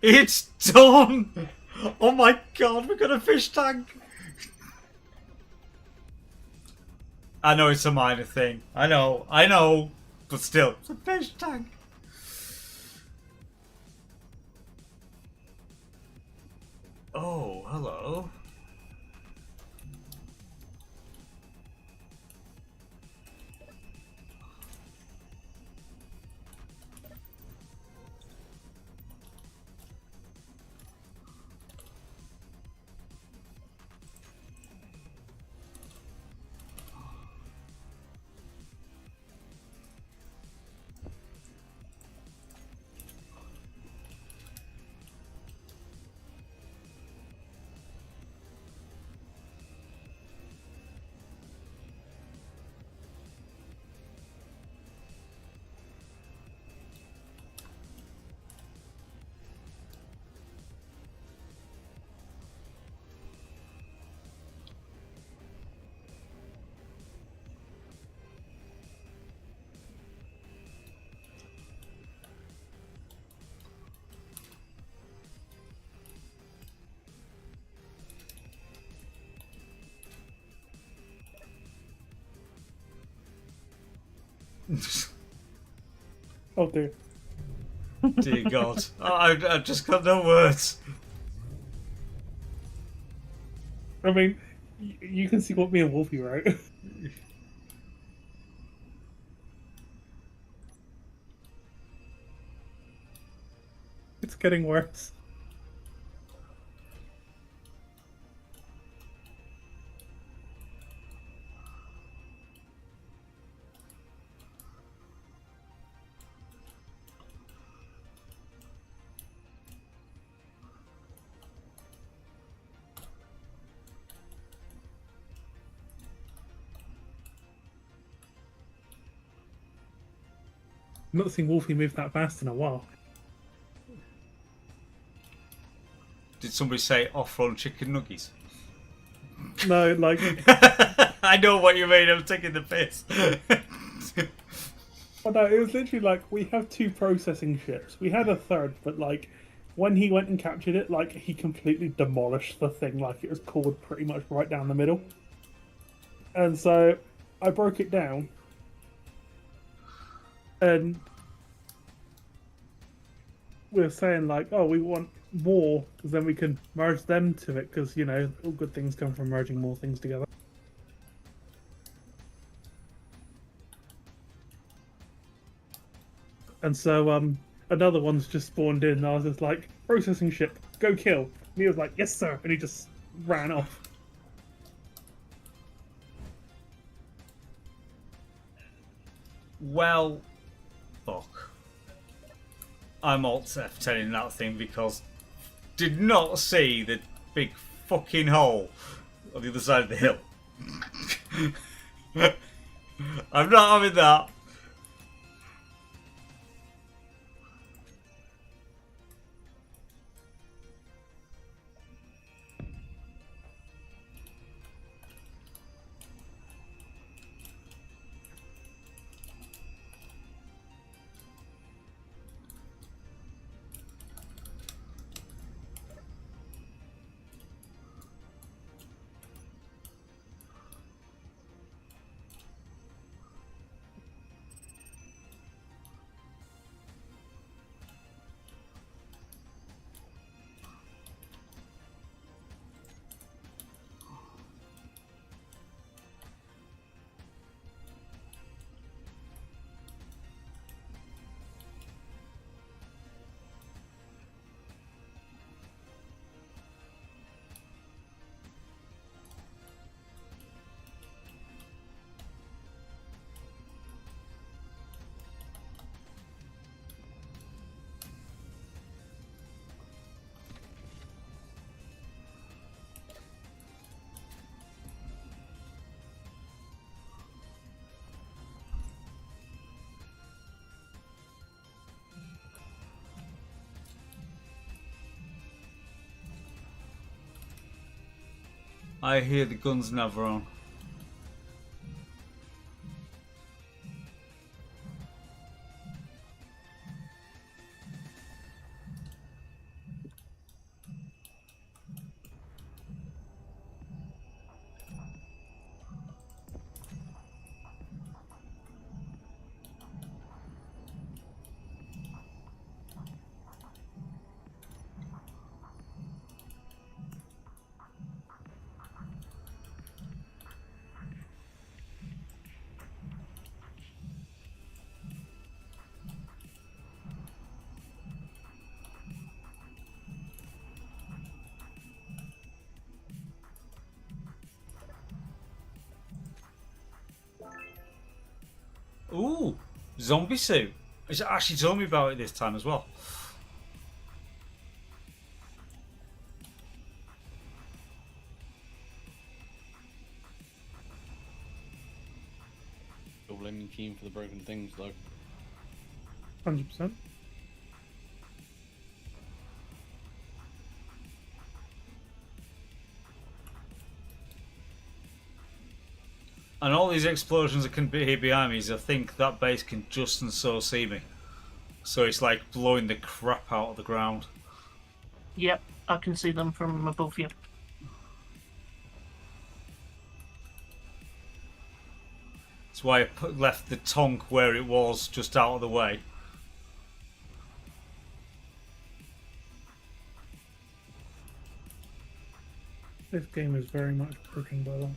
It's done. Oh my god, we got a fish tank. I know it's a minor thing. I know, but still, it's a fish tank. Oh, hello. Oh dear. Dear God. I've just got no words. I mean, you can see what me and Wolfie wrote. It's getting worse. Not seen Wolfie move that fast in a while. Did somebody say off-road chicken nuggies? No, like... I know what you mean, I'm taking the piss. Well, no, it was literally like, we have 2 processing ships. We had a third, but like, when he went and captured it, like, he completely demolished the thing, like it was cored pretty much right down the middle. And so, I broke it down. And we were saying like, oh, we want more, because then we can merge them to it, because, you know, all good things come from merging more things together. And so, another one's just spawned in, and I was just like, processing ship, go kill. And he was like, yes sir, and he just ran off. Well, fuck. I'm Alt-F telling that thing because did not see the big fucking hole on the other side of the hill. I'm not having that. I hear the guns never on. Ooh, zombie suit. It's actually told me about it this time as well. Still blaming Keen for the broken things though. 100%. And all these explosions that can be here behind me is I think that base can just and so see me. So it's like blowing the crap out of the ground. Yep, I can see them from above you. It's That's why I left the tonk where it was, just out of the way. This game is very much pushing by that.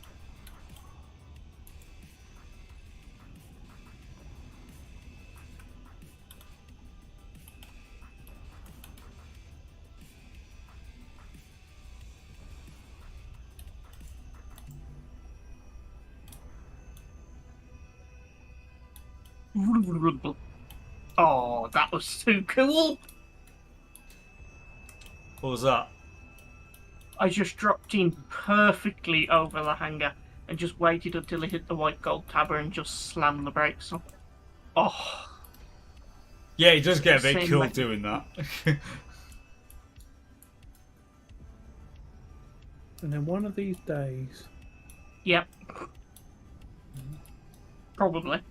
Oh, that was so cool! What was that? I just dropped in perfectly over the hangar and just waited until it hit the white gold tabber and just slammed the brakes on. Oh. Yeah, it does get a bit Same cool method. doing that. And then one of these days, Yep. Probably.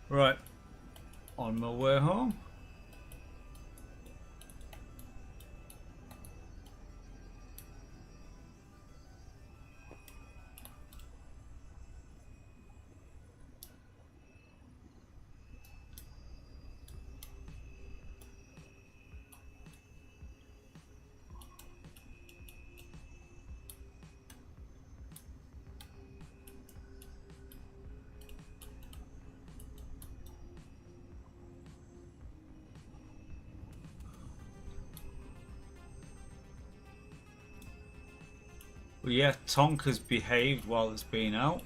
Right, on my way home. Well, yeah, Tonk has behaved while it's been out.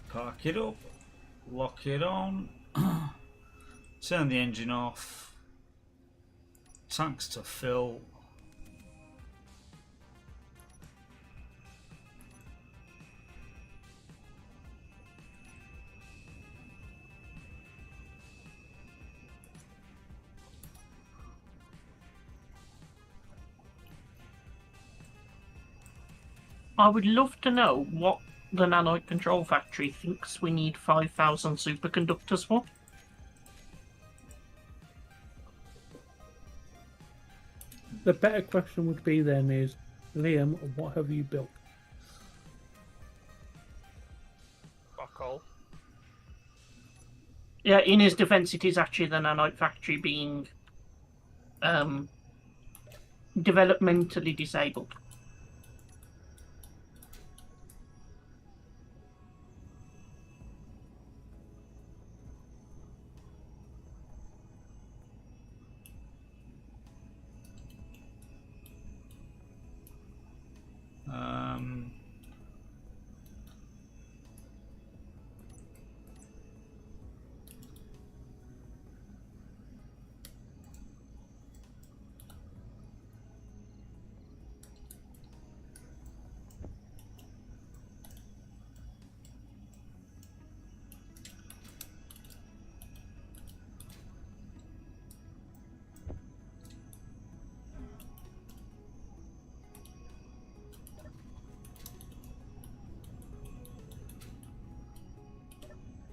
Park it up, lock it on, turn the engine off, tanks to fill. I would love to know what the Nanite Control Factory thinks we need 5,000 superconductors for. the better question would be then is, Liam, what have you built? Fuck all. Yeah, in his defense, it is actually the Nanite Factory being developmentally disabled.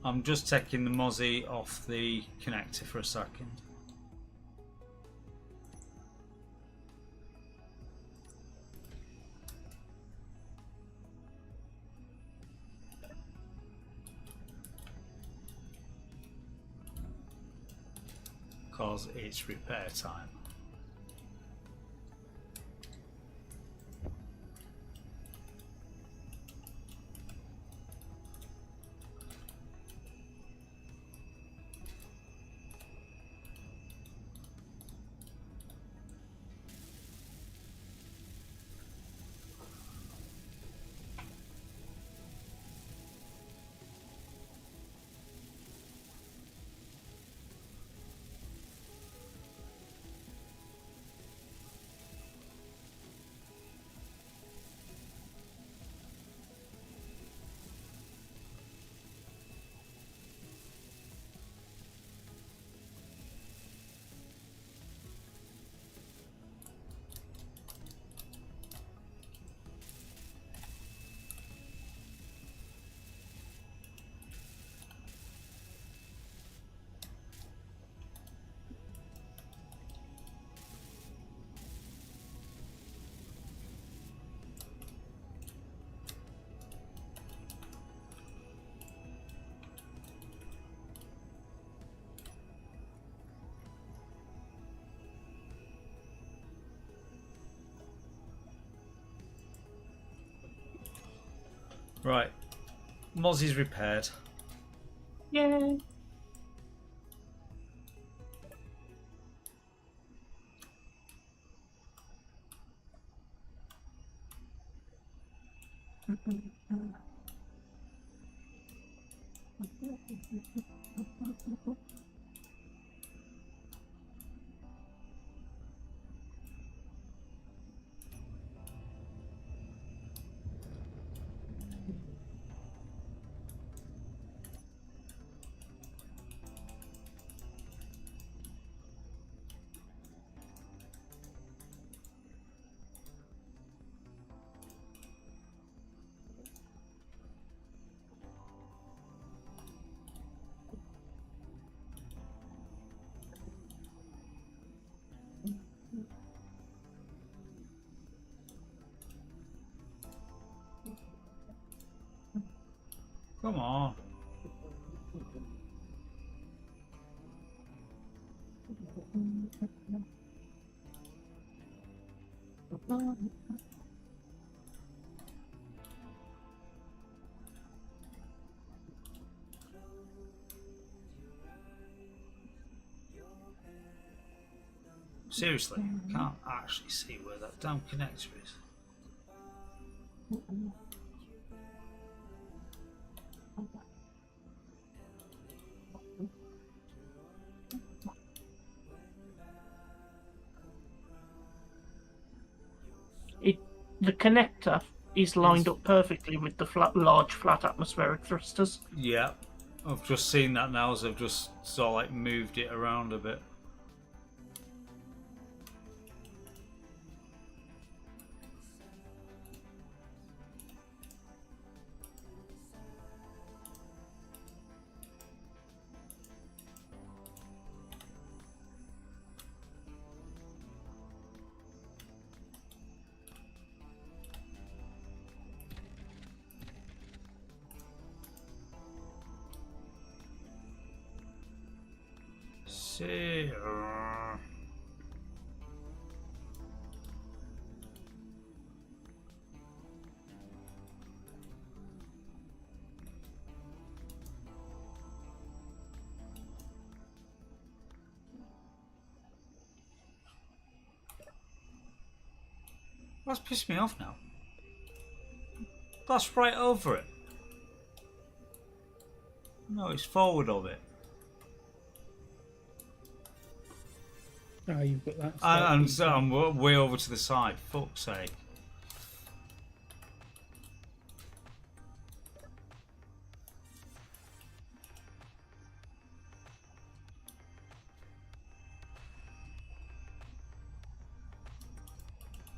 I'm just taking the Mozzie off the connector for a second. Because it's repair time. Right, Mozzie's repaired. Yay! Come on. Seriously, I can't actually see where that damn connector is. The connector is lined up perfectly with the large flat atmospheric thrusters. Yeah, I've just seen that now as I've just sort of like moved it around a bit. See. That's pissed me off now. That's right over it. No, it's forward of it. Ah, you've got that. And so I'm way over to the side. Fuck's sake.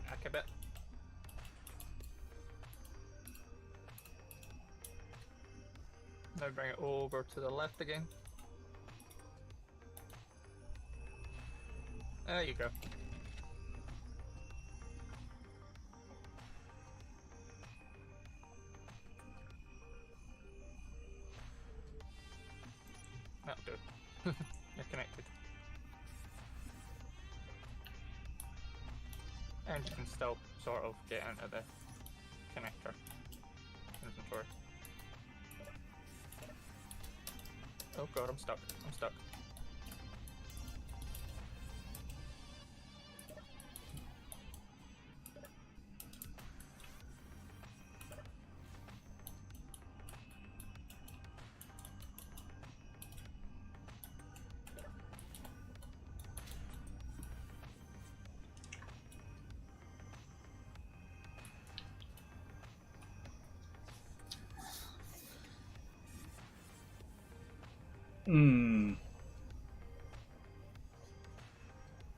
Back a bit. Now bring it over to the left again. There you go. That'll do. You're connected. And you can still sort of get into the connector inventory. Oh god, I'm stuck. I'm stuck.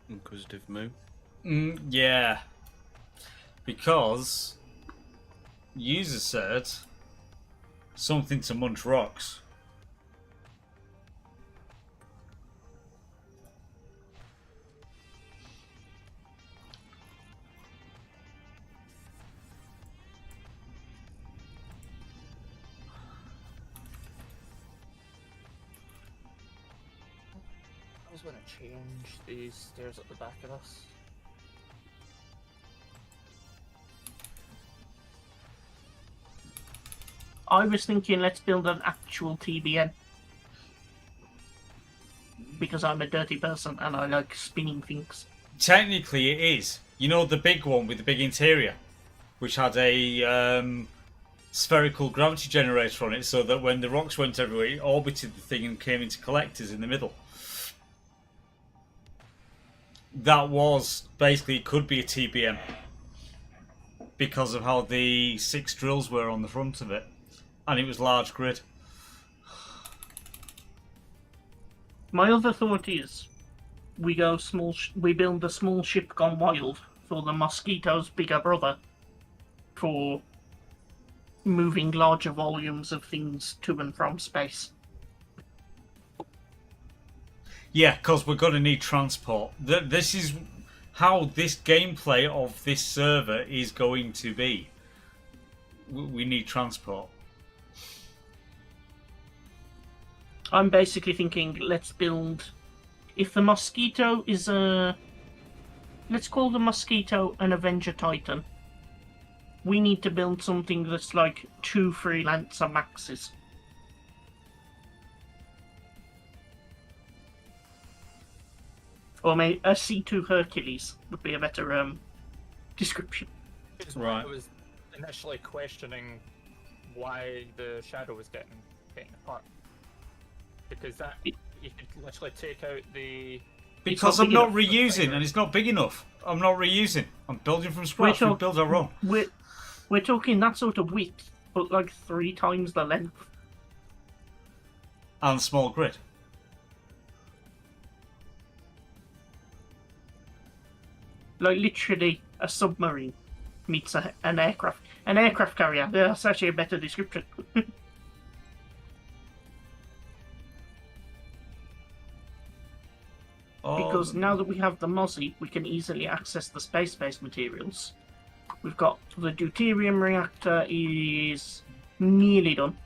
Inquisitive moo. Yeah. Because user said something to munch rocks. I was going to change these stairs at the back of us. I was thinking let's build an actual TBN. Because I'm a dirty person and I like spinning things. Technically, it is. You know the big one with the big interior, which had a spherical gravity generator on it, so that when the rocks went everywhere, it orbited the thing and came into collectors in the middle. That was basically, it could be a TBM because of how the 6 drills were on the front of it, and it was large grid. My other thought is, we go small. We build a small ship gone wild for the Mosquito's bigger brother, for moving larger volumes of things to and from space. Yeah, because we're going to need transport. This is how this gameplay of this server is going to be. We need transport. I'm basically thinking, let's build. If the Mosquito is a. Let's call the Mosquito an Avenger Titan. We need to build something that's like 2 Freelancer Maxes. Or maybe a C2 Hercules would be a better description. Right. I was initially questioning why the shadow was getting apart. Because that you could literally take out the. Because I'm not reusing, and it's not big enough. I'm not reusing. I'm building from scratch. We build our own. We're talking that sort of width, but like 3 times the length. And small grid. Like literally a submarine meets an aircraft. An aircraft carrier. That's actually a better description. Because now that we have the Mozzie, we can easily access the space-based materials. We've got the deuterium reactor is nearly done.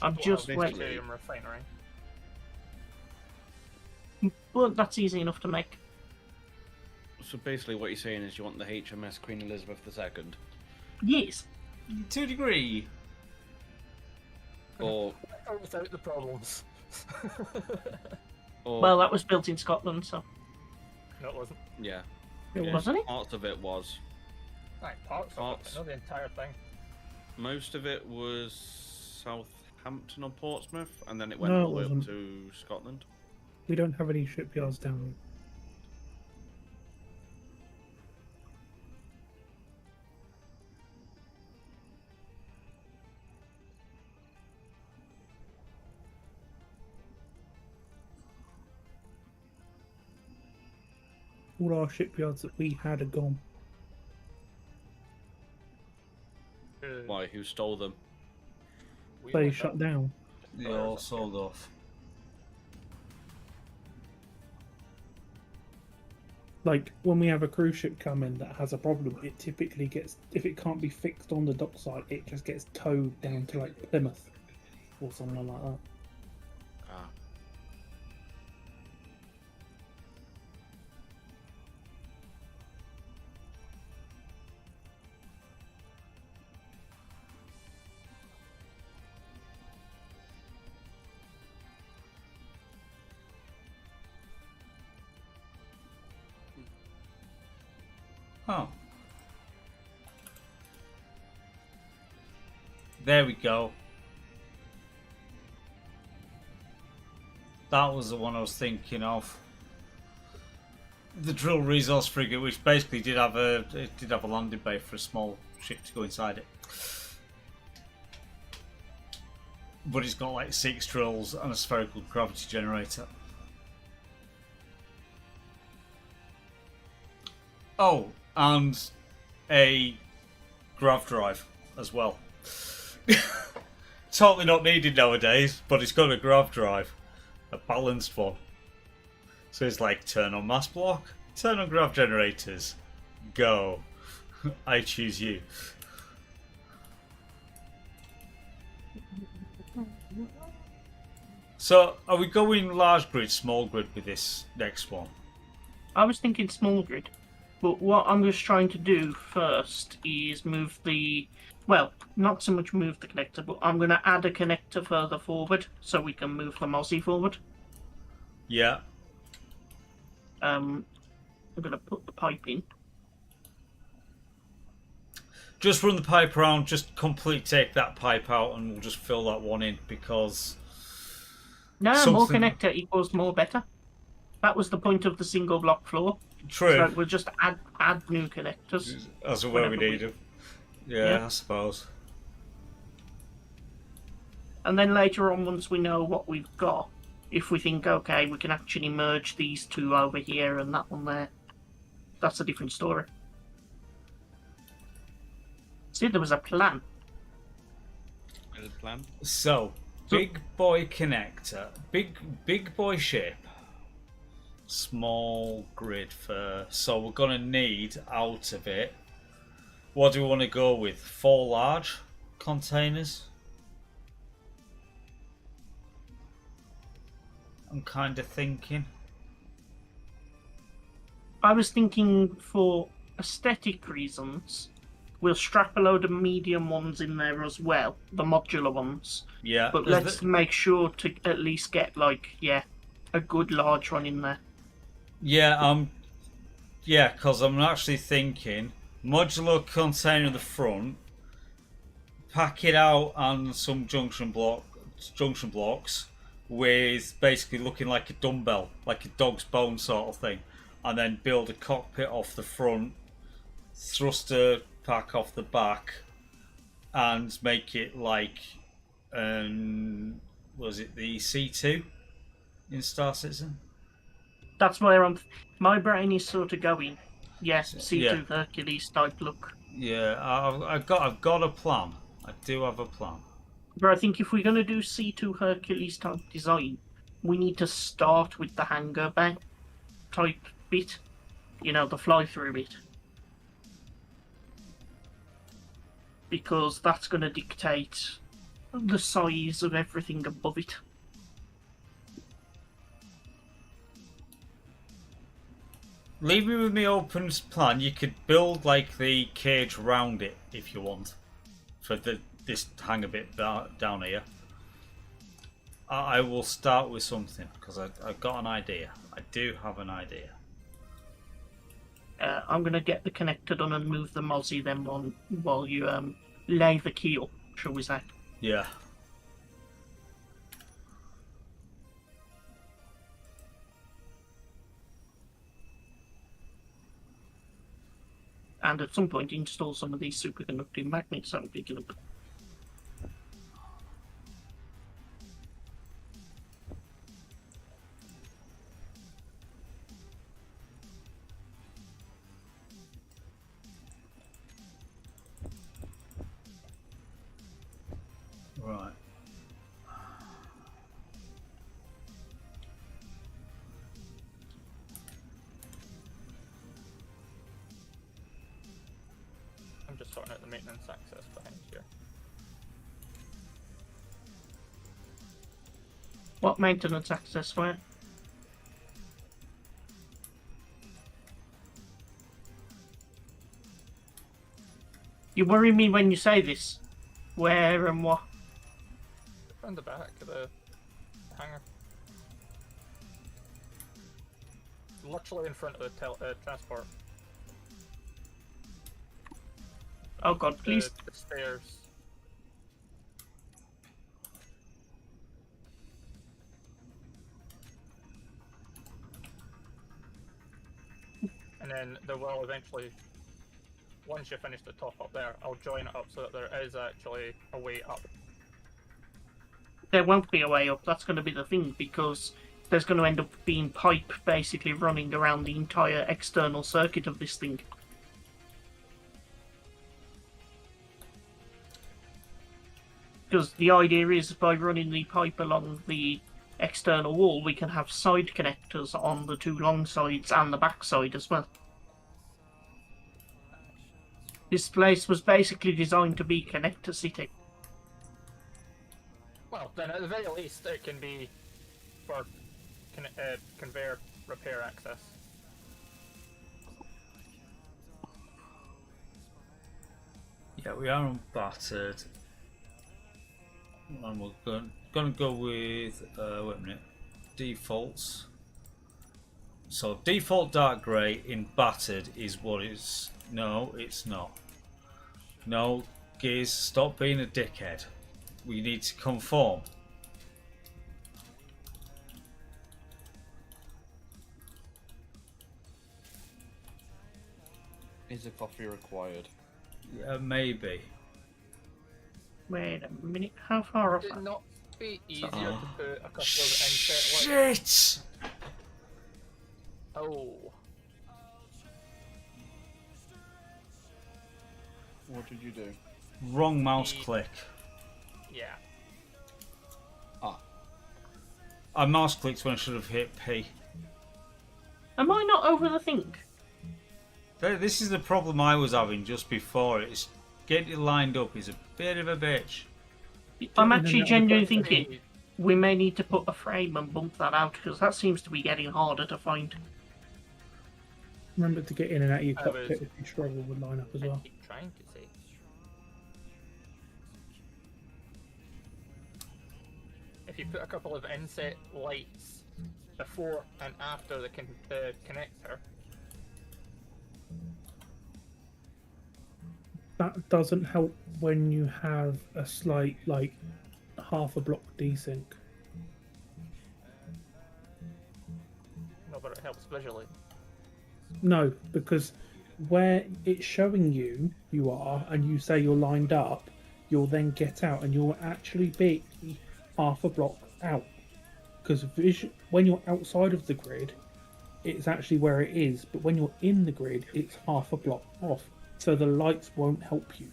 I'm just waiting. Deuterium refinery. But that's easy enough to make. So basically what you're saying is you want the HMS Queen Elizabeth II? Yes. To a degree. Or without the problems. Well, that was built in Scotland, so. No, it wasn't. Yeah. Wasn't it? Parts of it was. Right, parts. Not the entire thing. Most of it was Southampton or Portsmouth, and then it went No, all the way it up wasn't. to Scotland. We don't have any shipyards down here. All our shipyards that we had are gone. Why? Who stole them? they shut down. They all sold off. Like when we have a cruise ship come in that has a problem, it typically gets, if it can't be fixed on the dockside, it just gets towed down to like Plymouth or somewhere like that. Ah. Oh. There we go. That was the one I was thinking of. The drill resource frigate, which basically did have a landing bay for a small ship to go inside it. But it's got like 6 drills and a spherical gravity generator. Oh, and a grav drive as well. Totally not needed nowadays, but it's got a grav drive, a balanced one. So it's like turn on mass block, turn on grav generators, go. I choose you. So are we going large grid, small grid with this next one? I was thinking small grid, but what I'm just trying to do first is move the, well, not so much move the connector, but I'm going to add a connector further forward so we can move the Mozzie forward. Yeah. I'm going to put the pipe in. Just run the pipe around, just completely take that pipe out and we'll just fill that one in because... No, more connector equals more better. That was the point of the single block floor. True. So we'll just add new connectors. As where we need them. Yeah, I suppose. And then later on, once we know what we've got, if we think, okay, we can actually merge these two over here and that one there, that's a different story. See, there was a plan. So, big boy connector, big boy ship, small grid first. So we're gonna need out of it. What do we want to go with? 4 large containers. I'm kind of thinking. I was thinking for aesthetic reasons, we'll strap a load of medium ones in there as well, the modular ones. Yeah. But let's make sure to at least get, like, a good large one in there. Yeah, because I'm actually thinking modular container in the front, pack it out on some junction blocks with basically looking like a dumbbell, like a dog's bone sort of thing, and then build a cockpit off the front, thruster pack off the back, and make it like, was it the C2 in Star Citizen? That's where my brain is sort of going. Yes, C2 Hercules type look. Yeah, I've got a plan. I do have a plan. But I think if we're going to do C2 Hercules type design, we need to start with the hangar bay type bit. You know, the fly-through bit. Because that's going to dictate the size of everything above it. Leave me with my open plan. You could build like the cage around it if you want for this hangar bit down here. I will start with something because I've got an idea. I do have an idea. I'm going to get the connector done and move the Mozzie then while you lay the keel, shall we say. Yeah. And at some point install some of these superconducting magnets I'm picking up. Right. I'm just sorting out the maintenance access behind here. What maintenance access where? You worry me when you say this. Where and what? Around the back of the hangar. Literally in front of the transport. Oh god, please. The stairs. And then there will eventually, once you finish the top up there, I'll join it up so that there is actually a way up. There won't be a way up, that's going to be the thing, because there's going to end up being pipe basically running around the entire external circuit of this thing. Because the idea is by running the pipe along the external wall, we can have side connectors on the two long sides and the back side as well. This place was basically designed to be connector city. Well, then at the very least, it can be for conveyor repair access. Yeah, we are unbattered. And we're gonna go with wait a minute. Defaults. So default dark grey in battered is what it's. No, it's not. No, Gears, stop being a dickhead. We need to conform. Is a coffee required? Yeah, maybe. Wait a minute, how far off? Would it not be easier Uh-oh. to put a couple of inset lights? Shit! Oh. What did you do? Wrong mouse click. Yeah. I mouse clicked when I should have hit P. Am I not over the thing? This is the problem I was having just before. It's getting it lined up is a bit of a bitch. I'm actually genuinely thinking we may need to put a frame and bump that out, because that seems to be getting harder to find. Remember to get in and out of your I cockpit was- if you struggle with line-up as well. I keep trying to say. If you put a couple of inset lights before and after the connector, That doesn't help when you have a slight, like, half a block desync. no, but it helps visually. No, because where it's showing you are, and you say you're lined up, you'll then get out and you'll actually be half a block out. Because when you're outside of the grid, it's actually where it is, but when you're in the grid, it's half a block off. So the lights won't help you.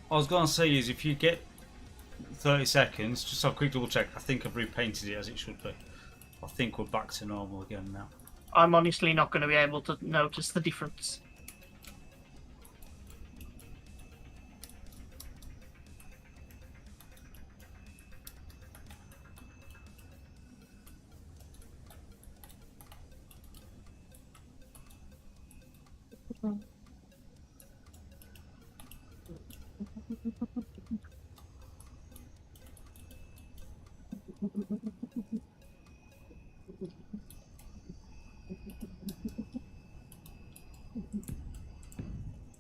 I was going to say is if you get 30 seconds, just have a quick double check. I think I've repainted it as it should be. I think we're back to normal again now. I'm honestly not going to be able to notice the difference.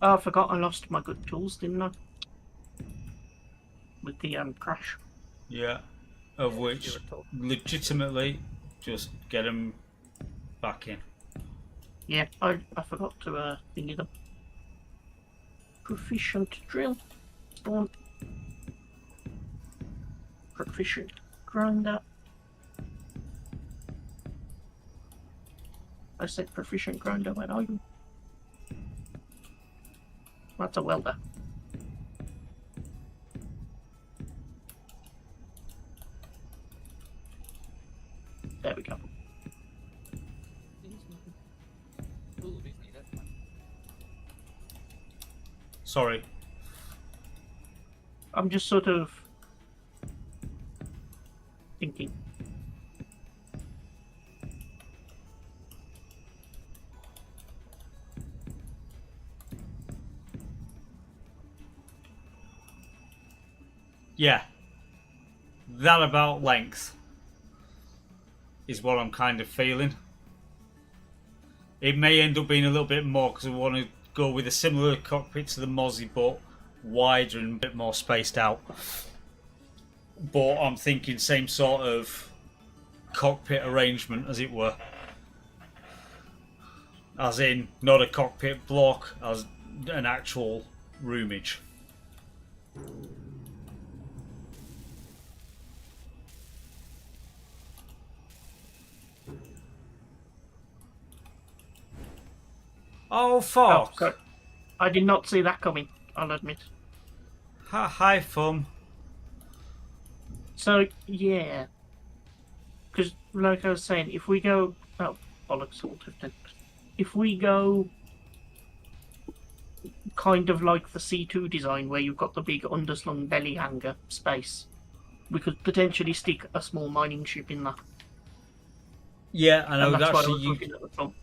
Oh, I forgot I lost my good tools, didn't I? With the crash. Yeah. Of You which, were told. legitimately, just get them back in. Yeah, I forgot to thingy them. Proficient drill. Spawn. Proficient grinder. I said proficient grinder, where are you? That's a welder. There we go. Sorry. I'm just sort of thinking. Yeah. That about length is what I'm kind of feeling. It may end up being a little bit more because we want to go with a similar cockpit to the Mozzie, but wider and a bit more spaced out. But I'm thinking same sort of cockpit arrangement, as it were. As in, not a cockpit block, as an actual roomage. Oh, fuck! Oh, sorry. I did not see that coming, I'll admit. Hi, Fum. So, yeah. Because, like I was saying, if we go... Oh, bollocks, alt F10. If we go kind of like the C2 design, where you've got the big underslung belly hanger space, we could potentially stick a small mining ship in that. Yeah, I know. And that's why I Actually, was looking at the front.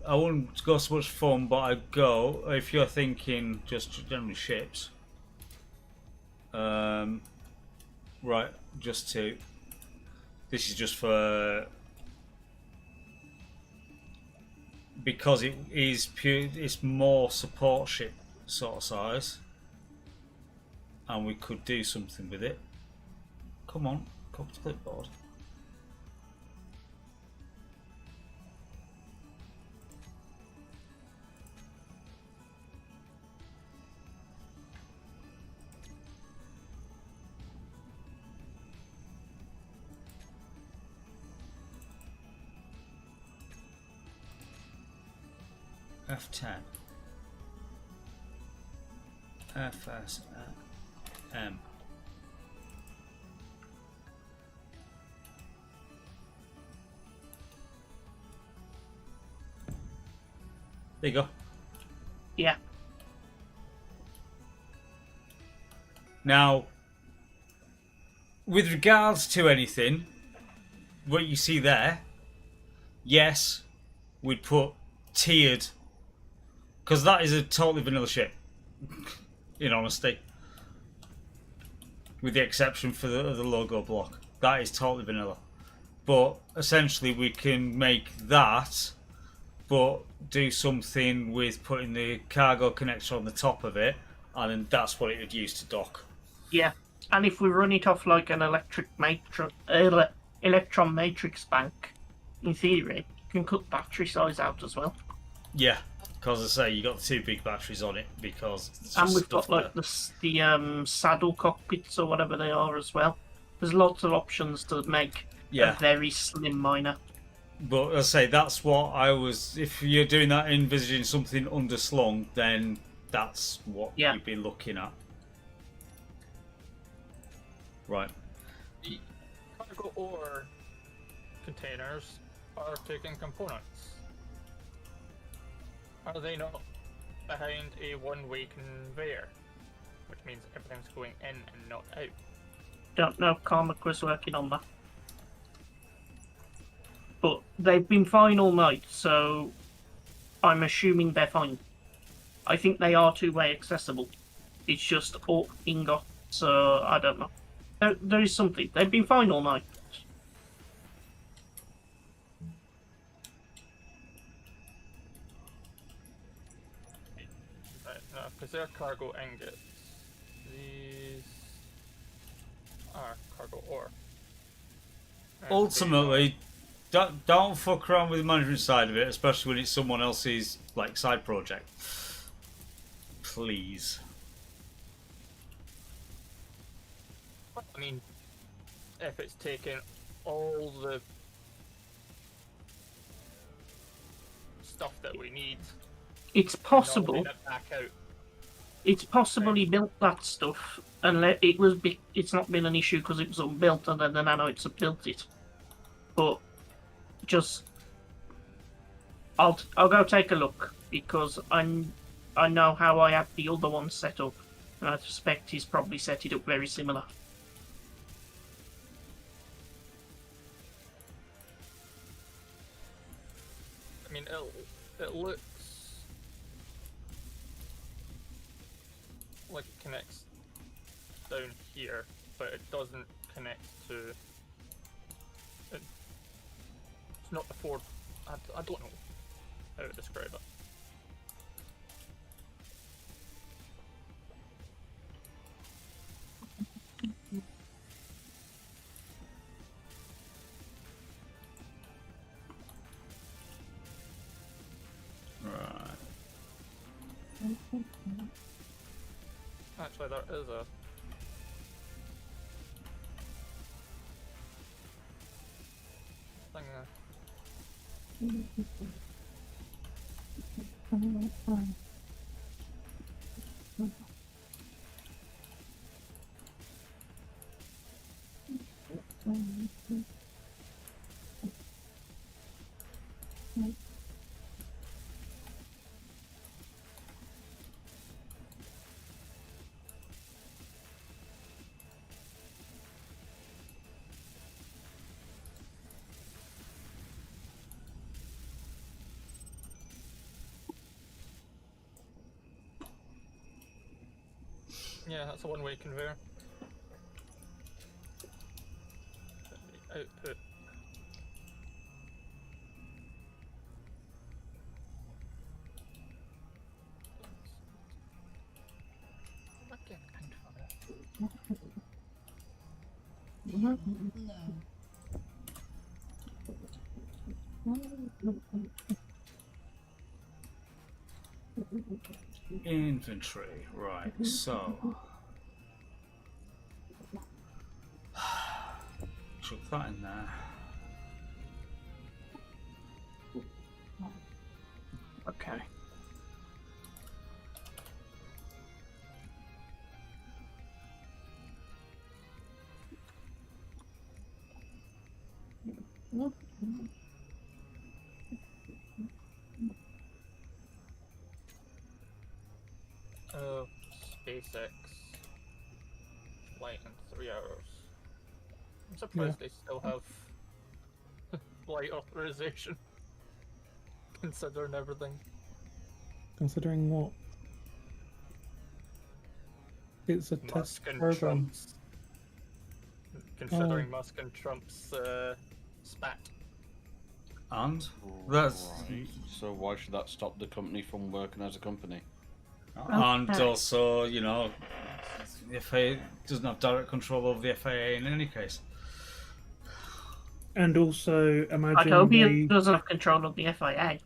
I wouldn't go so much fun, but I'd go if you're thinking just generally ships. Right, just to. This is just for because it is pure. It's more support ship sort of size, and we could do something with it. Come on, come to clipboard. F10 FSM. There you go. Yeah. Now, with regards to anything, what you see there, yes, we'd put tiered, because that is a totally vanilla ship, in honesty. With the exception for the logo block. That is totally vanilla. But essentially we can make that, but do something with putting the cargo connector on the top of it, and then that's what it would use to dock. Yeah. And if we run it off like an electron matrix bank, in theory, you can cut battery size out as well. Yeah, because I say you got the two big batteries on it because. And we've got like the saddle cockpits or whatever they are as well. There's lots of options to make a very slim miner. But I say that's what I was. If you're doing that, envisaging something underslung, then that's what you'd be looking at. Right. The cargo ore containers are taking components. Are they not behind a one-way conveyor? Which means everything's going in and not out. Don't know, Carmack was working on that. But they've been fine all night, so I'm assuming they're fine. I think they are two-way accessible. It's just all ingot, so I don't know. There is something. They've been fine all night. Right, no, because they're cargo ingots. These are cargo ore. And Ultimately, don't fuck around with the management side of it, especially when it's someone else's like side project. Please. I mean, if it's taking all the stuff that we need, It's and not possible. letting it back out. It's possible he built that stuff and it's not been an issue because it was unbuilt, and then the nanoids have built it. But just I'll go take a look because I know how I have the other one set up, and I suspect he's probably set it up very similar. I mean, it looks like it connects down here, but it doesn't connect to. It's not the four. I don't know how to describe it. Right. Actually, there is a. Thing there. Yeah, that's a one-way conveyor. The output. I'm getting kind of Inventory. Right. So. Chuck that in there. Okay. Oh, SpaceX. Flight in 3 hours. I'm surprised they still have flight authorization. Considering everything. Considering what? It's a Musk test and program. Trump's. Considering Musk and Trump's spat. And that's Right. So why should that stop the company from working as a company? and also, you know, the FAA doesn't have direct control over the FAA in any case. And also, I imagine hope he they... doesn't have control of the FIA.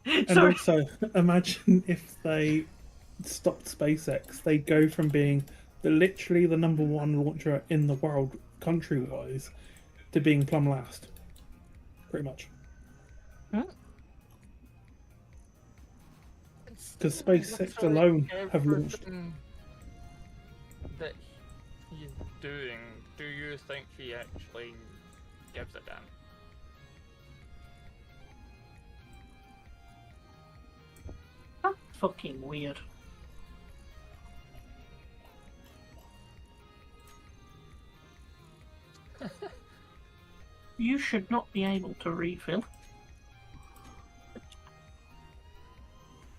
And Sorry. also, imagine if they stopped SpaceX, they'd go from being literally the number one launcher in the world, country-wise, to being plumb last. Pretty much. Because SpaceX alone have launched. Everything that he's doing, do you think he actually gives a damn? That's fucking weird. You should not be able to refill.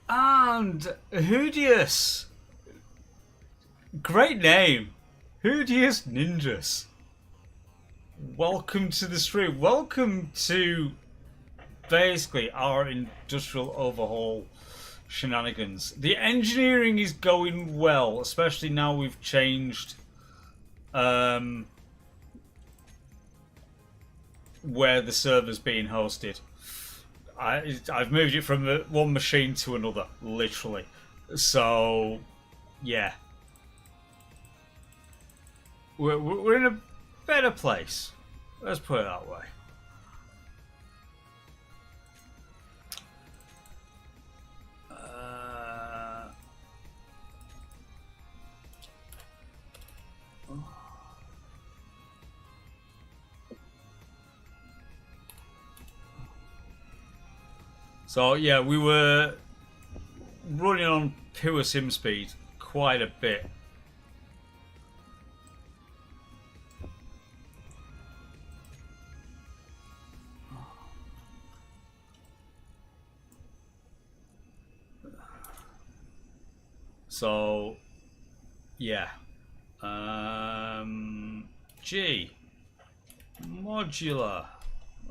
And Hoodius! Great name! Hoodius Ninjas. Welcome to the stream. Welcome to basically our industrial overhaul shenanigans. The engineering is going well, especially now we've changed where the server's being hosted. I've moved it from one machine to another, literally. So, yeah. We're in a better place. Let's put it that way. So yeah, we were running on pure sim speed quite a bit. So yeah, G modular.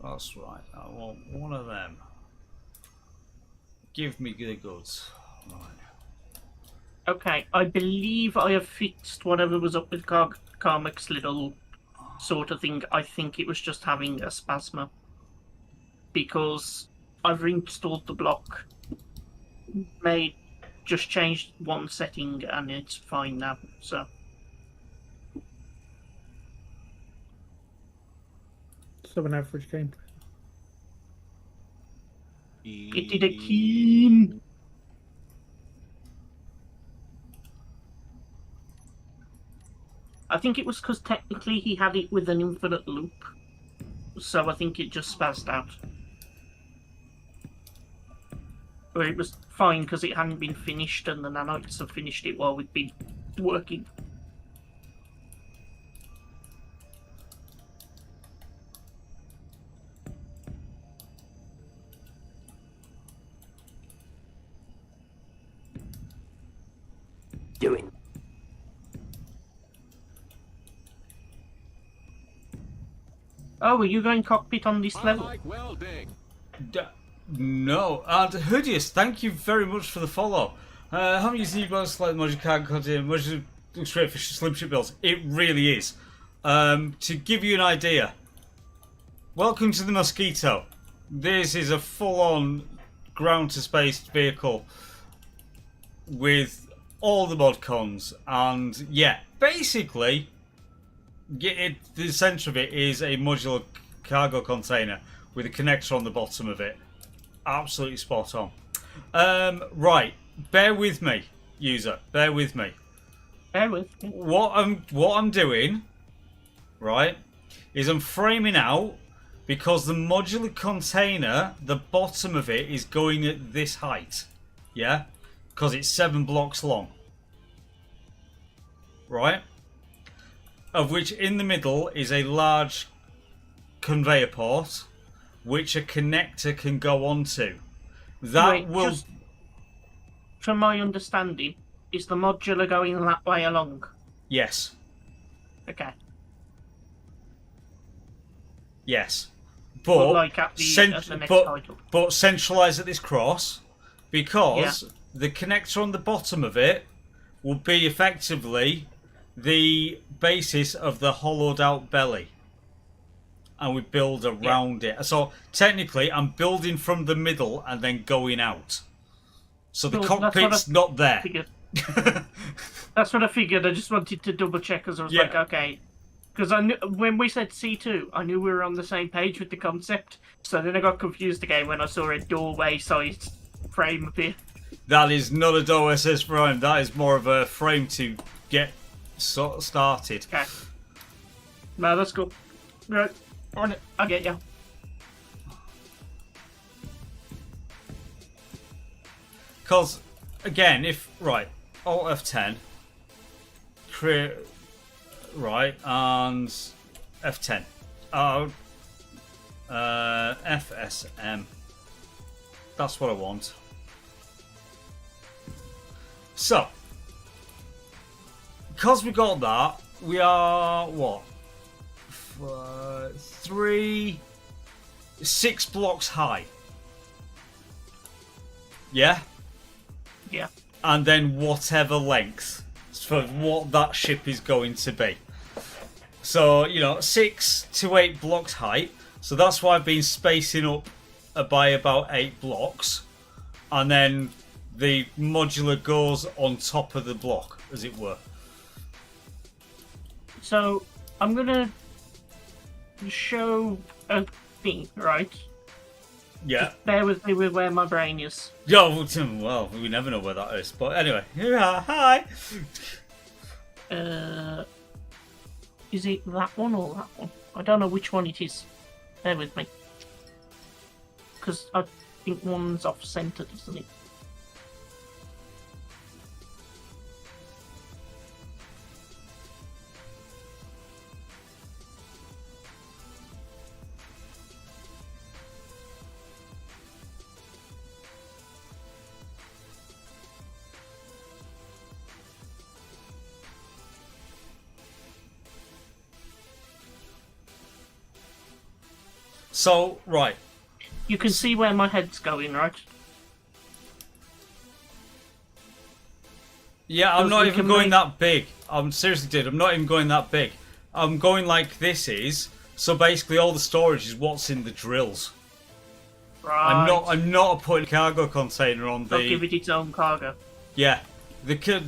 That's right. I want one of them. Give me the goods. Right. Okay, I believe I have fixed whatever was up with Carmack's little sort of thing. I think it was just having a spasma. Because I've reinstalled the block, just changed one setting, and it's fine now, so. So an average gameplay. It did a keen. I think it was because technically he had it with an infinite loop. So I think it just spazzed out. But it was fine because it hadn't been finished and the nanites have finished it while we'd been working. Doing. Oh, are you going cockpit on this level? No, and Hoodius, thank you very much for the follow. How many Z-Bows like Mojo Card Content, Mojo looks great for slim ship builds? It really is. To give you an idea, welcome to the Mosquito. This is a full-on ground-to-space vehicle with all the mod cons, and yeah, basically, the centre of it is a modular cargo container with a connector on the bottom of it. Absolutely spot on. Right, bear with me, user. Bear with me. Bear with me. What I'm doing, right, is I'm framing out because the modular container, the bottom of it is going at this height. Yeah, because it's 7 blocks long. Right, of which in the middle is a large conveyor port, which a connector can go onto. That will. Just from my understanding, is the modular going that way along? Yes. Okay. Yes. But like at the next title. But centralise at this cross, because the connector on the bottom of it will be effectively the basis of the hollowed out belly. And we build around it. So technically, I'm building from the middle and then going out. So the cockpit's not there. That's what I figured. I just wanted to double check because I was like, okay. Because I knew when we said C2, I knew we were on the same page with the concept. So then I got confused again when I saw a doorway-sized frame appear. That is not a doorway-sized frame. That is more of a frame to get started. Okay. No, that's cool. Right. On it. I'll get you. Because, again, if... Right. Alt F10. Create... Right. And... F10. FSM. That's what I want. So. Because we got that, we are... What? 6 blocks high. Yeah? Yeah. And then whatever length for what that ship is going to be. So, 6 to 8 blocks height. So that's why I've been spacing up by about 8 blocks. And then the modular goes on top of the block, as it were. So, I'm gonna show a thing, right? Yeah. Just bear with me with where my brain is. Well, we never know where that is. But anyway, yeah, hi. Is it that one or that one? I don't know which one it is. Bear with me. Because I think one's off-centered, isn't it? So, right. You can see where my head's going, right? Yeah, I'm Because not we even can going make- that big. I'm seriously, dude. I'm not even going that big. I'm going like this is. So basically, all the storage is what's in the drills. Right. I'm not putting a cargo container on I'll the. give it its own cargo. Yeah.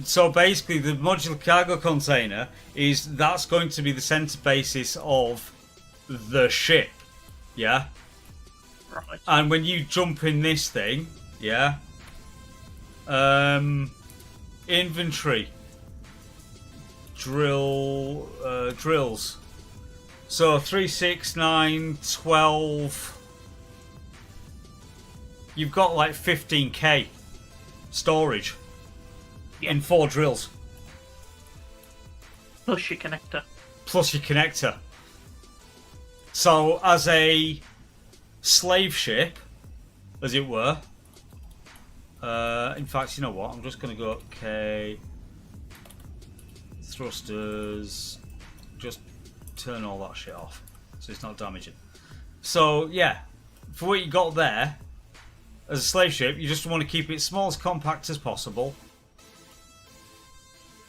So basically, the modular cargo container that's going to be the center basis of the ship. Yeah. Right. And when you jump in this thing, yeah. Inventory. Drills. So 3, 6, 9, 12. You've got like 15k storage in 4 drills. Plus your connector. Plus your connector. So as a slave ship, as it were. In fact, you know what? I'm just going to go K. Thrusters. Just turn all that shit off so it's not damaging. So yeah, for what you got there, as a slave ship, you just want to keep it small as compact as possible.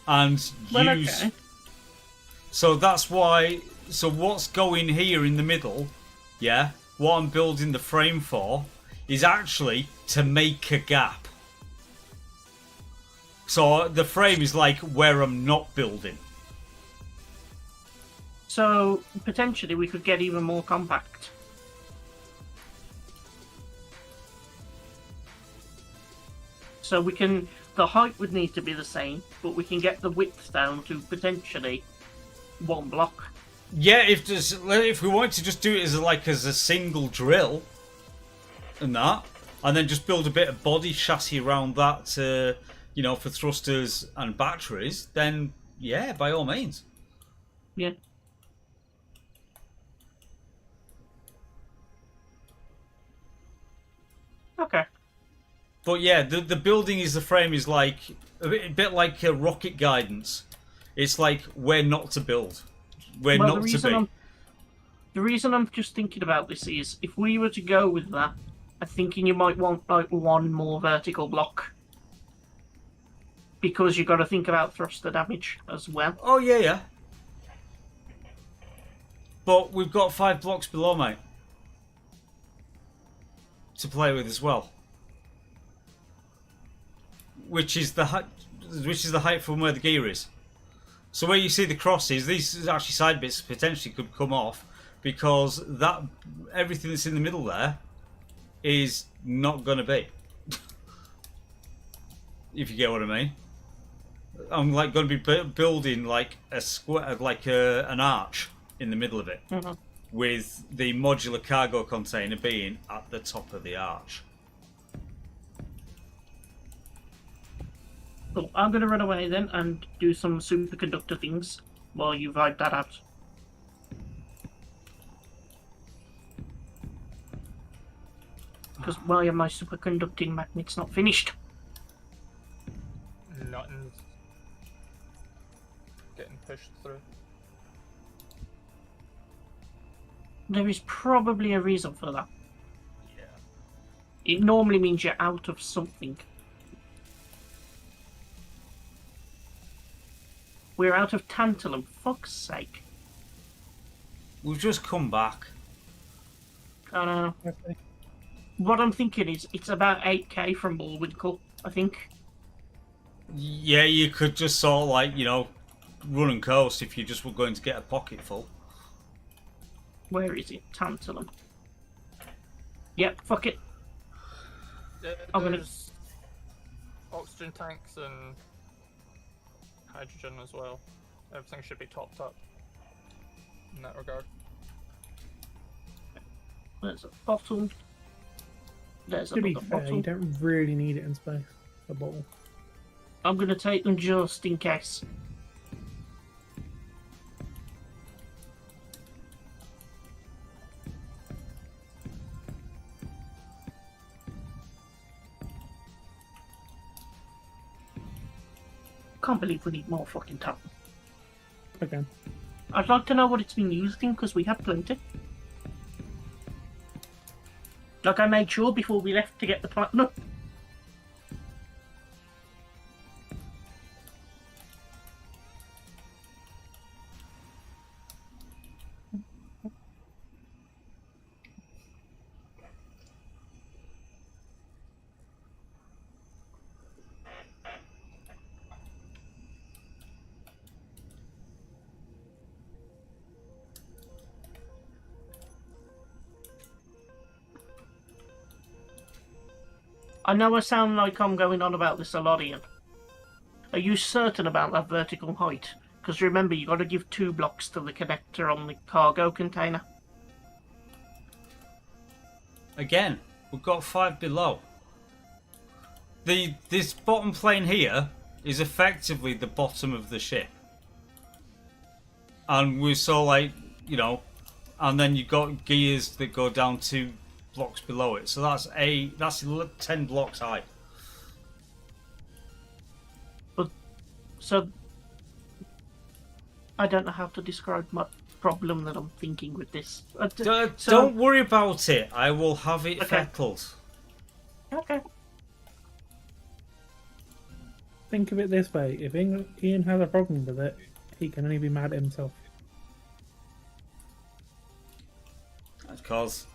And use. Okay. So that's why. So what's going here in the middle, yeah, what I'm building the frame for, is actually to make a gap. So the frame is like where I'm not building. So, potentially we could get even more compact. So we can... The height would need to be the same, but we can get the width down to potentially 1 block. Yeah, if we wanted to just do it as a single drill, and then just build a bit of body chassis around that, for thrusters and batteries, then yeah, by all means. Yeah. Okay. But yeah, the building is the frame is like a bit like a rocket guidance. It's like where not to build, where not to be. The reason I'm just thinking about this is if we were to go with that, I'm thinking you might want like 1 more vertical block. Because you've got to think about thruster damage as well. Oh yeah. But we've got 5 blocks below, mate, to play with as well. Which is the height from where the gear is. So where you see the crosses, these actually side bits potentially could come off because everything that's in the middle there is not going to be. If you get what I mean. I'm like going to be building like a square, like an arch in the middle of it, with the modular cargo container being at the top of the arch. Cool. I'm going to run away then and do some superconductor things while you vibe that out. Because why are my superconducting magnets not finished? Nothing's getting pushed through. There is probably a reason for that. Yeah. It normally means you're out of something. We're out of tantalum, fuck's sake. We've just come back. I don't know. Okay. What I'm thinking is it's about 8k from Bullwinkle, I think. Yeah, you could just sort of like, run and coast if you just were going to get a pocket full. Where is it? Tantalum. Yep, fuck it. I'm gonna- There's oxygen tanks and hydrogen as well. Everything should be topped up in that regard. There's a bottle. There's To be another fair, bottle. you don't really need it in space. A bottle. I'm gonna take them just in case. Can't believe we need more fucking time. Okay. I'd like to know what it's been used in, because we have plenty. Like I made sure before we left to get the platinum. I know I sound like I'm going on about this a lot, Ian. Are you certain about that vertical height? Because remember, you got to give 2 blocks to the connector on the cargo container. Again, we've got 5 below. This bottom plane here is effectively the bottom of the ship. And we're so like, and then you've got gears that go down 2 blocks below it. So that's 10 blocks high. So, I don't know how to describe my problem that I'm thinking with this. Don't worry about it. I will have it Okay. settled. Okay. Think of it this way: if Ian has a problem with it, he can only be mad at himself. Because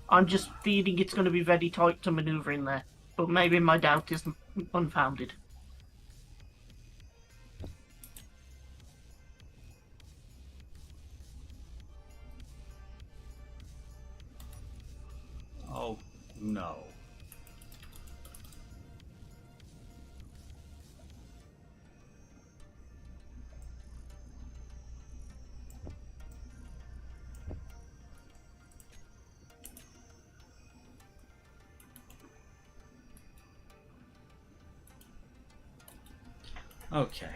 I'm just feeling it's going to be very tight to manoeuvre in there. But maybe my doubt is unfounded. oh no. Okay.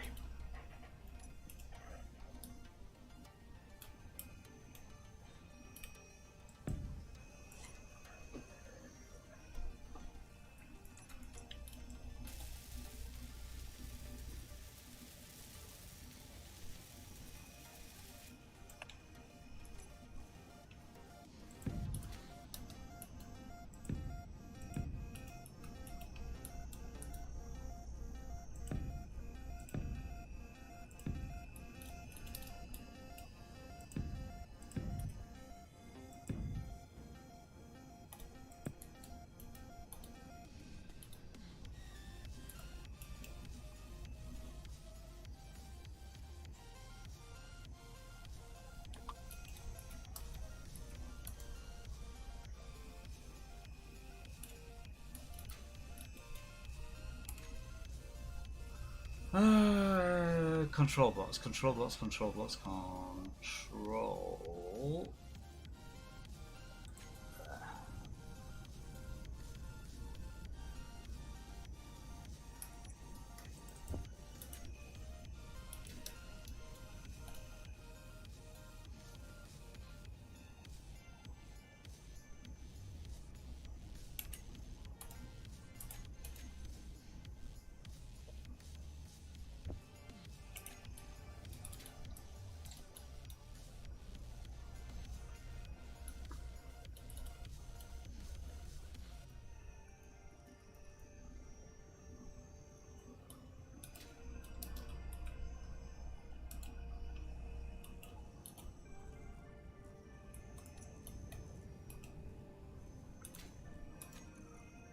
Control blocks, control blocks, control blocks, control.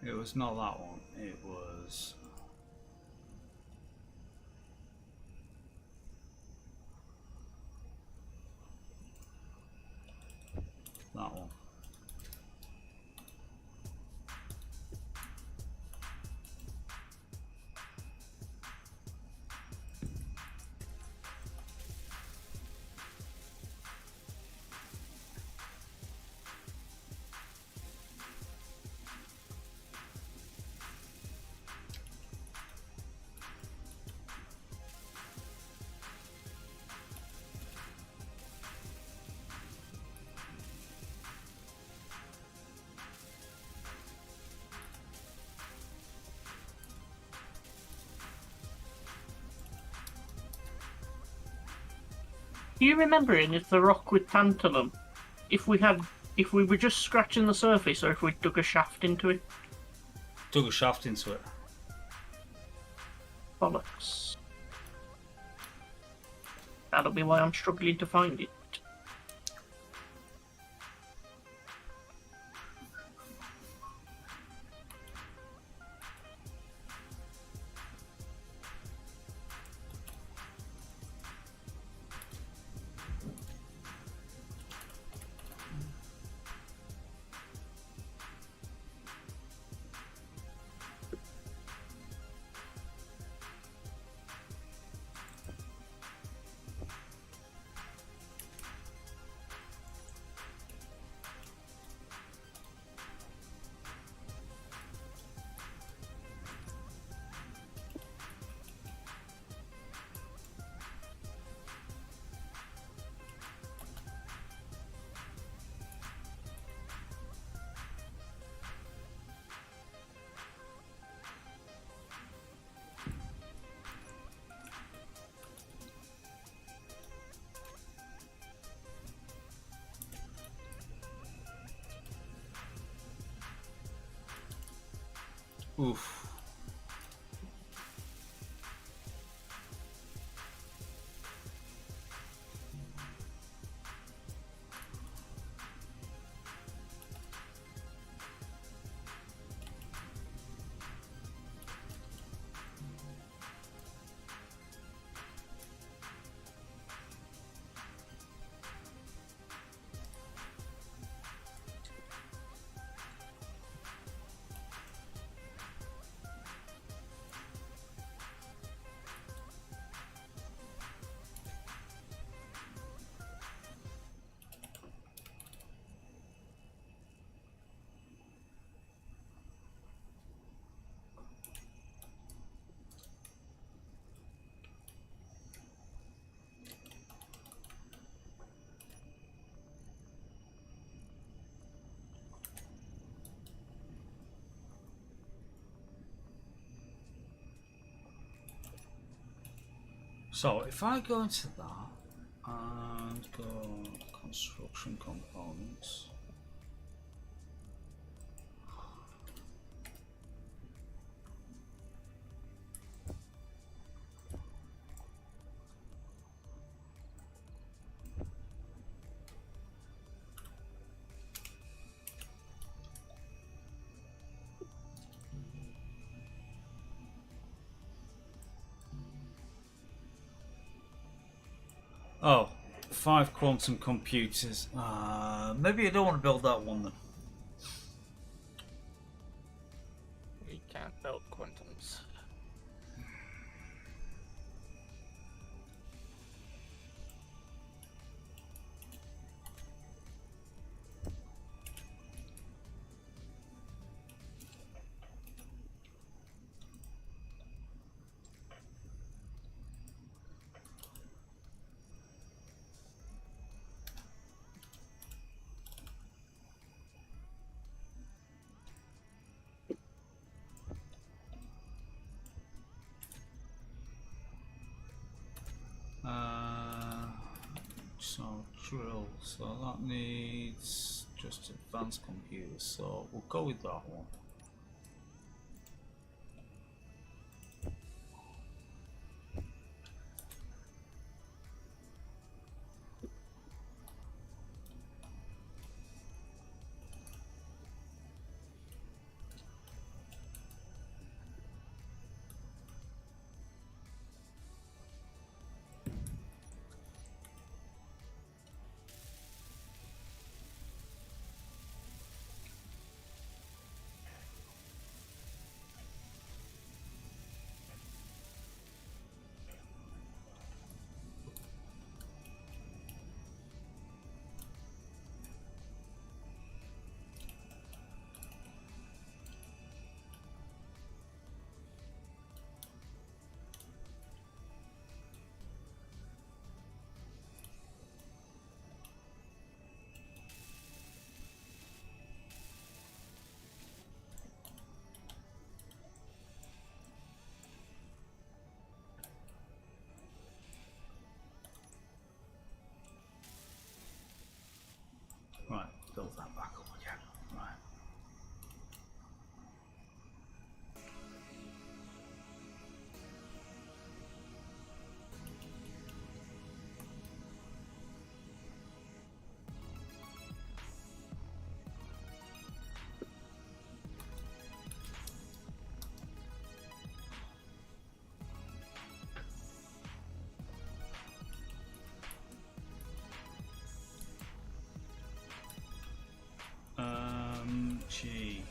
It was not that one. It was that one. Do you remember in the rock with tantalum? If we were just scratching the surface, or if we dug a shaft into it? Dug a shaft into it. Bollocks. That'll be why I'm struggling to find it. Oof. So if I go into that and go construction components, oh, 5 quantum computers. Maybe I don't want to build that one then. We can't build quantums. So drill, so that needs just advanced computers, so we'll go with that one. build that back up again. Right. Gee.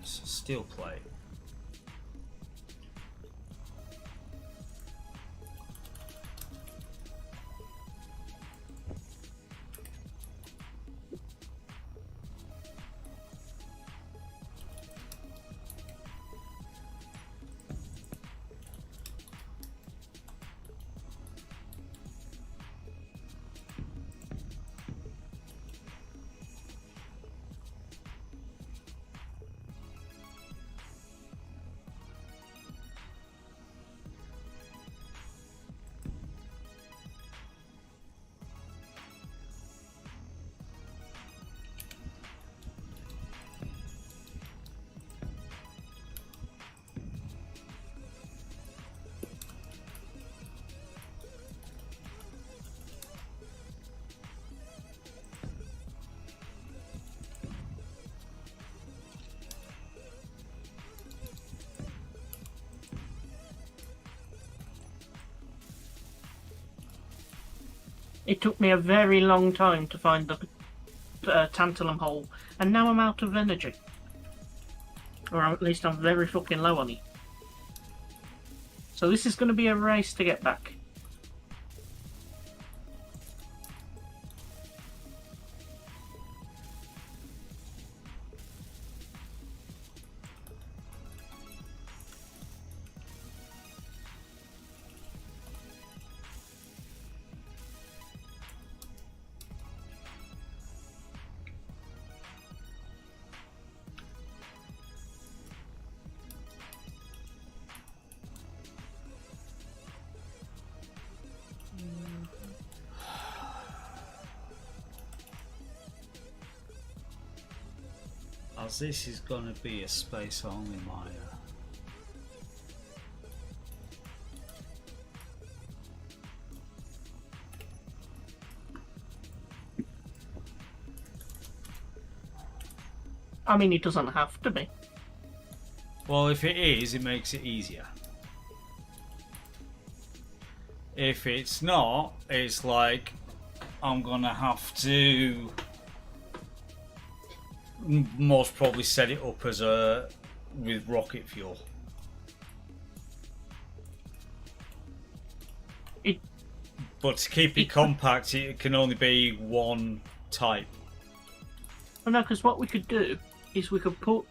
It's a steel plate. It took me a very long time to find the tantalum hole, and now I'm out of energy. Or at least I'm very fucking low on it. So this is going to be a race to get back. As this is going to be a space only miner. I mean, it doesn't have to be. Well, if it is, it makes it easier. If it's not, it's like I'm gonna have to most probably set it up as a with rocket fuel. But to keep it compact, it can only be one type. Well, no, because what we could do is we could put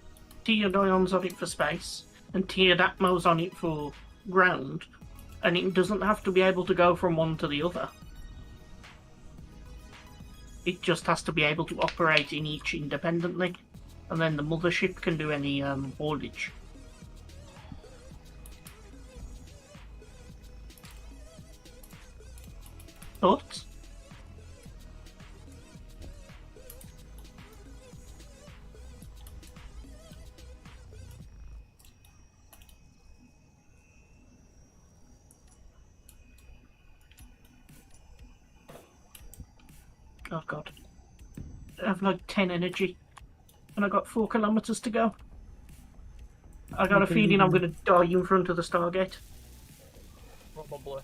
tiered ions on it for space and tiered atmos on it for ground, and it doesn't have to be able to go from one to the other. It just has to be able to operate in each independently, and then the mothership can do any haulage. Thoughts? Oh god. I have like 10 energy. And I got 4 kilometers to go. I got a feeling I'm going to die in front of the Stargate. Probably.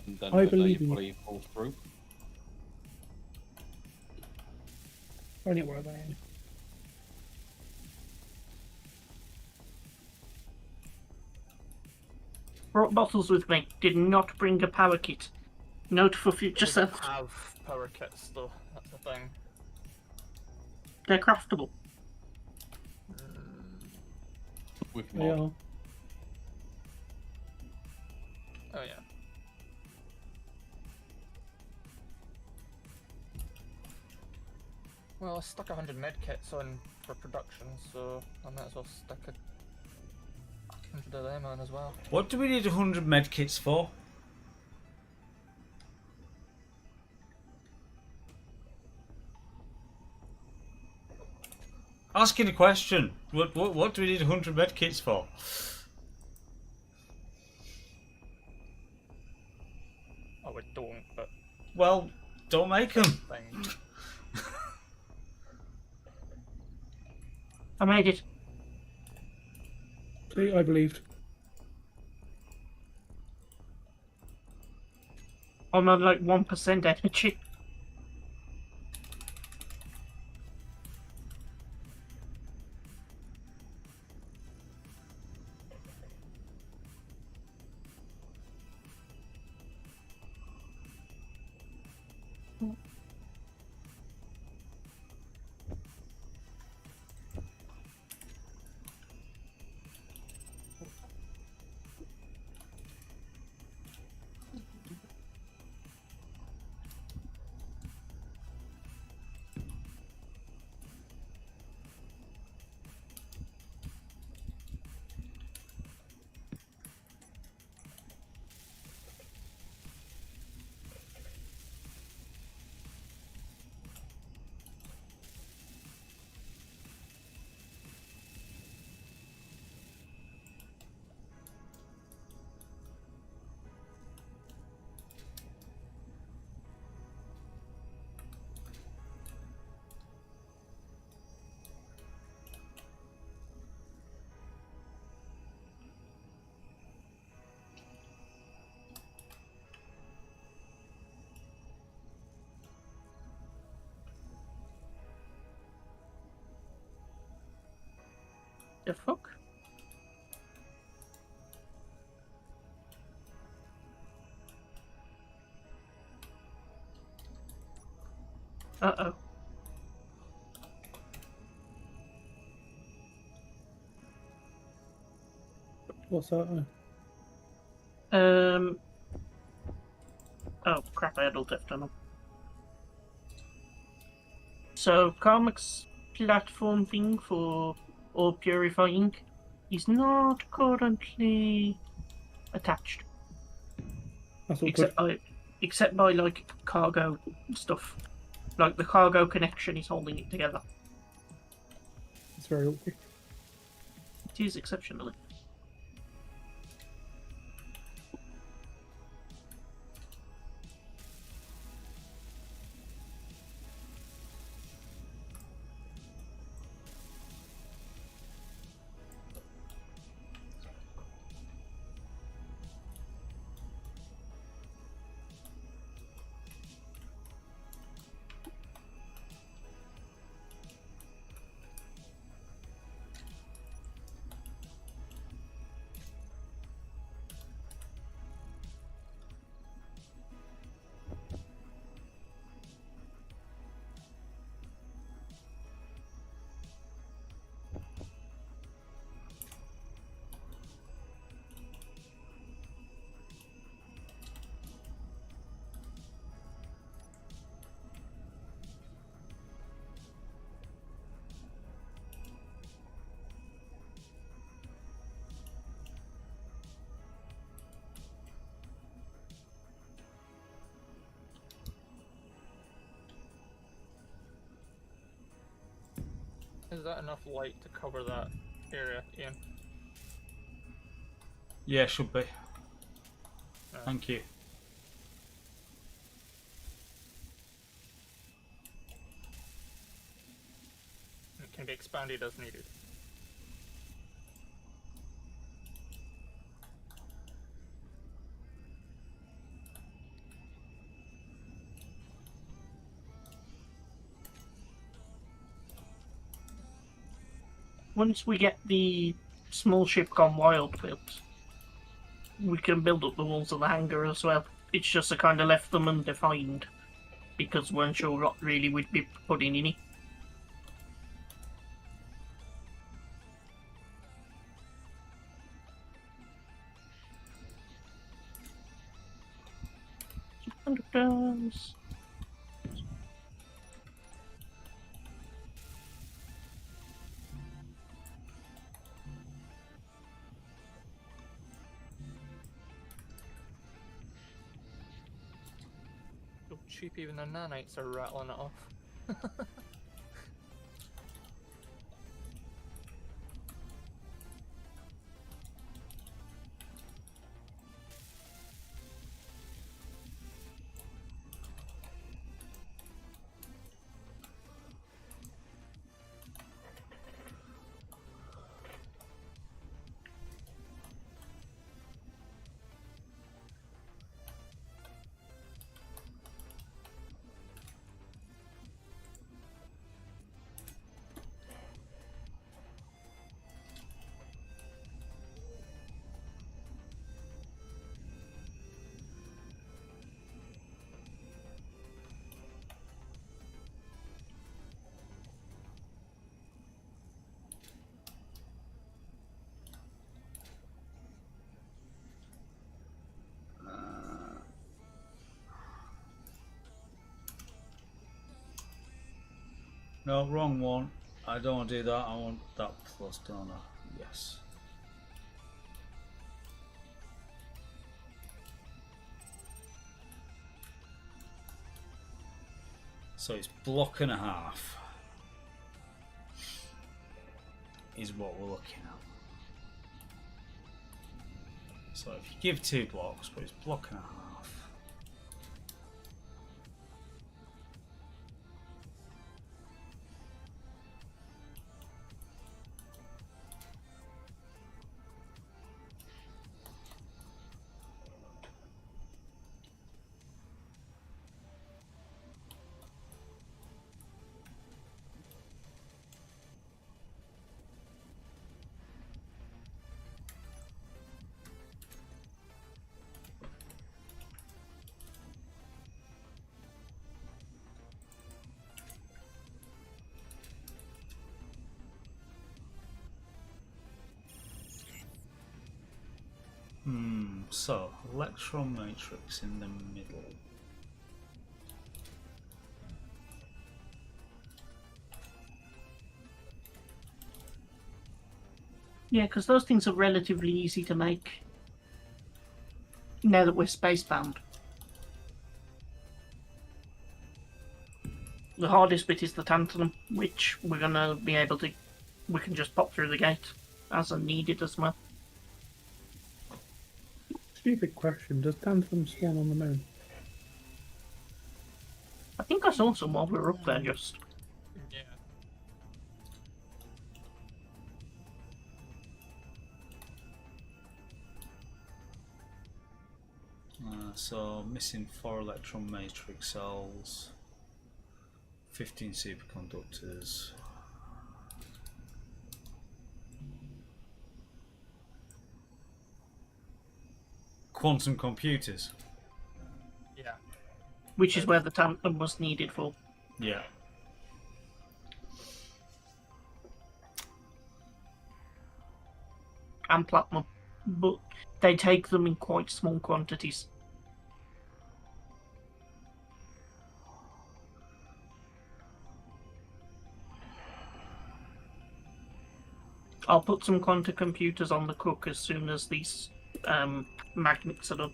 And then I you believe you. probably fall through. Only where they are. Brought bottles with me. Did not bring a power kit. Note for future We self. have power kits though, that's the thing. They're craftable. With They mod. are. Oh yeah. Well, I stuck 100 medkits on for production, so I might as well stick 100 of them on as well. What do we need 100 medkits for? Asking a question. What do we need 100 medkits for? Oh, we don't, but Well, don't make them. thing. I made it. See, I believed. I'm on like 1% energy. The fuck? Uh-oh. What's that? Oh crap, I had alt F on them. So, Karmic's platform thing for ore purifying is not currently attached. That's all Except by like cargo stuff. Like the cargo connection is holding it together. It's very awkward. It is exceptionally. Is that enough light to cover that area, Ian? Yeah, should be. Thank you. It can be expanded as needed. Once we get the small ship gone wild built, we can build up the walls of the hangar as well. It's just I kind of left them undefined because we weren't sure what really we'd be putting in it. Conductors. cheap even the nanites are rattling it off. No, wrong one. I don't want to do that. I want that plus, don't I? Yes. So it's block and a half is what we're looking at. So if you give 2 blocks, but it's block and a half. So, electron matrix in the middle. Yeah, because those things are relatively easy to make now that we're spacebound. The hardest bit is the tantalum, which we're going to be able to... We can just pop through the gate as needed as well. Stupid question. Does tantalum spawn on the moon? I think I saw some while we were up there just. Yeah. So missing 4 electron matrix cells, 15 superconductors. Quantum computers. Yeah. Which is where the tantalum was needed for. Yeah. And platinum. But they take them in quite small quantities. I'll put some quantum computers on the cook as soon as these magnets are done.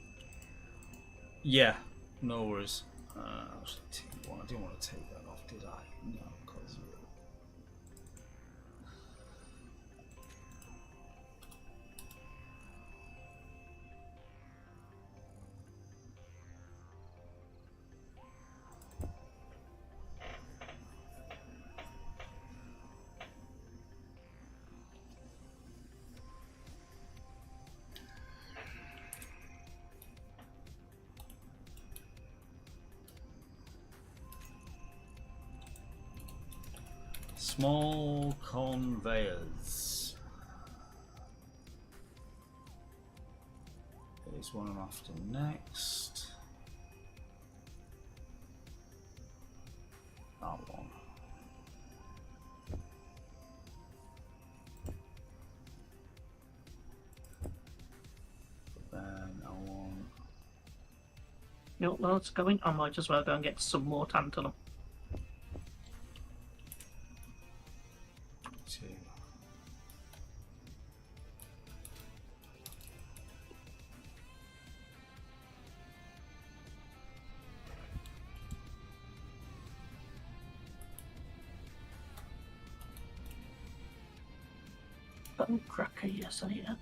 Yeah, no worries. Actually, T1, I didn't want to take that off, did I? No, because small conveyors. Here's one I'm after next. That one. Then I want. You know, while it's going, I might as well go and get some more tantalum. 2. Bone cracker, yes I am.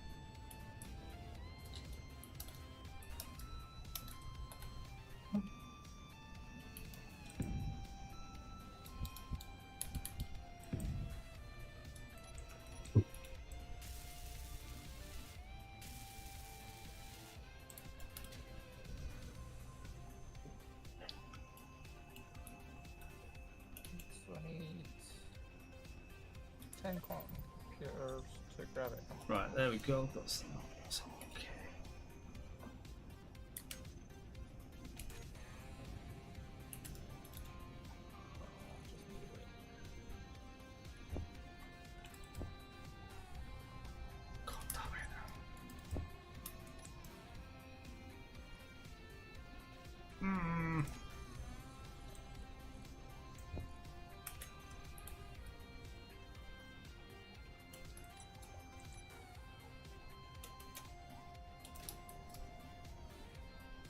So I need 10 quantum computers to grab it. Right, there we go. That's okay. God damn it.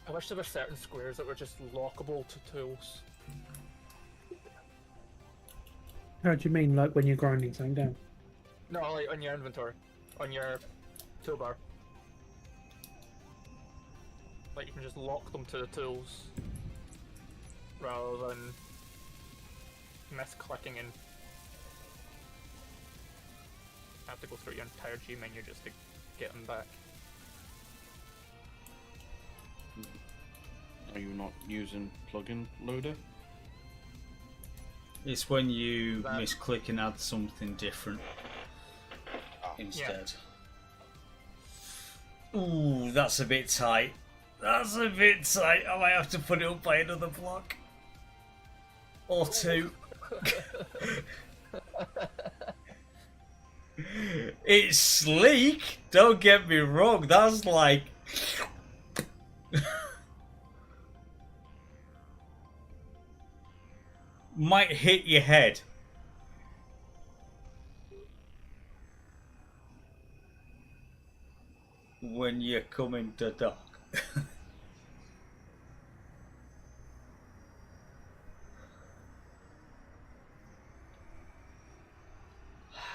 I wish there were certain squares that were just lockable to tools. How do you mean, like when you're grinding something down? No, like on your inventory, on your toolbar. Like you can just lock them to the tools rather than misclicking and have to go through your entire G menu just to get them back. Are you not using plugin loader? It's when you That- misclick and add something different instead. Ooh, that's a bit tight. That's a bit tight. I might have to put it up by another block. Or two. It's sleek, don't get me wrong. That's like... might hit your head. When you come into dock.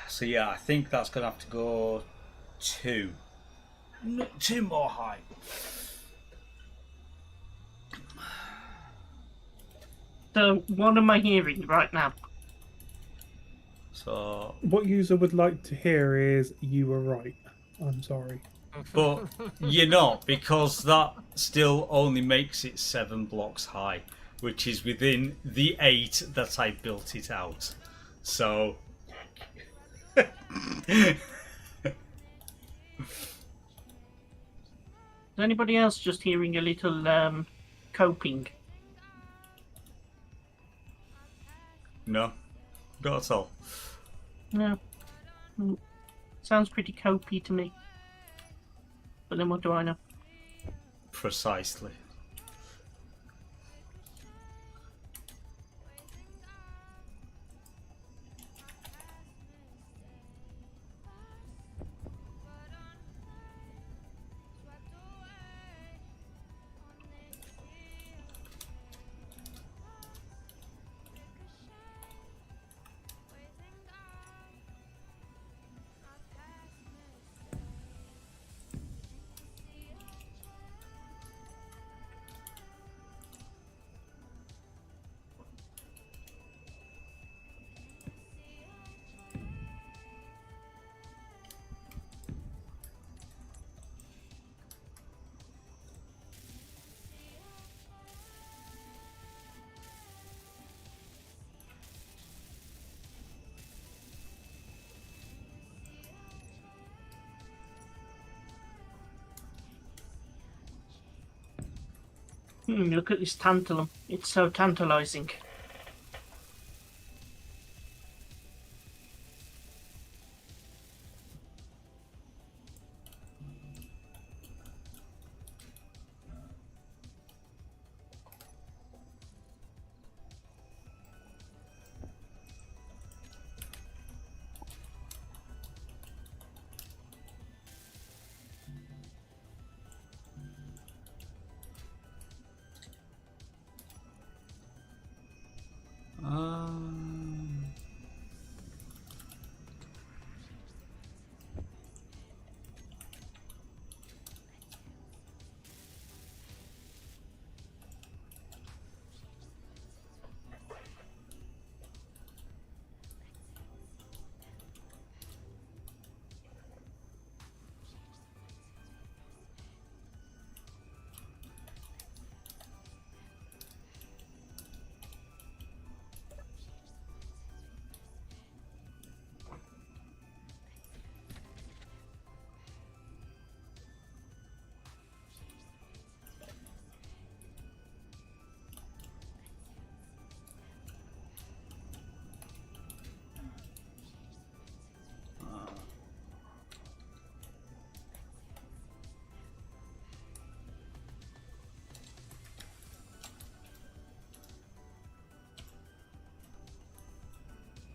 So yeah, I think that's gonna have to go two. Two more high. So, what am I hearing right now? So, What user would like to hear is you were right. I'm sorry. but you're not, because that still only makes it 7 blocks high, which is within the 8 that I built it out. So Is anybody else just hearing a little coping? no, not at all. No. Sounds pretty copy to me. But then what do I know? Precisely. Look at this tantalum. It's so tantalizing.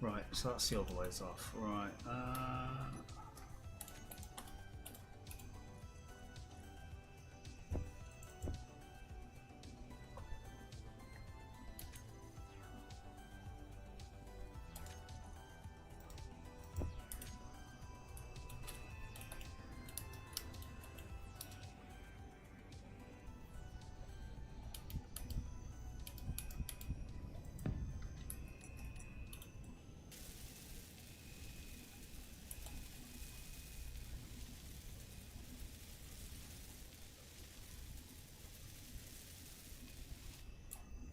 Right, so that's the other ways off. Right.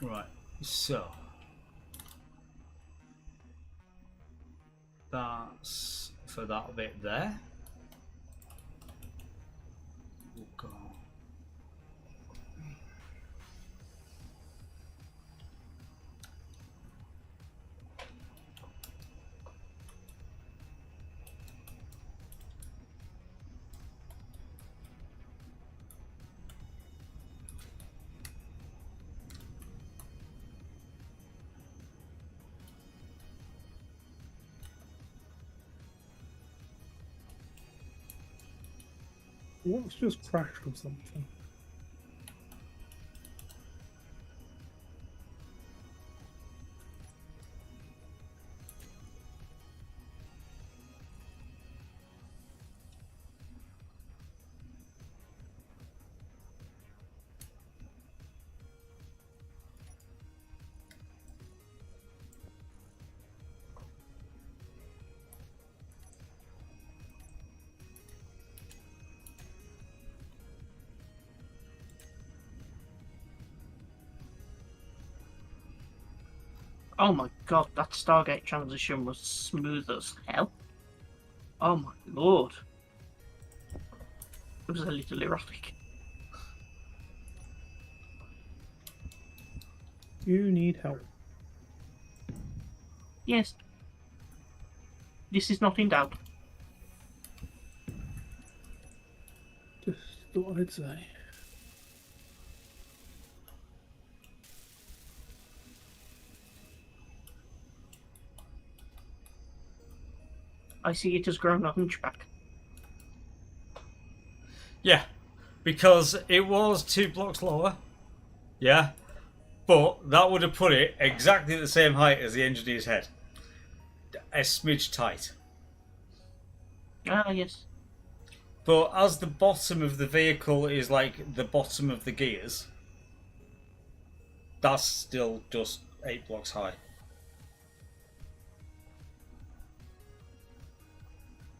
Right, so that's for that bit there. We'll go. What's just crashed or something? Oh my god, that Stargate transition was smooth as hell. Oh my lord. It was a little erotic. You need help. Yes. This is not in doubt. Just thought I'd say. I see it has grown a hunchback. Yeah, because it was 2 blocks lower. Yeah, but that would have put it exactly at the same height as the engineer's head. A smidge tight. Ah, yes. But as the bottom of the vehicle is like the bottom of the gears, that's still just 8 blocks high.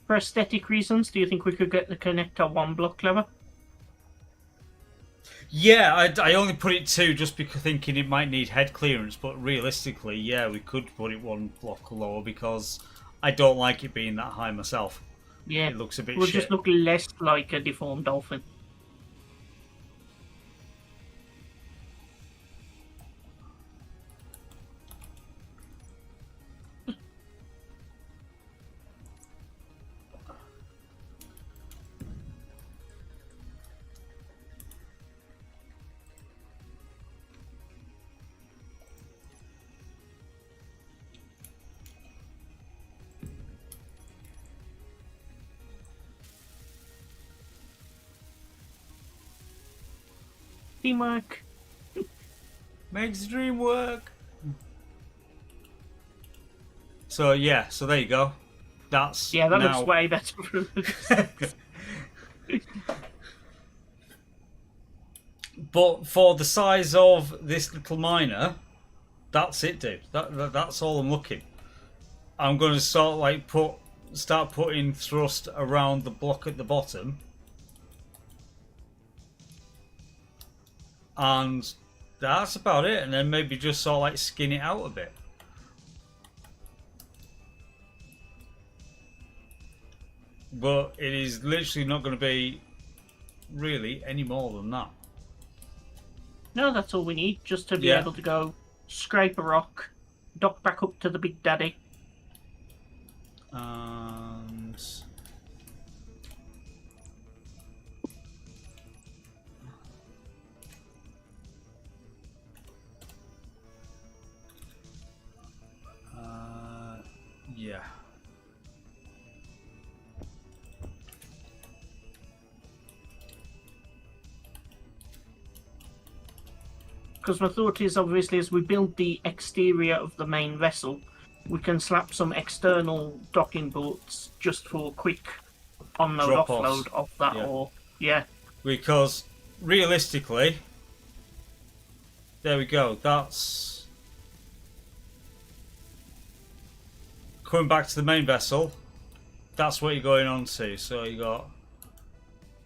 For aesthetic reasons, do you think we could get the connector 1 block lower? Yeah, I only put it 2 just because thinking it might need head clearance, but realistically, yeah, we could put it 1 block lower because I don't like it being that high myself. Yeah, It looks a bit it will shit. just look less like a deformed dolphin. Teamwork. Makes the dream work. So yeah, so there you go. That's Yeah, that now... looks way better. But for the size of this little miner, that's it, dude. That's all I'm looking. I'm going to sort of like start putting thrust around the block at the bottom, and that's about it. And then maybe just sort of like skin it out a bit. But it is literally not going to be really any more than that. No, that's all we need, just to be Yeah. able to go scrape a rock, dock back up to the Big Daddy. And Yeah. Because my thought is, obviously, as we build the exterior of the main vessel, we can slap some external docking boats just for quick on-load, Drop-offs. offload of that Yeah. ore. Yeah. Because realistically, there we go. That's coming back to the main vessel. That's what you're going on to. So you got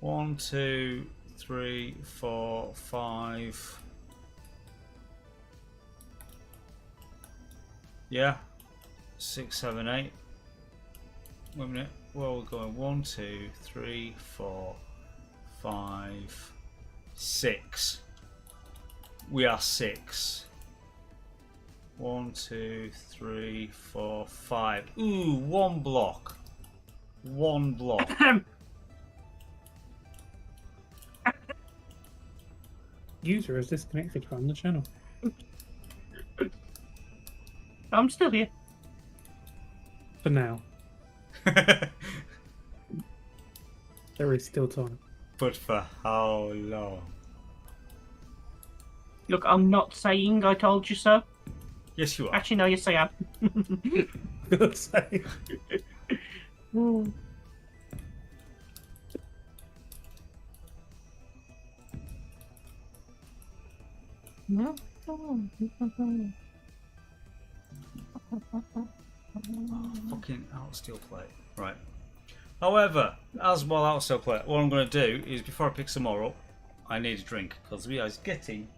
1, 2, 3, 4, 5. Yeah, 6, 7, 8. Wait a minute. Well, we're going 1, 2, 3, 4, 5, 6. We are 6. 1, 2, 3, 4, 5. Ooh, 1 block. 1 block. User is disconnected from the channel. I'm still here. For now. There is still time. But for how long? Look, I'm not saying I told you so. Yes, you are. Actually, no, yes, I am. Good save. Fucking out steel plate. Right. However, as well out steel plate, what I'm going to do is before I pick some more up, I need a drink because we are getting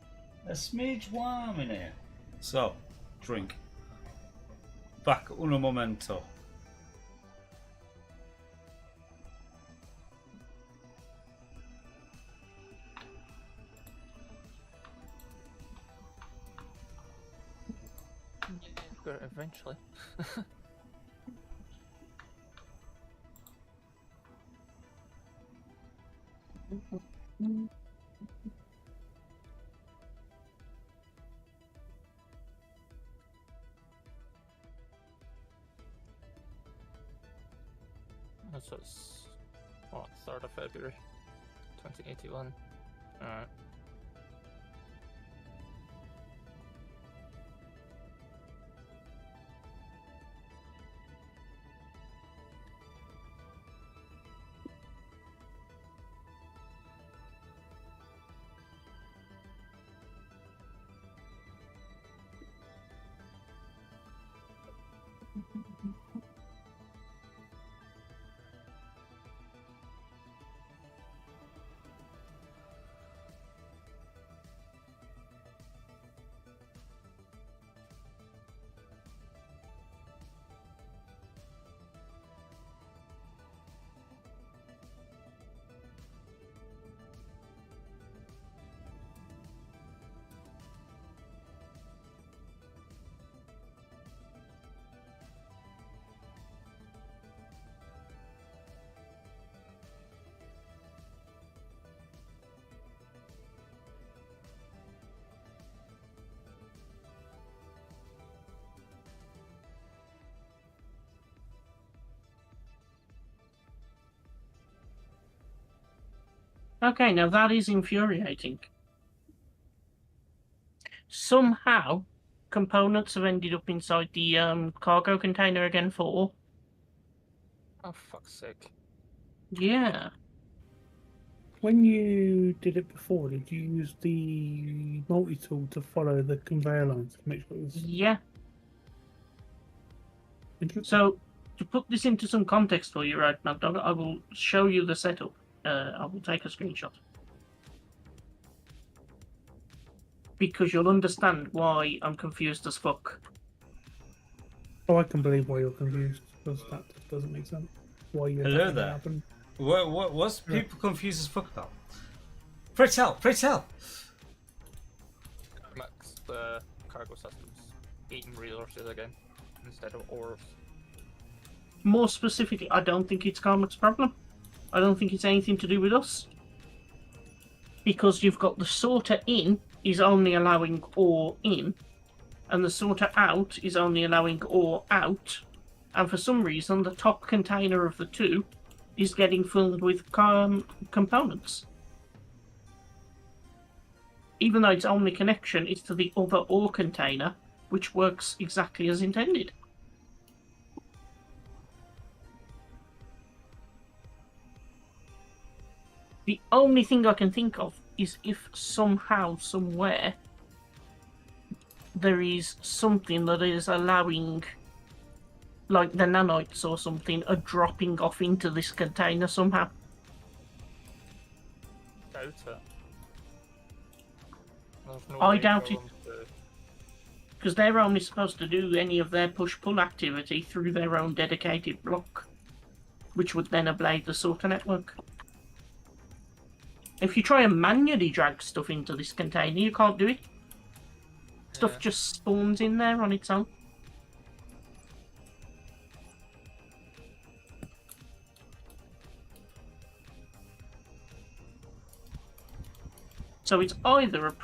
a smidge warm in here. So, drink. Back un momento. Eventually. This was what, 3rd of February 2081. Alright. Okay, now that is infuriating. Somehow, components have ended up inside the cargo container again for ore. Oh, fuck's sake. Yeah. When you did it before, did you use the multi-tool to follow the conveyor lines to make sure it was Yeah. interesting? So, to put this into some context for you right now, Doug, I will show you the setup. I will take a screenshot. Because you'll understand why I'm confused as fuck. Oh, I can believe why you're confused, because that just doesn't make sense. Why you Hello there. Happened. What's people confused as fuck about? Pray tell, pray tell. Max the cargo systems eating resources again instead of ores. More specifically, I don't think it's Carmack's problem. I don't think it's anything to do with us. Because you've got the sorter in is only allowing ore in, and the sorter out is only allowing ore out, and for some reason the top container of the two is getting filled with components. Even though its only connection is to the other ore container, which works exactly as intended. The only thing I can think of is if somehow, somewhere, there is something that is allowing, like the nanites or something, are dropping off into this container somehow. Doubt it. There's no I way doubt for it. them to- Because they're only supposed to do any of their push-pull activity through their own dedicated block, which would then ablate the sorter network. If you try and manually drag stuff into this container, you can't do it. Stuff Yeah. just spawns in there on its own. So it's either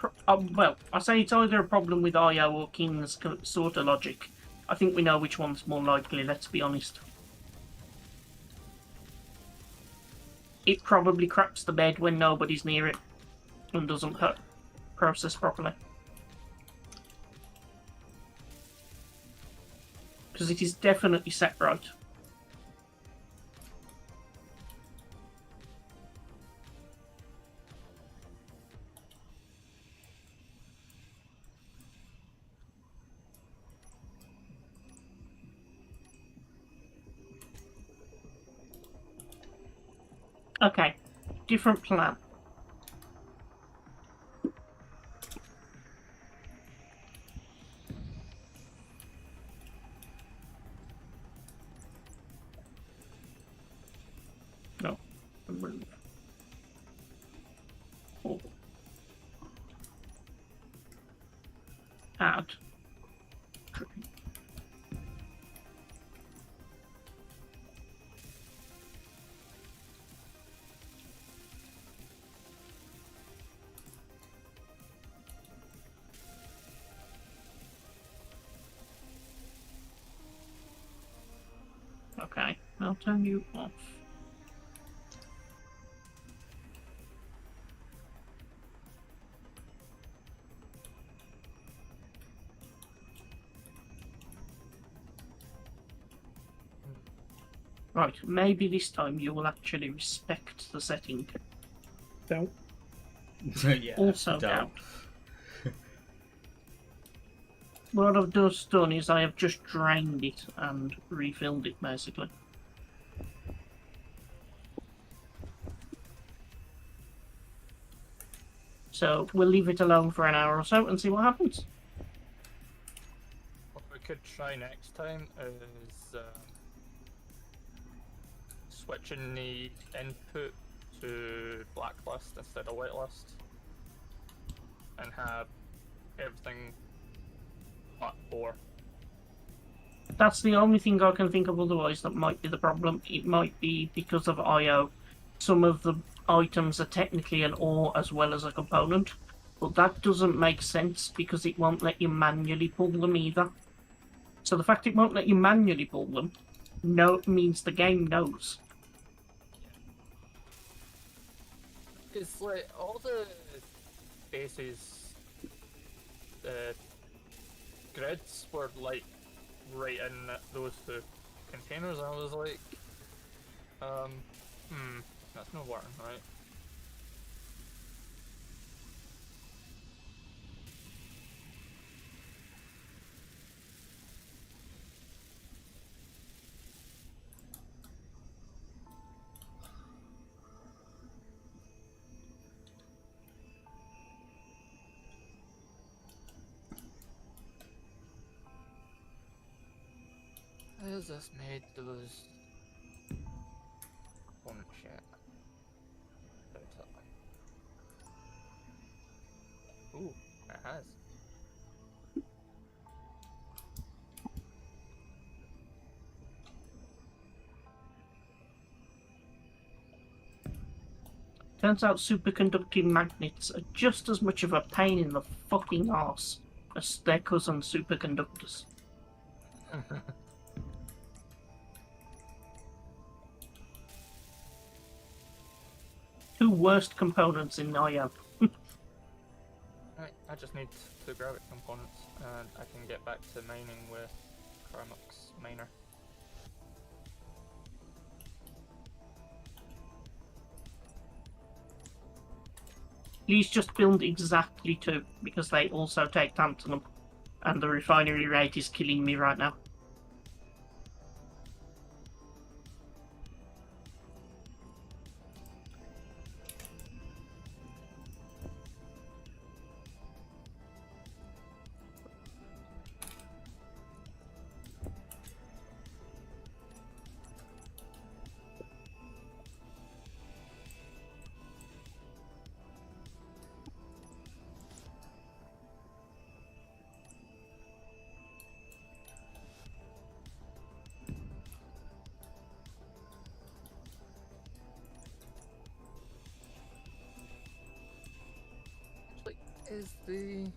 I say it's either a problem with IO or King's sorter logic. I think we know which one's more likely, let's be honest. It probably craps the bed when nobody's near it and doesn't process properly. Because it is definitely set right. Okay, different plan. No. Remove. Oh. Add. Okay, I'll turn you off. Right, maybe this time you will actually respect the setting. Don't. Yeah, Also don't. doubt. What I've just done is I have just drained it and refilled it, basically. So we'll leave it alone for an hour or so and see what happens. What we could try next time is switching the input to blacklist instead of whitelist, and have everything but 4. That's the only thing I can think of otherwise that might be the problem. It might be because of I/O. Some of the items are technically an ore as well as a component, but that doesn't make sense because it won't let you manually pull them either. So the fact it won't let you manually pull them means the game knows. It's like all the bases, the grids were like right in those 2 containers, and I was like, that's not working, right? How has this made those component shit? Ooh, it has. Turns out superconducting magnets are just as much of a pain in the fucking arse as their cousin superconductors. two worst components in IO. I just need to grab it components, and I can get back to mining with Karmak's miner. Please just build exactly two, because they also take tantalum, and the refinery rate is killing me right now. Actually, is the...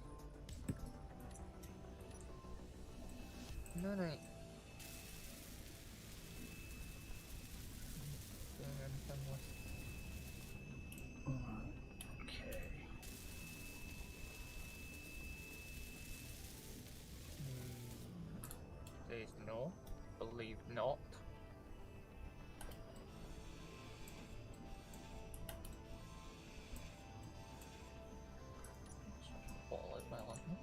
No. Doing anything with... Okay. Says no. Believe not. Bottle out my lightning.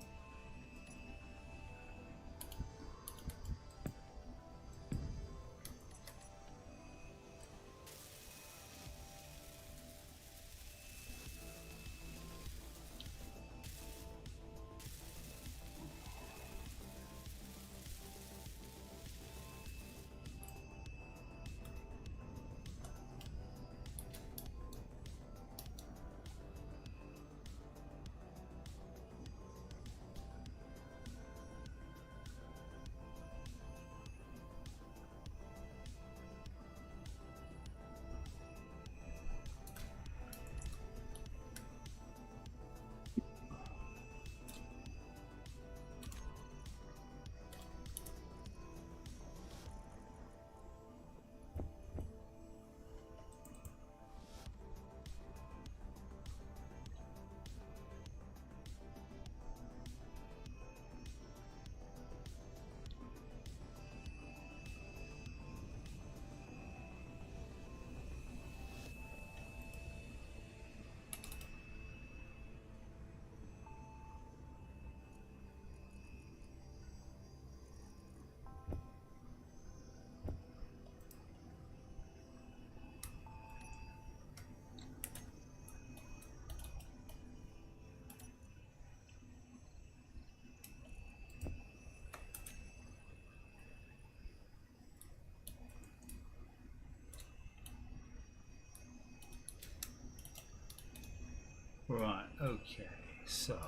Right, okay, so...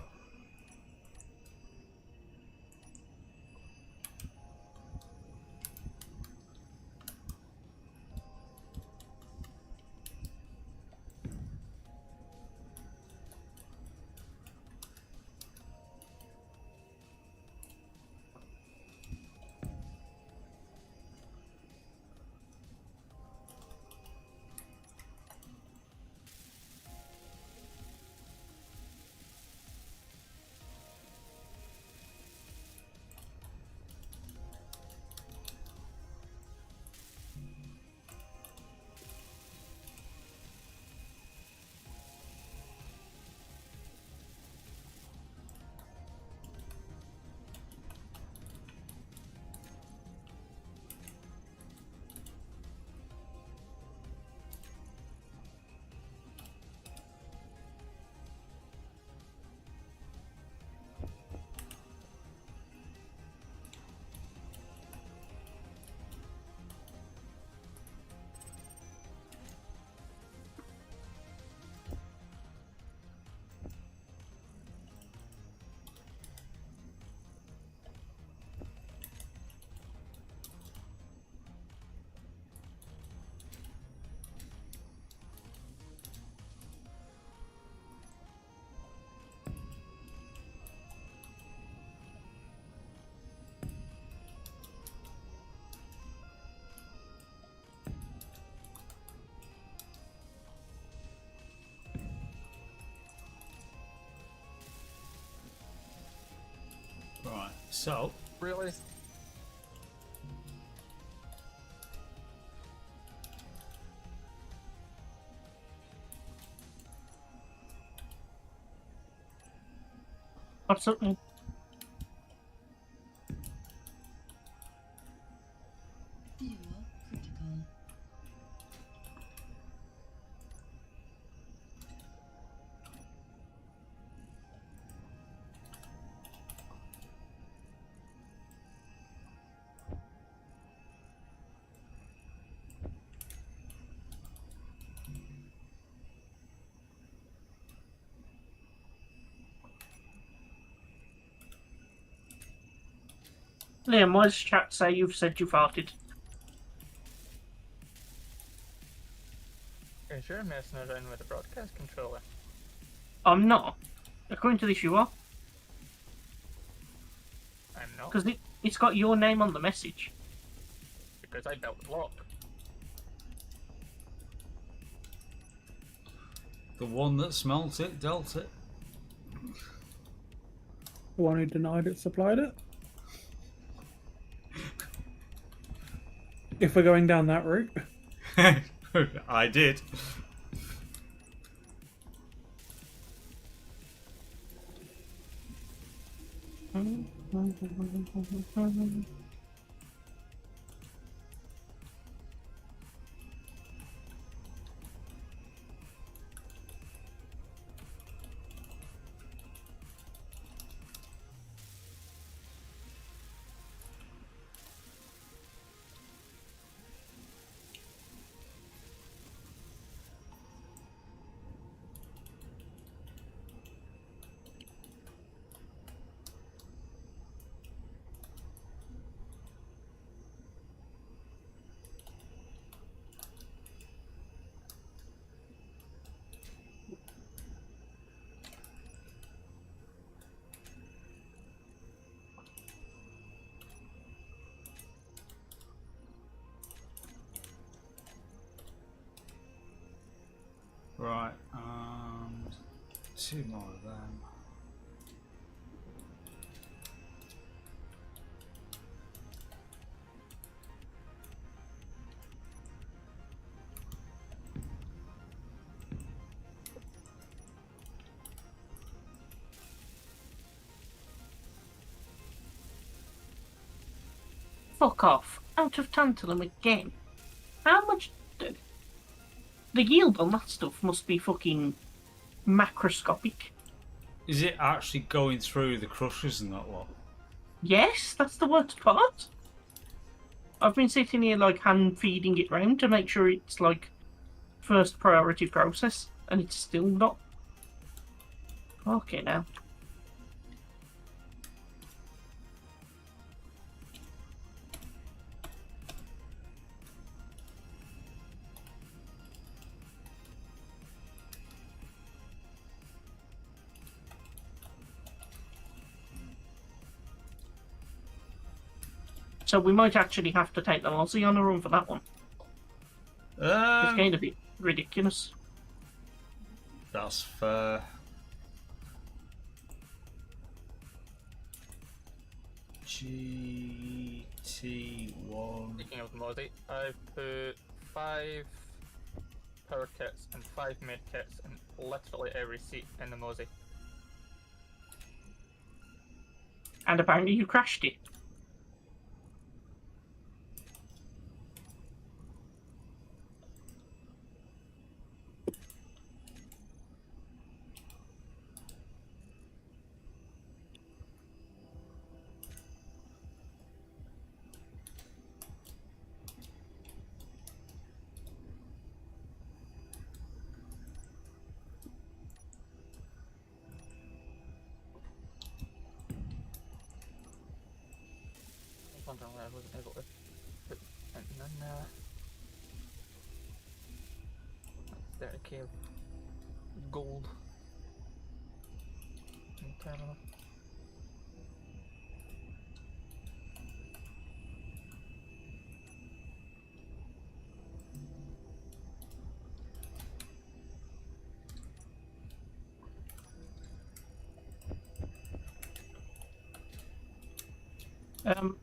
So, Really? Absolutely. Viewer critical. Liam, why does chat say you've said you farted? Are you sure I'm messing around with the broadcast controller? I'm not. According to this, you are. I'm not, Because it's got your name on the message. because I built the block. the one that smelt it dealt it. The one who denied it supplied it. If we're going down that route. I did. Right, and 2 more of them. Fuck off. Out of tantalum again. How much... The yield on that stuff must be fucking macroscopic. Is it actually going through the crushers and that lot? Yes, that's the worst part. I've been sitting here like hand feeding it round to make sure it's like first priority process, and it's still not. Okay now. So we might actually have to take the Aussie on a run for that one. It's going to be ridiculous. That's fair. GT1. Speaking of Mozzie, I've put 5 power kits and 5 med kits in literally every seat in the Mozzie. And apparently you crashed it. I wonder why I wasn't able to put anything in there. 30k of gold. Internal. Do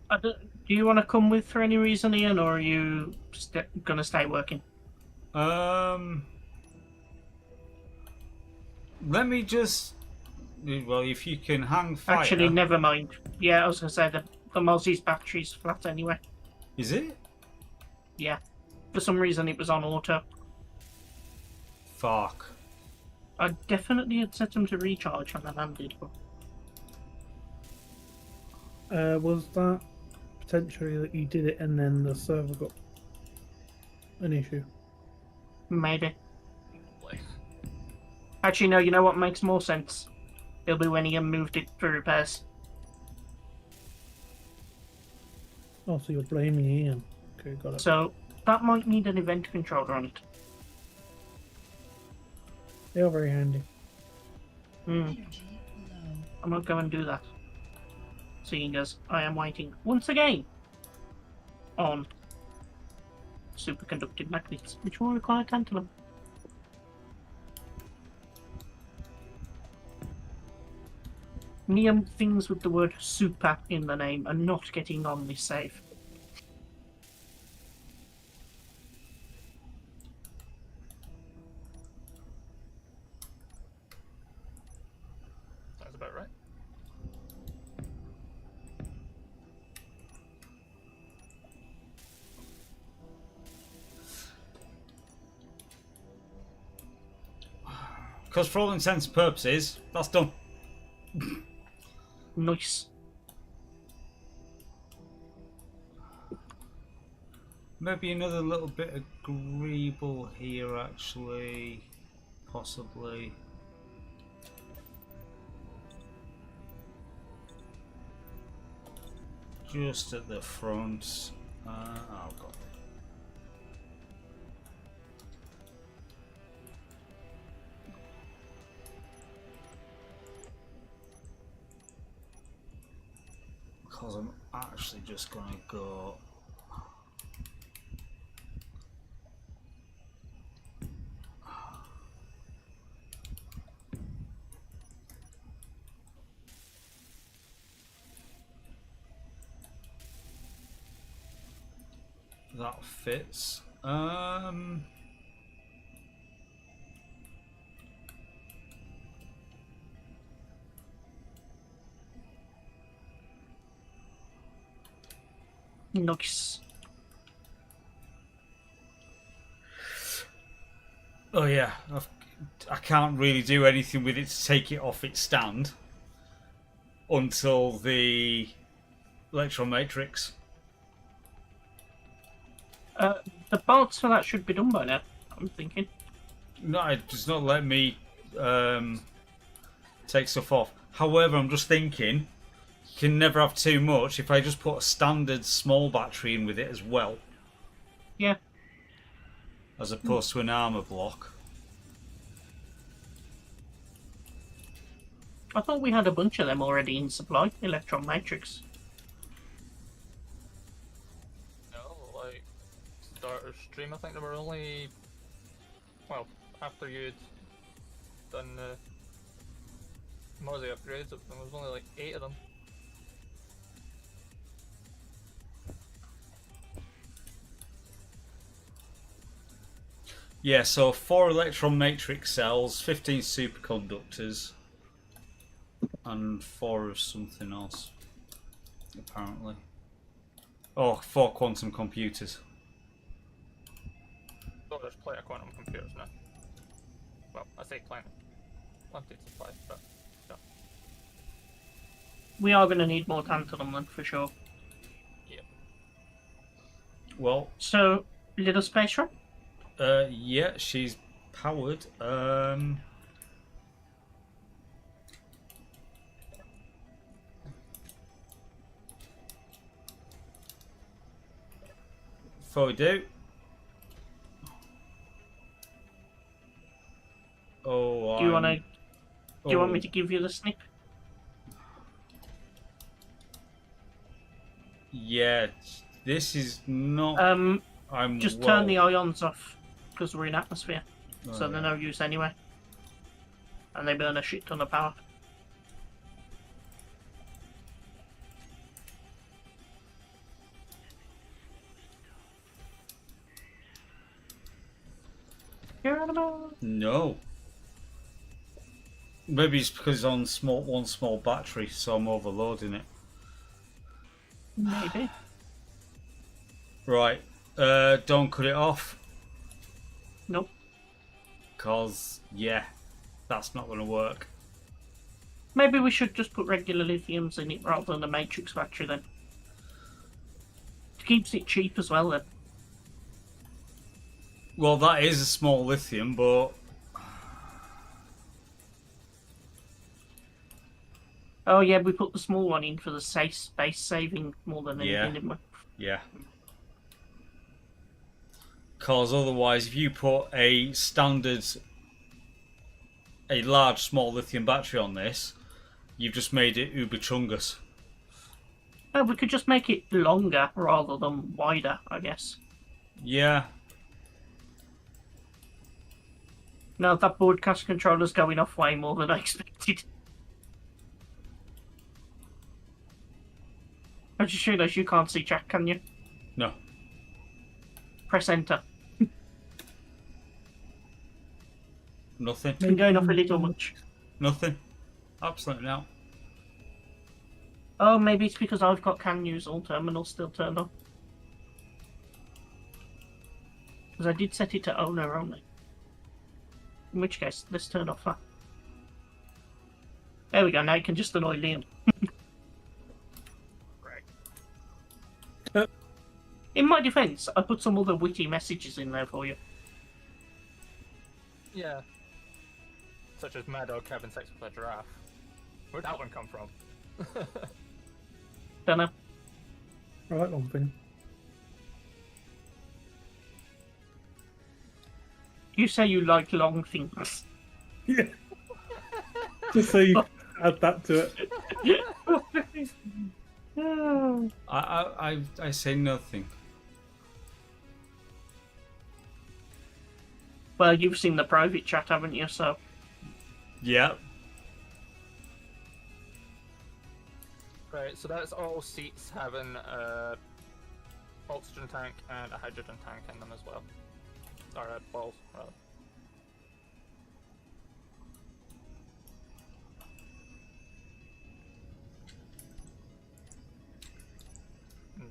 you want to come with for any reason, Ian, or are you gonna stay working? Let me just. Well, if you can hang fire. Actually, never mind. Yeah, I was gonna say the Mozie's battery's flat anyway. Is it? Yeah. For some reason, it was on auto. Fuck. I definitely had set him to recharge when I landed, but Was that potentially that you did it and then the server got an issue? maybe. Actually, no. You know what makes more sense? It'll be when Ian moved it for repairs. Oh, so you're blaming Ian. Okay, got it. So that might need an event controller on it. They are very handy. Energy low. I'm not going to do that. Seeing as I am waiting once again on superconducting magnets, which will require tantalum. Neon things with the word super in the name are not getting on this save. Sounds about right. Because for all intents and purposes, that's done. Nice. Maybe another little bit of greeble here, actually. Possibly. Just at the front. Oh god. Because I'm actually just gonna go. That fits. Nice. Oh yeah, I can't really do anything with it to take it off its stand until the electron matrix. The parts for that should be done by now, I'm thinking. No, it does not let me take stuff off. However, I'm just thinking, you can never have too much. If I just put a standard small battery in with it as well, Yeah. as opposed to an armor block. I thought we had a bunch of them already in supply, electron matrix. No, like, starter stream, I think there were only, well, after you'd done the Mozzie upgrades, there was only like 8 of them. Yeah, so 4 electron matrix cells, 15 superconductors, and 4 of something else, apparently. Oh, 4 quantum computers. So there's plenty of quantum computers now. Well, I say plenty. Plenty to supply, but yeah. We are going to need more tantalum then, for sure. Yep. Well, So, little space shop? yeah, she's powered. Before we do. Oh, Do you want to? Do you want me oh, to give you the snip? Yeah, this is not. I'm Just well. turn the ions off because we're in atmosphere, Oh, so they're yeah. no use anyway, and they burn a shit ton of power. Geronimo! No. Maybe it's because it's on one small battery, so I'm overloading it. Maybe. Right. Don't cut it off. Nope. Cause yeah, that's not going to work. Maybe we should just put regular lithiums in it rather than a matrix battery then. It keeps it cheap as well then. Well, that is a small lithium, but Oh yeah, we put the small one in for the space saving more than anything, didn't we? yeah. Cause otherwise, if you put a large small lithium battery on this, you've just made it uber chungus. No, we could just make it longer rather than wider, I guess. Yeah. No, that broadcast controller's going off way more than I expected. I just realised you can't see chat, can you? No. Press enter. Nothing. It's been going off a little much. Nothing. Absolutely not. Oh, maybe it's because I've got can use all terminals still turned on. Because I did set it to owner only. In which case, let's turn off that. There we go, now you can just annoy Liam. Right. In my defence, I put some other witty messages in there for you. Yeah. Such as Mad Dog having sex with a giraffe. Where'd that one come from? Dunno. I like one thing. You say you like long things. Yeah. Just so you add that to it. I say nothing. Well, you've seen the private chat, haven't you? So. Yeah. Right, so that's all seats having a oxygen tank and a hydrogen tank in them as well. Or a ball, rather.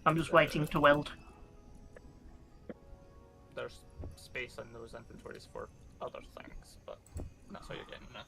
I'm just waiting to weld. There's space in those inventories for other things, but that's how you're getting that.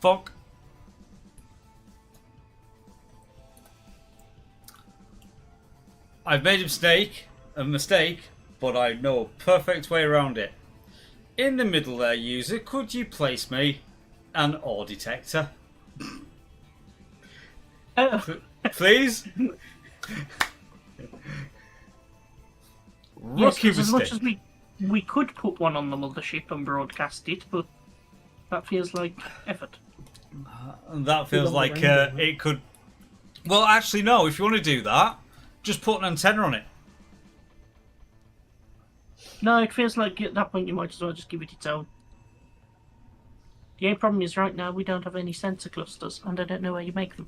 Fuck. I've made a mistake, but I know a perfect way around it. In the middle there, user, could you place me an ore detector? Please? Yes, Rookie as much mistake. as we could put one on the mothership and broadcast it, but that feels like effort. And that feels like it could... Well, actually, no. If you want to do that, just put an antenna on it. No, it feels like at that point you might as well just give it its own. The only problem is right now we don't have any sensor clusters, and I don't know where you make them.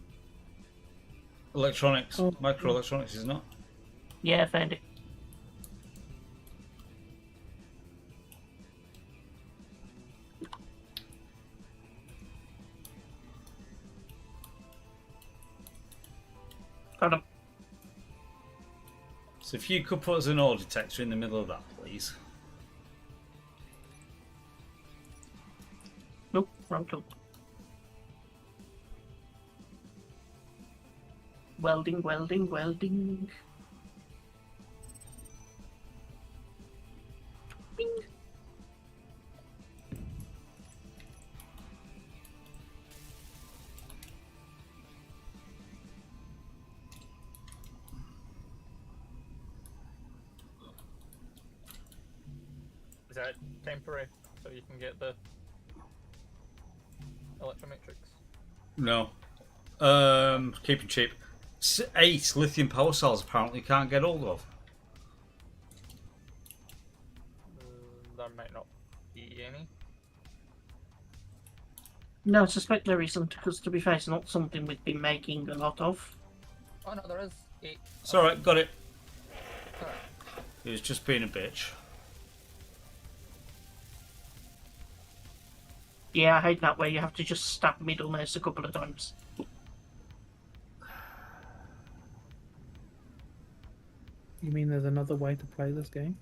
Electronics. Microelectronics, is not? Yeah, found it. Got him. So if you could put us an ore detector in the middle of that, please. Nope, wrong tool. Welding, welding, welding. Bing. Is that temporary? So you can get the electromatrix? No. Keeping cheap. 8 lithium power cells apparently can't get hold of. There might not be any. No, I suspect there isn't, because to be fair, it's not something we've been making a lot of. Oh no, there is 8. It's alright, got it. Alright. He was just being a bitch. Yeah, I hate that way. You have to just stab middle mouse a couple of times. You mean there's another way to play this game?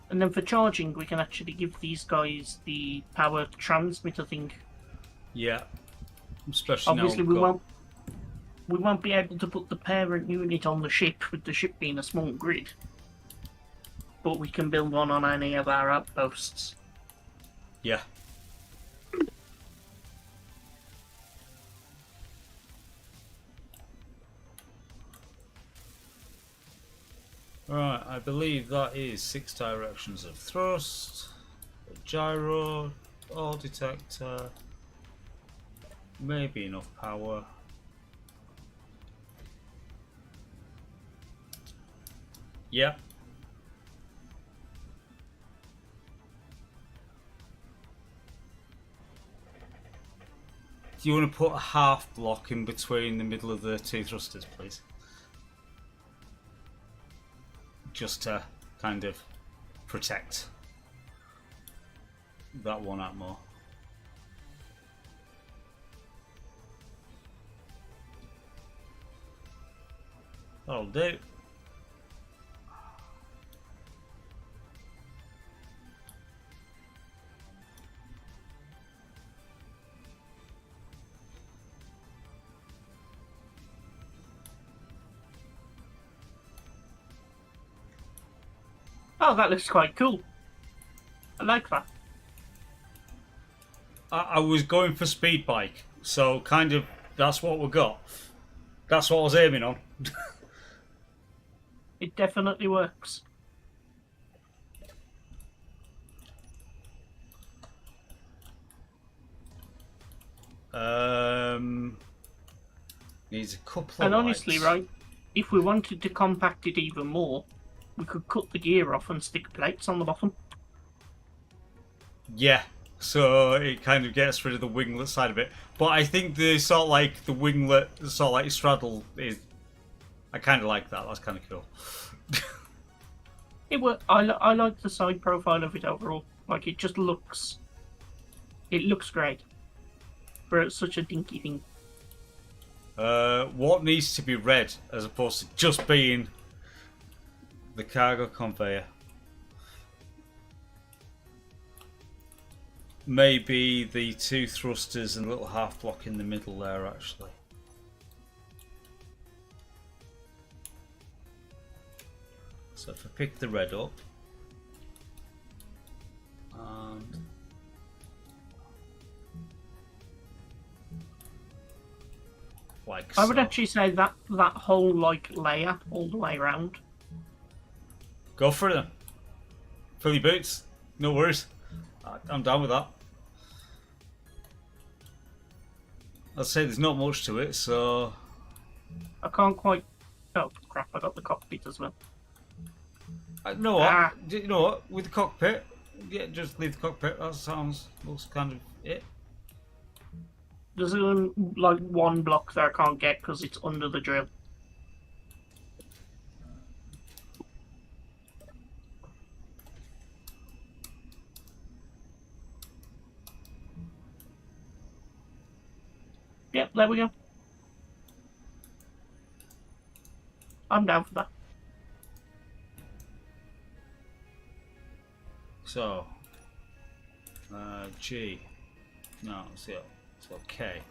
And then for charging, we can actually give these guys the power transmitter thing. Yeah. Especially Obviously, now we won't be able to put the parent unit on the ship, with the ship being a small grid. But we can build one on any of our outposts. Yeah. Right, I believe that is 6 directions of thrust, a gyro, ore detector, maybe enough power. Yeah. Do you want to put a half block in between the middle of the 2 thrusters, please? Just to kind of protect that one out more. That'll do. Oh, that looks quite cool. I like that. I was going for speed bike, so kind of that's what we got. That's what I was aiming on. It definitely works. Needs a couple of And honestly, lights. right, if we wanted to compact it even more, we could cut the gear off and stick plates on the bottom. Yeah, so it kind of gets rid of the winglet side of it. But I think the sort of like the winglet, sort of like straddle is. I kind of like that. That's kind of cool. I like the side profile of it overall. Like it just looks. It looks great. For such a dinky thing. What needs to be red as opposed to just being the cargo conveyor? Maybe the 2 thrusters and a little half block in the middle there, actually. So if I pick the red up, and like I would so. actually say that whole like layer all the way around. Go for it then. Fill your boots. No worries. I'm down with that. I'd say there's not much to it, so... I can't quite... Oh, crap, I got the cockpit as well. You know what? You know what? With the cockpit, yeah, just leave the cockpit. That looks kind of it. There's like one block that I can't get because it's under the drill. Yep, there we go. I'm down for that. So, G. No, it's okay.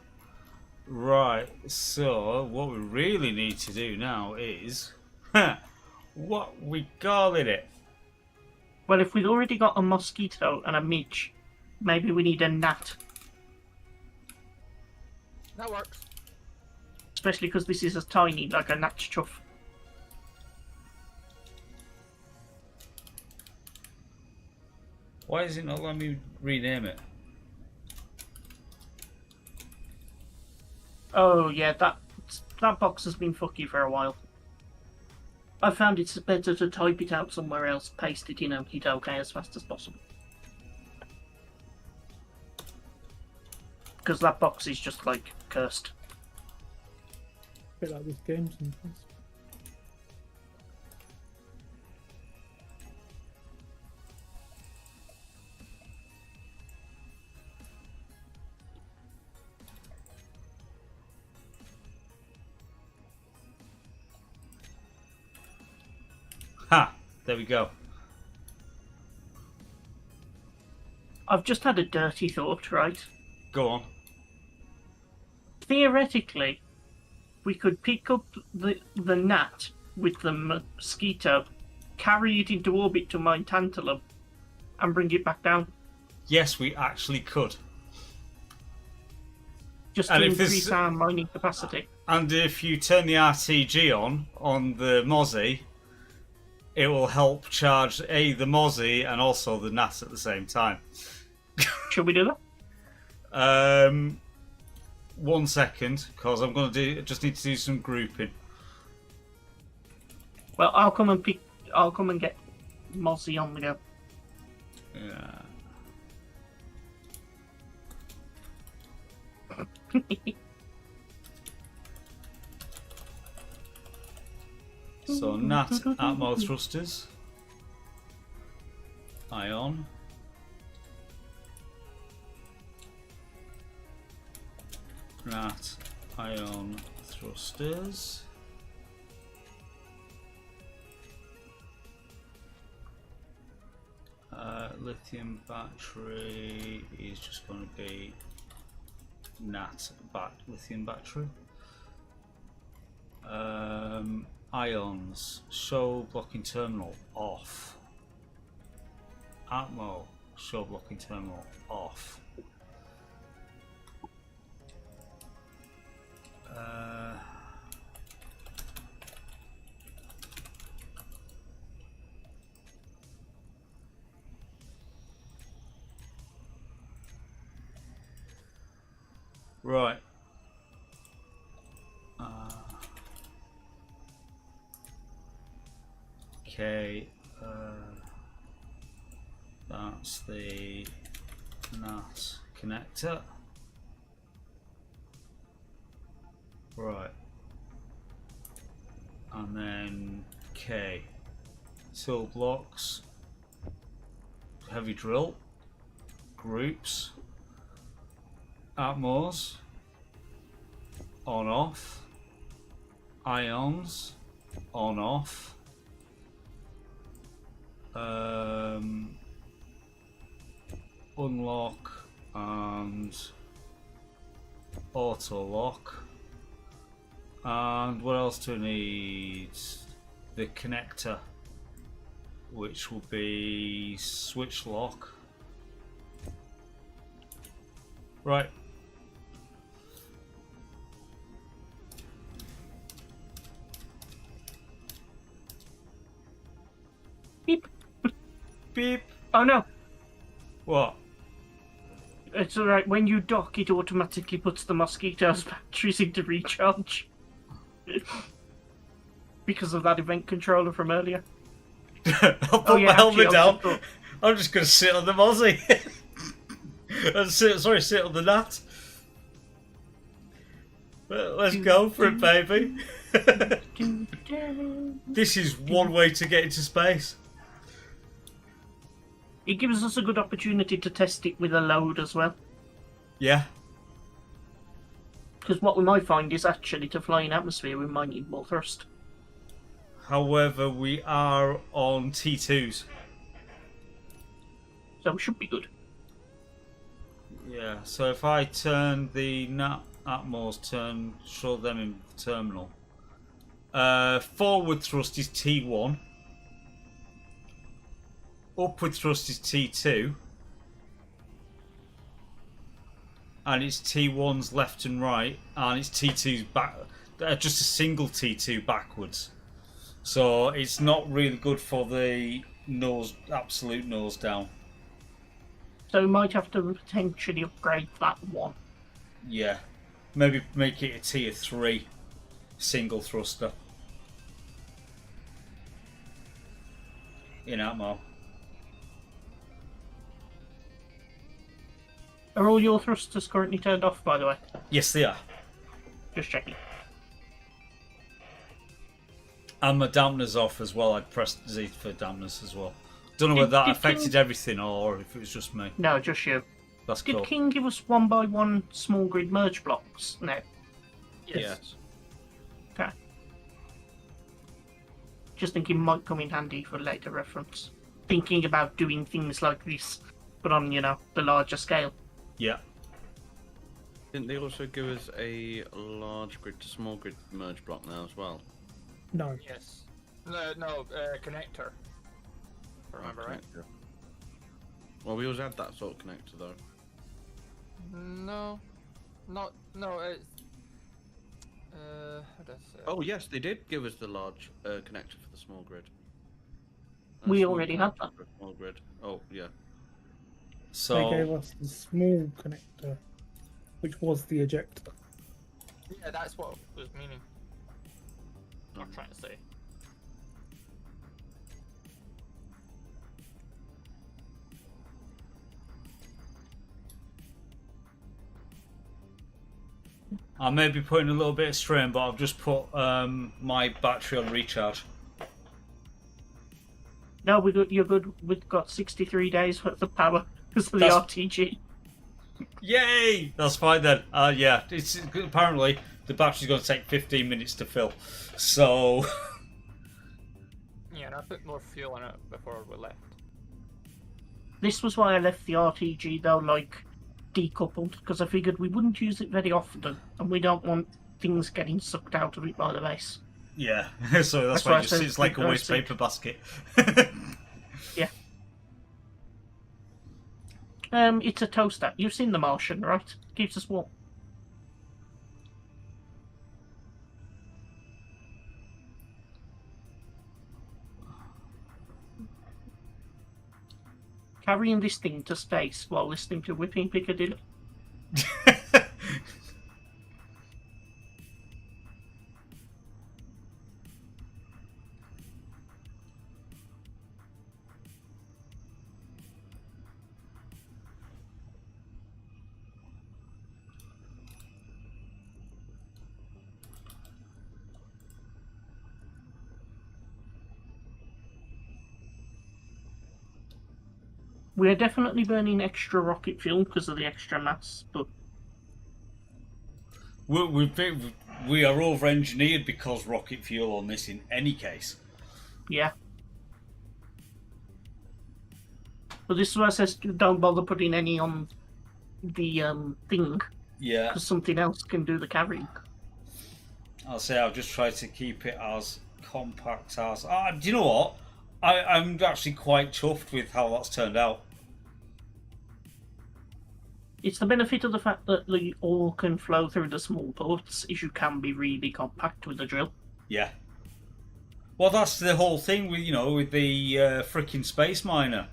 Right, so what we really need to do now is... what we calling it? Well, if we've already got a mosquito and a midge, maybe we need a gnat. That works. Especially because this is as tiny, like a gnat's chuff. Why is it not letting me rename it? Oh yeah, that box has been fucky for a while. I found it's better to type it out somewhere else, paste it in, and hit OK as fast as possible. Because that box is just like cursed. A bit like this game sometimes. Ha! There we go. I've just had a dirty thought, right? Go on. Theoretically, we could pick up the gnat with the mosquito, carry it into orbit to mine tantalum, and bring it back down. Yes, we actually could. Just to increase our mining capacity. And if you turn the RTG on the Mozzie, it will help charge the Mozzie and also the gnat at the same time. Should we do that? 1 second, because I'm going to just need to do some grouping. Well, I'll come and get Mozzie on the go. Yeah. So Nat Atmo thrusters, ion, Nat ion thrusters, lithium battery is just going to be Nat lithium battery. Ions, show blocking terminal off. Atmo, show blocking terminal off. Right. Okay, that's the NAS connector. Right. And then K. Till blocks, heavy drill, groups, Atmos, on off, ions, on off. Unlock and auto lock. And what else do we need? The connector, which will be switch lock. Right. Beep. Beep. Oh no. What? It's alright, when you dock, it automatically puts the mosquito's batteries into recharge. Because of that event controller from earlier. I'll put my helmet down. I'm just going to sit on the mozzie. Sit on the gnat. Let's go for it, baby. This is one way to get into space. It gives us a good opportunity to test it with a load as well. Yeah. Because what we might find is actually to fly in atmosphere we might need more thrust. However, we are on T2s. So it should be good. Yeah, so if I turn the Atmos, show them in the terminal. Forward thrust is T1. Upward thrust is T2. And it's T1's left and right, and it's T2's back. Just a single T2 backwards. So it's not really good for the absolute nose down. So we might have to potentially upgrade that one. Yeah. Maybe make it a tier 3 single thruster. In Atmo. Are all your thrusters currently turned off, by the way? Yes, they are. Just checking. And my dampeners off as well. I'd pressed Z for dampeners as well. Don't know whether that affected everything or if it was just me. No, just you. That's Did cool. King give us 1x1 small grid merge blocks? No. Yes. Okay. Just thinking might come in handy for later reference. Thinking about doing things like this, but on, the larger scale. Yeah. Didn't they also give us a large grid to small grid merge block now as well? No. Yes. No, connector. If I remember right. Well, we always had that sort of connector though. No. It's... how does it... Oh yes, they did give us the large connector for the small grid. We Small already had that. connector for small grid. Oh yeah. So They gave us the small connector, which was the ejector. Yeah, that's what I was meaning. I'm trying to say. I may be putting a little bit of strain, but I've just put my battery on recharge. No, you're good. We've got 63 days worth of power because of the RTG. Yay! That's fine then. Yeah, it's apparently the battery's going to take 15 minutes to fill. So Yeah, and I put more fuel in it before we left. This was why I left the RTG though, decoupled, because I figured we wouldn't use it very often, and we don't want things getting sucked out of it by the base. yeah, so that's why it just sits like a waste paper basket. Yeah. It's a toaster. You've seen The Martian, right? Keeps us warm. Carrying this thing to space while listening to Whipping Piccadilly. We are definitely burning extra rocket fuel because of the extra mass, but we are over-engineered because rocket fuel on this in any case. yeah. But this is why I says don't bother putting any on the thing. Yeah. Because something else can do the carrying. I'll say I'll just try to keep it as compact as... do you know what? I'm actually quite chuffed with how that's turned out. It's the benefit of the fact that the ore can flow through the small ports, is you can be really compact with the drill. Yeah. Well, that's the whole thing with, with the frickin' space miner.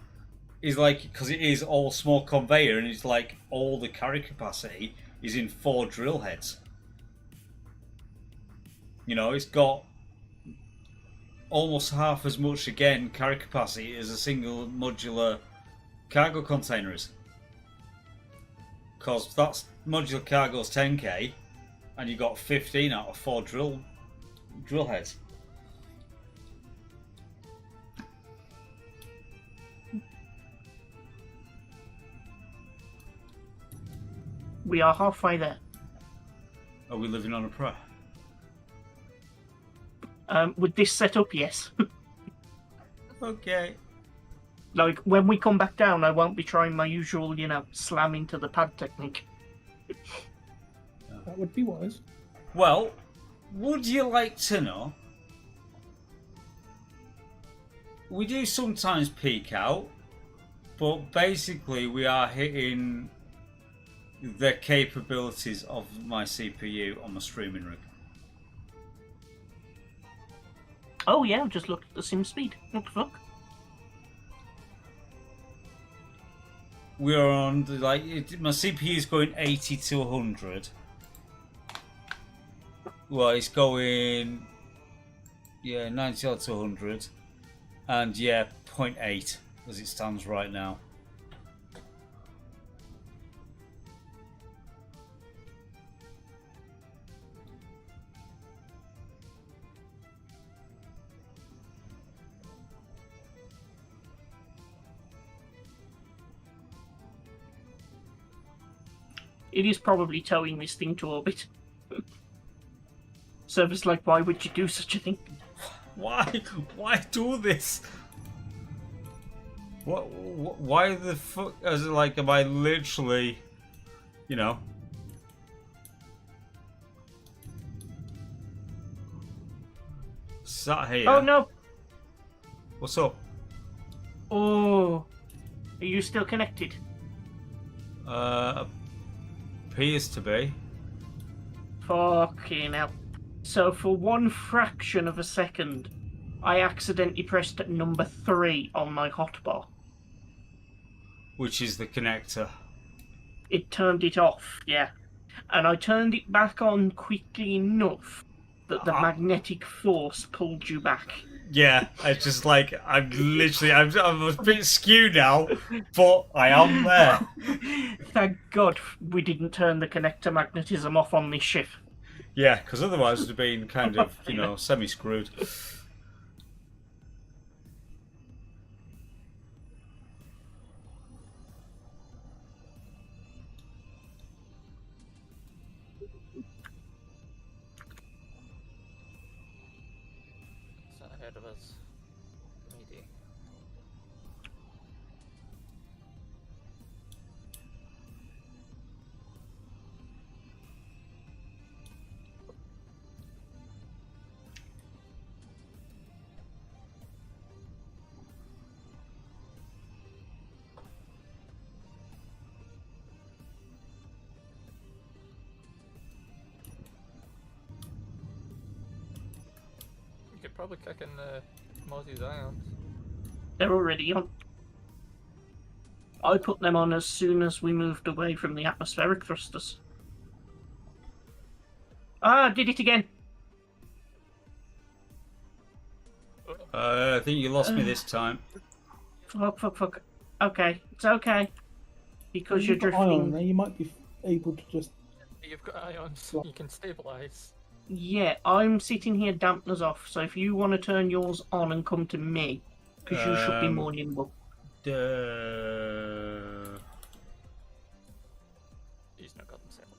is like, because it is all small conveyor, and it's like all the carry capacity is in 4 drill heads. You know, it's got almost half as much, again, carry capacity as a single modular cargo container is. Because that's modular cargo's 10k, and you got 15 out of 4 drill heads. We are halfway there. Are we living on a prayer? With this setup, yes. Okay. Like, when we come back down, I won't be trying my usual, slam into the pad technique. That would be wise. Well, would you like to know? We do sometimes peak out, but basically we are hitting the capabilities of my CPU on my streaming rig. Oh yeah, just look at the sim speed. What the fuck? We're on my CPU is going 80 to 100. Well, it's going 90 odd to 100, and 0.8 as it stands right now. It is probably towing this thing to orbit. So it's like, why would you do such a thing? Why? Why do this? What? Why the fuck? As like, am I literally, sat here? Oh no! What's up? Oh, are you still connected? Appears to be. Fucking hell. So for one fraction of a second, I accidentally pressed number 3 on my hotbar. Which is the connector. It turned it off, yeah. And I turned it back on quickly enough that the magnetic force pulled you back. Yeah, it's just like, I'm a bit skewed now, but I am there. Thank God we didn't turn the connector magnetism off on this ship. Yeah, because otherwise it would have been kind of, semi-screwed. It's ahead of us. Maybe. You could probably kick in the Mozzie's ions. They're already on. I put them on as soon as we moved away from the atmospheric thrusters. Ah, did it again. I think you lost me this time. Fuck. Okay, it's okay. Because you're You've got ion drifting. there, you might be able to just... You've got ions, you can stabilize. Yeah, I'm sitting here dampeners off, so if you want to turn yours on and come to me, because you should be more nimble. He's not got himself.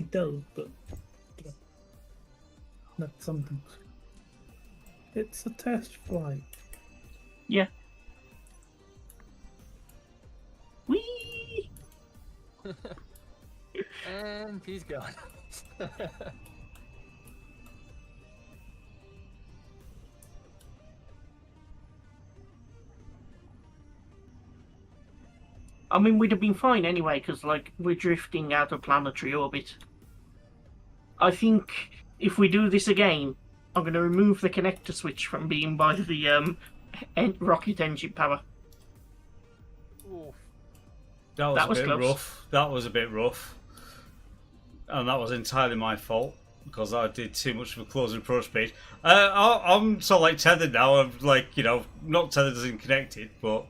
It does, but... That's something. It's a test flight. Yeah. Whee! And he's gone. I mean, we'd have been fine anyway, because, we're drifting out of planetary orbit. I think if we do this again, I'm going to remove the connector switch from being by the rocket engine power. Oof. That was was a bit close. rough. That was a bit rough. And that was entirely my fault because I did too much of a closing approach speed. I'm sort of like tethered now. I'm like, you know, not tethered as in connected, but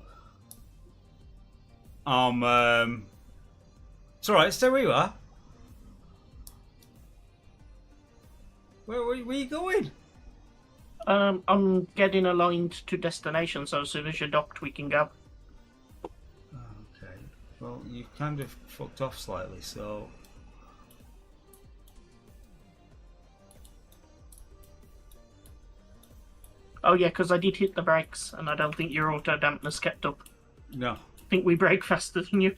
it's alright, stay where you are. Where are you going? I'm getting aligned to destination, so as soon as you're docked, we can go. Okay. Well, you've kind of fucked off slightly, so. Oh yeah, because I did hit the brakes, and I don't think your auto dampeners kept up. No. I think we brake faster than you.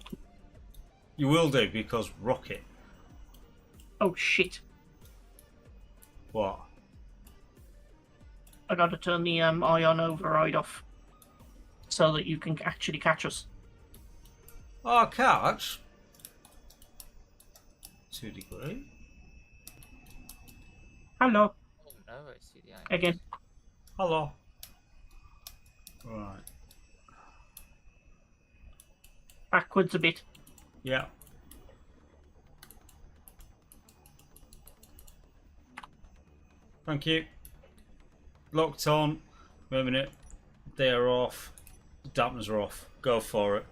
You will do because rocket. Oh shit! What? I gotta turn the ion override off, so that you can actually catch us. Oh, catch? To a degree. Hello. Oh no, I see the angle. Again. Hello. Right. Backwards a bit. Yeah. Thank you. Locked on. Wait a minute. They are off. Dampeners are off. Go for it.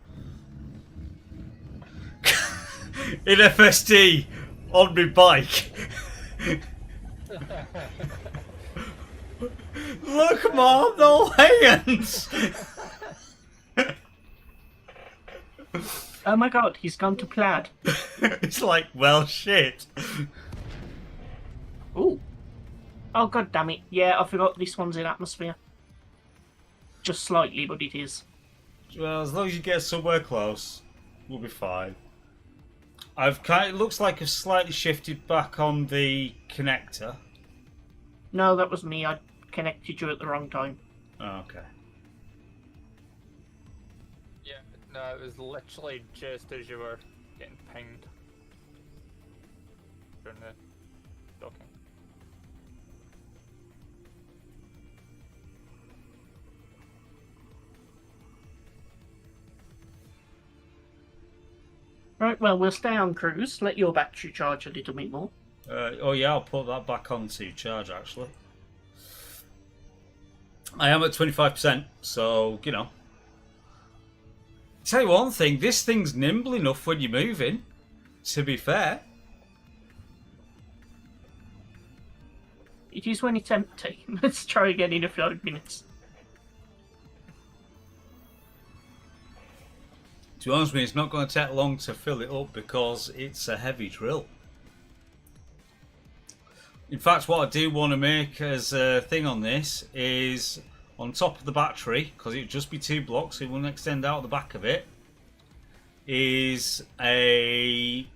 In FSD on my bike. Look, Mom, no hands. Oh my god, he's gone to plaid. It's like, well, shit. Ooh. Oh god damn it. Yeah, I forgot this one's in atmosphere. Just slightly, but it is. Well, as long as you get somewhere close, we'll be fine. It looks like I've slightly shifted back on the connector. No, that was me. I connected you at the wrong time. Oh, okay. Yeah, no, it was literally just as you were getting pinged during the docking. Right, well, we'll stay on cruise. Let your battery charge a little bit more. Oh yeah, I'll put that back on to charge actually. I am at 25%, so, you know. Tell you one thing, this thing's nimble enough when you're moving, to be fair. It is when it's empty. Let's try again in a few minutes. To be honest with you, it's not going to take long to fill it up because it's a heavy drill. In fact, what I do want to make as a thing on this is on top of the battery, because it would just be 2 blocks, it wouldn't extend out the back of it, is a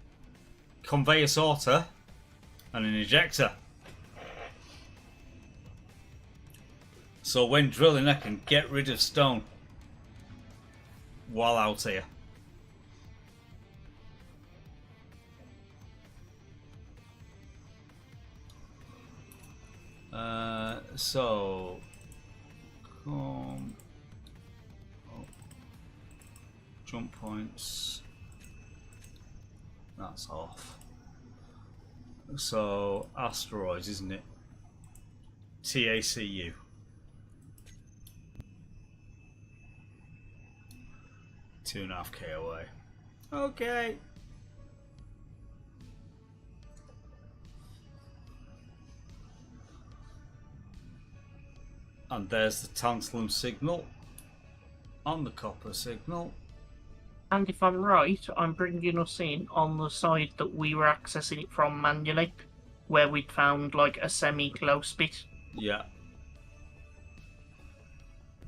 conveyor sorter and an ejector. So when drilling, I can get rid of stone while out here. So come oh, jump points, that's off. So asteroids, isn't it? TACU. Two 2.5k away. Okay. And there's the tantalum signal on the copper signal. And if I'm right, I'm bringing us in on the side that we were accessing it from manually, where we'd found like a semi-close bit. Yeah.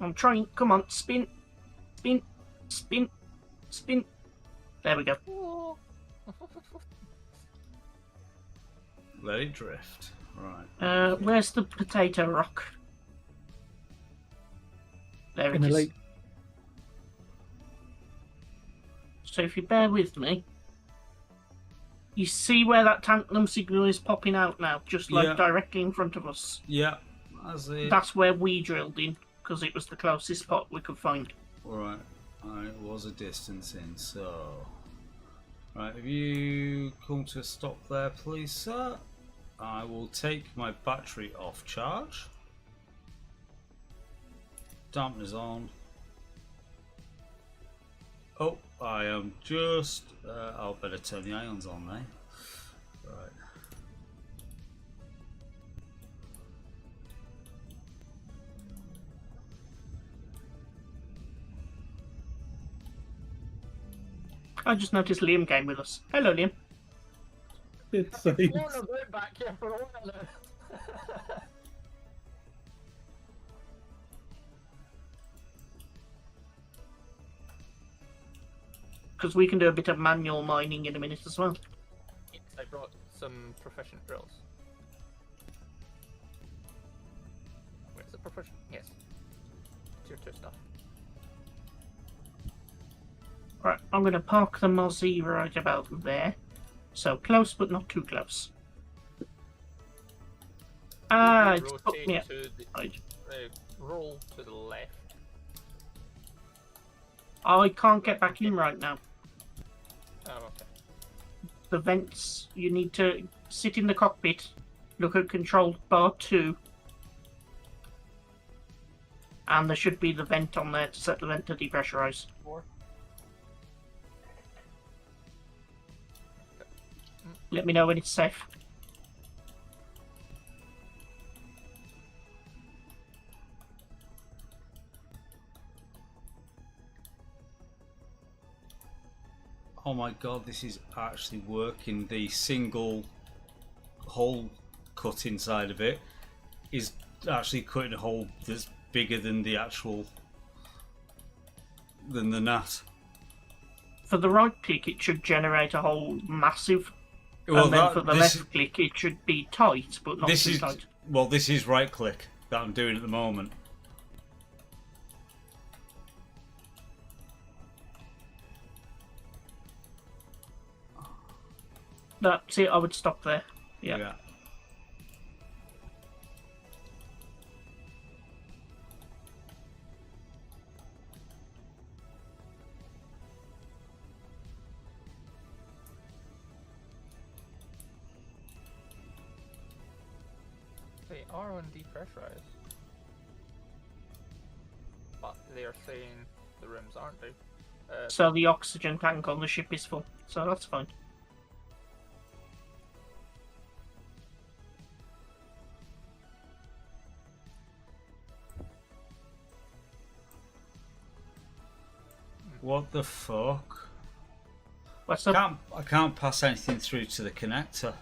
I'm trying. Come on, spin, spin, spin, spin. There we go. Let it drift. Right. Where's the potato rock? There it In the is. lake. So if you bear with me, you see where that tantalum signal is popping out now, just like Yeah. directly in front of us. Yeah. That's it. That's where we drilled in, because it was the closest spot we could find. Right, it was a distance in, so... Right, if you come to a stop there, please, sir. I will take my battery off charge. Dampeners on. Oh, I am just... I'll better turn the ions on there. Right. I just noticed Liam came with us. Hello, Liam. It's I've been a bit back here for a while now. Because we can do a bit of manual mining in a minute as well. Yes, I brought some proficient drills. Where's the proficient? Yes. Tier 2 stuff. Right, I'm going to park the Mozzie right about there. So close, but not too close. Ah, it's put Rotate me to the right. roll to the left. I can't get back in right now. Oh, okay. The vents, you need to sit in the cockpit, look at control bar 2, and there should be the vent on there to set the vent to depressurize. Let me know when it's safe. Oh my god, this is actually working. The single hole cut inside of it is actually cutting a hole that's bigger than the actual... than the nut. For the right click, it should generate a hole massive. Well, and then for the left click, it should be tight, but not too tight. Well, this is right click that I'm doing at the moment. That's it, I would stop there. Yeah. They are on depressurized. But they are saying the rooms aren't they? So the oxygen tank on the ship is full, so that's fine. What the fuck? What's up? I can't pass anything through to the connector.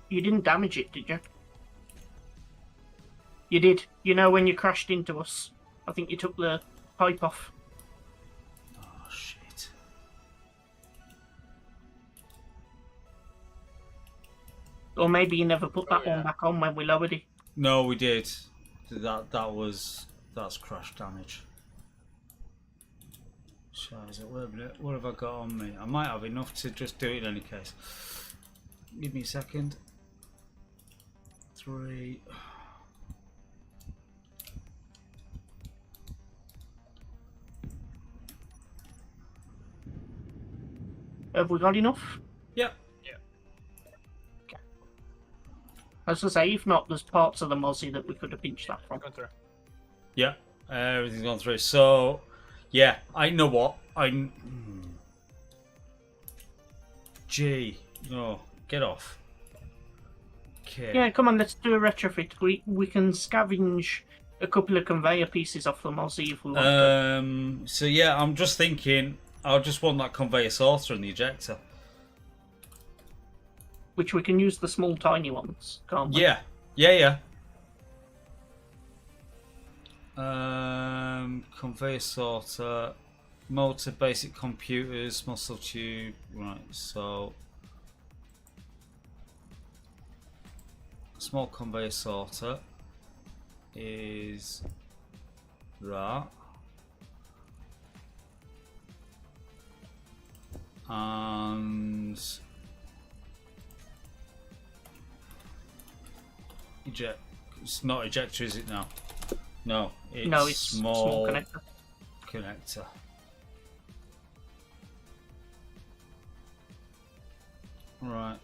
You didn't damage it, did you? You did. You know when you crashed into us, I think you took the pipe off. Oh shit. Or maybe you never put that one back on when we lowered it. No, we did. That's crash damage. Shiza, wait a minute. What have I got on me? I might have enough to just do it in any case. Give me a second. 3. Have we got enough? Yep. Okay. I was going to say, if not, there's parts of the Mozzie that we could have pinched that from. Yeah, everything's gone through. So, yeah, I know what. Gee, no, get off. Okay. Yeah, come on, let's do a retrofit. We can scavenge a couple of conveyor pieces off the Mozzie if we want to. So yeah, I'm just thinking, I'll just want that conveyor sorter and the ejector. Which we can use the small, tiny ones, can't we? Yeah, yeah. Conveyor sorter, motor, basic computers, muscle tube. Right, so small conveyor sorter is that, and It's not ejector, is it now? No, it's, No, it's small connector. Connector. Right.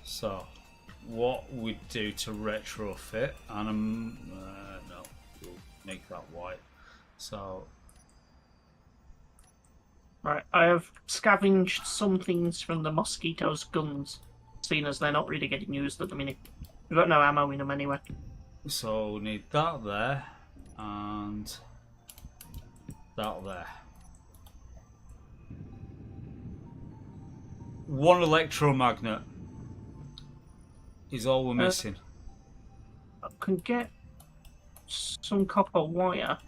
So, what we do to retrofit, and no, we'll make that white. So, Right, I have scavenged some things from the mosquitoes' guns, seeing as they're not really getting used at the minute. We've got no ammo in them anyway. So we need that there, and that there. One electromagnet is all we're missing. I can get some copper wire.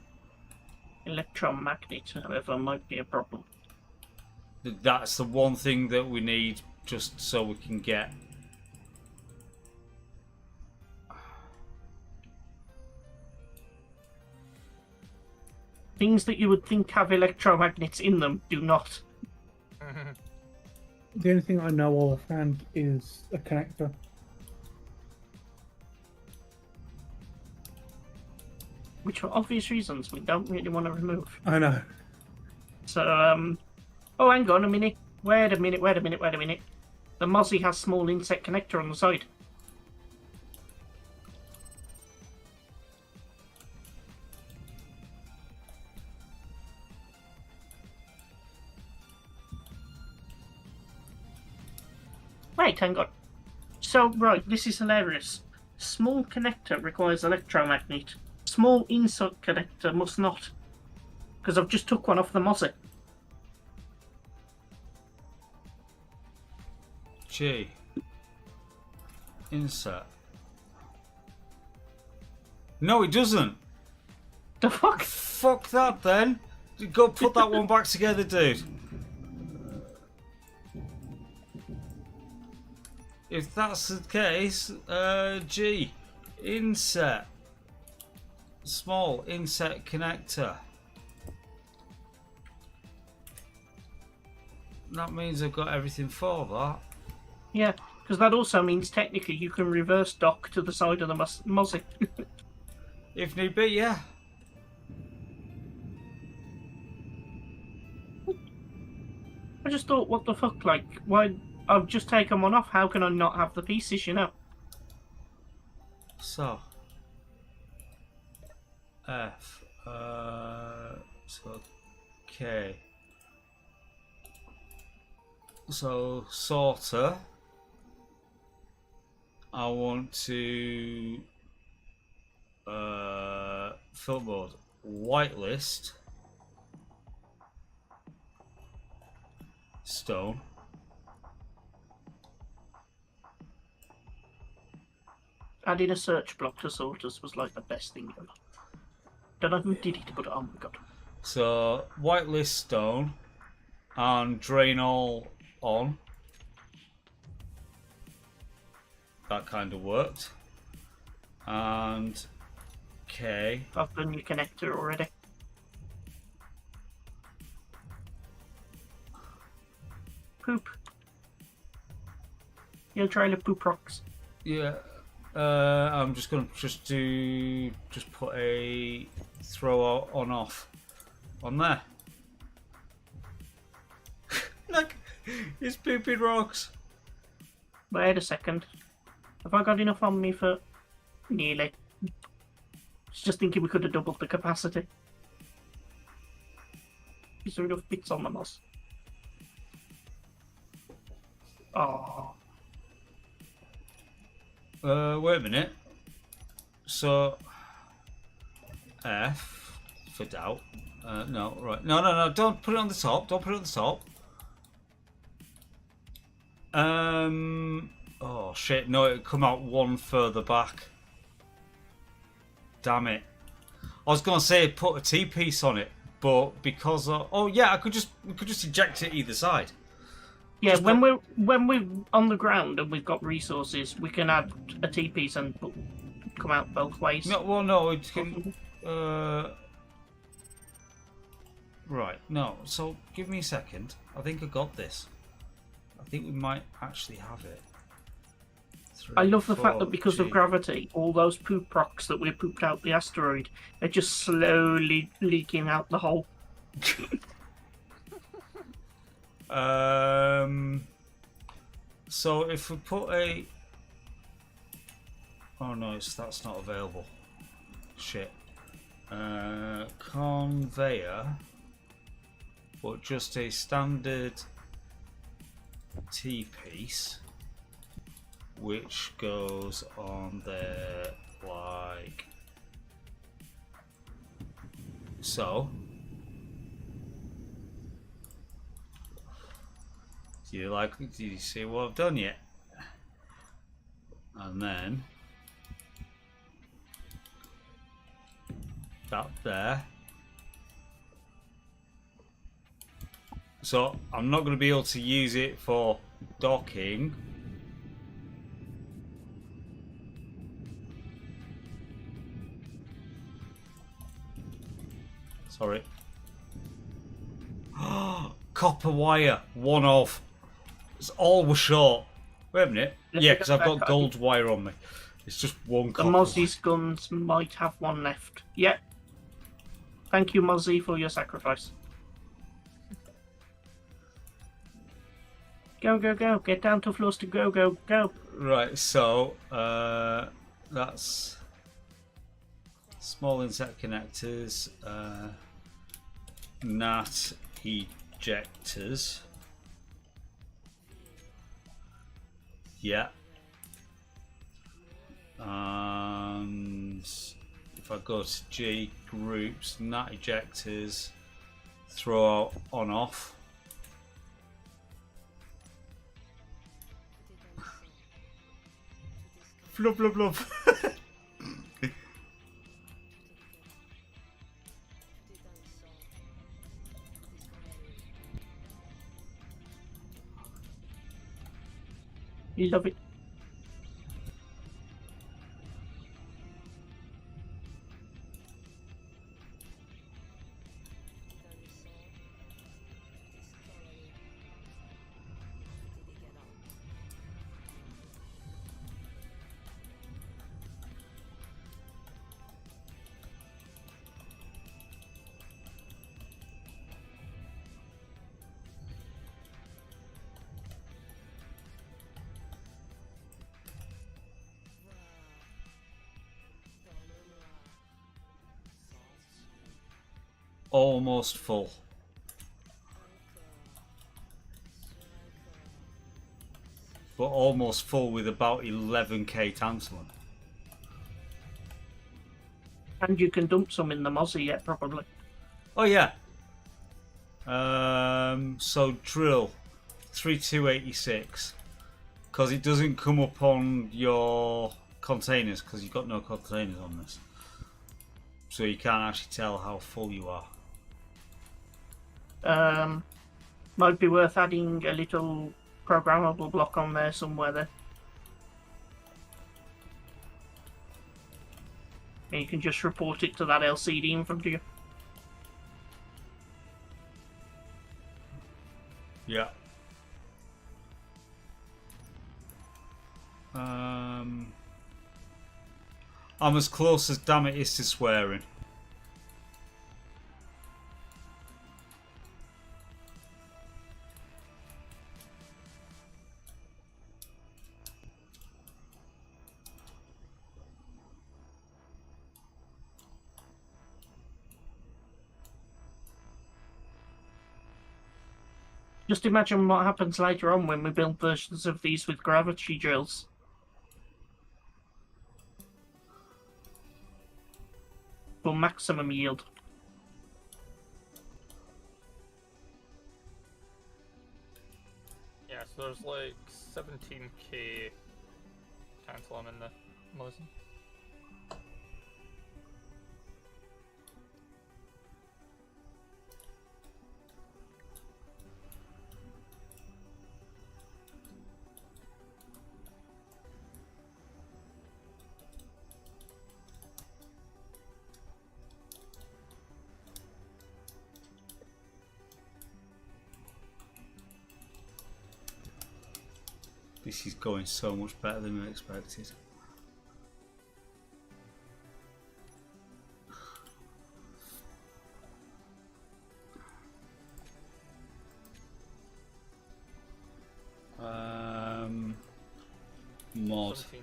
Electromagnet, however, might be a problem. That's the one thing that we need, just so we can get. Things that you would think have electromagnets in them do not. The only thing I know offhand is a connector. Which, for obvious reasons, we don't really want to remove. I know. So, oh, hang on a minute. Wait a minute. The Mozzie has small inset connector on the side. Wait, hang on. So, right, this is hilarious. Small connector requires electromagnet. Small inset connector must not. Because I've just took one off the Mozzie. G. Insert. No, it doesn't. The fuck? Fuck that then. Go put that one back together, dude. If that's the case, G. Inset. Small inset connector. That means I've got everything for that. Yeah, because that also means technically you can reverse dock to the side of the Mozzie. If need be, yeah. I just thought, what the fuck, like, why? I've just taken one off, how can I not have the pieces, you know? So. F. So. K. So, sorter. I want to filter mode whitelist stone. Adding a search block to sorters was like the best thing ever. Don't know who did it, but oh my god. So whitelist stone and drain all on. That kind of worked. And K. I've done your connector already. Poop. You'll try to poop rocks. Yeah. I'm just gonna just put a throw on off on there. Look, it's pooping rocks. Wait a second. Have I got enough on me for nearly? Just thinking we could have doubled the capacity. Is there enough bits on the moss? Oh. Wait a minute. So F for doubt. No, right. No. Don't put it on the top. Don't put it on the top. Oh shit! No, it'll come out one further back. Damn it! I was gonna say put a T piece on it, but because oh yeah, we could just eject it either side. Yeah, just when we're on the ground and we've got resources, we can add a T piece and come out both ways. No, well, no, it can. Right, no. So give me a second. I think I got this. I think we might actually have it. I love the fact that 4, because of G. gravity, all those poop rocks that we pooped out the asteroid are just slowly leaking out the hole. So if we put a... Oh no, that's not available. Shit. Conveyor, but just a standard T-piece, which goes on there like so. Do you see what I've done yet? And then that there. So I'm not going to be able to use it for docking. Sorry. Copper wire, one of. It's all we're short. Wait a minute. Yeah, because I've got gold wire on me. It's just one The copper. Mozzie's guns might have one left. Yep. Thank you, Mozzie, for your sacrifice. Go, go, go. Get down to floors to go, go, go. Right, so that's small insect connectors, NAT ejectors. Yeah. And if I go to G, groups, NAT ejectors, throw out on off. Flub, flub, flub. You love it. Almost full. But almost full with about 11k tantalum. And you can dump some in the Mozzie yet, probably. Oh yeah. So drill 3286, because it doesn't come up on your containers because you've got no containers on this, so you can't actually tell how full you are. Might be worth adding a little programmable block on there somewhere then. And you can just report it to that LCD in front of you. Yeah. I'm as close as damn it is to swearing. Just imagine what happens later on when we build versions of these with gravity drills. For maximum yield. Yeah, so there's like 17k tantalum in the Mozzie. This is going so much better than I expected. Mod. 17.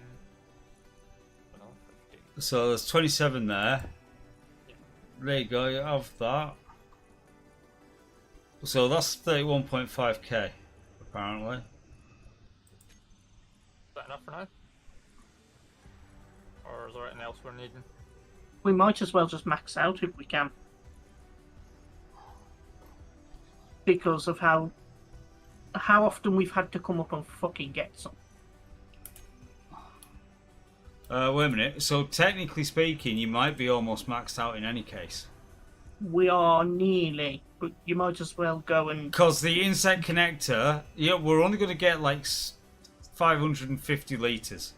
No, 15. So there's 27 there. Yeah. There you go, you have that. So that's 31.5k, apparently. Is that enough for now? Or is there anything else we're needing? We might as well just max out if we can. Because of how often we've had to come up and fucking get some. Wait a minute. So technically speaking, you might be almost maxed out in any case. We are nearly, but you might as well go and... Because the insect connector, yeah, we're only going to get like 550 litres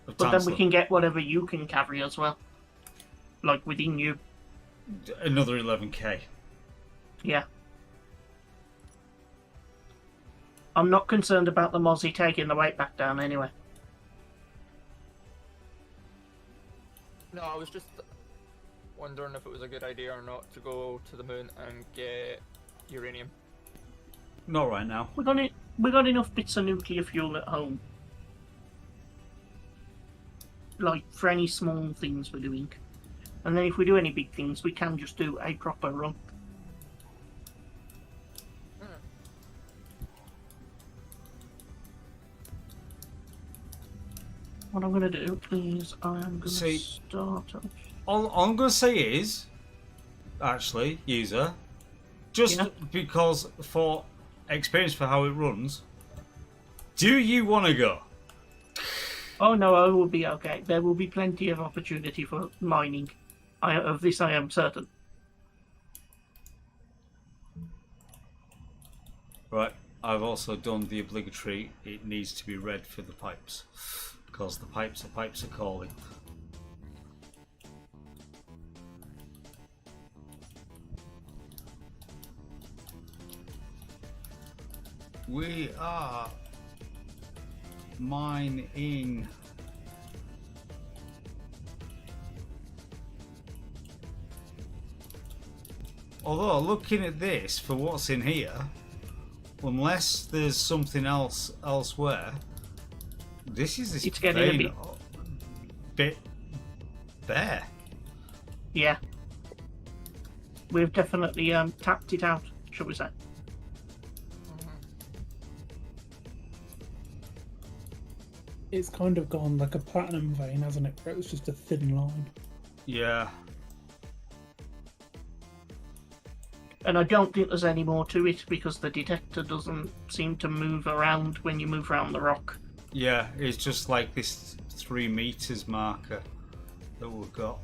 of But then we tantalum. can get whatever you can carry as well. Like within you. Another 11k. Yeah. I'm not concerned about the Mozzie taking the weight back down anyway. No, I was just wondering if it was a good idea or not to go to the moon and get uranium. Not right now. We got enough bits of nuclear fuel at home. Like, for any small things we're doing. And then if we do any big things, we can just do a proper run. What I'm going to do is I am going to start... All I'm going to say is, actually, user, just because for experience for how it runs, do you want to go? Oh no, I will be okay. There will be plenty of opportunity for mining. Of this I am certain. Right, I've also done the obligatory, it needs to be red for the pipes. Because the pipes are calling. We are mining. Although looking at this for what's in here, unless there's something else elsewhere, this is it's getting a bit bare. Yeah. We've definitely tapped it out, shall we say. It's kind of gone like a platinum vein, hasn't it? Where it was just a thin line. Yeah. And I don't think there's any more to it because the detector doesn't seem to move around when you move around the rock. Yeah, it's just like this 3 meters marker that we've got.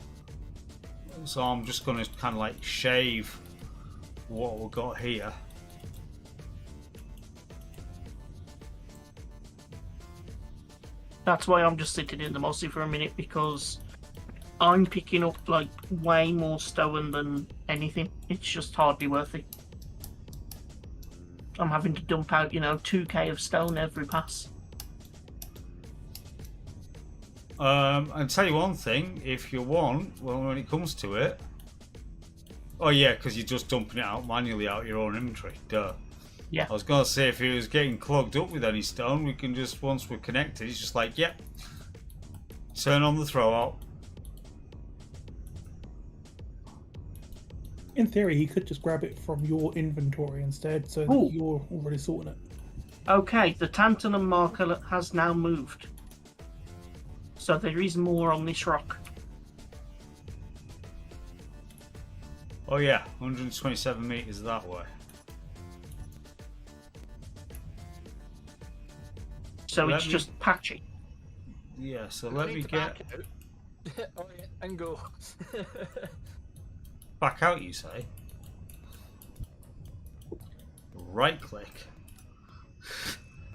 So I'm just going to kind of like shave what we've got here. That's why I'm just sitting in the mossy for a minute, because I'm picking up like way more stone than anything. It's just hardly worth it. I'm having to dump out, 2k of stone every pass. I'll tell you one thing, if you want, well, when it comes to it, oh yeah, because you're just dumping it out manually out your own inventory, duh. Yeah. I was going to say, if it was getting clogged up with any stone, we can just, once we're connected, it's just like, yep, turn on the throw out. In theory, he could just grab it from your inventory instead, so that you're already sorting it. Okay, the tantalum marker has now moved. So there is more on this rock. Oh yeah, 127 meters that way. So it's just patchy. Yeah, so let me get Oh, yeah, and go. back out, you say? Right click.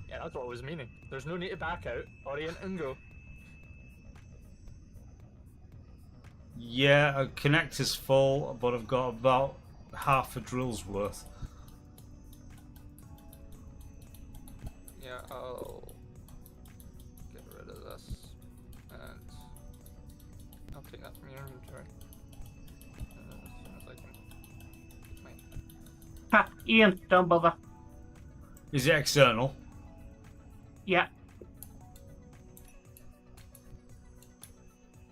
Yeah, that's what I was meaning. There's no need to back out, orient and go. Yeah, a connector's full, but I've got about half a drill's worth. Yeah, I'll take that from your inventory. As soon as I can. Wait. Ha, Ian, don't bother. Is it external? Yeah.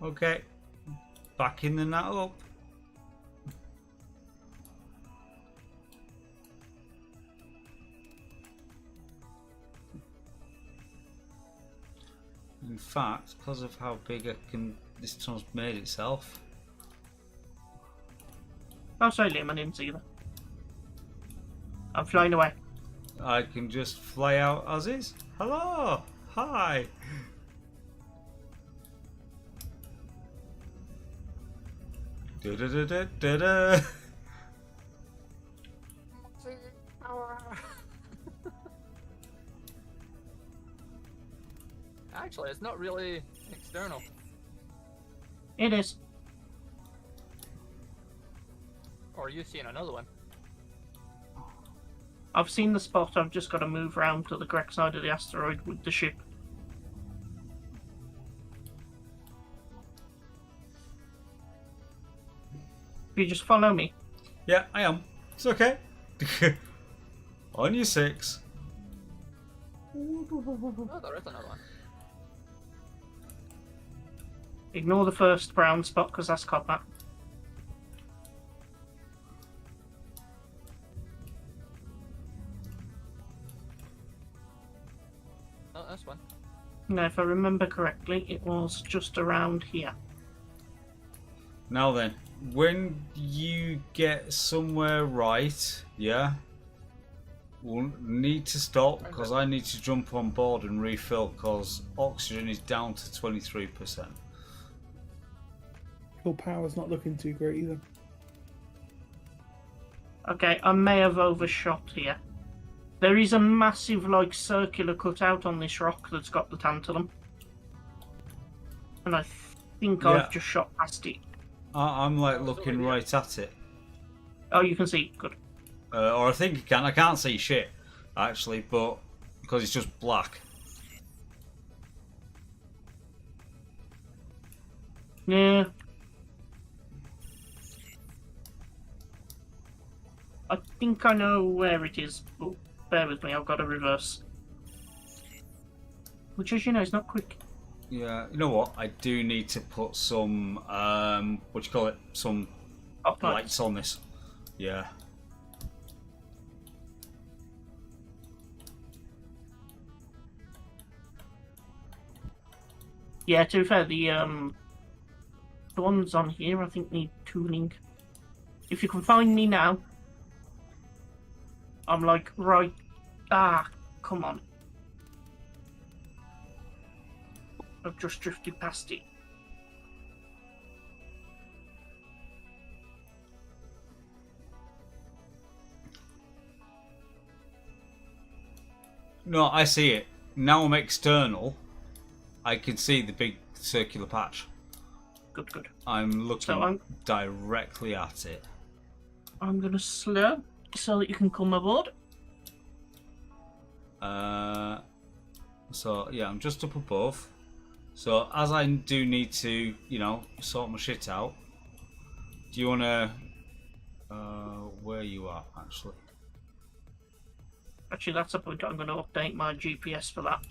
Okay. Backing the net up. In fact, because of how big this tunnel's made itself. Oh, sorry, Liam, I didn't see that. I'm flying away. I can just fly out as is. Hello! Hi! Da da da da da da. Actually, it's not really external. It is. Or are you seeing another one? I've seen the spot, I've just got to move round to the correct side of the asteroid with the ship. You just follow me. Yeah, I am. It's okay. On your 6. Oh, there is another one. Ignore the first brown spot because that's copper. Oh, that's one. Now, if I remember correctly, it was just around here. Now then, when you get somewhere right, yeah, we'll need to stop because I need to jump on board and refill because oxygen is down to 23%. Your power's not looking too great either. Okay, I may have overshot here. There is a massive, like, circular cutout on this rock that's got the tantalum. And I think I've just shot past it. I'm like looking right at it. Oh, you can see. Good. Or I think you can. I can't see shit, actually, but because it's just black. Yeah. I think I know where it is, but bear with me, I've got to reverse. Which, as you know, is not quick. Yeah, you know what? I do need to put some, what do you call it? Some lights on this. Yeah. Yeah, to be fair, the ones on here I think need tuning. If you can find me now, I'm like, right, come on. I've just drifted past it. No, I see it. Now I'm external. I can see the big circular patch. Good, good. I'm looking So directly at it. I'm going to slow so that you can come aboard. So, yeah, I'm just up above. So, as I do need to, you know, sort my shit out, do you want to... where you are, actually? Actually, that's a point. I'm going to update my GPS for that.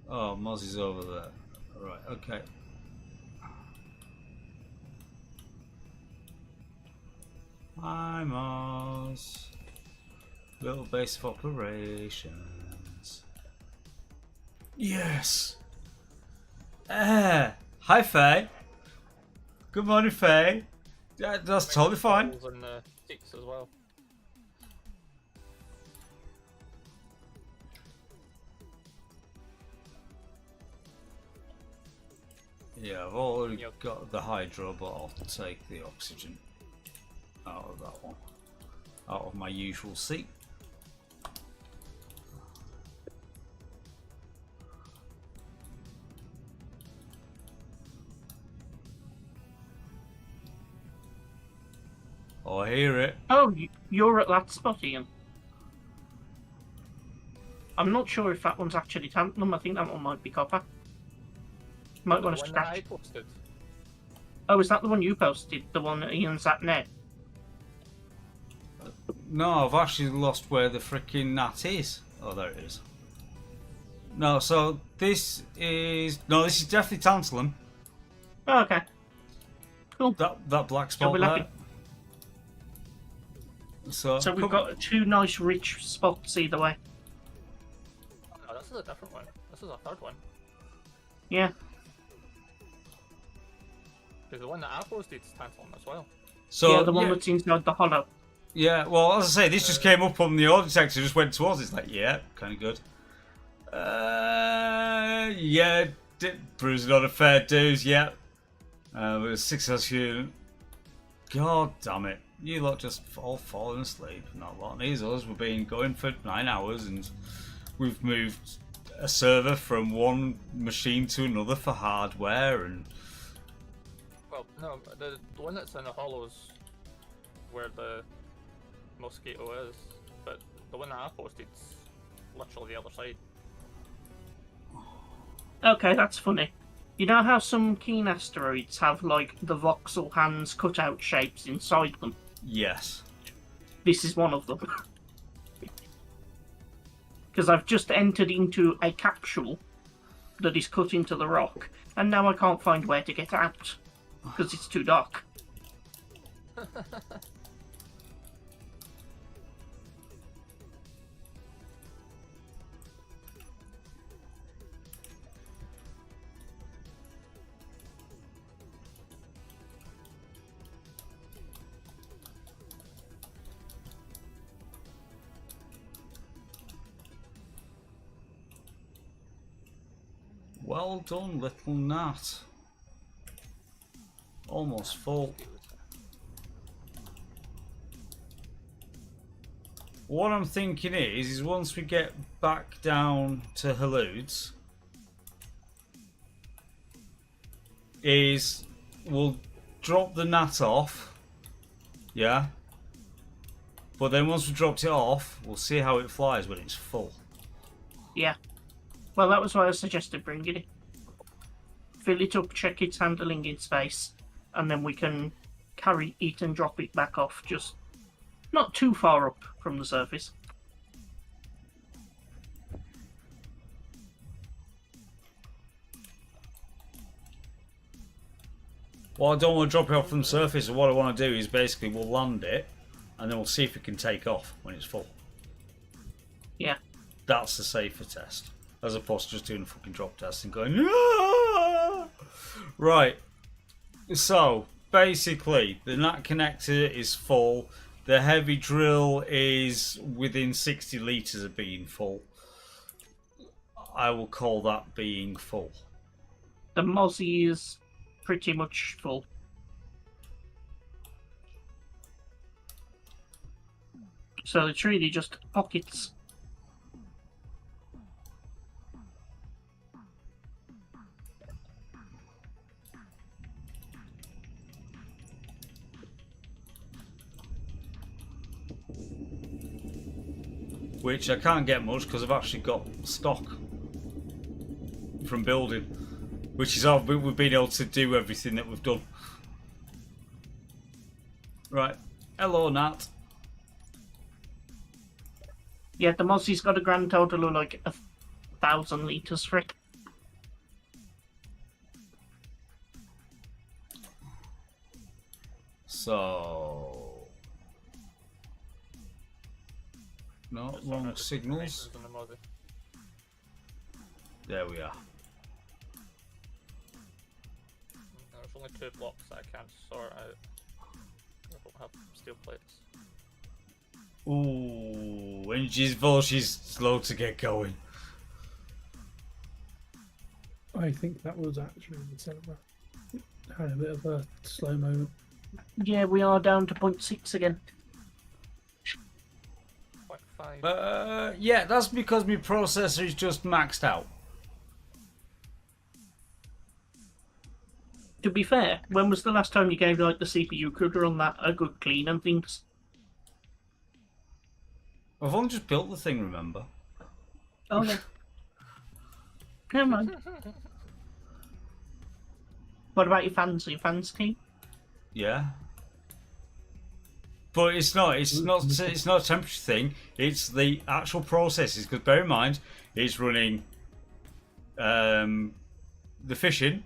Oh, Moz is over there. Right, okay. Hi, Moz. Little base of operations. Yes! Hi, Faye. Good morning, Faye. Yeah, that's totally fine. And six as well. Yeah, I've already got the hydro, but I'll take the oxygen out of that one. Out of my usual seat. Oh, I hear it. Oh, you're at that spot, Ian. I'm not sure if that one's actually tantalum. I think that one might be copper. Might want to one that I scratch. posted. Oh, is that the one you posted? The one that Ian's at now? No, I've actually lost where the freaking nat is. Oh, there it is. No, so this is definitely tantalum. Oh, okay. Cool. That black So spot we're there. lucky. So we've got two nice rich spots either way. Oh, this is a different one. This is a third one. Yeah. Because the one that I posted is tantalum as well. So yeah, the one that's inside the hollow. Yeah, well, as I say, this just came up on the audio detector, just went towards it. It's like, yeah, kind of good. Yeah, bruising on a fair dues, yeah. With a success unit. God damn it. You lot just all falling asleep. Not a lot of these us. We've been going for 9 hours and we've moved a server from one machine to another for hardware and... Well, no, the one that's in the hollows where the mosquito is, but the one that I posted's literally the other side. Okay, that's funny. You know how some keen asteroids have, like, the voxel hands cut-out shapes inside them? Yes. This is one of them. Because I've just entered into a capsule that is cut into the rock, and now I can't find where to get out, because it's too dark. Well done, little gnat. Almost full. What I'm thinking is once we get back down to Halud's, is we'll drop the gnat off, yeah? But then once we dropped it off, we'll see how it flies when it's full. Yeah. Well, that was why I suggested bringing it. Fill it up, check its handling in space, and then we can carry it and drop it back off, just not too far up from the surface. Well, I don't want to drop it off from the surface, and what I want to do is basically we'll land it, and then we'll see if it can take off when it's full. Yeah. That's the safer test. As opposed to just doing a fucking drop test and going, "Aah!" Right. So, basically, the NAT connector is full. The heavy drill is within 60 litres of being full. I will call that being full. The Mozzie is pretty much full. So it's really just pockets. Which I can't get much because I've actually got stock from building. Which is how we've been able to do everything that we've done. Right. Hello, Nat. Yeah, the Mozzie's got a grand total of like 1,000 litres for it. So... No, Just wrong wanted to signals. in the Mozzie. There we are. There's only 2 blocks that I can't sort out. I don't have steel plates. Ooh, when she's full, she's slow to get going. I think that was actually the server. Had a bit of a slow moment. Yeah, we are down to 0.6 again. 0.5. Yeah, that's because my processor is just maxed out. To be fair, when was the last time you gave like the CPU could run that a good clean and things? I've only just built the thing, remember? Oh yeah. Never mind. What about your fans? Are your fans clean? Yeah. But it's not a temperature thing. It's the actual processes. Because bear in mind, it's running the fishing.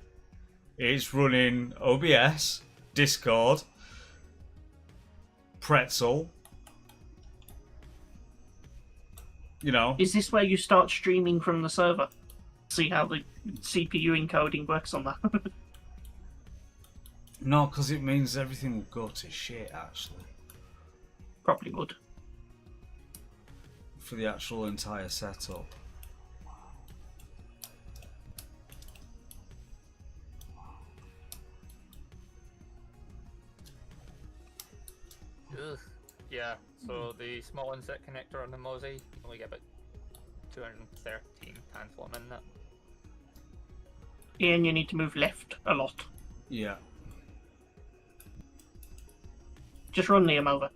It's running OBS, Discord, Pretzel. You know. Is this where you start streaming from the server? See how the CPU encoding works on that? No, because it means everything will go to shit, actually. Probably would. For the actual entire setup. Ugh. Yeah, so the small inset connector on the Mozzie, you only get about 213 tantalum in that. And you need to move left a lot. Yeah. Just run Liam over.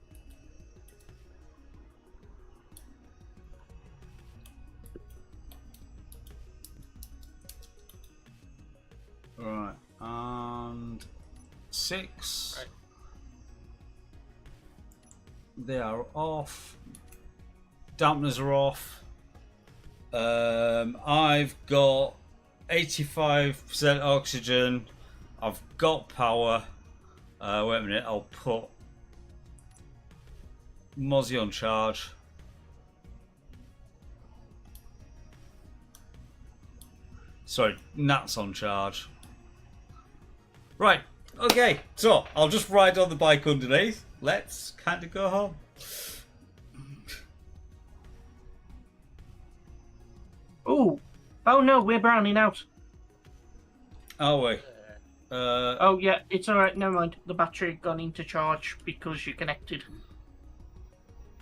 Right. And 6. Right. They are off. Dampeners are off. I've got 85% oxygen. I've got power. Wait a minute. I'll put Mozzie on charge. Sorry, Nat's on charge. Right. Okay. So I'll just ride on the bike underneath. Let's kind of go home. Oh, oh no, we're browning out. Are we? Oh yeah, it's alright, never mind. The battery had gone into charge because you're connected.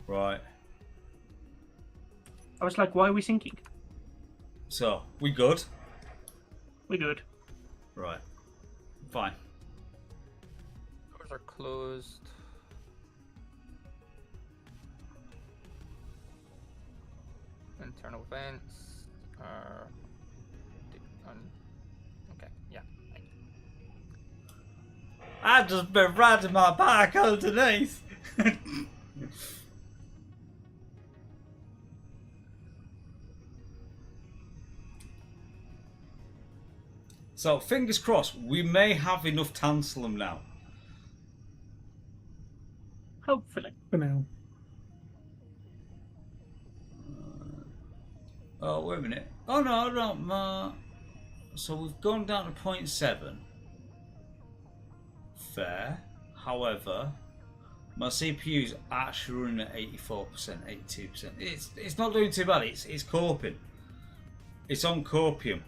Right. I was like, why are we sinking? So, we good? We're good. Right. Fine. Doors are closed. Internal vents are okay, yeah. I've just been riding my bike underneath. So, fingers crossed, we may have enough tantalum now. Hopefully. For now. Oh, wait a minute. Oh, no. So, we've gone down to 0.7. Fair. However, my CPU is actually running at 84%, 82%. It's not doing too bad. It's coping. It's on copium.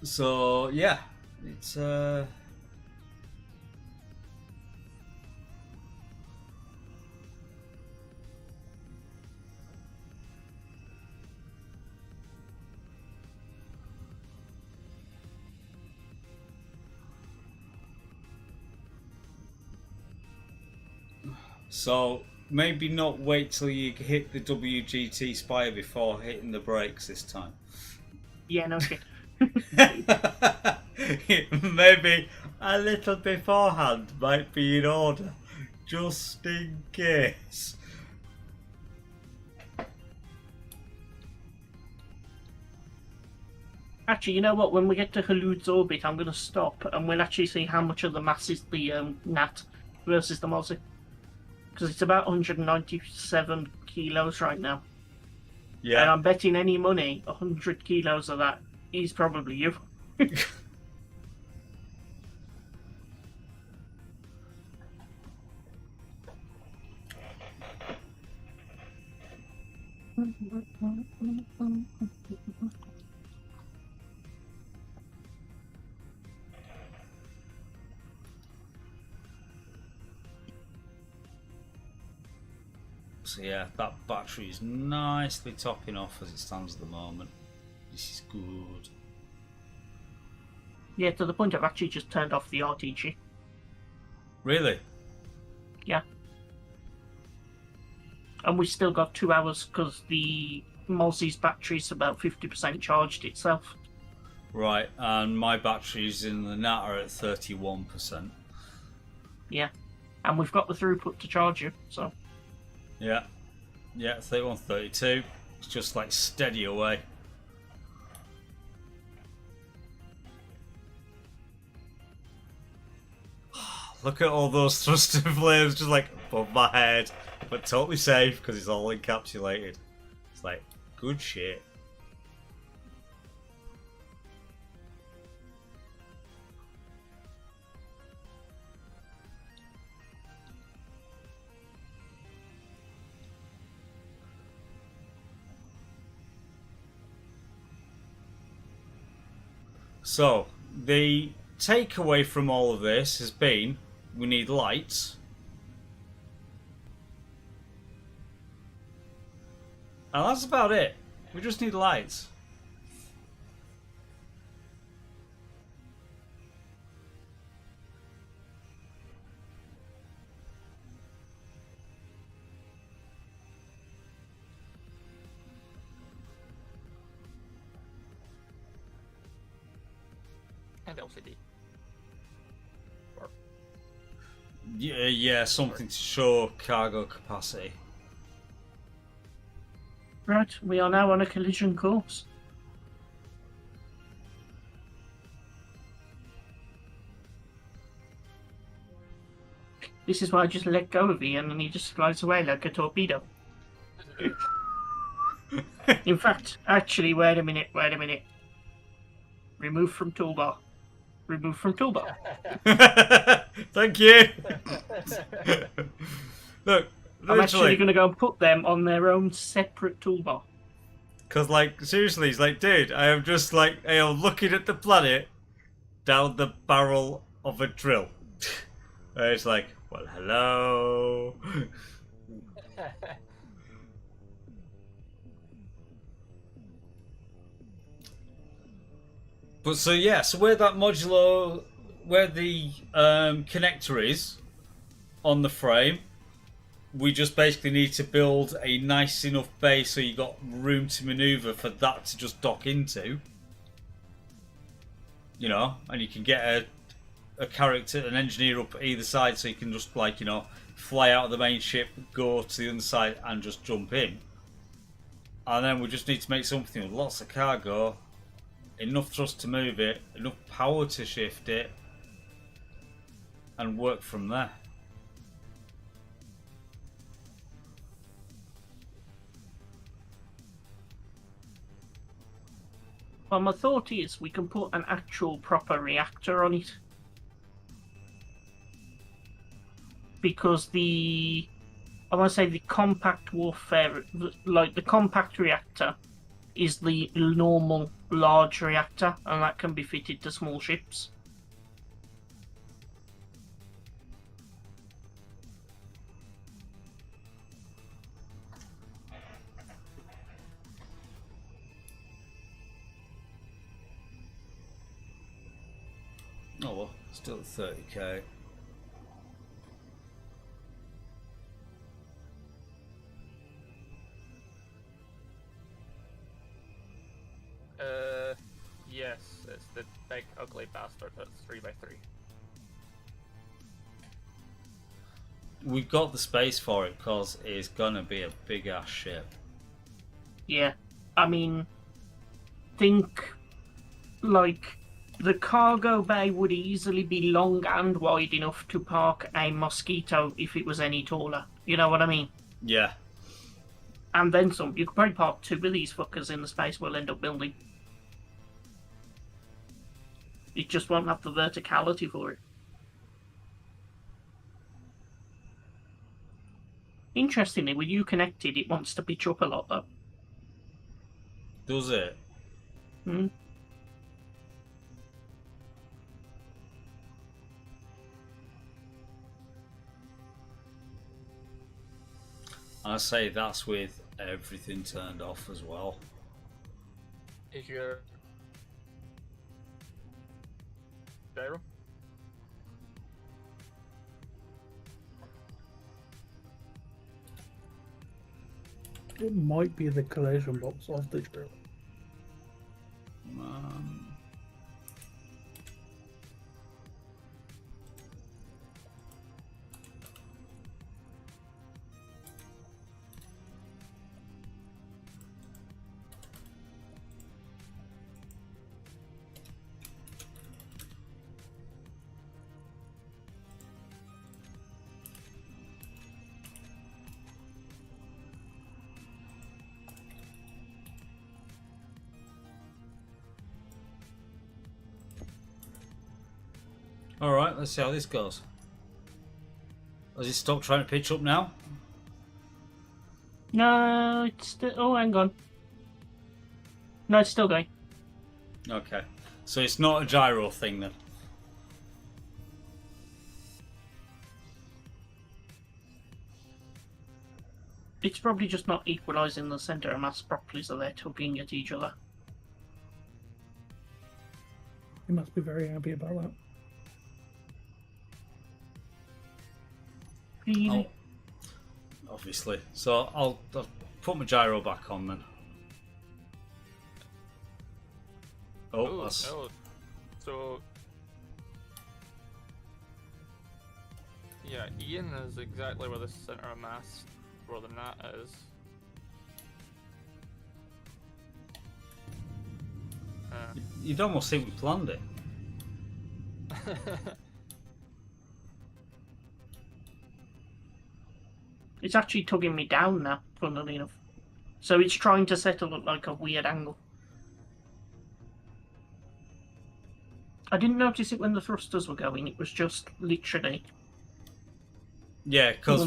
So yeah, it's so maybe not wait till you hit the WGT Spire before hitting the brakes this time. Yeah, no shit. Maybe a little beforehand might be in order, just in case. Actually, you know what? When we get to Halud's orbit, I'm going to stop and we'll actually see how much of the mass is the Nat versus the Mozzie. Because it's about 197 kilos right now. Yeah. And I'm betting any money 100 kilos of that is probably you. So yeah, that battery is nicely topping off as it stands at the moment. This is good. Yeah, to the point I've actually just turned off the RTG. Really? Yeah. And we still got 2 hours because the Mozzie's battery's about 50% charged itself. Right, and my battery's in the Natter at 31%. Yeah. And we've got the throughput to charge you, so. Yeah. Yeah, 31, 32. It's just like steady away. Look at all those thruster flames just like above my head, but totally safe because it's all encapsulated. It's like good shit. So, the takeaway from all of this has been we need lights. And that's about it. We just need lights. And LCD. Yeah, something to show cargo capacity. Right, we are now on a collision course. This is why I just let go of Ian and he just flies away like a torpedo. In fact, actually, wait a minute. Remove from toolbar. Remove from toolbar. Thank you. Look, I'm actually going to go and put them on their own separate toolbar. Because, like, seriously, he's like, dude, I am just like, I am looking at the planet down the barrel of a drill. And it's like, well, hello. But so yeah, so where that modular, where the connector is on the frame, we just basically need to build a nice enough base so you got room to maneuver for that to just dock into. You know, and you can get a character, an engineer up either side so you can just like, you know, fly out of the main ship, go to the other side and just jump in. And then we just need to make something with lots of cargo, enough thrust to move it, enough power to shift it, and work from there. Well, my thought is we can put an actual proper reactor on it. Because I want to say the compact warfare, like the compact reactor is the normal large reactor, and that can be fitted to small ships. Oh well, still at 30k. Yes, it's the big ugly bastard that's 3x3. We've got the space for it because it's gonna be a big ass ship. Yeah, I mean, think like the cargo bay would easily be long and wide enough to park a Mosquito if it was any taller. You know what I mean? Yeah. And then some. You could probably park 2 of these fuckers in the space we'll end up building. It just won't have the verticality for it. Interestingly, with you connected, it wants to pitch up a lot though. Does it? Hmm. I say that's with everything turned off as well. Is your gyro? It might be the collision box of the drill. Alright, let's see how this goes. Has it stopped trying to pitch up now? No, it's still. Oh, hang on. No, it's still going. Okay. So it's not a gyro thing then? It's probably just not equalising the centre of mass properly, so they're tugging at each other. You must be very happy about that. Really? Oh, obviously. So I'll put my gyro back on then. Oh, that's... no. So yeah, Ian is exactly where the center of mass for the gnat is. You'd almost think we planned it. It's actually tugging me down now, funnily enough. So it's trying to settle at like a weird angle. I didn't notice it when the thrusters were going, it was just literally... Yeah, because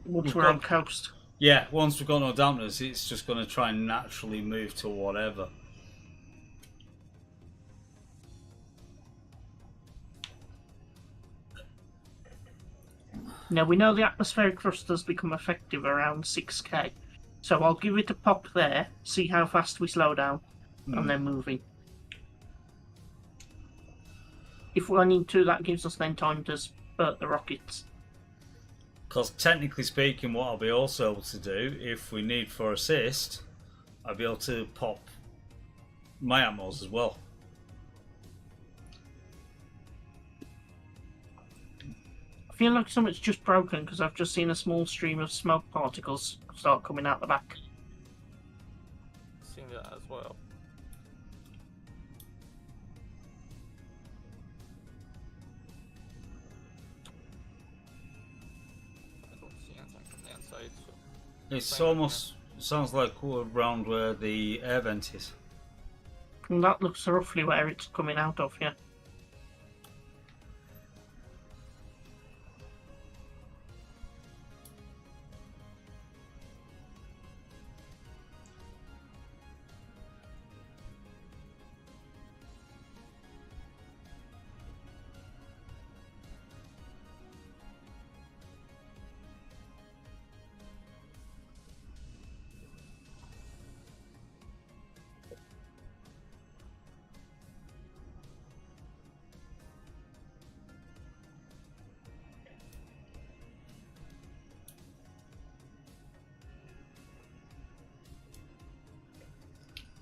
once we're on coast. Yeah, once we've got no dampers, it's just going to try and naturally move to whatever. Now we know the atmospheric thrusters become effective around 6k. So I'll give it a pop there, see how fast we slow down, and then moving. If we need to, that gives us then time to spurt the rockets. Because technically speaking, what I'll be also able to do, if we need for assist, I'll be able to pop my ammos as well. I feel like something's just broken because I've just seen a small stream of smoke particles start coming out the back. Seen that as well. I don't see anything from the inside, so... It's almost sounds like around where the air vent is. And that looks roughly where it's coming out of, yeah.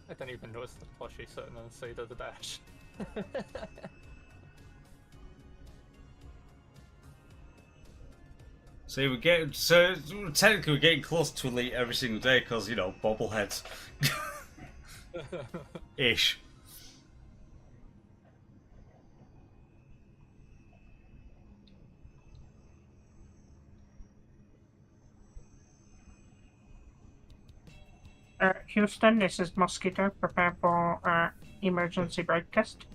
I didn't even notice the plushie sitting on the side of the dash. So technically we're getting close to elite every single day because, you know, bobbleheads. Ish. Houston, this is Mosquito. Prepare for emergency broadcast.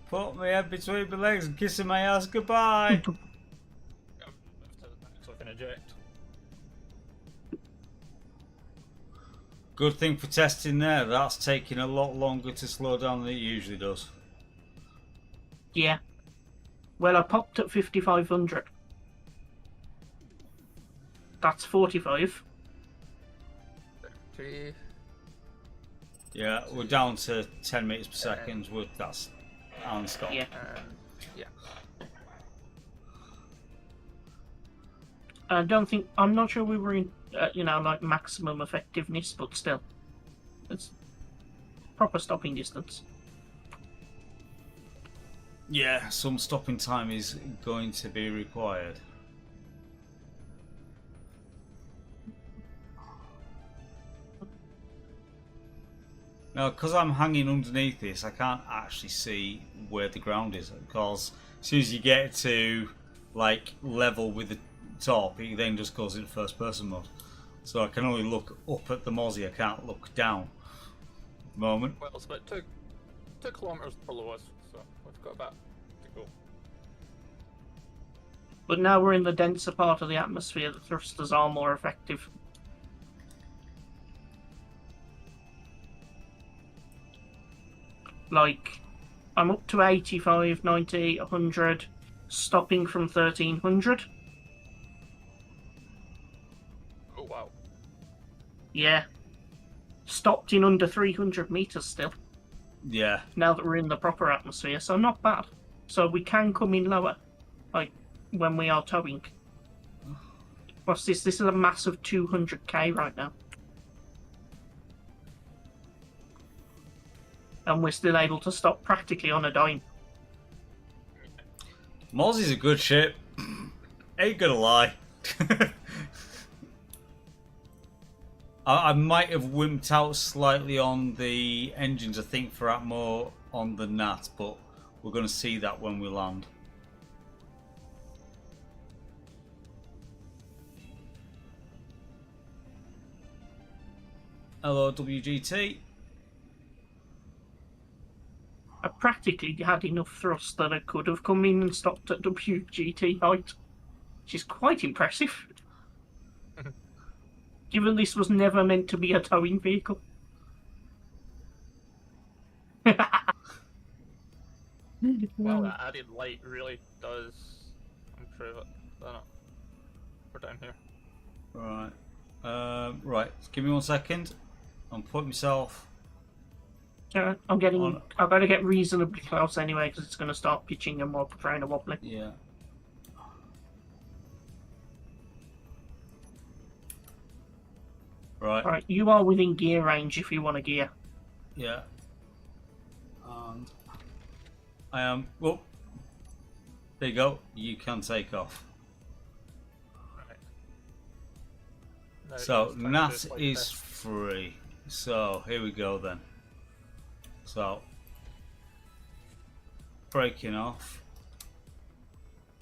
Put my head between my legs and kissing my ass goodbye. So I can eject. Good thing for testing there, that's taking a lot longer to slow down than it usually does. Yeah. Well, I popped at 5,500. That's 45. 3. Yeah, we're down to 10 meters per second. That's on stop. Yeah. Yeah. I don't think... I'm not sure we were in like maximum effectiveness, but still, it's proper stopping distance. Yeah, some stopping time is going to be required. Now, because I'm hanging underneath this, I can't actually see where the ground is. Because as soon as you get to like level with the top, it then just goes into first person mode. So I can only look up at the mozzie. I can't look down at the moment. Well, it's about 2 kilometers below us, so we've got a bit to go. But now we're in the denser part of the atmosphere. The thrusters are more effective. Like, I'm up to 85, 90, 100, stopping from 1300. Oh wow. Yeah. Stopped in under 300 meters still, Yeah. now that we're in the proper atmosphere, so not bad. So we can come in lower, like, when we are towing. What's this? This is a massive 200k right now. And we're still able to stop practically on a dime. Mozzie's a good ship. Ain't gonna lie. I might have wimped out slightly on the engines, I think, for Atmo on the NAT, but we're going to see that when we land. Hello, WGT. I practically had enough thrust that I could have come in and stopped at WGT height, which is quite impressive. Given this was never meant to be a towing vehicle. Well, that added light really does improve it, doesn't it? We're down here. Right. Right, give me 1 second. I'm putting myself... I've got to get reasonably close anyway, because it's going to start pitching and more trying to wobbling. Yeah. Right. Alright, you are within gear range if you want a gear. Yeah. And I am... Well, there you go. You can take off. Right. Now So, it's time to NAT do it like is this. free. So, here we go then. So, breaking off.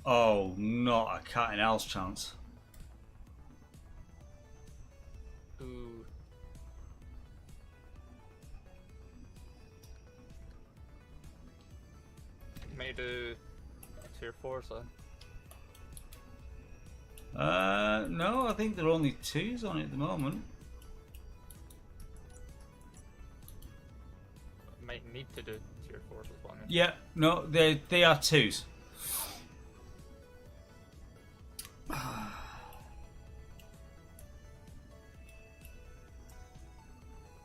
Oh, not a cat and owl's chance. Ooh. May do tier 4s then. No, I think there are only 2s on it at the moment. Might need to do tier 4s as well. Yeah, no, they are 2s.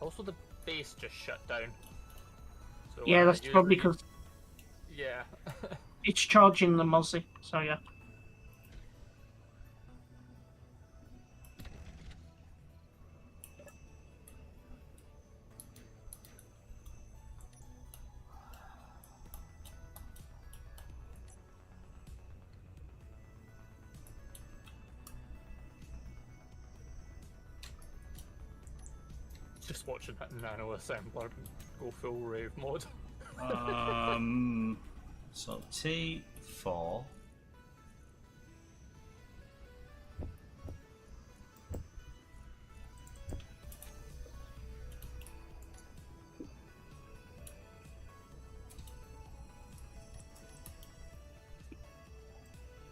Also, the base just shut down. So Yeah, that's usually- probably because Yeah. it's charging the mozzie, so yeah. Just watching that nano assembler go full rave mode. So T4.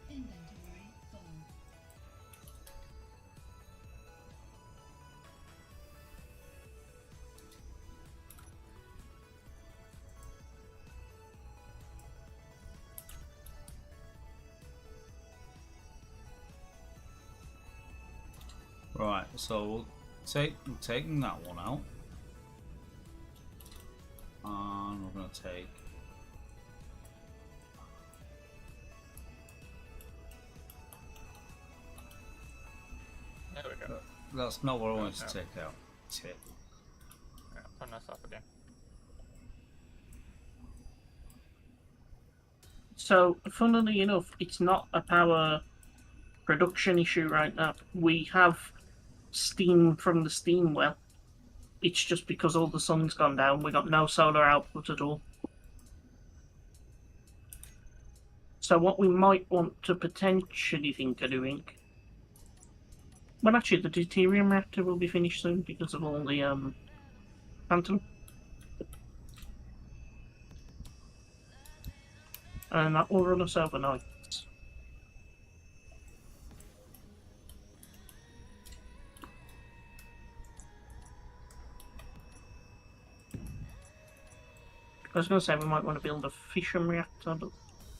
Inventory full. Right, so we're taking that one out. And we're going to take... There we go. That's not what I wanted to take out. Tip. Yeah, turn this off again. So, funnily enough, it's not a power production issue right now. We have steam from the steam well. It's just because all the sun's gone down, we got no solar output at all. So what we might want to potentially think of doing... Well, actually, the deuterium reactor will be finished soon because of all the phantom. And that will run us overnight. I was going to say we might want to build a fission reactor, but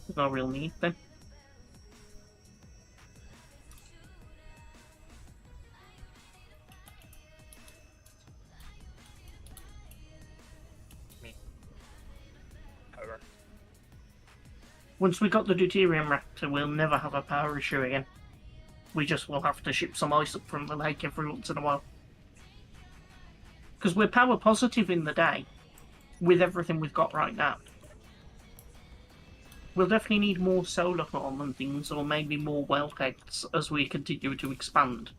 there's no real need then. Power. Once we got the deuterium reactor, we'll never have a power issue again. We just will have to ship some ice up from the lake every once in a while. Because we're power positive in the day, with everything we've got right now. We'll definitely need more solar farm and things, or maybe more wellheads as we continue to expand.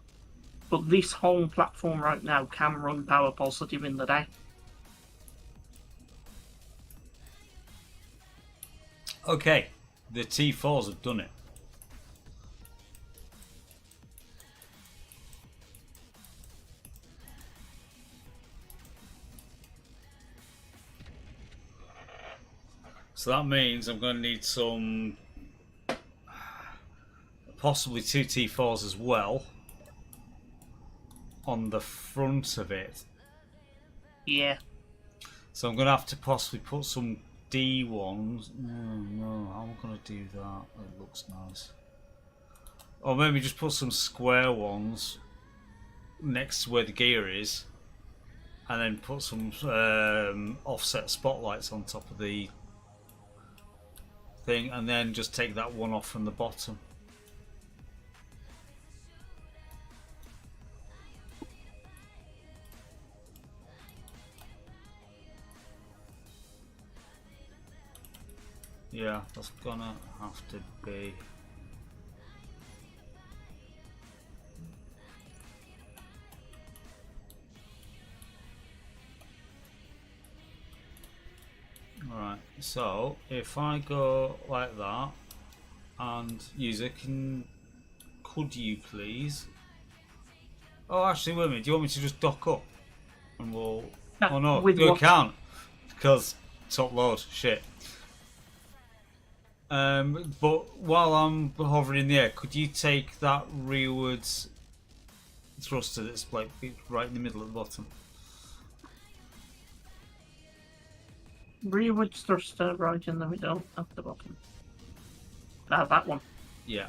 But this whole platform right now can run power positive in the day. Okay, the T4s have done it. So that means I'm going to need some, possibly 2 T4s as well, on the front of it. Yeah. So I'm going to have to possibly put some D1s. No, how am I going to do that? It looks nice. Or maybe just put some square ones next to where the gear is, and then put some offset spotlights on top of the thing, and then just take that one off from the bottom. Yeah, that's gonna have to be. Alright, so if I go like that, and user could you please? Oh, actually, wait a minute. Do you want me to just dock up, and we'll? No, oh no, with you what? can't because top load. Shit. But while I'm hovering in the air, could you take that rearwards thruster that's like right in the middle at the bottom? Rearward thruster right in the middle at the bottom. That one. Yeah.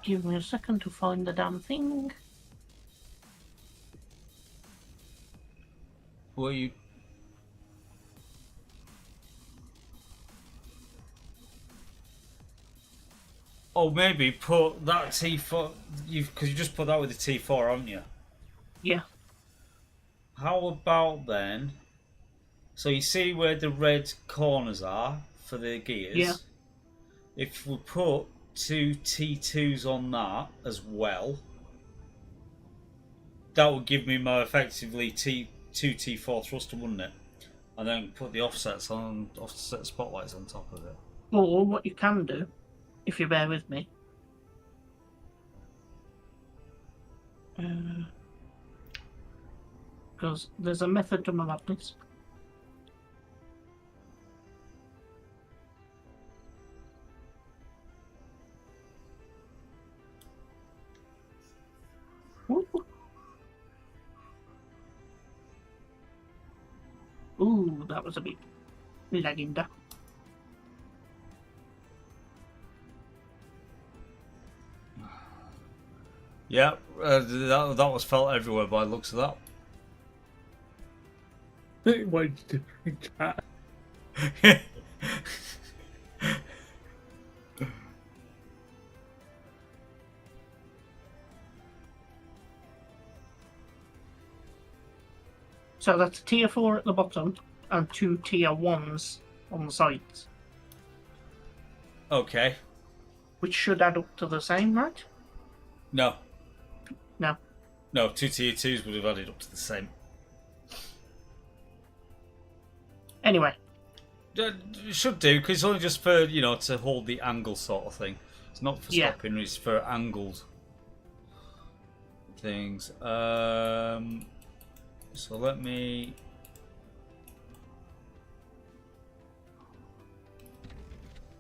Give me a second to find the damn thing. Were you? Oh, maybe put that T4. Because you just put that with the T4, haven't you? Yeah. How about then? So you see where the red corners are for the gears? Yeah. If we put 2 T2s on that as well, that would give me more effectively 2 T4 thruster, wouldn't it? And then put the offset spotlights on top of it. Or what you can do, if you bear with me. Because there's a method to my madness. Ooh, that was a bit lagging down. Yeah, that was felt everywhere by the looks of that. Why did you chat? So that's tier 4 at the bottom and 2 tier 1s on the sides. Okay. Which should add up to the same, right? No. No. No, 2 tier 2s would have added up to the same. Anyway. It should do, because it's only just for, to hold the angle sort of thing. It's not for stopping, it's for angled things. So let me...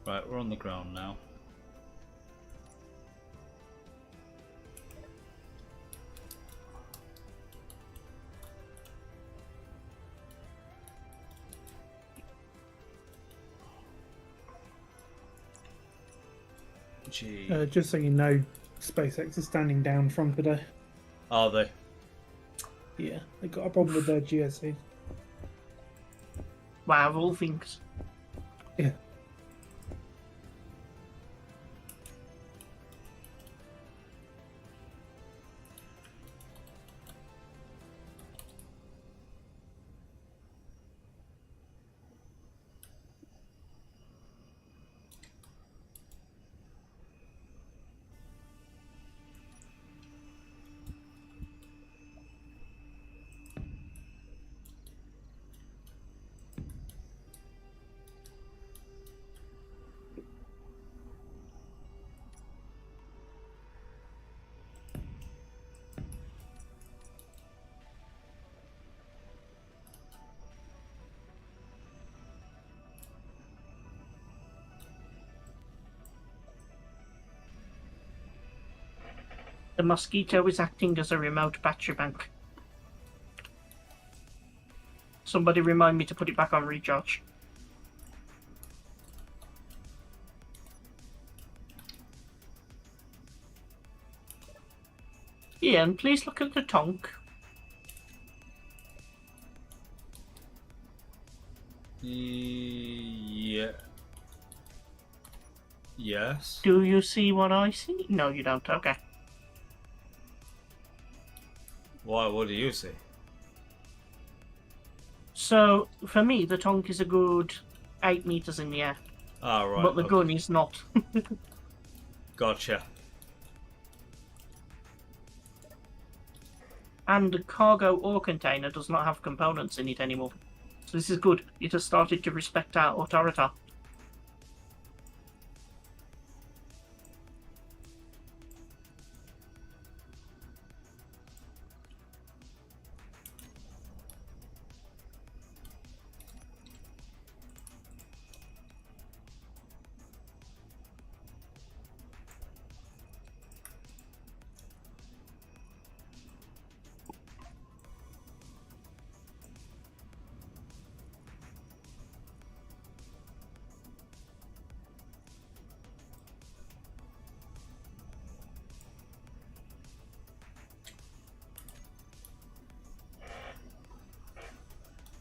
Right, we're on the ground now. Just so you know, SpaceX is standing down from today. Are they? Yeah, they got a problem with their GSE. Wow, of all things. Yeah. The mosquito is acting as a remote battery bank. Somebody remind me to put it back on recharge. Ian, please look at the tonk. Yeah. Yes. Do you see what I see? No, you don't. Okay. Why? What do you see? So, for me, the tonk is a good 8 meters in the air. Ah, right. But the gun is not. Gotcha. And the cargo or container does not have components in it anymore. So this is good. It has started to respect our authority.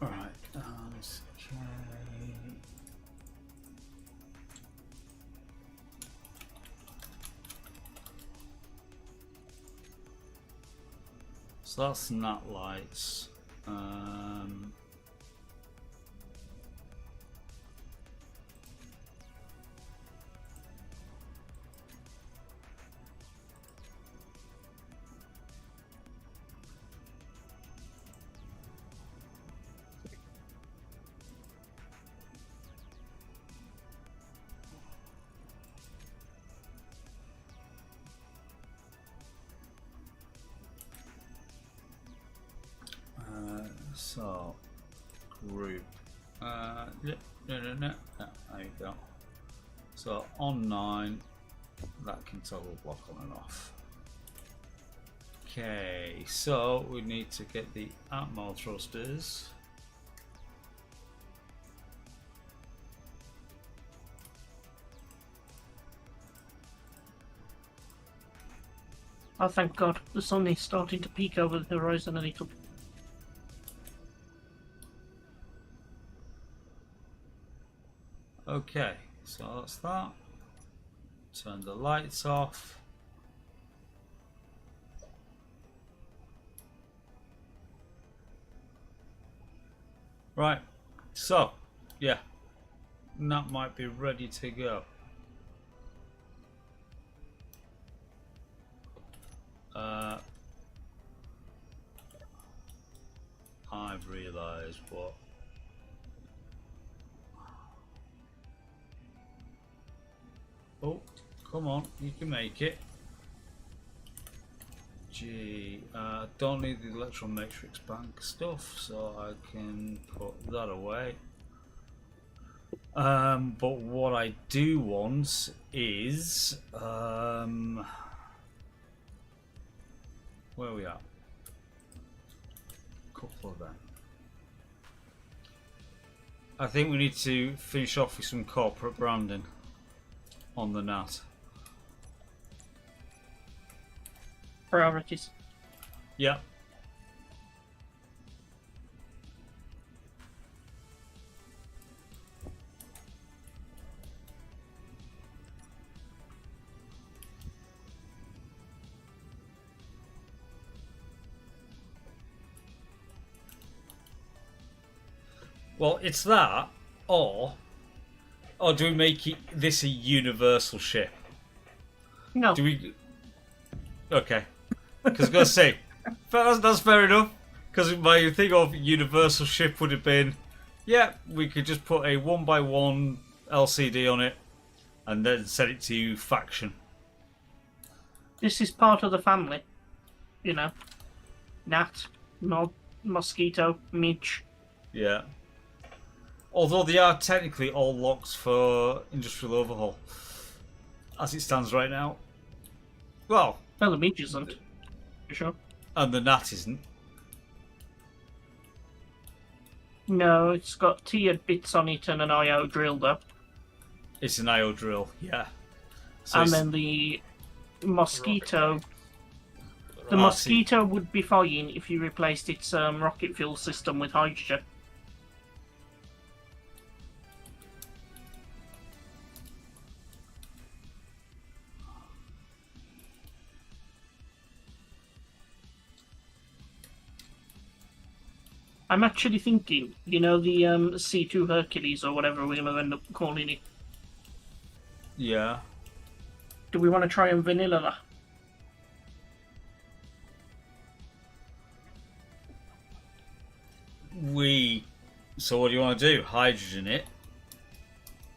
Alright, okay. So that's nut lights. So, group. No, there you go. So, on 9, that can toggle block on and off. Okay, so we need to get the Atmel thrusters. Oh, thank God. The sun is starting to peek over the horizon a little. Okay, so that's that. Turn the lights off. Right, so, yeah, that might be ready to go. I've realised what. Oh, come on, you can make it. Gee, don't need the electron matrix bank stuff, so I can put that away. But what I do want is where are we at? Couple of them. I think we need to finish off with some corporate branding on the NAT. Priorities. Yep. Well, it's that, or do we make this a universal ship? No. Do we? Okay, because I was gonna say that's fair enough. Because my thing of universal ship would have been, yeah, we could just put a 1x1 LCD on it, and then set it to faction. This is part of the family, you know. Nat, Mosquito, Midge. Yeah. Although they are technically all locked for industrial overhaul, as it stands right now. Well, the Midge isn't, for sure. And the NAT isn't. No, it's got tiered bits on it and an IO drill, though. It's an IO drill, yeah. So and then the Mosquito... The Mosquito would be fine if you replaced its rocket fuel system with hydrogen. I'm actually thinking, you know, the C2 Hercules or whatever we're going to end up calling it. Yeah. Do we want to try and vanilla that? So what do you want to do? Hydrogen it?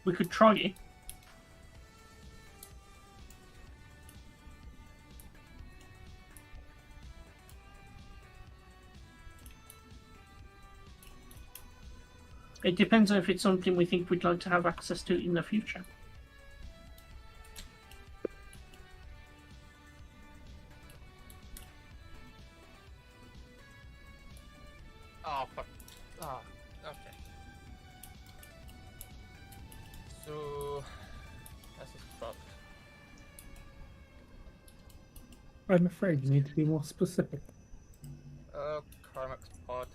We could try it. It depends on if it's something we think we'd like to have access to in the future. Oh, fuck. Oh, okay. So, this is fucked. I'm afraid you need to be more specific. Karmic's pod,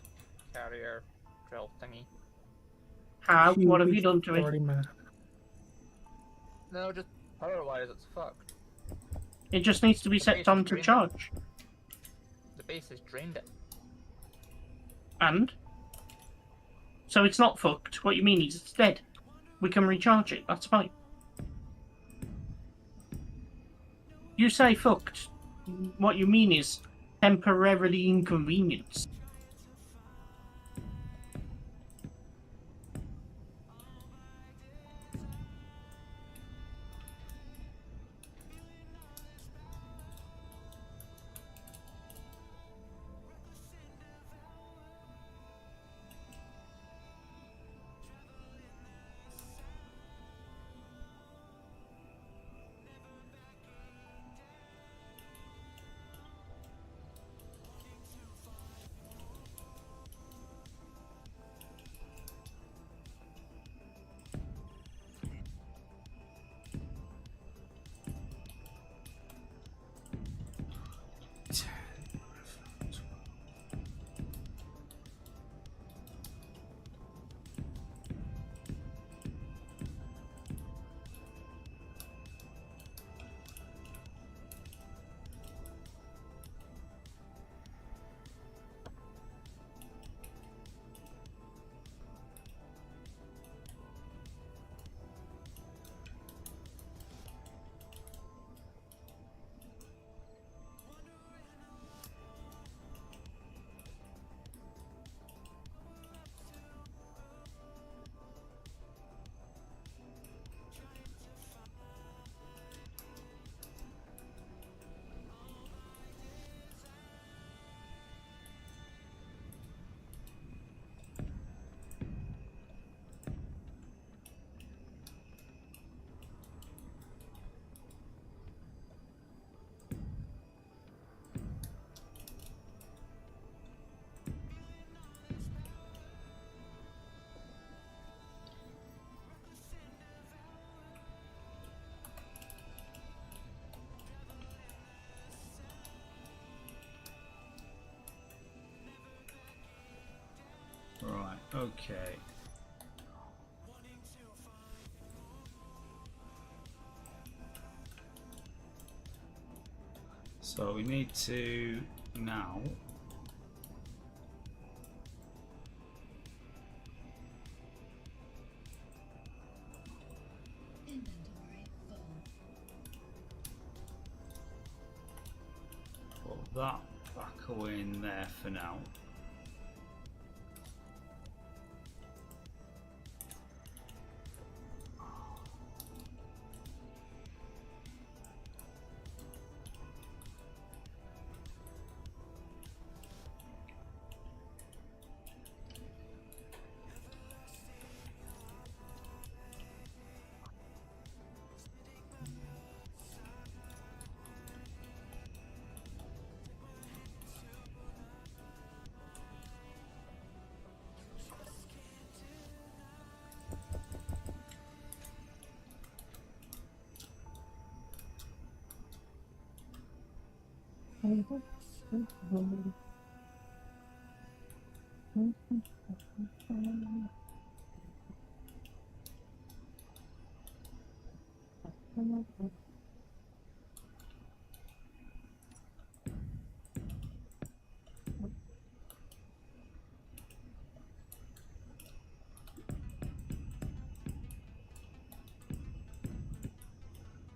carrier, drill thingy. How? What have you done to it? No, just power-wise, it's fucked. It just needs to be set on to charge. The base has drained it. And? So it's not fucked. What you mean is it's dead. We can recharge it. That's fine. You say fucked. What you mean is temporarily inconvenienced. Okay. So we need to now Inventory full. put that back away in there for now.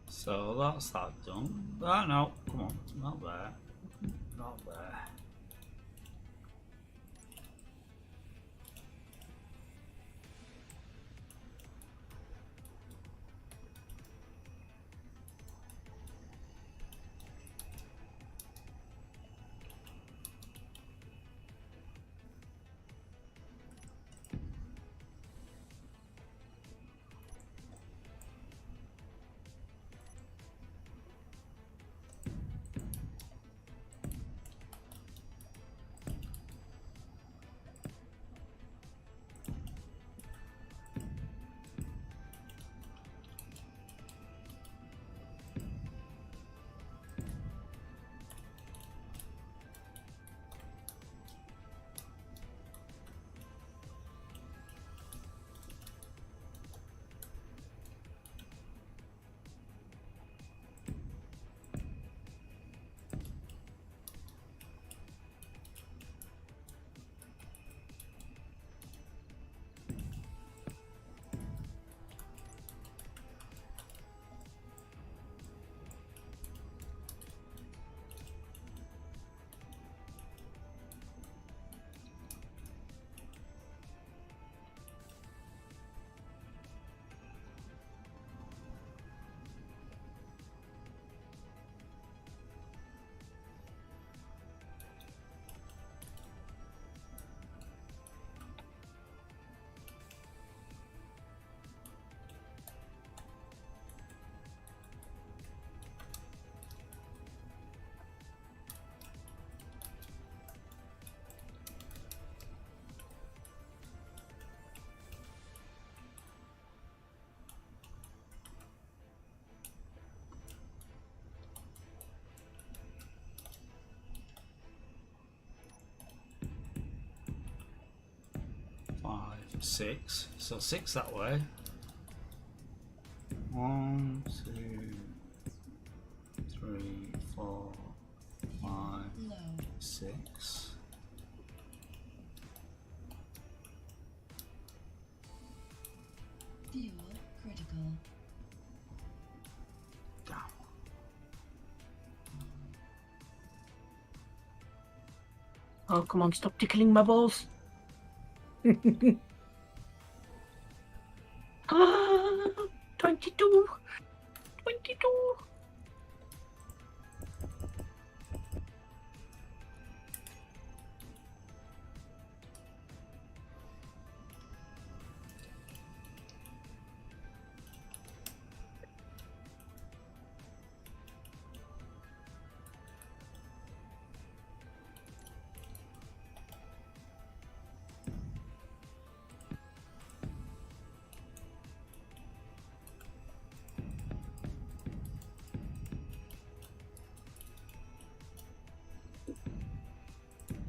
So that's that done. Ah, no, come on, not there. Not there. Five, six. So six that way. 1, 2, 3, 4, 5, Low. 6. Fuel critical. Down. Oh, come on, stop tickling my balls. 22. 22.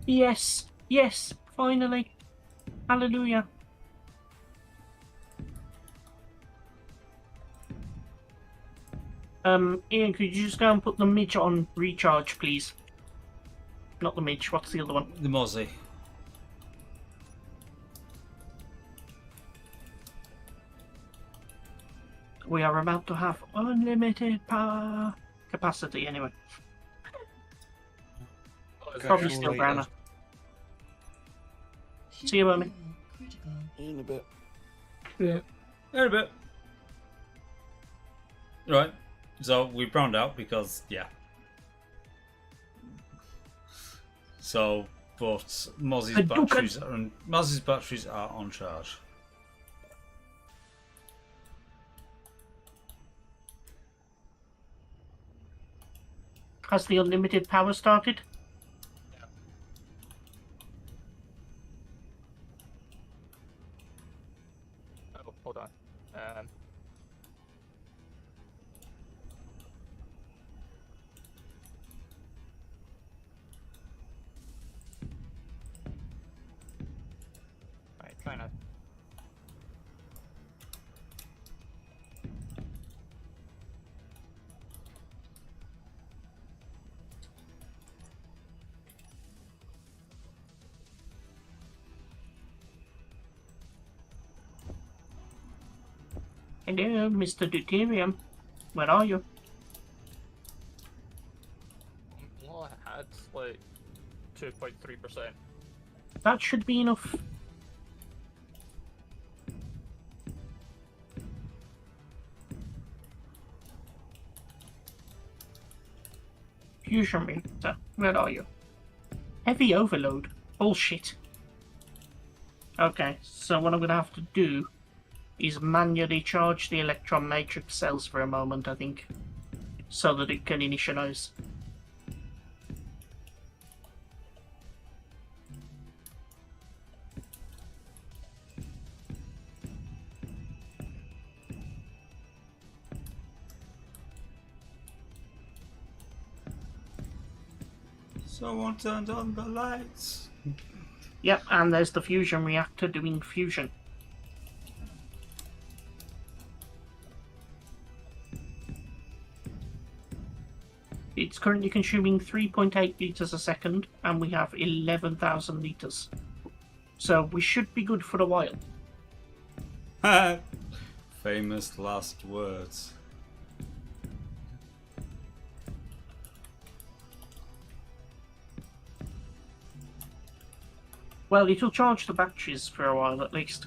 Yes, yes, finally. Hallelujah. Ian, could you just go and put the midge on recharge, please? Not the midge, what's the other one? The Mozzie. We are about to have unlimited power capacity, anyway. Probably still later. Branner. See you, Mommy. Critical. In a bit. Yeah. In a bit. Right. So we browned out because yeah. So, but Mozzie's batteries are on charge. Has the unlimited power started? Oh, hold on. Right, try now. Hello, Mr. Deuterium. Where are you? Well, I had like 2.3%. That should be enough. Fusion reactor. Where are you? Heavy overload. Bullshit. Okay, so what I'm gonna have to do is manually charge the electron matrix cells for a moment, I think, so that it can initialize. Someone turned on the lights. Yep, and there's the fusion reactor doing fusion. It's currently consuming 3.8 litres a second, and we have 11,000 litres. So we should be good for a while. Famous last words. Well, it'll charge the batteries for a while at least.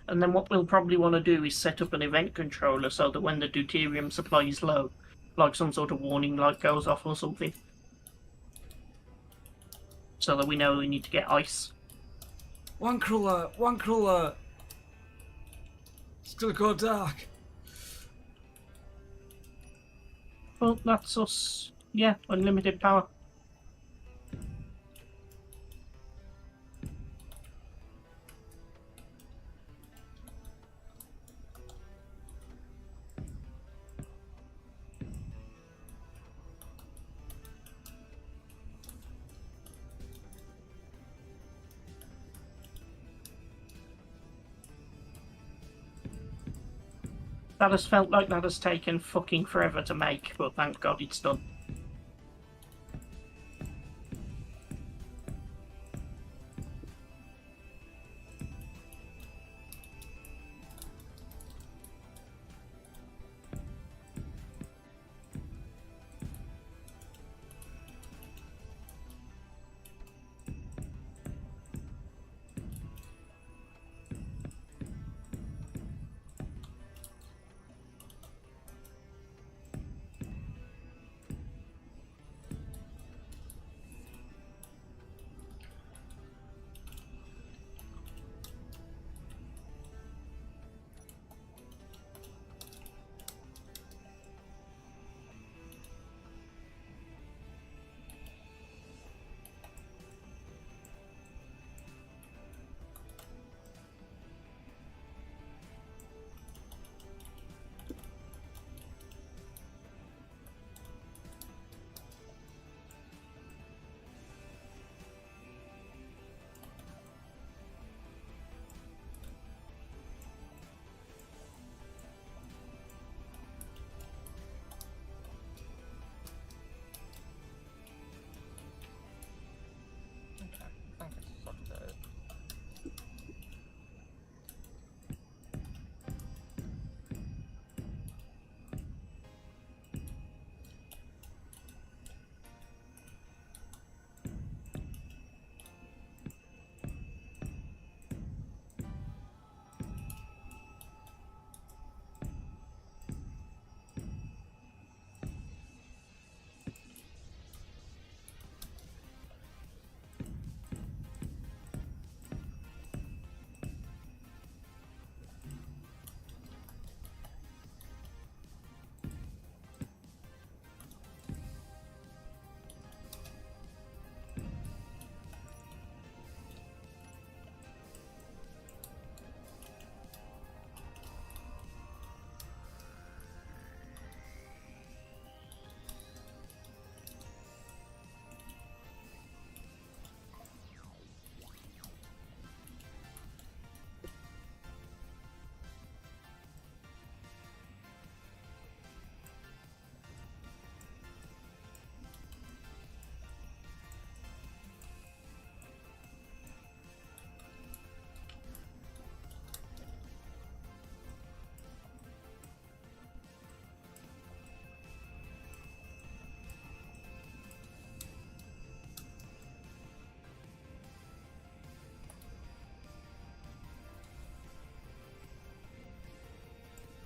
And then what we'll probably want to do is set up an event controller so that when the deuterium supply is low, like some sort of warning light goes off or something, so that we know we need to get ice. One crawler! It's gonna go dark. Well, that's us. Yeah, unlimited power. That has felt like that has taken fucking forever to make, but thank God it's done.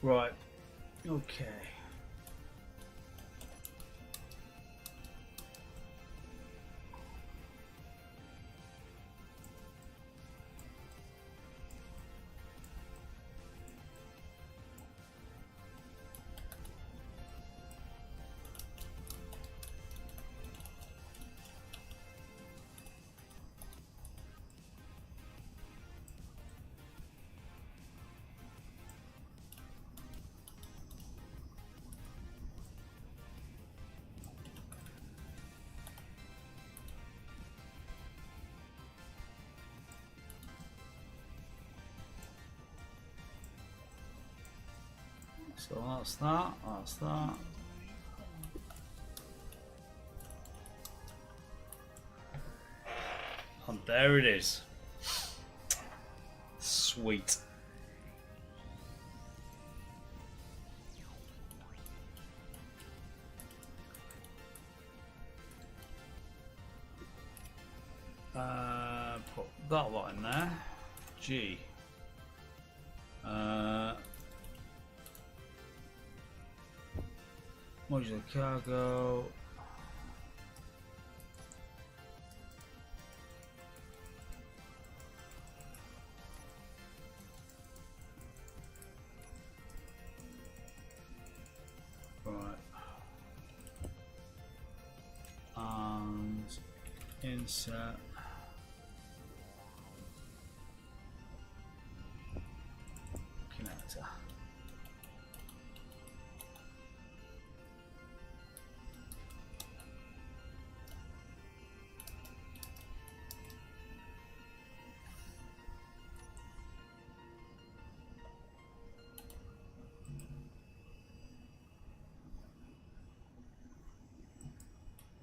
Right. Okay. So that's that, that's that. And there it is. Sweet. Put that lot in there. G. Modular cargo. Right. And insert. Connector.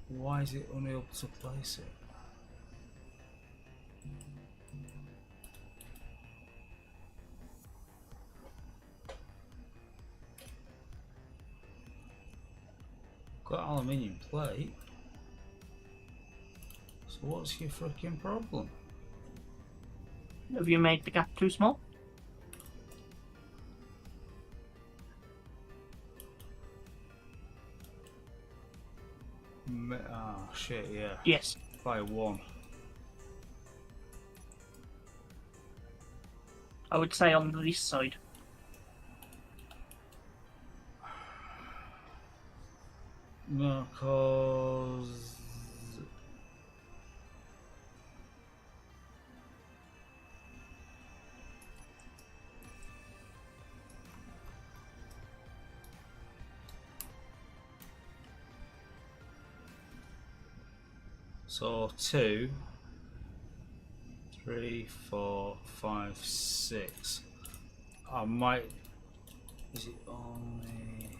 Why is it unable to place it? Got aluminium plate. So what's your freaking problem? Have you made the gap too small? Ah, shit, yeah. Yes. By one. I would say on this side. No, cause so 2, 3, 4, 5, 6. I might. Is it only?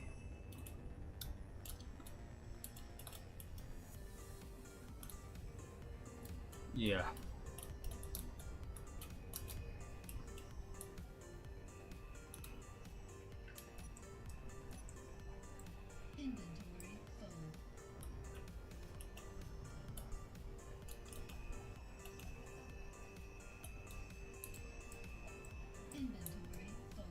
Yeah. Inventory full. Inventory full.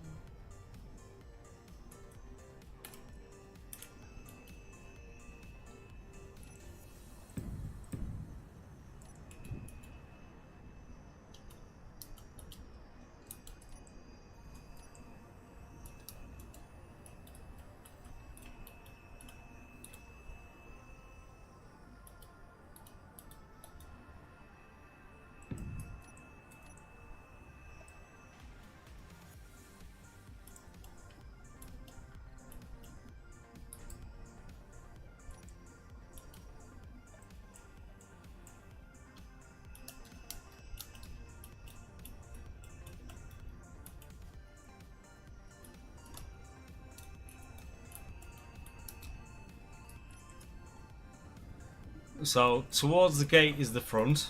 So towards the gate is the front.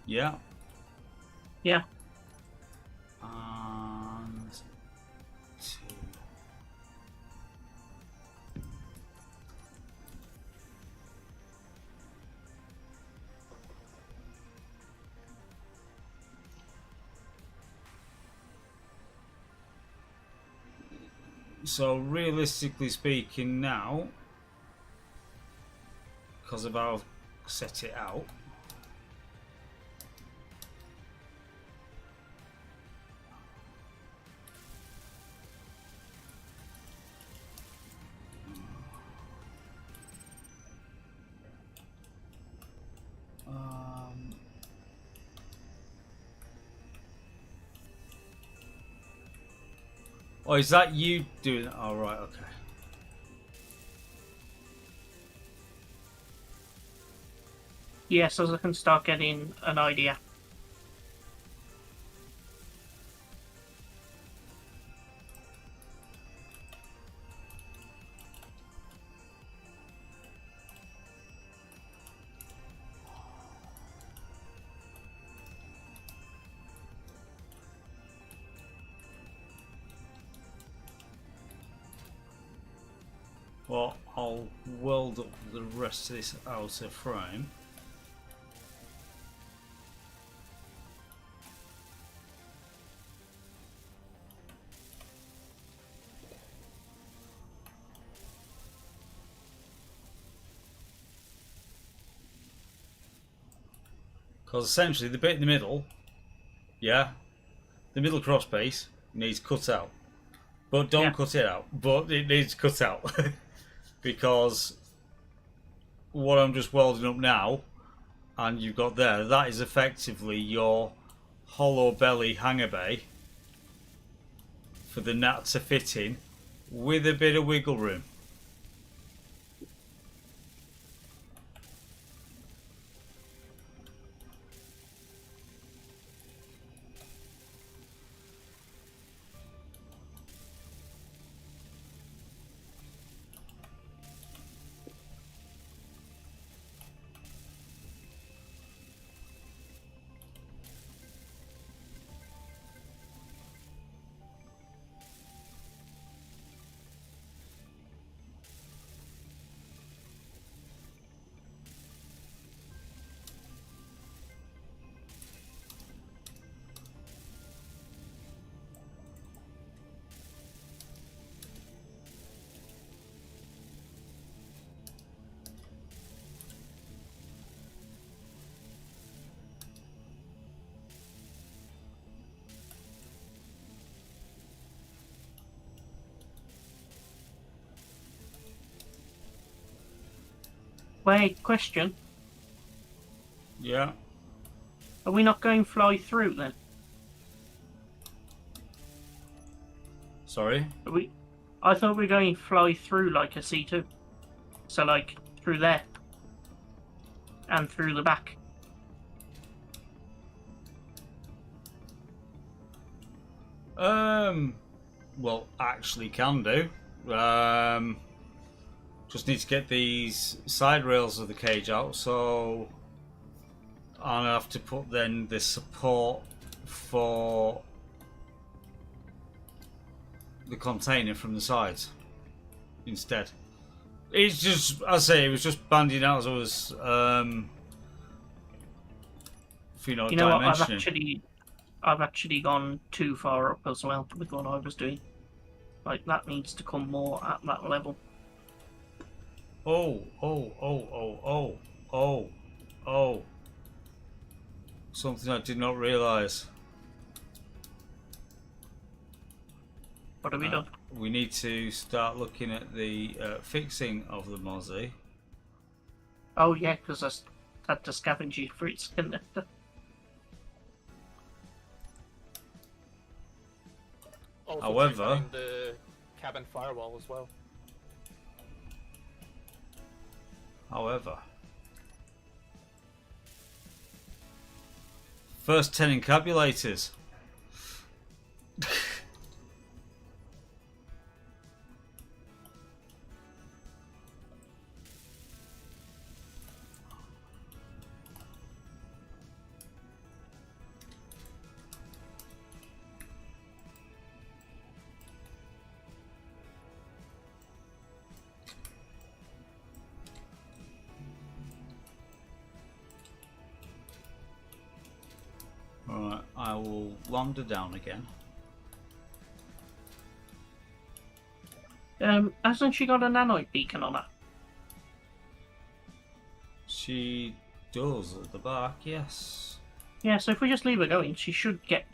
Yeah. Yeah. And 2. So realistically speaking now, because of how I've set it out, oh, is that you doing it? Oh, right, okay. Yes, as I can start getting an idea. Well, I'll weld up the rest of this outer frame. Because essentially the bit in the middle, yeah, the middle cross piece needs cut out. But don't cut it out. But it needs cut out. Because what I'm just welding up now, and you've got there, that is effectively your hollow belly hanger bay for the nut to fit in with a bit of wiggle room. Wait, question. Yeah. Are we not going fly through then? Sorry? Are we? I thought we were going fly through like a C2. So like through there. And through the back. Well, actually can do. Just need to get these side rails of the cage out, so I'll have to put then the support for the container from the sides instead. It's just, I say, it was just banding out as I was, You know what? I've actually gone too far up as well with what I was doing. Like that needs to come more at that level. Oh. Something I did not realise. What have we done? We need to start looking at the fixing of the Mozzie. Oh yeah, because I had to scavenge it for its connector. Also However, behind the cabin firewall as well. First 10 encabulators. Alright, I will wander down again. Hasn't she got a nanite beacon on her? She does at the back, yes. Yeah, so if we just leave her going, she should get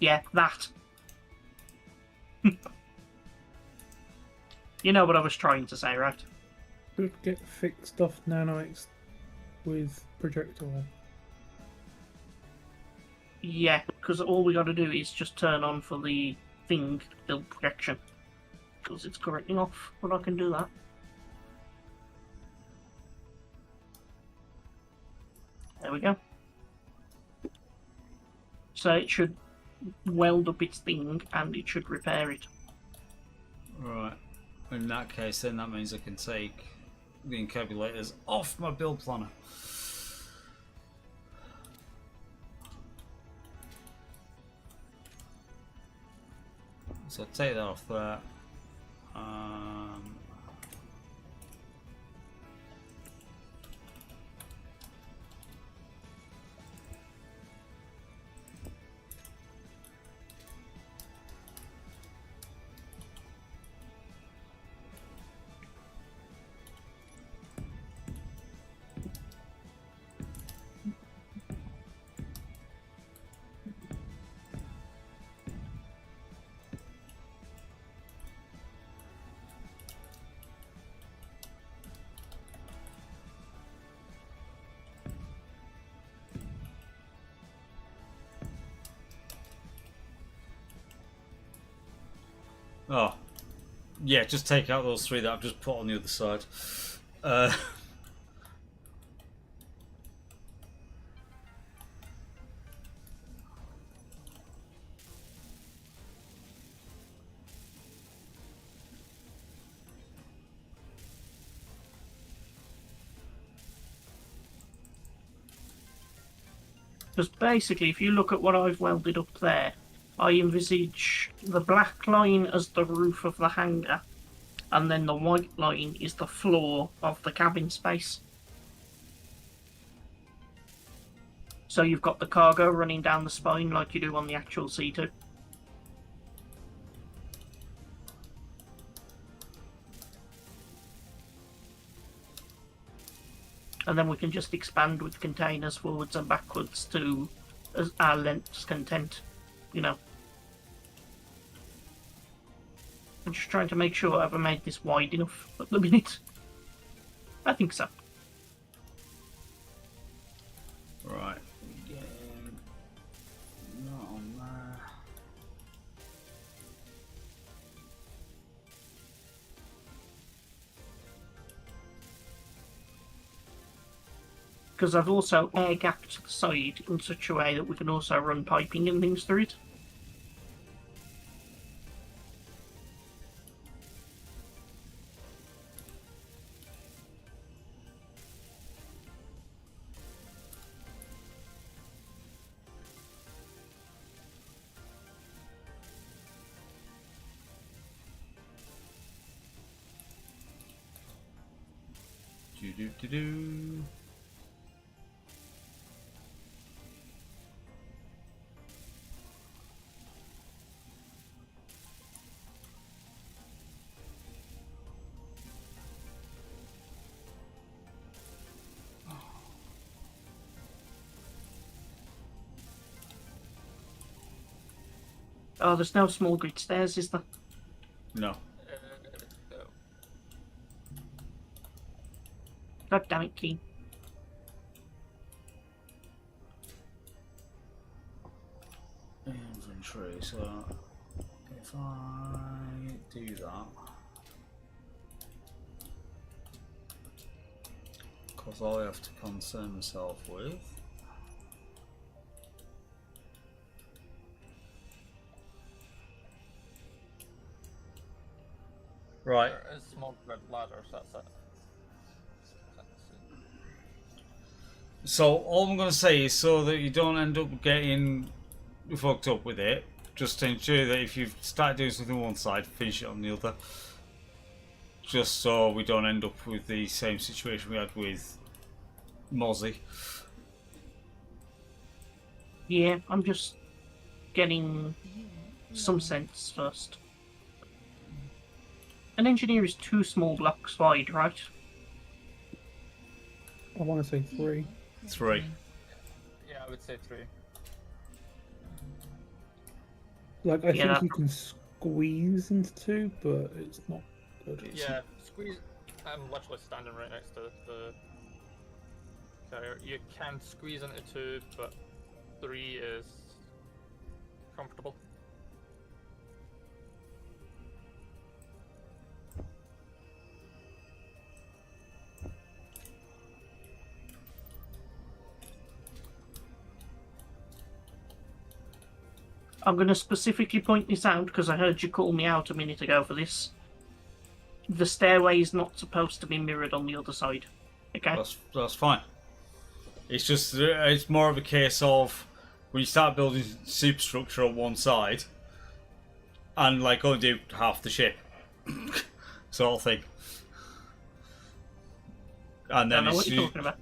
yeah, that. You know what I was trying to say, right? Could get fixed off nanites with projectile. Yeah, because all we got to do is just turn on for the thing build protection. Because it's currently off, but I can do that. There we go. So it should weld up its thing and it should repair it. Right. In that case, then that means I can take the encabulators off my build planner. So take that off there. Oh, yeah, just take out those three that I've just put on the other side. Because basically, if you look at what I've welded up there, I envisage the black line as the roof of the hangar, and then the white line is the floor of the cabin space. So you've got the cargo running down the spine like you do on the actual C2. And then we can just expand with containers forwards and backwards to our length's content, you know. I'm just trying to make sure I've made this wide enough at the minute. I think so. Right. Not on there. Because I've also air gapped the side in such a way that we can also run piping and things through it. Do-do-do-do. Oh, there's no small grid stairs, is there? No. No. God damn it, Keen. Inventory, so if I do that, because all I have to concern myself with right. There is small red ladders, that's it. So all I'm going to say is so that you don't end up getting fucked up with it, just to ensure that if you've started doing something on one side, finish it on the other. Just so we don't end up with the same situation we had with Mozzie. Yeah, I'm just getting some sense first. an engineer is 2 small blocks wide, right? I want to say 3. 3. Yeah, I would say 3. Like, I Yeah, think you can squeeze into 2, but it's not good. Yeah, squeeze. I'm literally standing right next to the carrier. You can squeeze into 2, but 3 is comfortable. I'm going to specifically point this out because I heard you call me out a minute ago for this. The stairway is not supposed to be mirrored on the other side. Okay? That's fine. It's just it's more of a case of when you start building superstructure on one side and like only do half the ship, sort of thing. And I then know it's what you're talking about.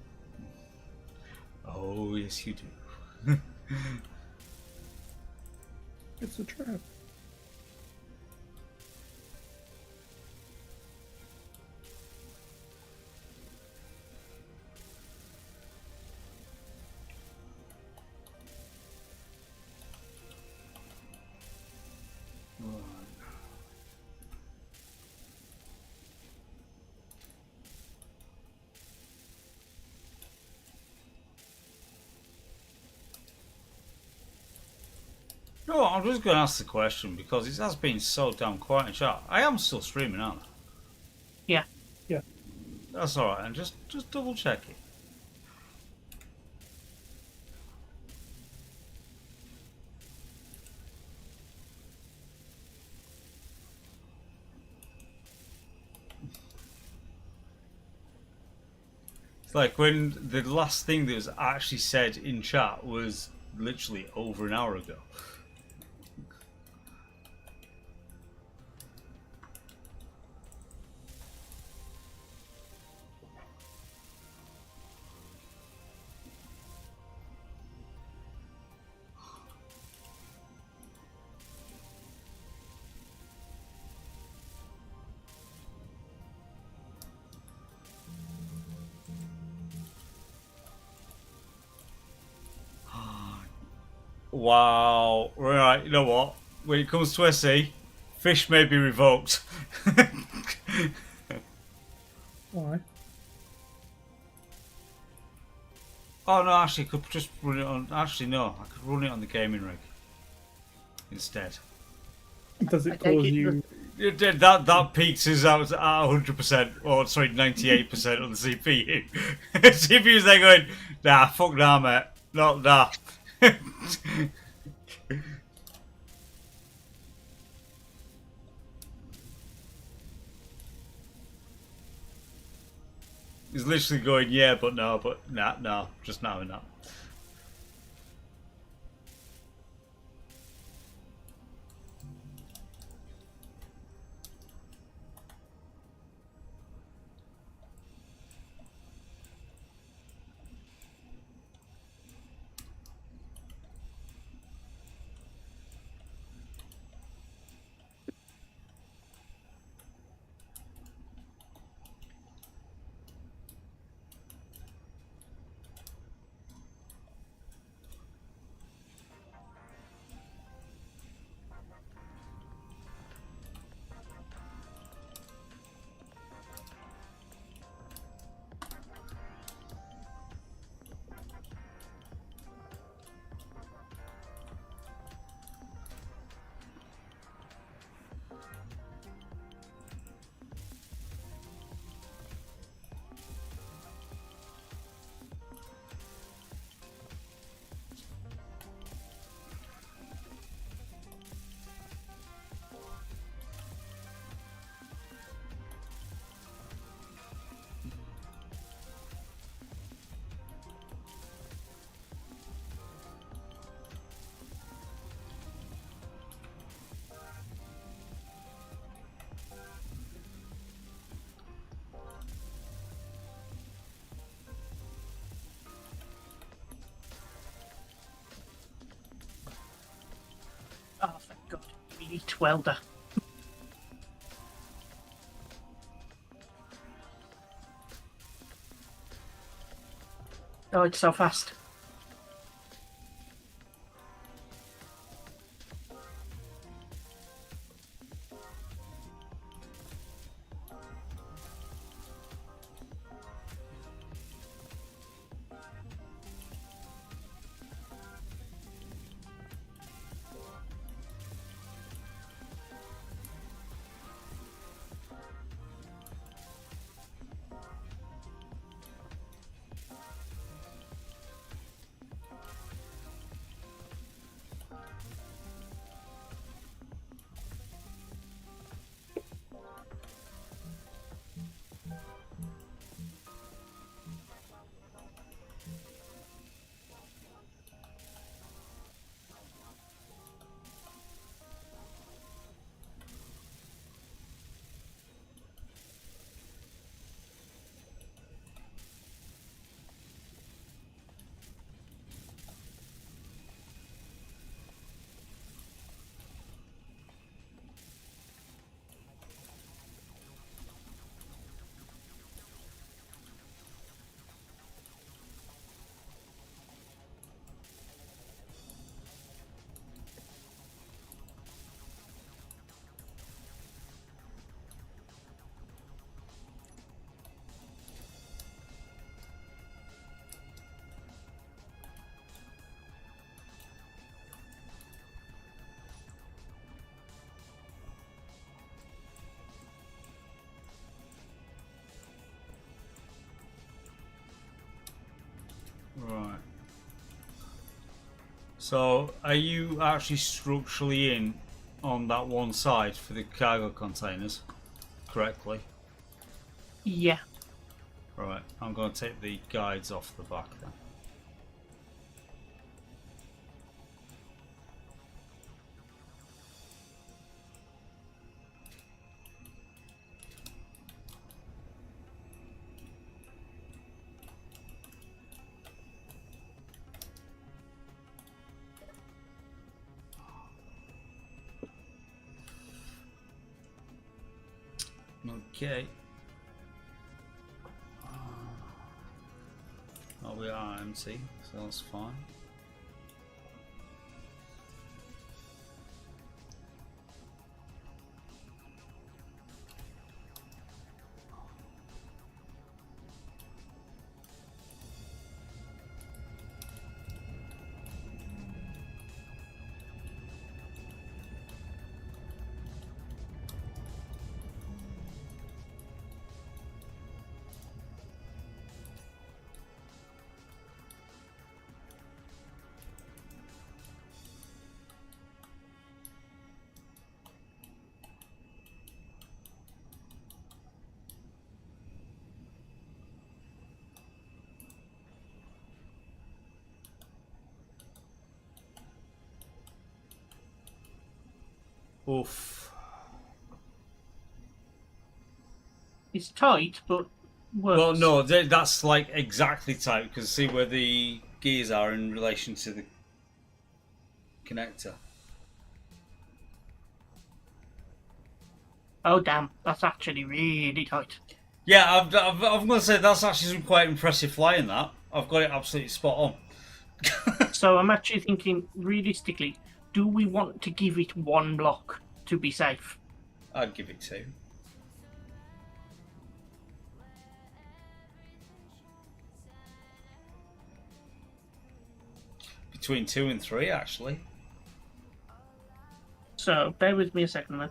Oh yes, you do. It's a trap. No, I'm just going to ask the question because it has been so damn quiet in chat. I am still streaming, aren't I? Yeah. Yeah. That's alright, and just double check it. It's like when the last thing that was actually said in chat was literally over an hour ago. Wow. Right, you know what? When it comes to SE, fish may be revoked. Why? Oh no, actually, I could just run it on. Actually, no, I could run it on the gaming rig instead. Does it cause you? That peaks us out at 100%, or sorry, 98% on the CPU. CPU's there going, nah, fuck nah, mate, not nah. He's literally going, yeah, but no, but nah, no, just now and that. Oh, thank God. We need welder. Oh, it's so fast. Right. So, are you actually structurally in on that one side for the cargo containers correctly? Yeah. Right, I'm going to take the guides off the back then. Okay. Oh, we are empty, so that's fine. Oof. It's tight, but works. Well, no, that's like exactly tight because see where the gears are in relation to the connector. Oh, damn. That's actually really tight. Yeah, I'm going to say that's actually some quite impressive flying. That I've got it absolutely spot on. So I'm actually thinking, realistically, do we want to give it one block to be safe? I'd give it 2. Between 2 and 3, actually. So bear with me a second then,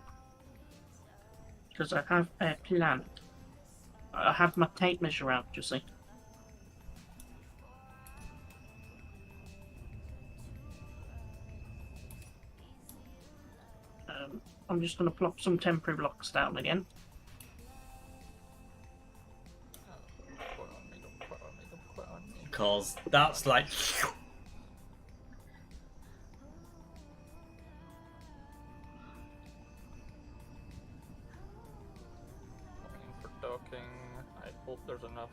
because I have a plan. I have my tape measure out, you see. I'm just going to plop some temporary blocks down again. Because that's like... For docking, I hope there's enough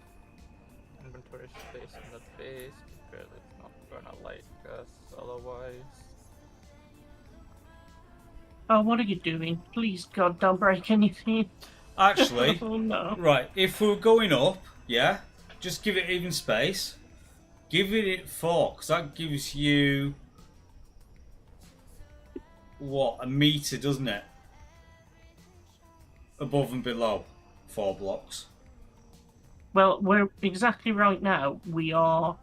inventory space in the base because it's not gonna like us otherwise. Oh, what are you doing? Please, God, don't break anything. Actually, oh, no. Right, if we're going up, yeah, just give it even space. Giving it 4, because that gives you what, a meter, doesn't it? Above and below 4 blocks. Well, we're exactly right now. We are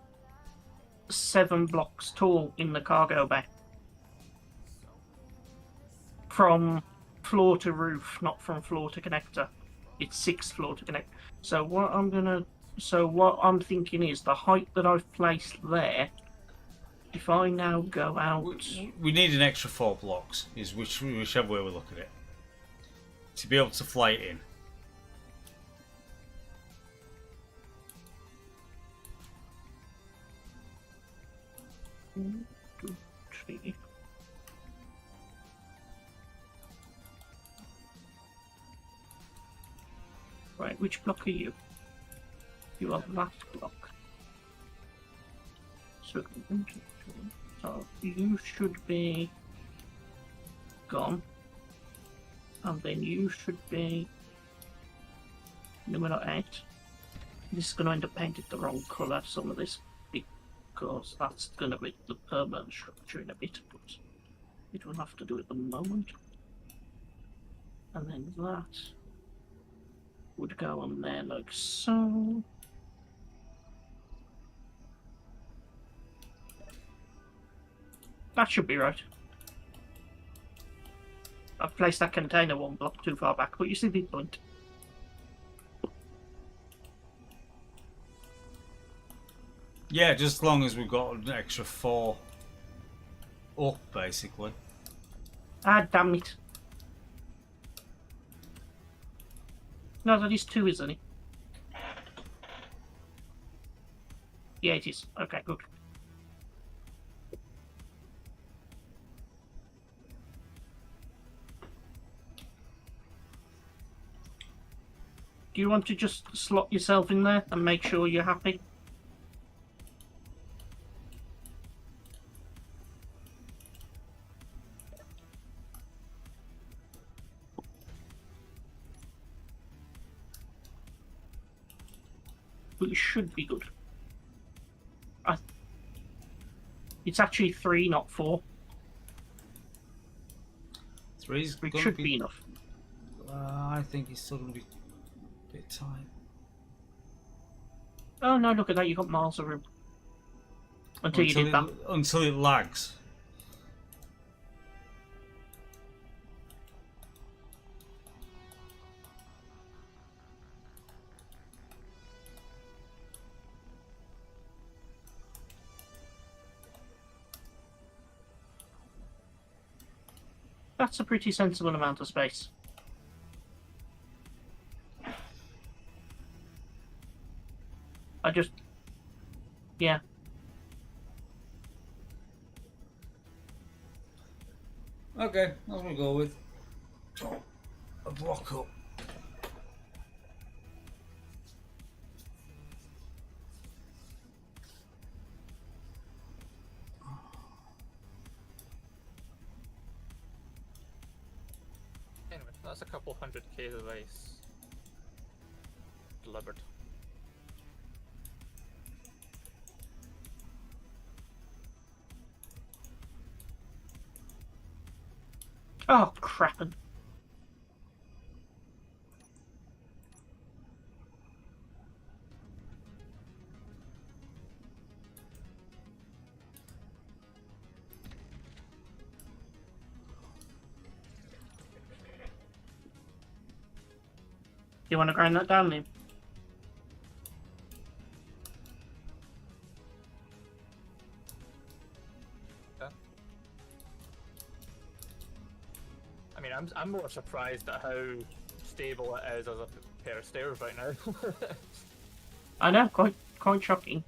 7 blocks tall in the cargo bay. From floor to roof, not from floor to connector. It's 6 floor to connect. So what I'm thinking is the height that I've placed there. If I now go out, We need an extra 4 blocks, is whichever way we look at it, to be able to fly it in. 1, 2, 3. Right, which block are you? You are that block. So you should be gone. And then you should be number 8. This is going to end up painted the wrong colour, some of this, because that's going to be the permanent structure in a bit, but it will have to do at the moment. And then that would go on there like so. That should be right. I've placed that container 1 block too far back, but you see the point. Yeah, just as long as we've got an extra 4 up, basically. Ah, damn it. No, that is 2, isn't it? Yeah, it is. Okay, good. Do you want to just slot yourself in there and make sure you're happy? But it should be good. It's actually 3, not 4. 3's It gonna should be enough. I think it's still going to be a bit tight. Oh no, look at that, you got miles of room. Until you did that. Until it lags. That's a pretty sensible amount of space. Yeah. Okay, that's what we'll go with. A block up. Anyway, that's a couple 100k of ice delivered. Oh, crappin'. You want to grind that down, Liam? Yeah. I mean, I'm more surprised at how stable it is as a pair of stairs right now. I know, quite shocking.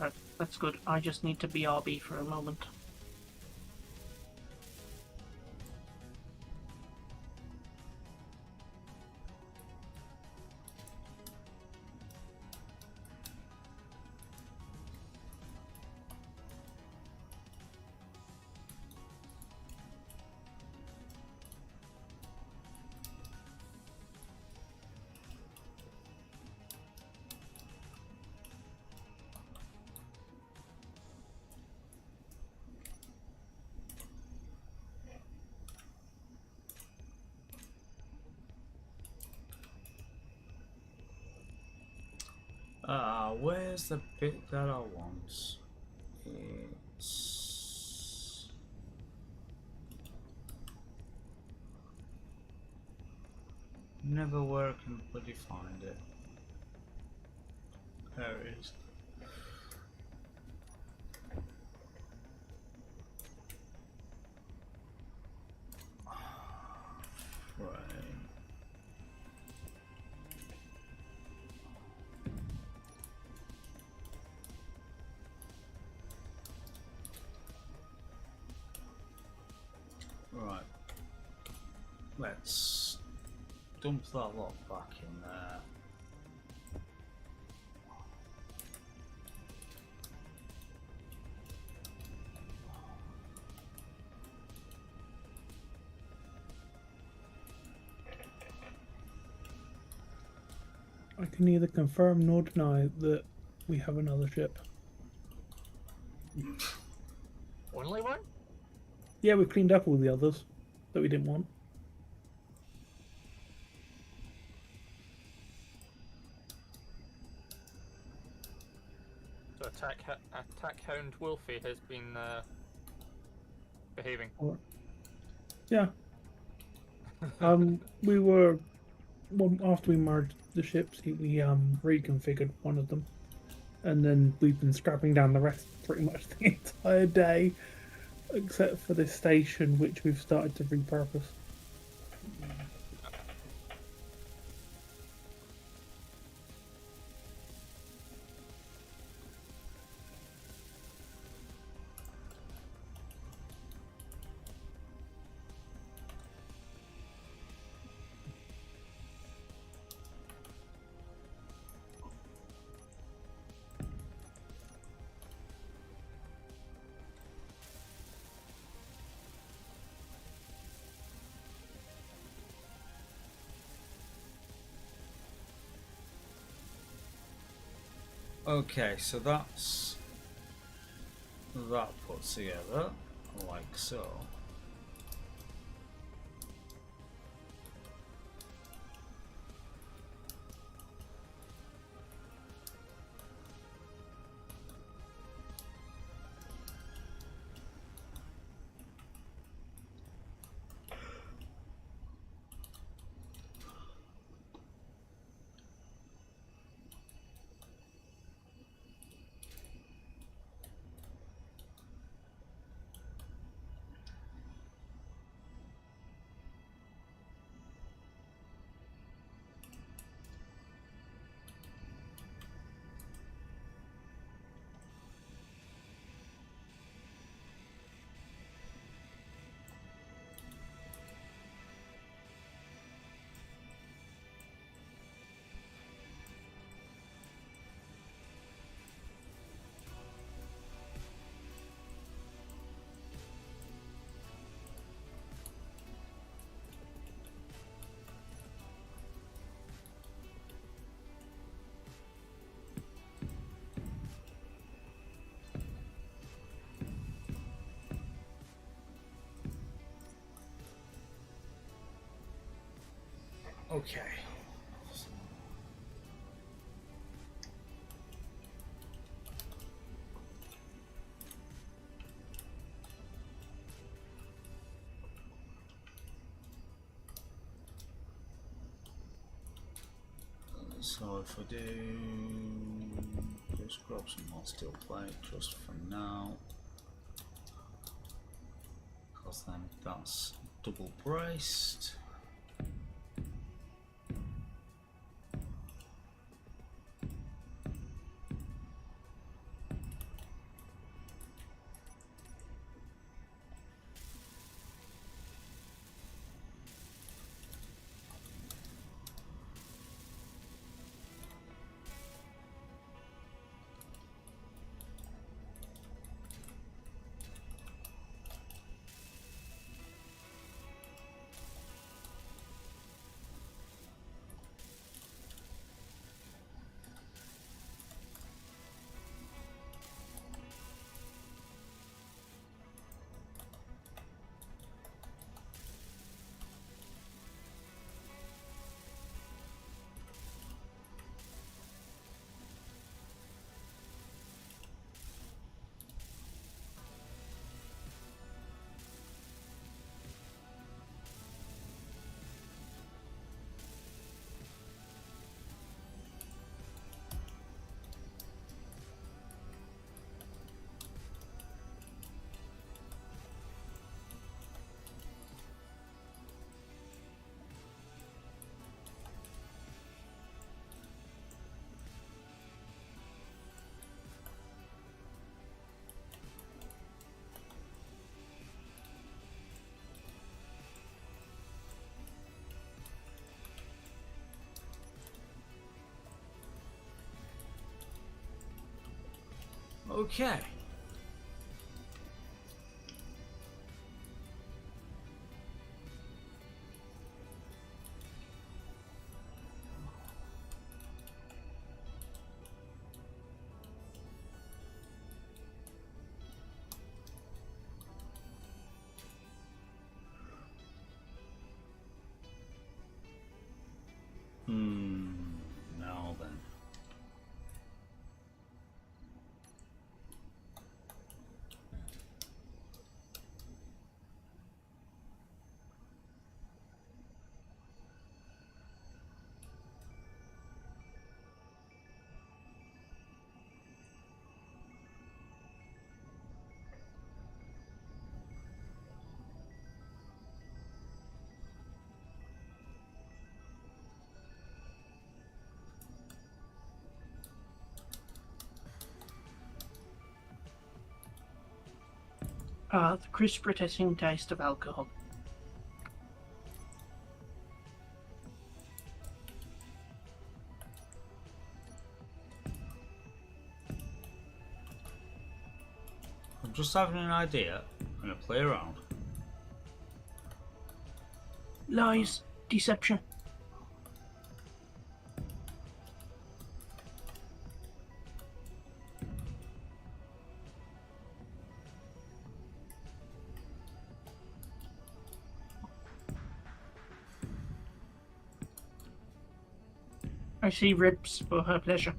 Right, that's good. I just need to BRB for a moment. Where's the bit that I want? It's never where I can bloody find it. There it is. Right. Right. Let's dump that lot back in there. I can neither confirm nor deny that we have another ship. Only one? Yeah, we've cleaned up all the others that we didn't want. So attack Hound Wolfie has been behaving. Yeah. We were after we merged the ships, we reconfigured one of them, and then we've been scrapping down the rest pretty much the entire day, except for this station, which we've started to repurpose. Okay, so that's that put together like so. Okay. So if I do just grab some more steel plate just for now, because then that's double braced. Okay. Now then. The crisp, protecting taste of alcohol. I'm just having an idea. I'm going to play around. Lies, deception. I see ribs for her pleasure.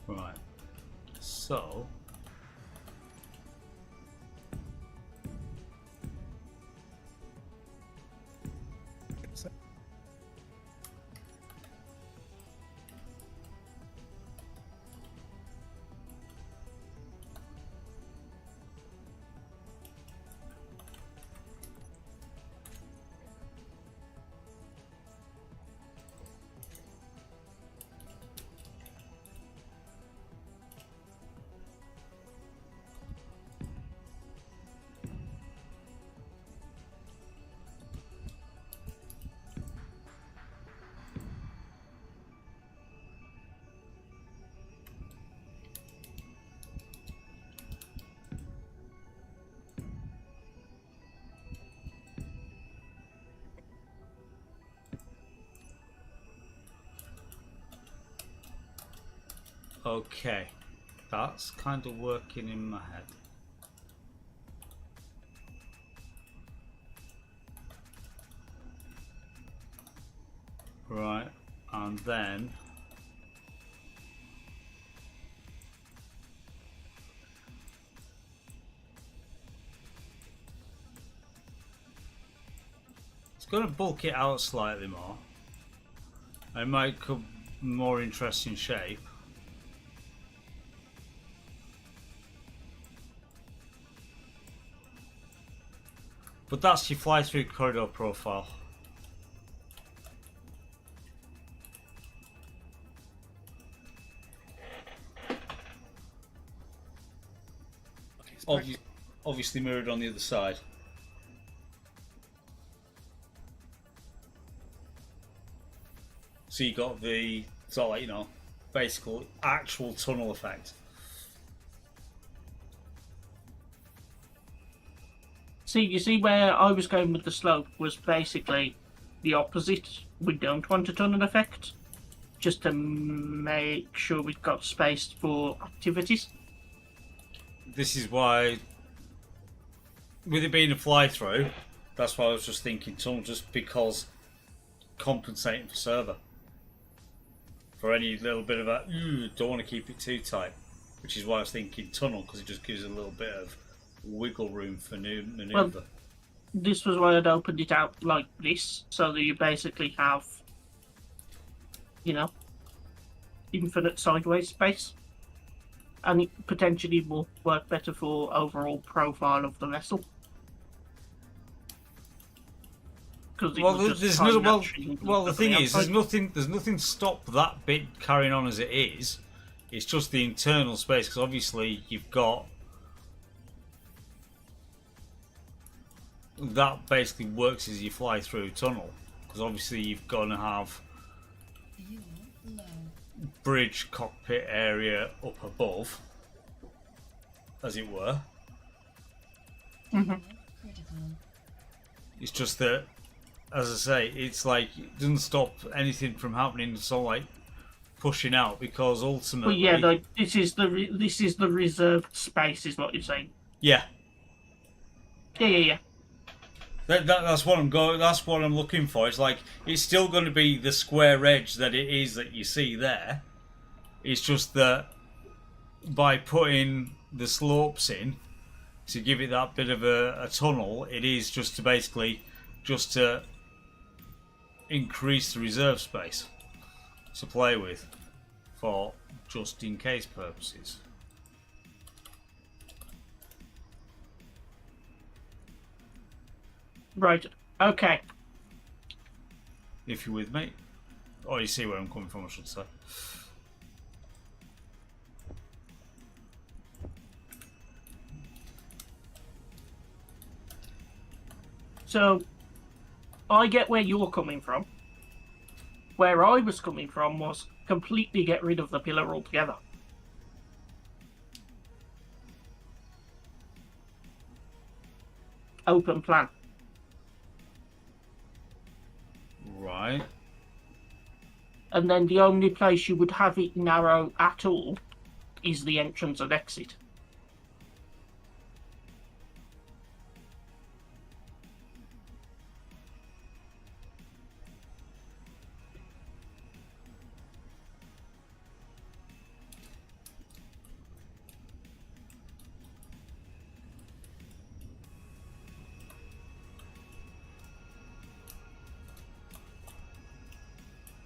Right. So. Okay, that's kind of working in my head. Right, and then it's going to bulk it out slightly more. It might come more interesting shape. But that's your fly-through corridor profile. Obviously mirrored on the other side. So you got the sort of like, you know, basic actual tunnel effect. See, you see where I was going with the slope was basically the opposite. We don't want a tunnel effect, just to make sure we've got space for activities. This is why, with it being a fly-through, that's why I was just thinking tunnel, just because compensating for server. For any little bit of a, don't want to keep it too tight. Which is why I was thinking tunnel, because it just gives a little bit of wiggle room for new maneuver. Well, this was why I'd opened it out like this, so that you basically have, you know, infinite sideways space. and it potentially will work better for overall profile of the vessel. Well, there's no, well, the thing is, there's nothing to stop that bit carrying on as it is. It's just the internal space, because obviously you've got that basically works as you fly through a tunnel, because obviously you've got to have bridge cockpit area up above, as it were. It's just that, as I say, it's like it doesn't stop anything from happening. It's all like pushing out, because ultimately, yeah, like, this is the reserved space, is what you're saying. Yeah. Yeah. That's what I'm going. That's what I'm looking for. It's like it's still going to be the square edge that it is that you see there. It's just that by putting the slopes in to give it that bit of a tunnel, it is just to basically just to increase the reserve space to play with for just in case purposes. Right. Okay. If you're with me, or you see where I'm coming from, I should say. So, I get where you're coming from. Where I was coming from was completely get rid of the pillar altogether. Open plan. Right. And then the only place you would have it narrow at all is the entrance and exit.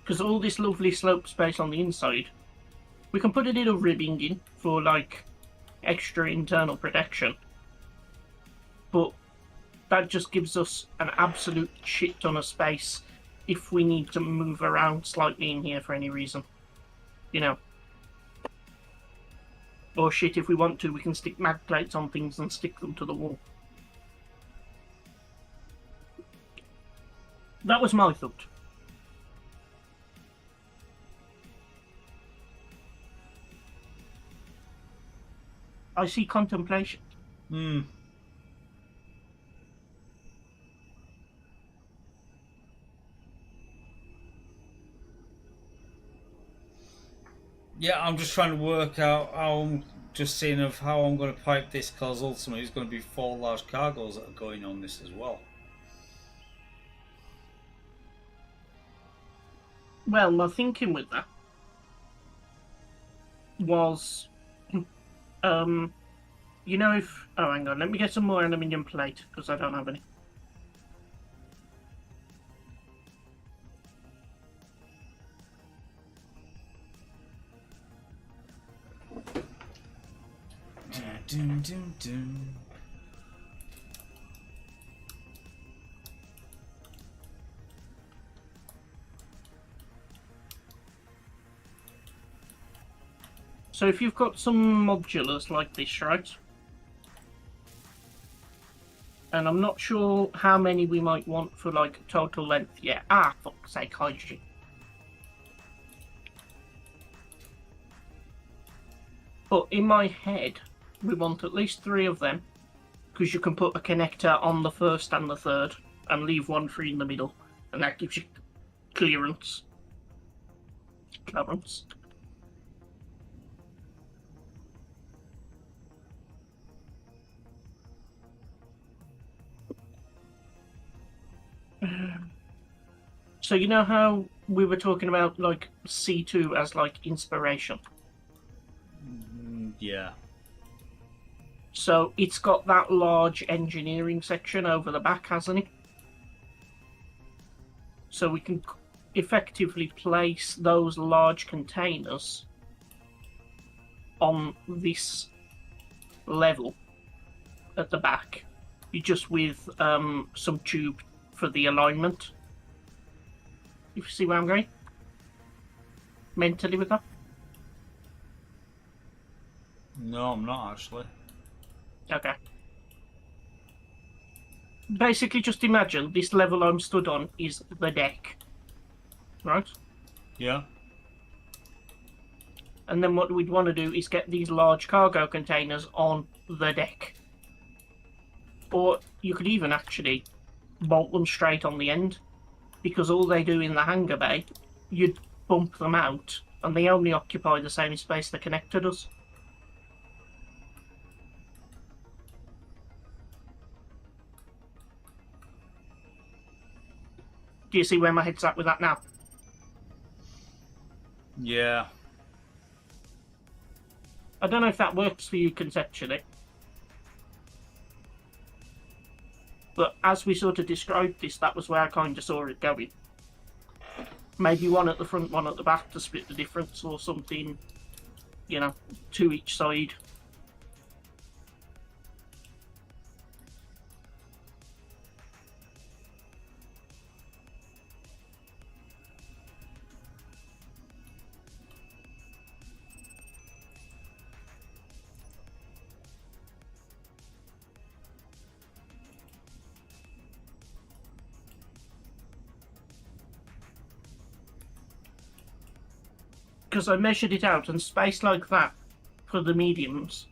Because all this lovely slope space on the inside, we can put a little ribbing in for like extra internal protection. But that just gives us an absolute shit ton of space if we need to move around slightly in here for any reason. You know. Or shit, if we want to, we can stick mag plates on things and stick them to the wall. That was my thought. I see contemplation. Yeah, I'm just trying to work out how I'm just seeing of how I'm going to pipe this, because ultimately there's going to be 4 large cargoes that are going on this as well. Well, my thinking with that was, you know, if... Oh, hang on, let me get some more aluminium plate, because I don't have any. So if you've got some modulars like this, right? And I'm not sure how many we might want for like total length yet. Ah, fuck's sake, hydrogen. But in my head, we want at least 3 of them, because you can put a connector on the first and the third, and leave 1 free in the middle, and that gives you clearance. So you know how we were talking about like C2 as like inspiration? Yeah. So it's got that large engineering section over the back, hasn't it? So we can effectively place those large containers on this level at the back, just with some tube for the alignment. If you see where I'm going? Mentally with that? No, I'm not actually. Okay. Basically, just imagine this level I'm stood on is the deck. Right? Yeah. And then what we'd want to do is get these large cargo containers on the deck. Or you could even actually bolt them straight on the end, because all they do in the hangar bay, you'd bump them out, and they only occupy the same space the connector does. Do you see where my head's at with that now? Yeah. I don't know if that works for you conceptually. But as we sort of described this, that was where I kind of saw it going. Maybe one at the front, one at the back to split the difference, or something, you know, to each side. Because I measured it out, and space like that for the mediums,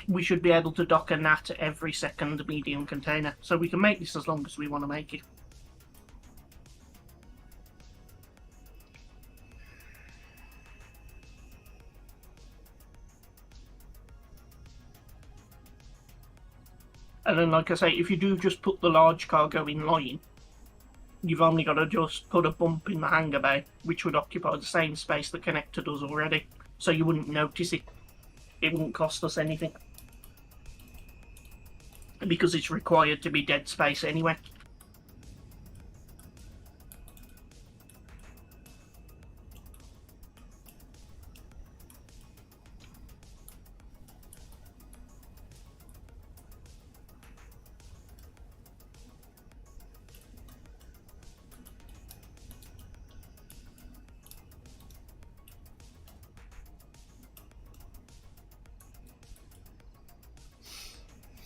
we should be able to dock a NAT every second medium container. So we can make this as long as we want to make it. And then, like I say, if you do just put the large cargo in line, you've only got to just put a bump in the hangar bay, which would occupy the same space the connector does already. So you wouldn't notice it. It wouldn't cost us anything. Because it's required to be dead space anyway.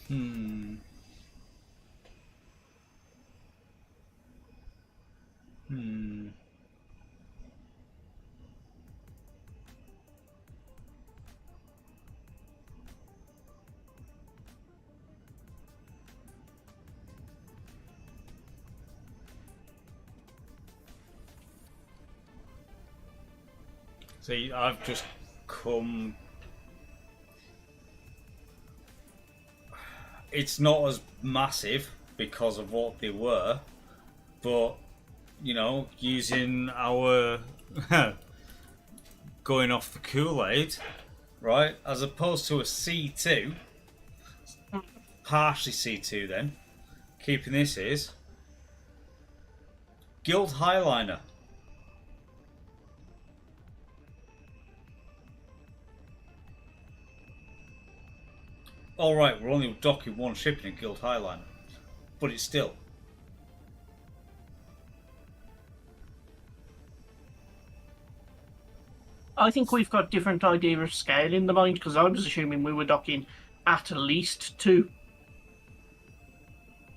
Hmm. See, I've just come... It's not as massive because of what they were, but, you know, using our... going off the Kool-Aid, right, as opposed to a C2, partially C2 then, keeping this is Guild Highliner. Alright, we're only docking one ship in a Guild Highliner, but it's still. I think we've got different idea of scale in the mind, because I was assuming we were docking at least 2.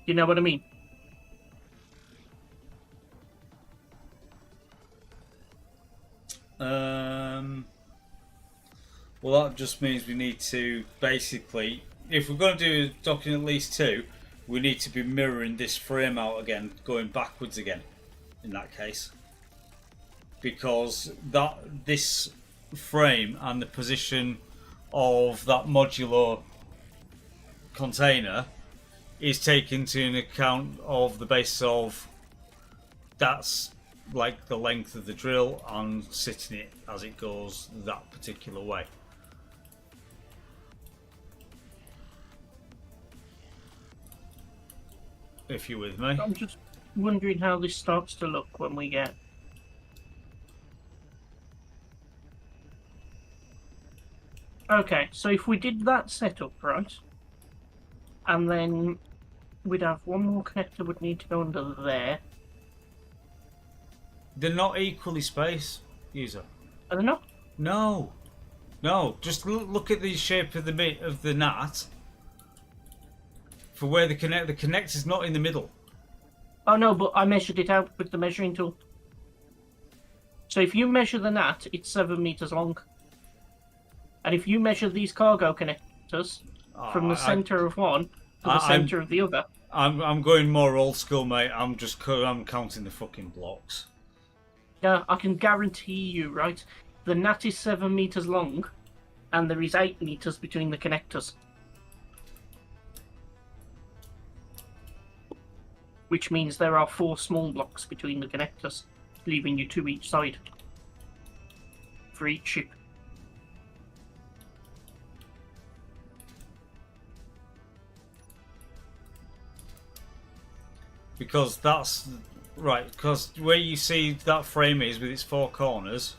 You know what I mean? Well, that just means we need to basically, if we're going to do docking at least 2, we need to be mirroring this frame out again, going backwards again, in that case. Because this frame and the position of that modular container is taken into account of the basis of that's like the length of the drill and sitting it as it goes that particular way. If you're with me. I'm just wondering how this starts to look when we get... Okay, so if we did that setup, right, and then we'd have one more connector would need to go under there. They're not equally spaced, user. Are they not? No. No, just look at the shape of the NAT for where the connector's not in the middle. Oh no, but I measured it out with the measuring tool. So if you measure the NAT, it's 7 meters long. And if you measure these cargo connectors from the center of one to the center of the other. I'm going more old school, mate. I'm counting the fucking blocks. Yeah, I can guarantee you, right? The NAT is 7 meters long, and there is 8 meters between the connectors. Which means there are 4 small blocks between the connectors, leaving you 2 each side. For each ship. Because that's right. Because where you see that frame is with its 4 corners,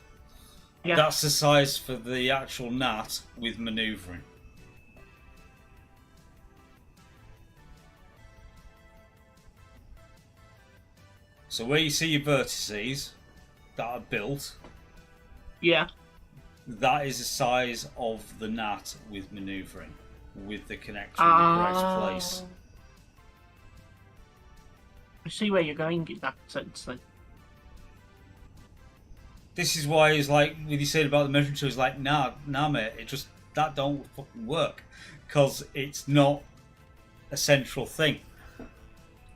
yeah. That's the size for the actual NAT with manoeuvring. So where you see your vertices that are built, yeah, that is the size of the NAT with manoeuvring, with the connector in the correct place. I see where you're going in that sense then. This is why it's like, when you said about the measuring tool, it's like, nah mate, that don't fucking work. Because it's not a central thing.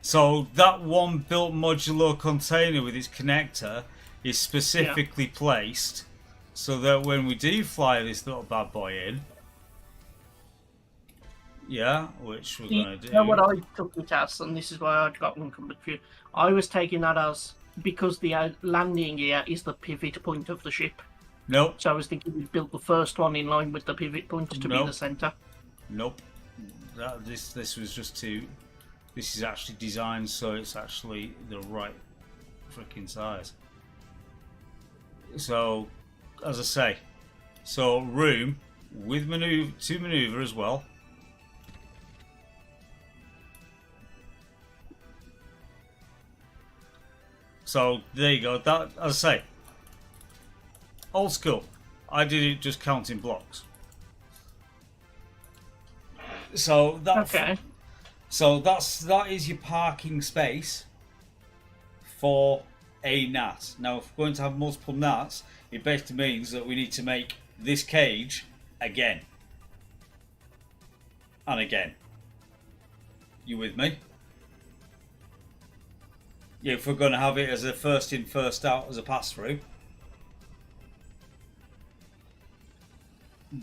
So that one built modular container with its connector is specifically placed so that when we do fly this little bad boy in, which we're going to do. You know what I took it as, and this is why I got one confused. I was taking that as because the landing gear is the pivot point of the ship. Nope. So I was thinking we built the first one in line with the pivot point to be the center. Nope. This was just to. This is actually designed so it's actually the right freaking size. So, as I say, room with to maneuver as well. So there you go. That, as I say, old school. I did it just counting blocks. So that. Okay. So that is your parking space for a NAT. Now, if we're going to have multiple NATs, it basically means that we need to make this cage again and again. You with me? Yeah, if we're going to have it as a first in, first out as a pass through,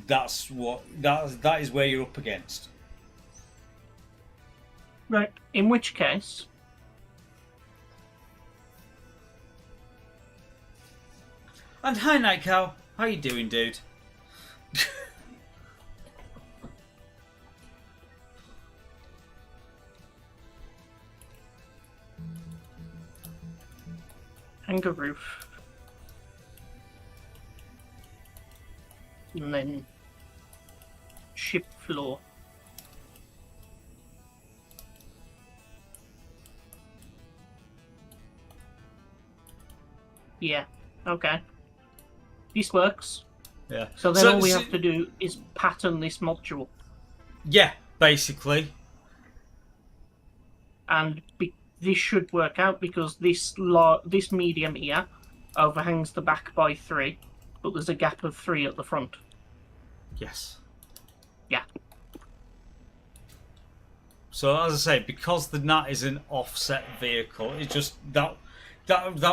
that is where you're up against. Right. In which case, and hi Night Cow, how you doing, dude? hangar roof, and then ship floor. Yeah, okay. This works. Yeah. So then all we have to do is pattern this module. Yeah, basically. And this should work out because this medium here overhangs the back by 3, but there's a gap of 3 at the front. Yes. Yeah. So as I say, because the NAT is an offset vehicle, it just that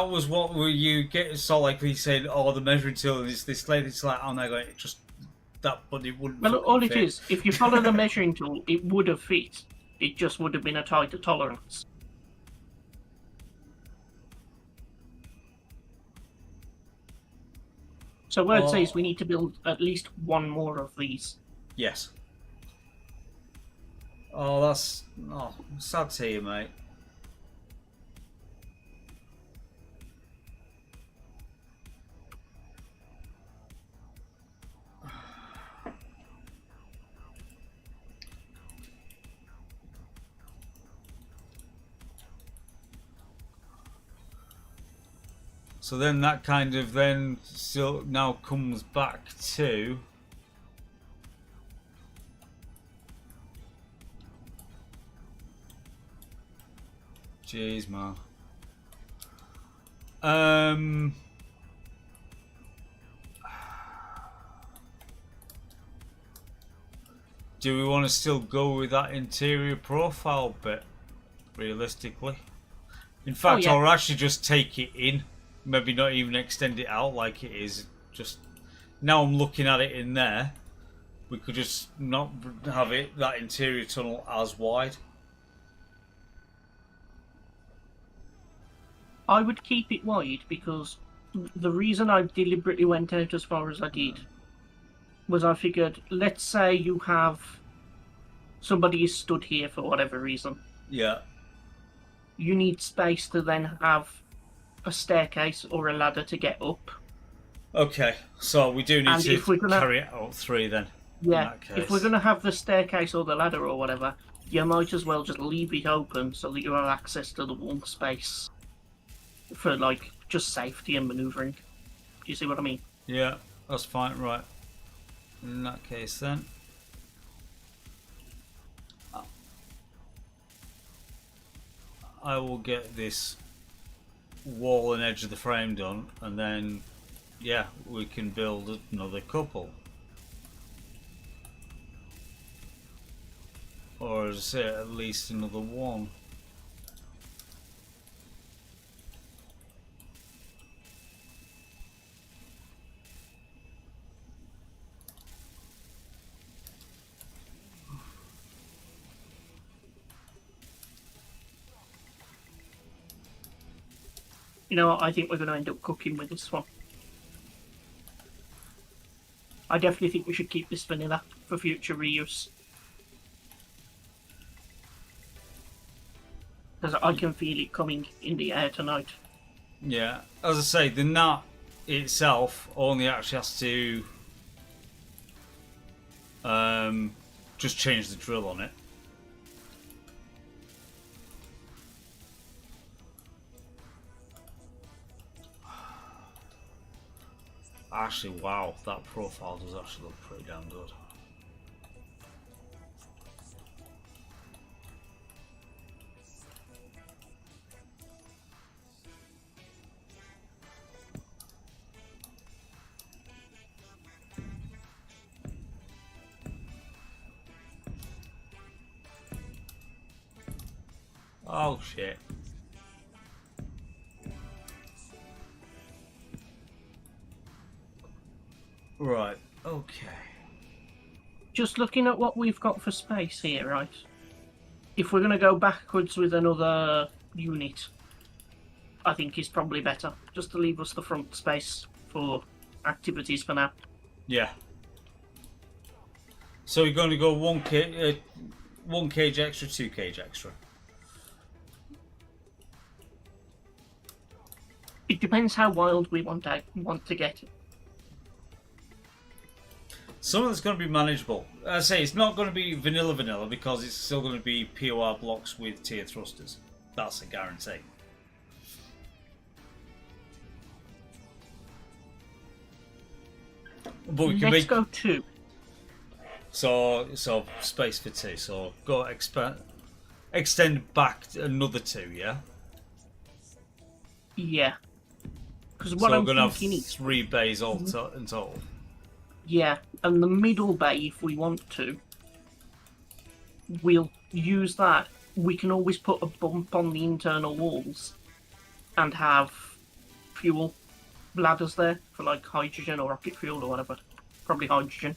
was what you get. So like we said, the measuring tool is this length. It's like, oh my god, it just that, but it wouldn't. Well, all it fit. is, if you follow the measuring tool, it would have fit. It just would have been a tighter tolerance. So what I'd say is we need to build at least one more of these. Yes. Oh, that's sad to hear, mate. So then that kind of then still now comes back to jeez, man. Do we want to still go with that interior profile bit, realistically? In fact, yeah. I'll actually just take it in. Maybe not even extend it out like it is. Just now I'm looking at it in there. We could just not have it that interior tunnel as wide. I would keep it wide because the reason I deliberately went out as far as I did was I figured, let's say you have somebody is stood here for whatever reason. Yeah. You need space to then have a staircase or a ladder to get up. Okay, so we do need And to if we're gonna- carry it out 3 then. Yeah, In that case. if we're going to have the staircase or the ladder or whatever, you might as well just leave it open so that you have access to the one space for, like, just safety and manoeuvring. Do you see what I mean? Yeah, that's fine, right. In that case then. I will get this wall and edge of the frame done, and then, yeah, we can build another couple. Or as I say, at least another one. You know what? I think we're going to end up cooking with this one. I definitely think we should keep this vanilla for future reuse. Because I can feel it coming in the air tonight. Yeah, as I say, the nut itself only actually has to just change the drill on it. Actually, wow, that profile does actually look pretty damn good. Oh shit. Right, okay. Just looking at what we've got for space here, right? If we're going to go backwards with another unit, I think is probably better. Just to leave us the front space for activities for now. Yeah. So you're going to go 1 cage extra, 2 cage extra. It depends how wild we want to get it. Some of it's going to be manageable. As I say, it's not going to be vanilla because it's still going to be POR blocks with tier thrusters. That's a guarantee. But we can Let's make go 2. so space for 2. So go extend back another 2. Yeah. Yeah. Because So what we're I'm going to have thinking is, 3 bays all in total. yeah, and the middle bay, if we want to, we'll use that. We can always put a bump on the internal walls and have fuel bladders there for like hydrogen or rocket fuel or whatever. Probably hydrogen.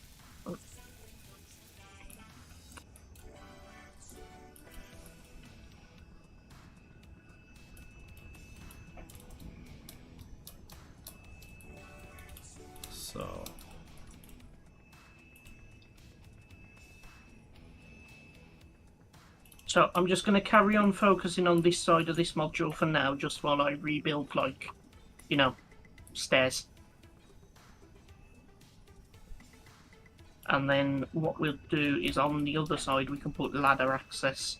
So I'm just going to carry on focusing on this side of this module for now, just while I rebuild, like, you know, stairs. And then what we'll do is on the other side we can put ladder access.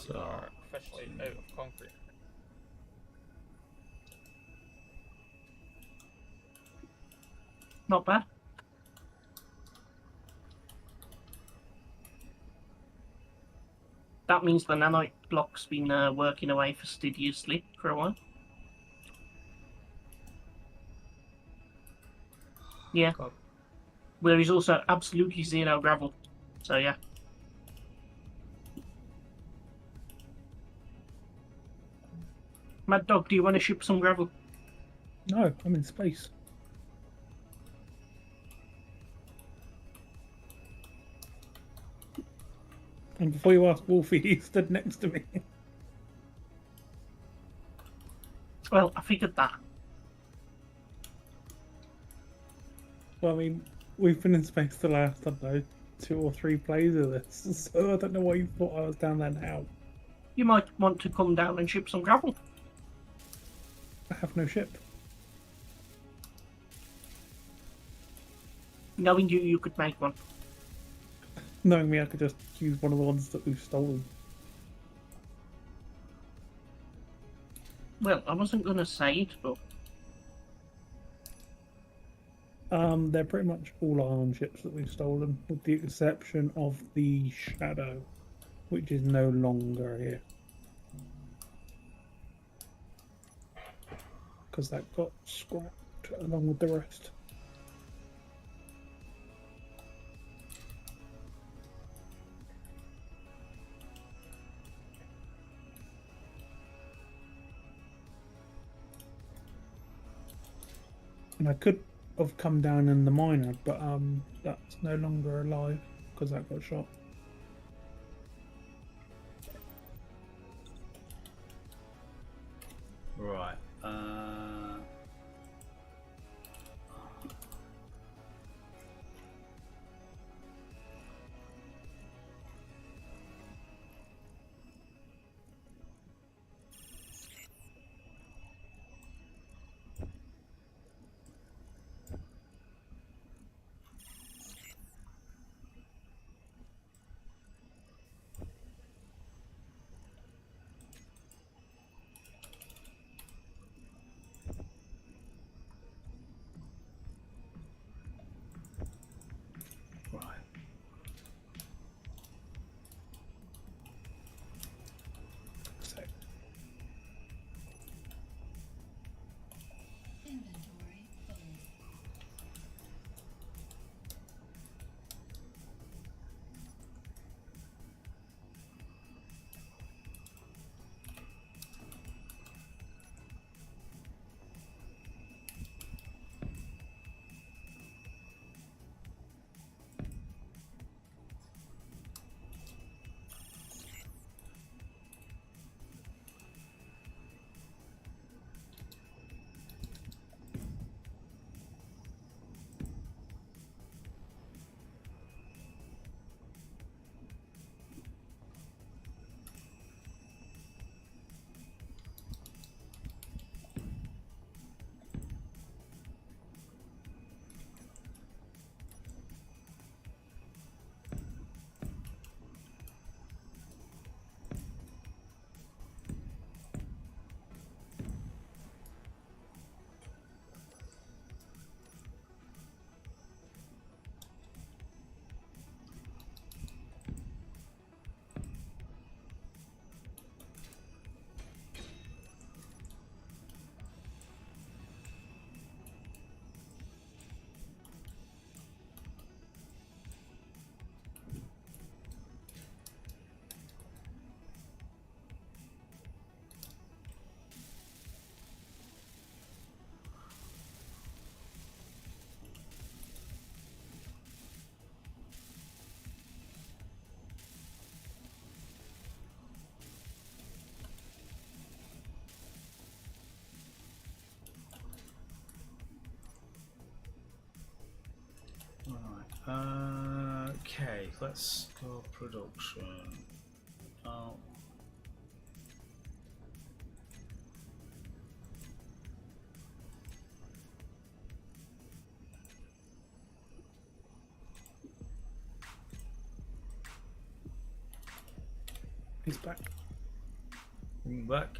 You are officially out of concrete. Not bad. That means the nanite block's been working away fastidiously for a while. Yeah. God. There is also absolutely zero gravel. So yeah. Mad Dog, do you want to ship some gravel? No, I'm in space. And before you ask Wolfie, he stood next to me. Well, I figured that. Well, I mean, we've been in space the last, I don't know, 2 or 3 plays of this, so I don't know why you thought I was down there now. You might want to come down and ship some gravel. I have no ship. Knowing you, you could make one. Knowing me, I could just use one of the ones that we've stolen. Well, I wasn't going to say it, but... They're pretty much all Ion ships that we've stolen, with the exception of the Shadow, which is no longer here. Because that got scrapped along with the rest. And I could have come down in the miner, but that's no longer alive because that got shot. Right. Right. So, Inventory full. Right. Okay, let's go production. Oh. he's back. Bring back.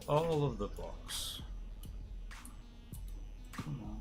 All of the blocks. Come on.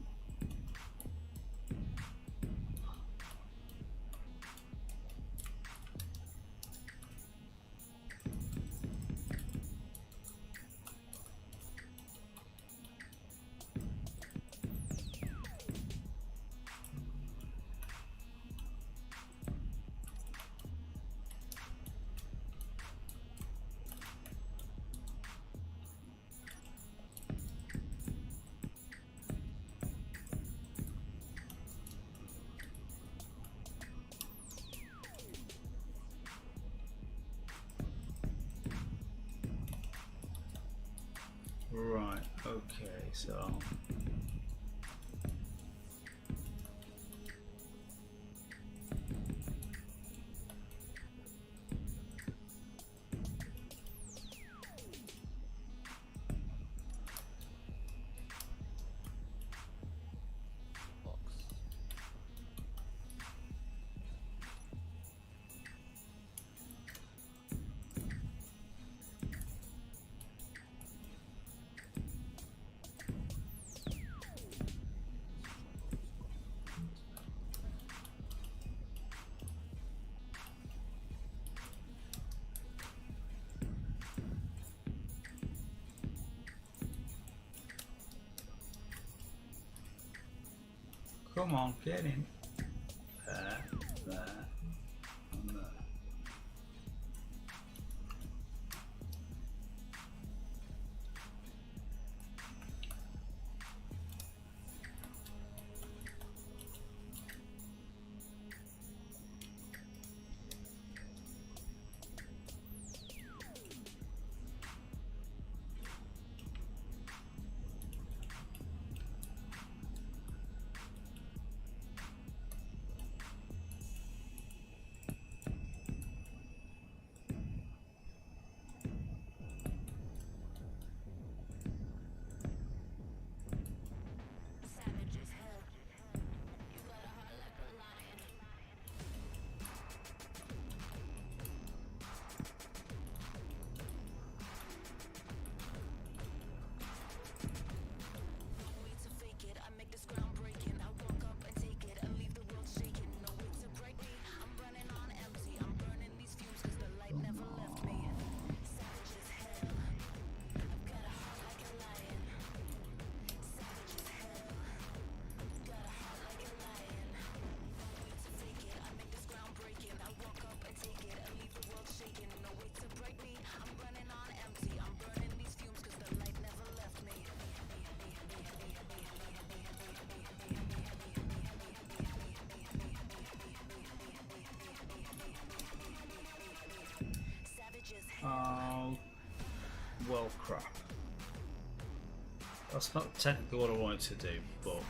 Right, okay, so come on, get in. There, there, and there. Oh, well, crap. That's not technically what I wanted to do, but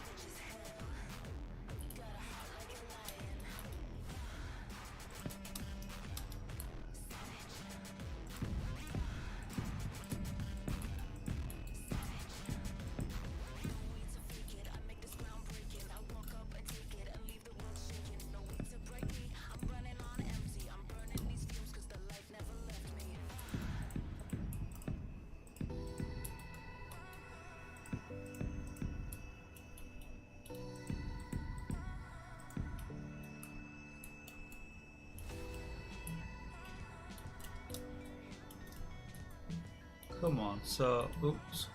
Come on, so, oops.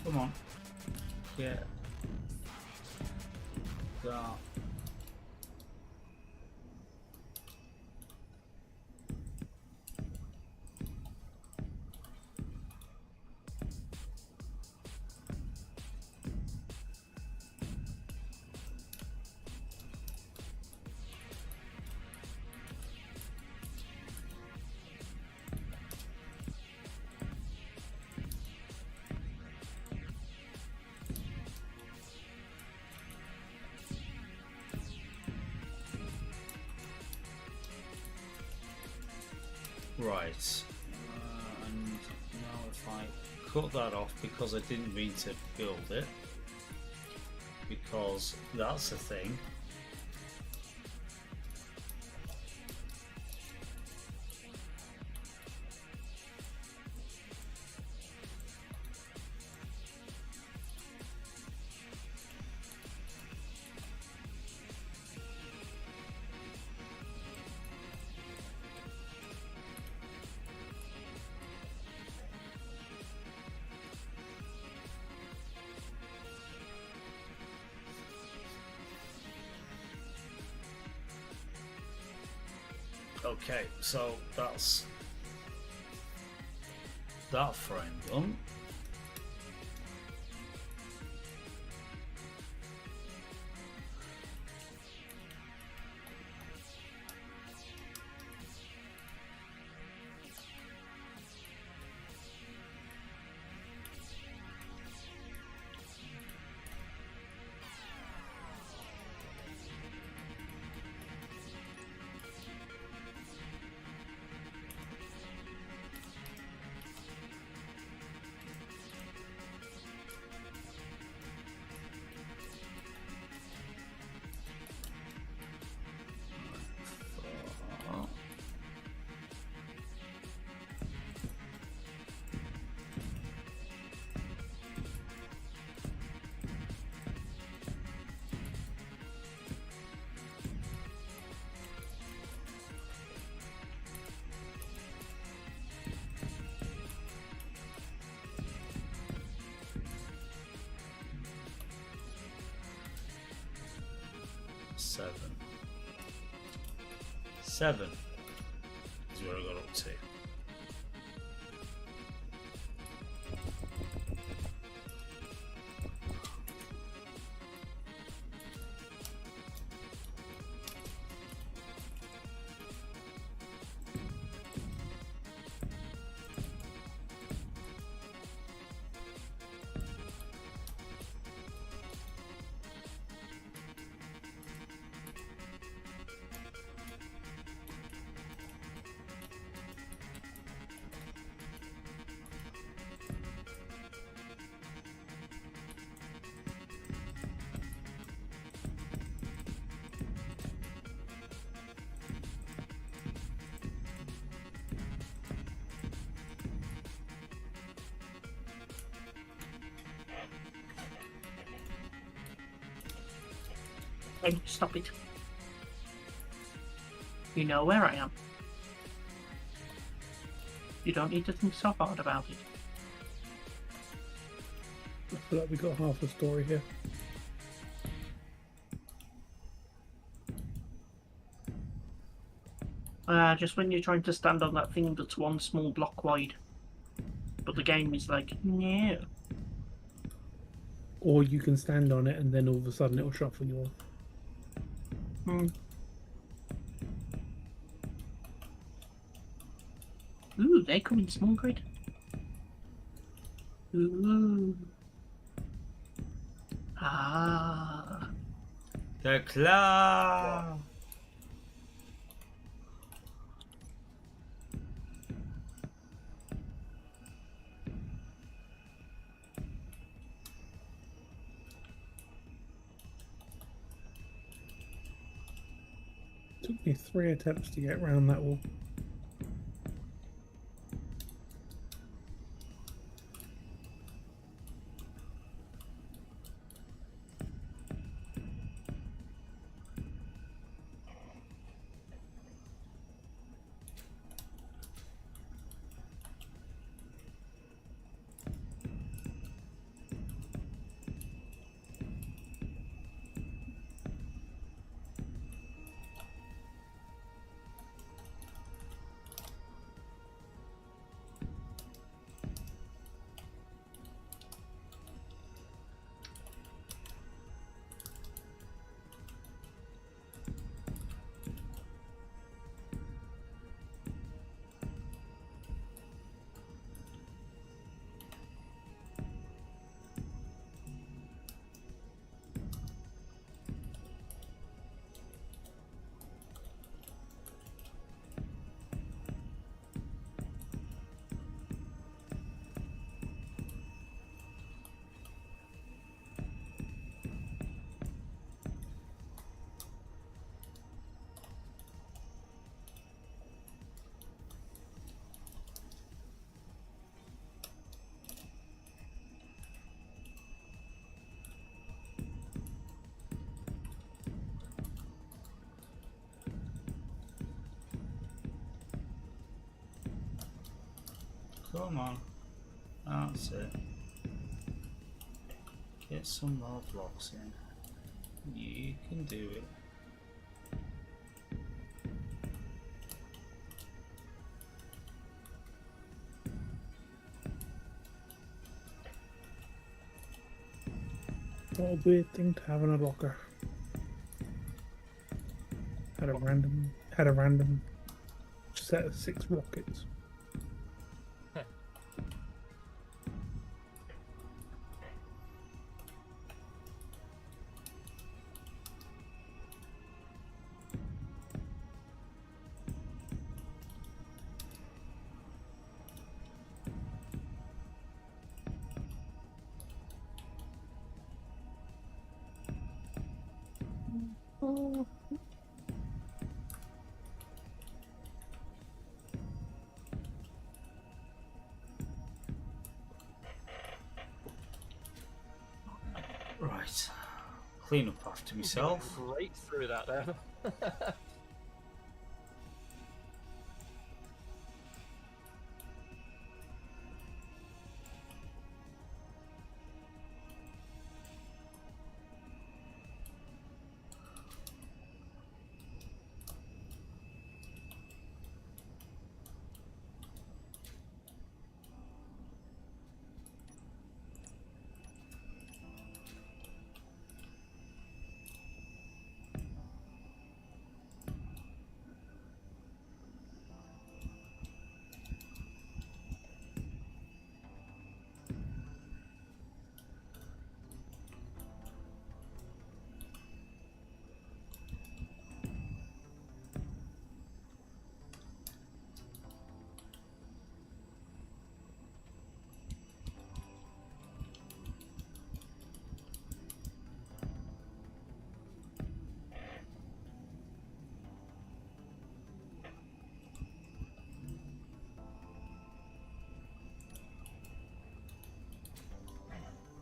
Come on. Get that. Right, and now if I cut that off because I didn't mean to build it, because that's a thing. Okay, so that's that frame done. Seven is where I got up to. Hey, stop it. You know where I am. You don't need to think so hard about it. I feel like we got half the story here. Just when you're trying to stand on that thing that's one small block wide. But the game is like, no. Or you can stand on it and then all of a sudden it'll shuffle you off. Ooh, they come in small grid. Ooh. Ah. The claw. Took me 3 attempts to get around that wall. Come on. That's it. Get some more blocks in. You can do it. What a weird thing to have in a locker. Had a random set of 6 rockets. Right. Clean up after myself. Right through that there.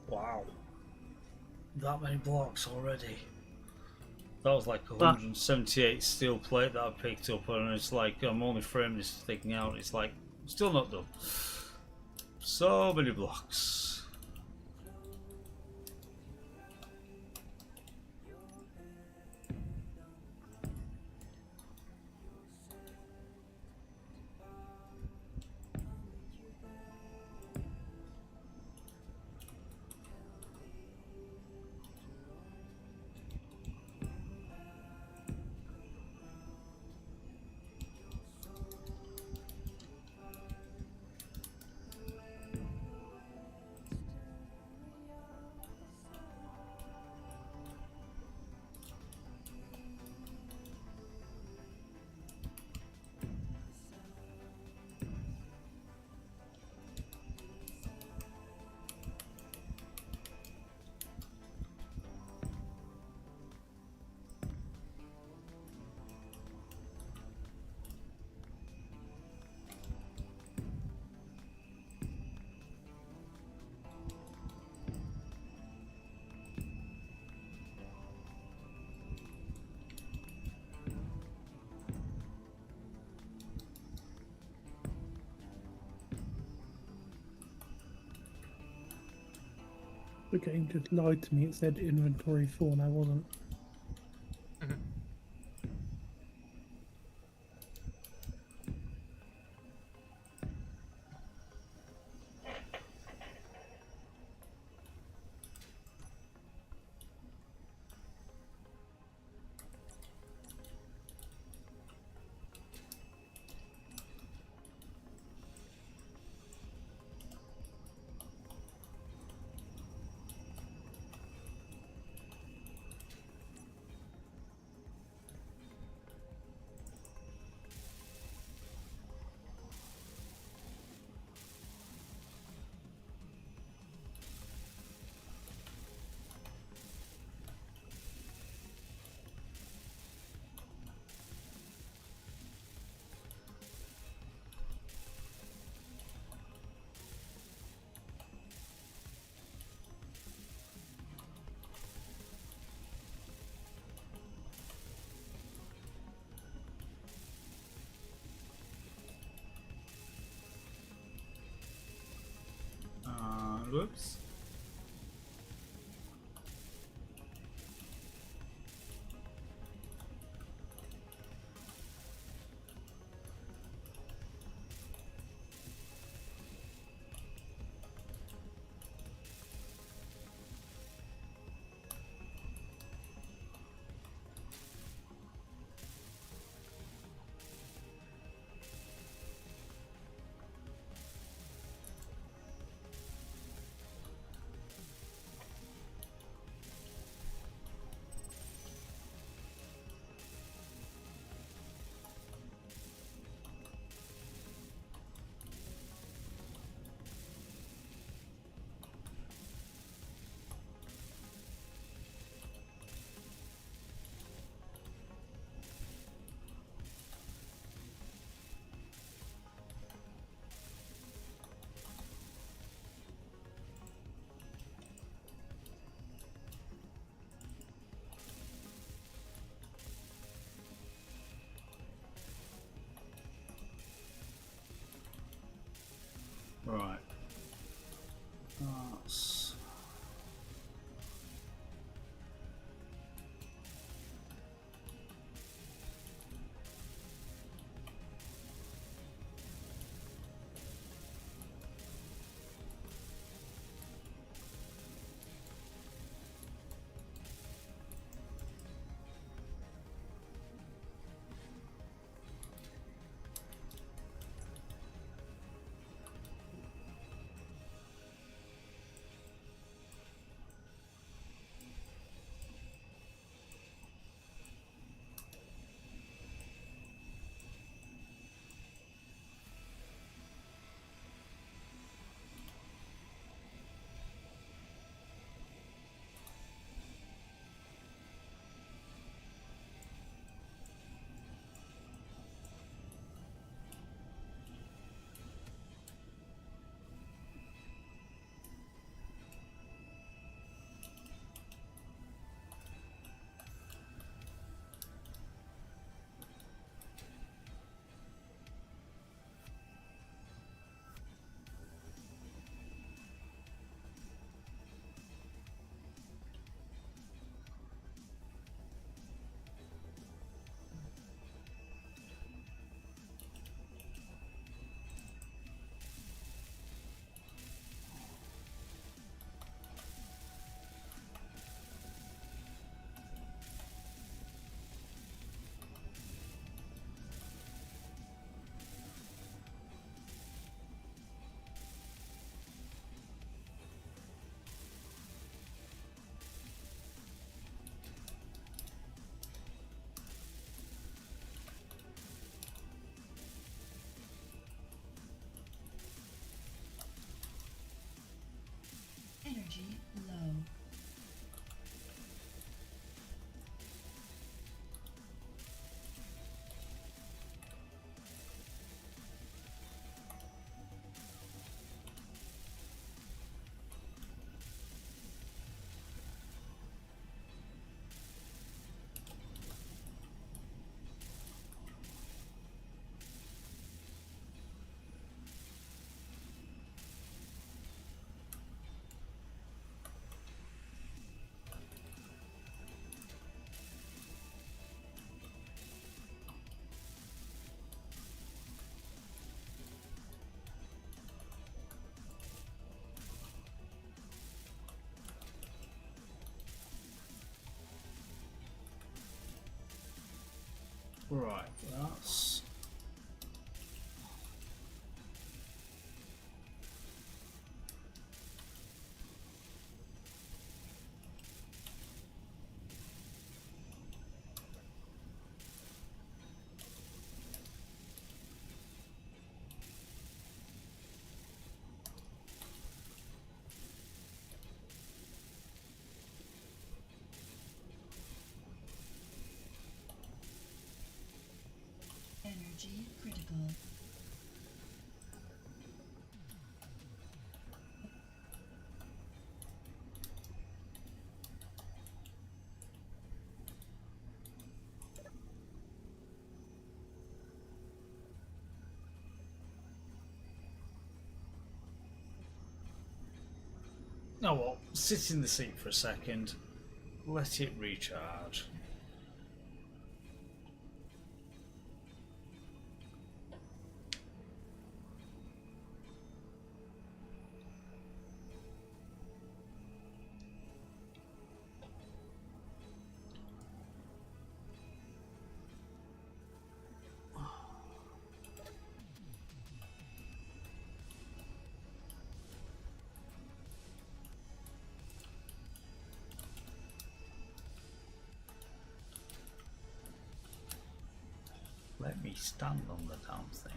Wow. That many blocks already. That was like 178 steel plate that I picked up, and it's like I'm only framing this thing out. It's like still not done. So many blocks. The game just lied to me. It said inventory full, and I wasn't. Whoops. Right, that's... Energy critical. Oh well, sit in the seat for a second. Let it recharge. Let me stand on the damn thing.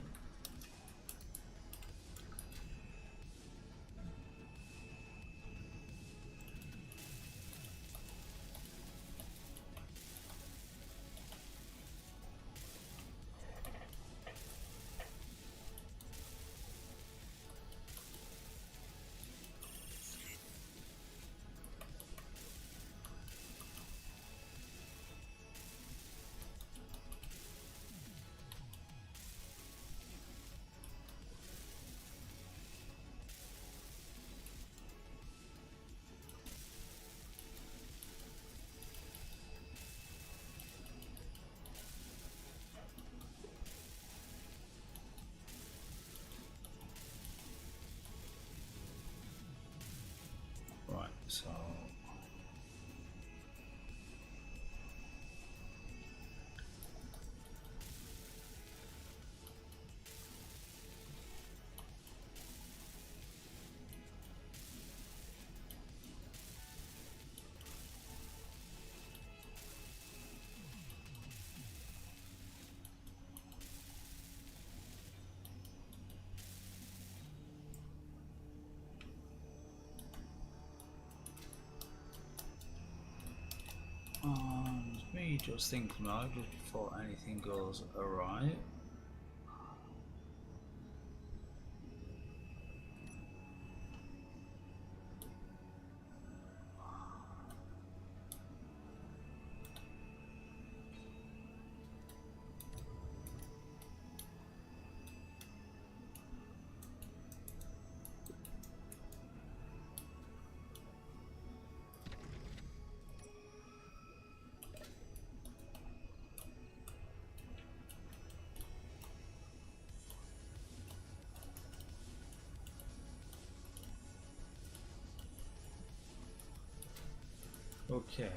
Right, so... And me just thinking out just before anything goes awry. Okay.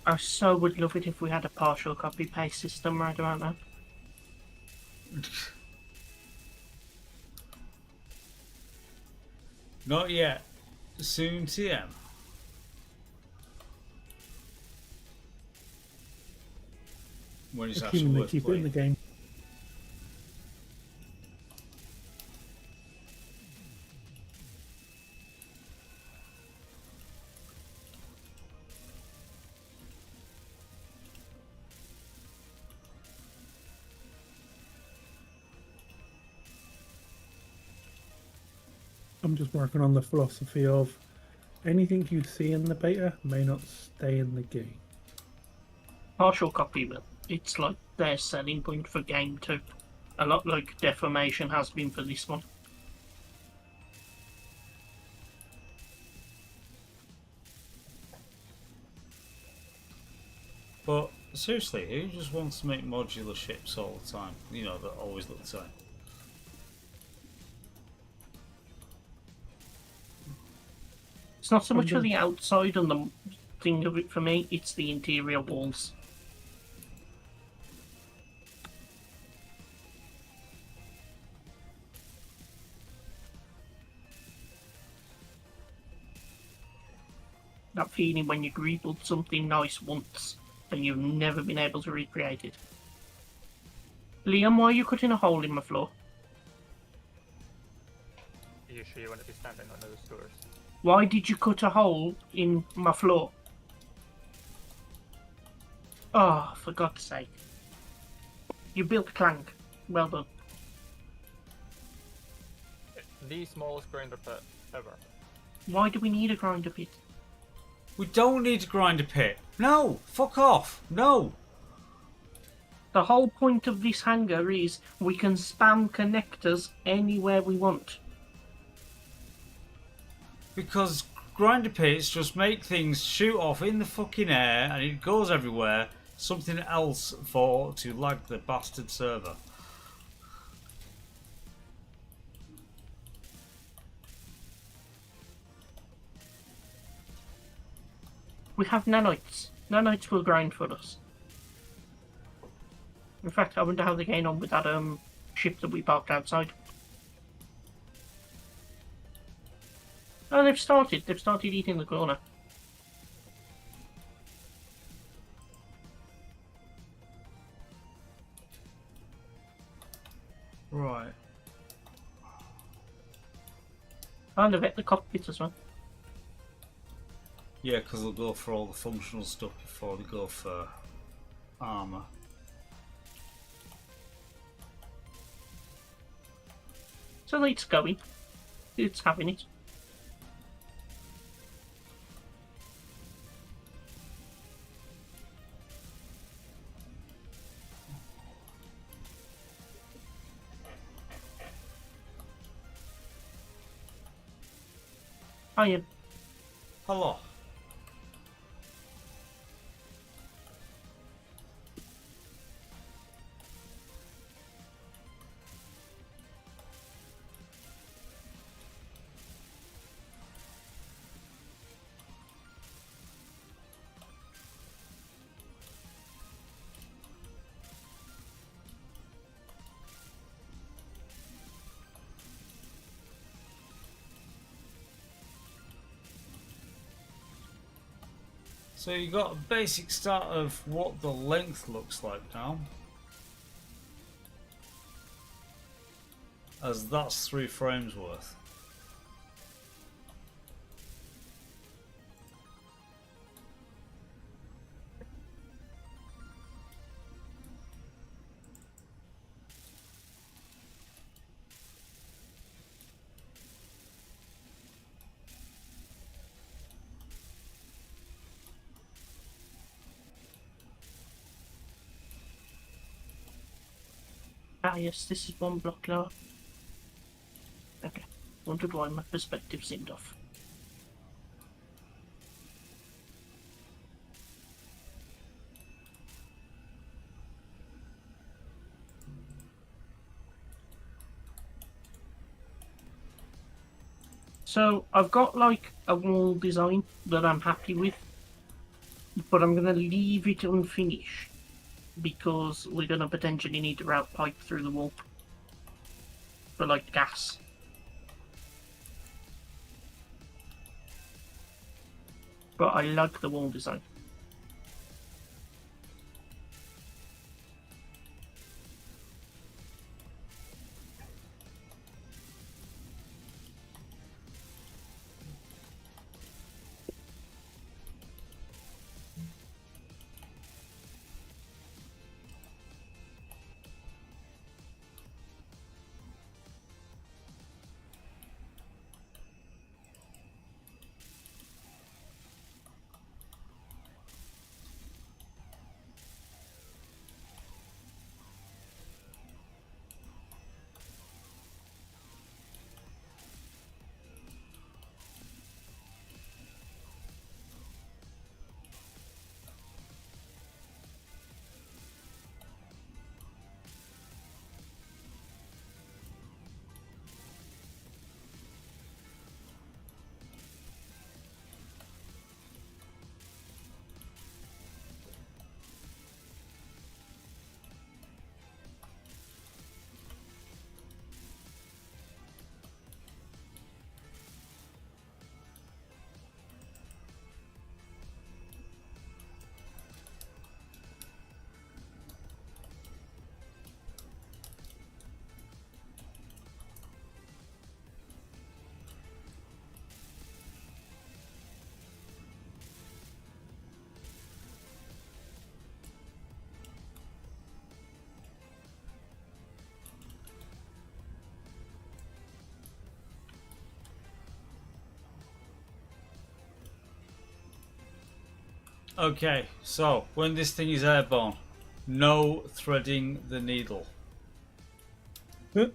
I so would love it if we had a partial copy paste system right about now. Not yet. Soon TM. When it's actually Assuming they worth keep it in the playing. game. I'm just working on the philosophy of anything you see in the beta may not stay in the game. Partial copy, but it's like their selling point for game 2. A lot like Deformation has been for this one. But seriously, who just wants to make modular ships all the time? You know, that always look the same. It's not so much for the outside and the thing of it for me, it's the interior walls. That feeling when you rebuild something nice once and you've never been able to recreate it. Liam, why are you cutting a hole in my floor? Are you sure you want to be standing on those doors? Why did you cut a hole in my floor? Oh, for God's sake. You built Clang. Well done. The smallest grinder pit ever. Why do we need a grinder pit? We don't need to grind a pit. No! Fuck off! No! The whole point of this hangar is we can spam connectors anywhere we want. Because grinder pits just make things shoot off in the fucking air and it goes everywhere. Something else to lag the bastard server. We have nanites. Nanites will grind for us. In fact, I wonder how they're getting on with that ship that we parked outside. Oh, they've started. They've started eating the corner. Right. And they've hit the cockpit as well. Yeah, because they'll go for all the functional stuff before they go for armour. So it's going. It's having it. Hiya. Hello. So you got a basic start of what the length looks like now. As that's 3 frames worth. Ah yes, this is 1 block lower. Okay. Wondered why my perspective seemed off. So I've got like a wall design that I'm happy with, but I'm gonna leave it unfinished because we're gonna potentially need to route pipe through the wall for like gas. but I like the wall design. Okay, so when this thing is airborne, no threading the needle. Huh?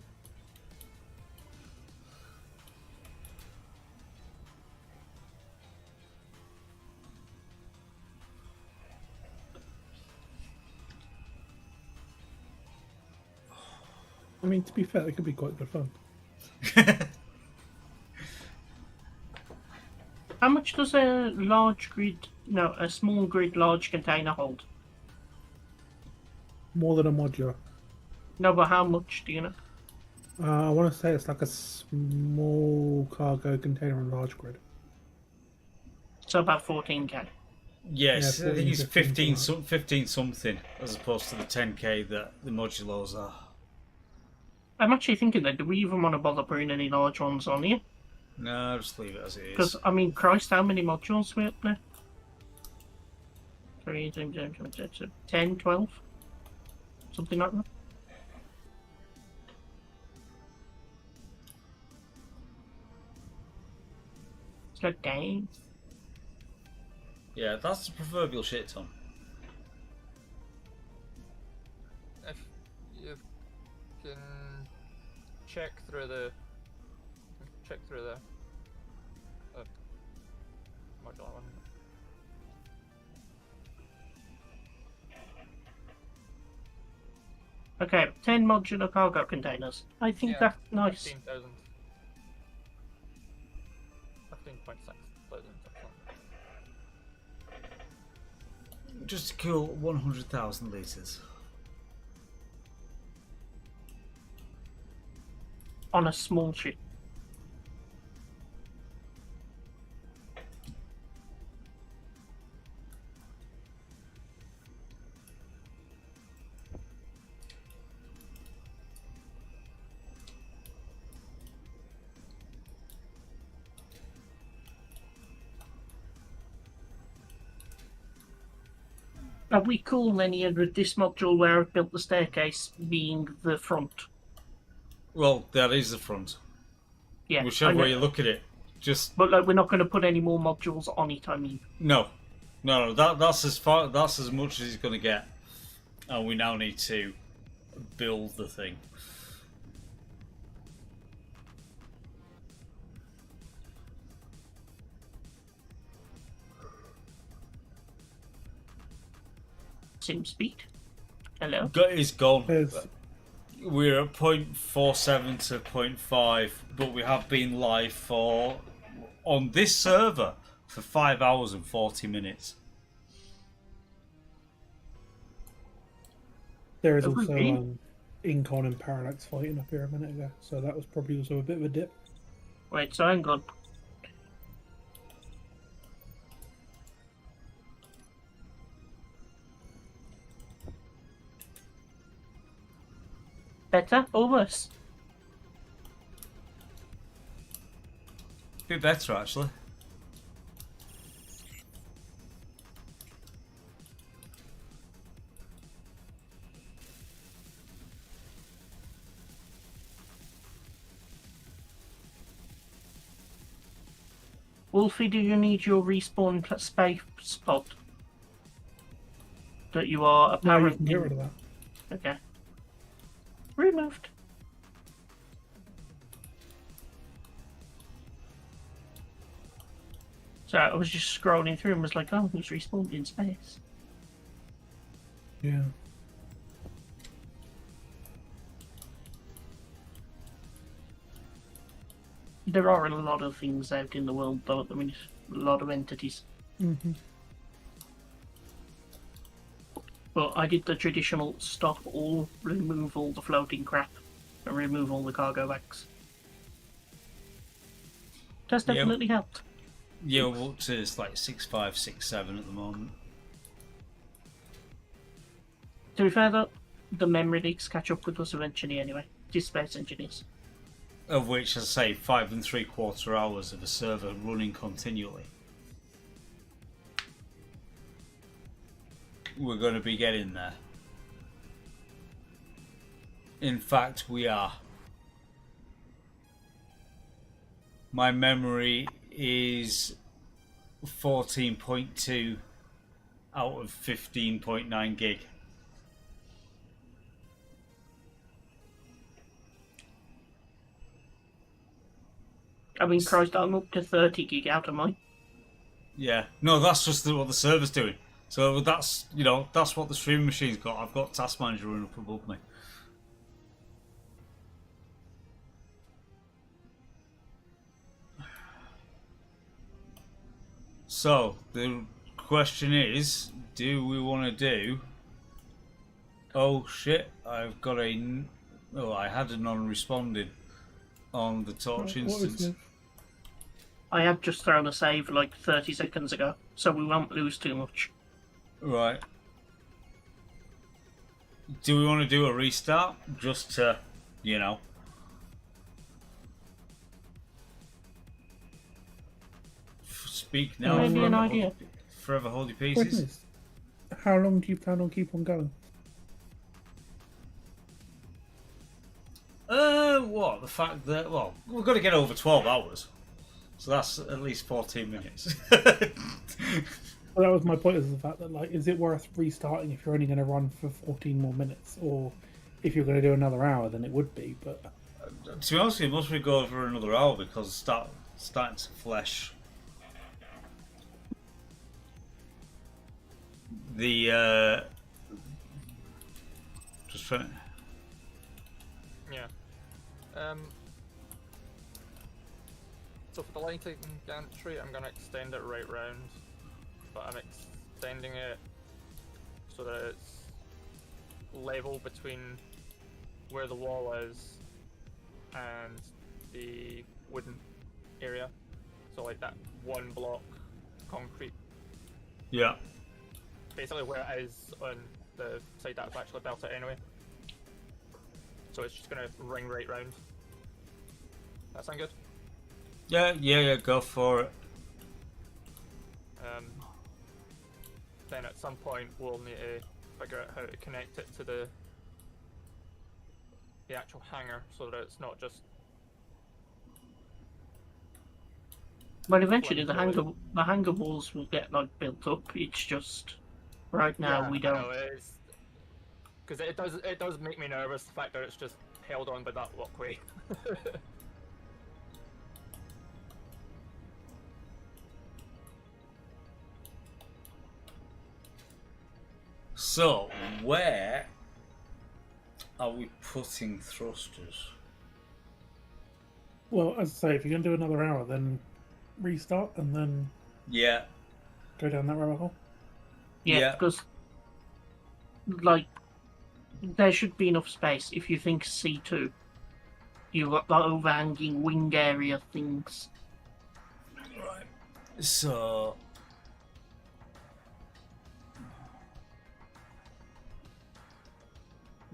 I mean, to be fair, it could be quite good fun. How much does a a small grid large container hold? More than a modular. No, but how much do you know? I want to say it's like a small cargo container on large grid. So about 14k. Yes, Yeah, I think it's 15 15 something as opposed to the 10k that the modulos are. I'm actually thinking that, do we even want to bother putting any large ones on here? No, just leave it as it is. Because, I mean, Christ, how many modules are we up there? 10, 12? Something like that? It's like, dang. Yeah, that's the proverbial shit ton. If you can check through the modular one. Okay, 10 modular cargo containers. I think that's nice. 15,000. 15.6 thousand. Just to kill 100,000 litres. On a small ship. Are we cool then here with this module where I've built the staircase being the front? Well, that is the front. Yeah. Whichever way you look at it. Just But like, we're not going to put any more modules on it, I mean. No. That's as much as he's gonna get. And we now need to build the thing. Sim speed. Hello? It's gone. There's, We're at 0.47 to 0.5, but we have been live on this server for 5 hours and 40 minutes. there is Have we also been? Incon and Parallax fighting up here a minute ago, so that was probably also a bit of a dip. Wait, so hang on. Better or worse? Bit better, actually. Wolfie, do you need your respawn space spot? That you are No, you apparently... can get rid of that. Okay. Removed. So I was just scrolling through and was like, oh, who's respawned in space? Yeah. There are a lot of things out in the world, though, at the minute. A lot of entities. Mm-hmm. But I did the traditional stop all, remove all the floating crap, and remove all the cargo bags. That's definitely helped. Yeah, we're up to it's like 6.5, 6.7 at the moment. To be fair, though, the memory leaks catch up with us eventually anyway. Just space engineers. Of which, as I say, 5 3/4 hours of a server running continually. We're going to be getting there. In fact, we are. My memory is 14.2 out of 15.9 gig. I mean, Christ, I'm up to 30 gig out of mine. Yeah, no, that's just what the server's doing. So that's, you know, that's what the streaming machine's got. I've got Task Manager running up above me. So the question is, do we want to do? Oh shit! I've got a. Oh, I had a non-responding on the torch instance. I have just thrown a save like 30 seconds ago, so we won't lose too much. Right. Do we want to do a restart just to, you know? Speak now. Maybe an idea. Forever hold your pieces. Goodness. How long do you plan on keep on going? What? The fact that, well, we've got to get over 12 hours. So that's at least 14 minutes. Well, that was my point, is the fact that, like, is it worth restarting if you're only going to run for 14 more minutes? Or if you're going to do another hour, then it would be, but... To be honest with you, must we go over another hour because it's starting to flesh the, just trying... Yeah. So for the lighting gantry, I'm going to extend it right round, but I'm extending it so that it's level between where the wall is and the wooden area. So like that one block concrete. Yeah. Basically where it is on the side that I've actually built it anyway. So it's just going to ring right round. That sound good? Yeah, go for it. Then at some point we'll need to figure out how to connect it to the actual hanger so that it's not just... Well, eventually the hanger walls will get like built up. It's just right now we don't. Because it does make me nervous, the fact that it's just held on by that walkway. So, where are we putting thrusters? Well, as I say, if you're going to do another hour, then restart and then go down that rabbit hole. Yeah, because like there should be enough space. If you think C2, you've got the overhanging wing area things. Right. So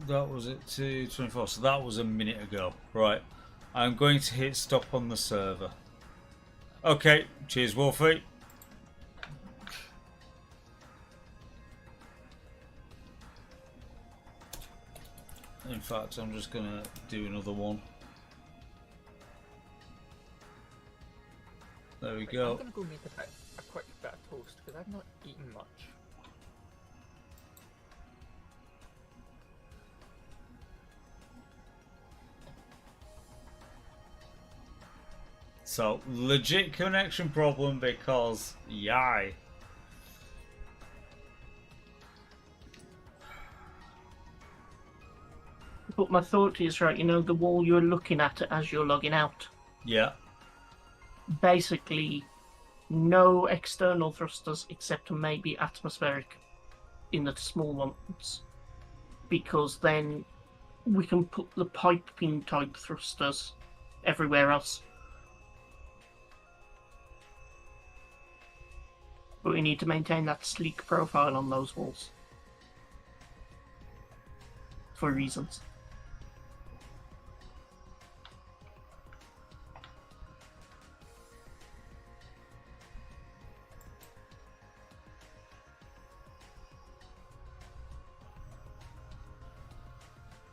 that was at 2:24, so that was a minute ago. Right, I'm going to hit stop on the server. Okay, cheers, Wolfie. In fact, I'm just gonna do another one. There we go. I'm gonna go make a quick bit of toast because I've not eaten much. So, legit connection problem because, yay. But my thought is, right, you know, the wall you're looking at as you're logging out. Yeah. Basically, no external thrusters except maybe atmospheric in the small ones. Because then we can put the piping type thrusters everywhere else. But we need to maintain that sleek profile on those walls. For reasons.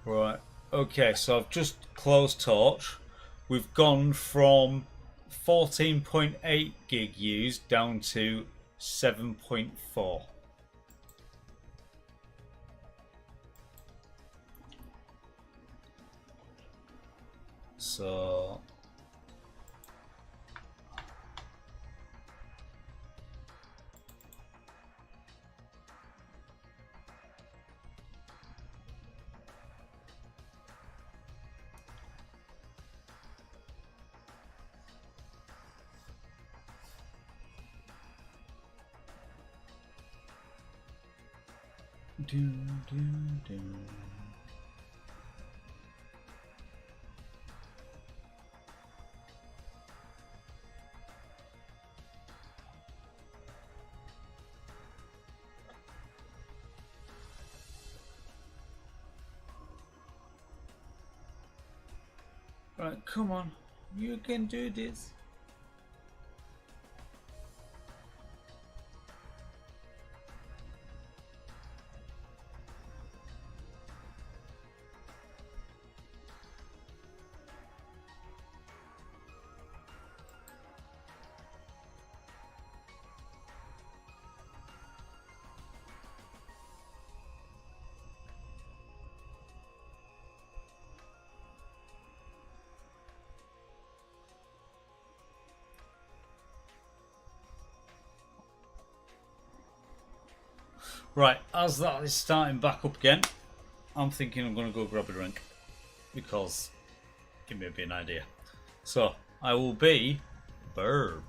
Right. Okay, so I've just closed torch. We've gone from 14.8 gig used down to 7.4. So right, come on, you can do this. Right, as that is starting back up again, I'm thinking I'm going to go grab a drink because it may be an idea. So, I will be Burb.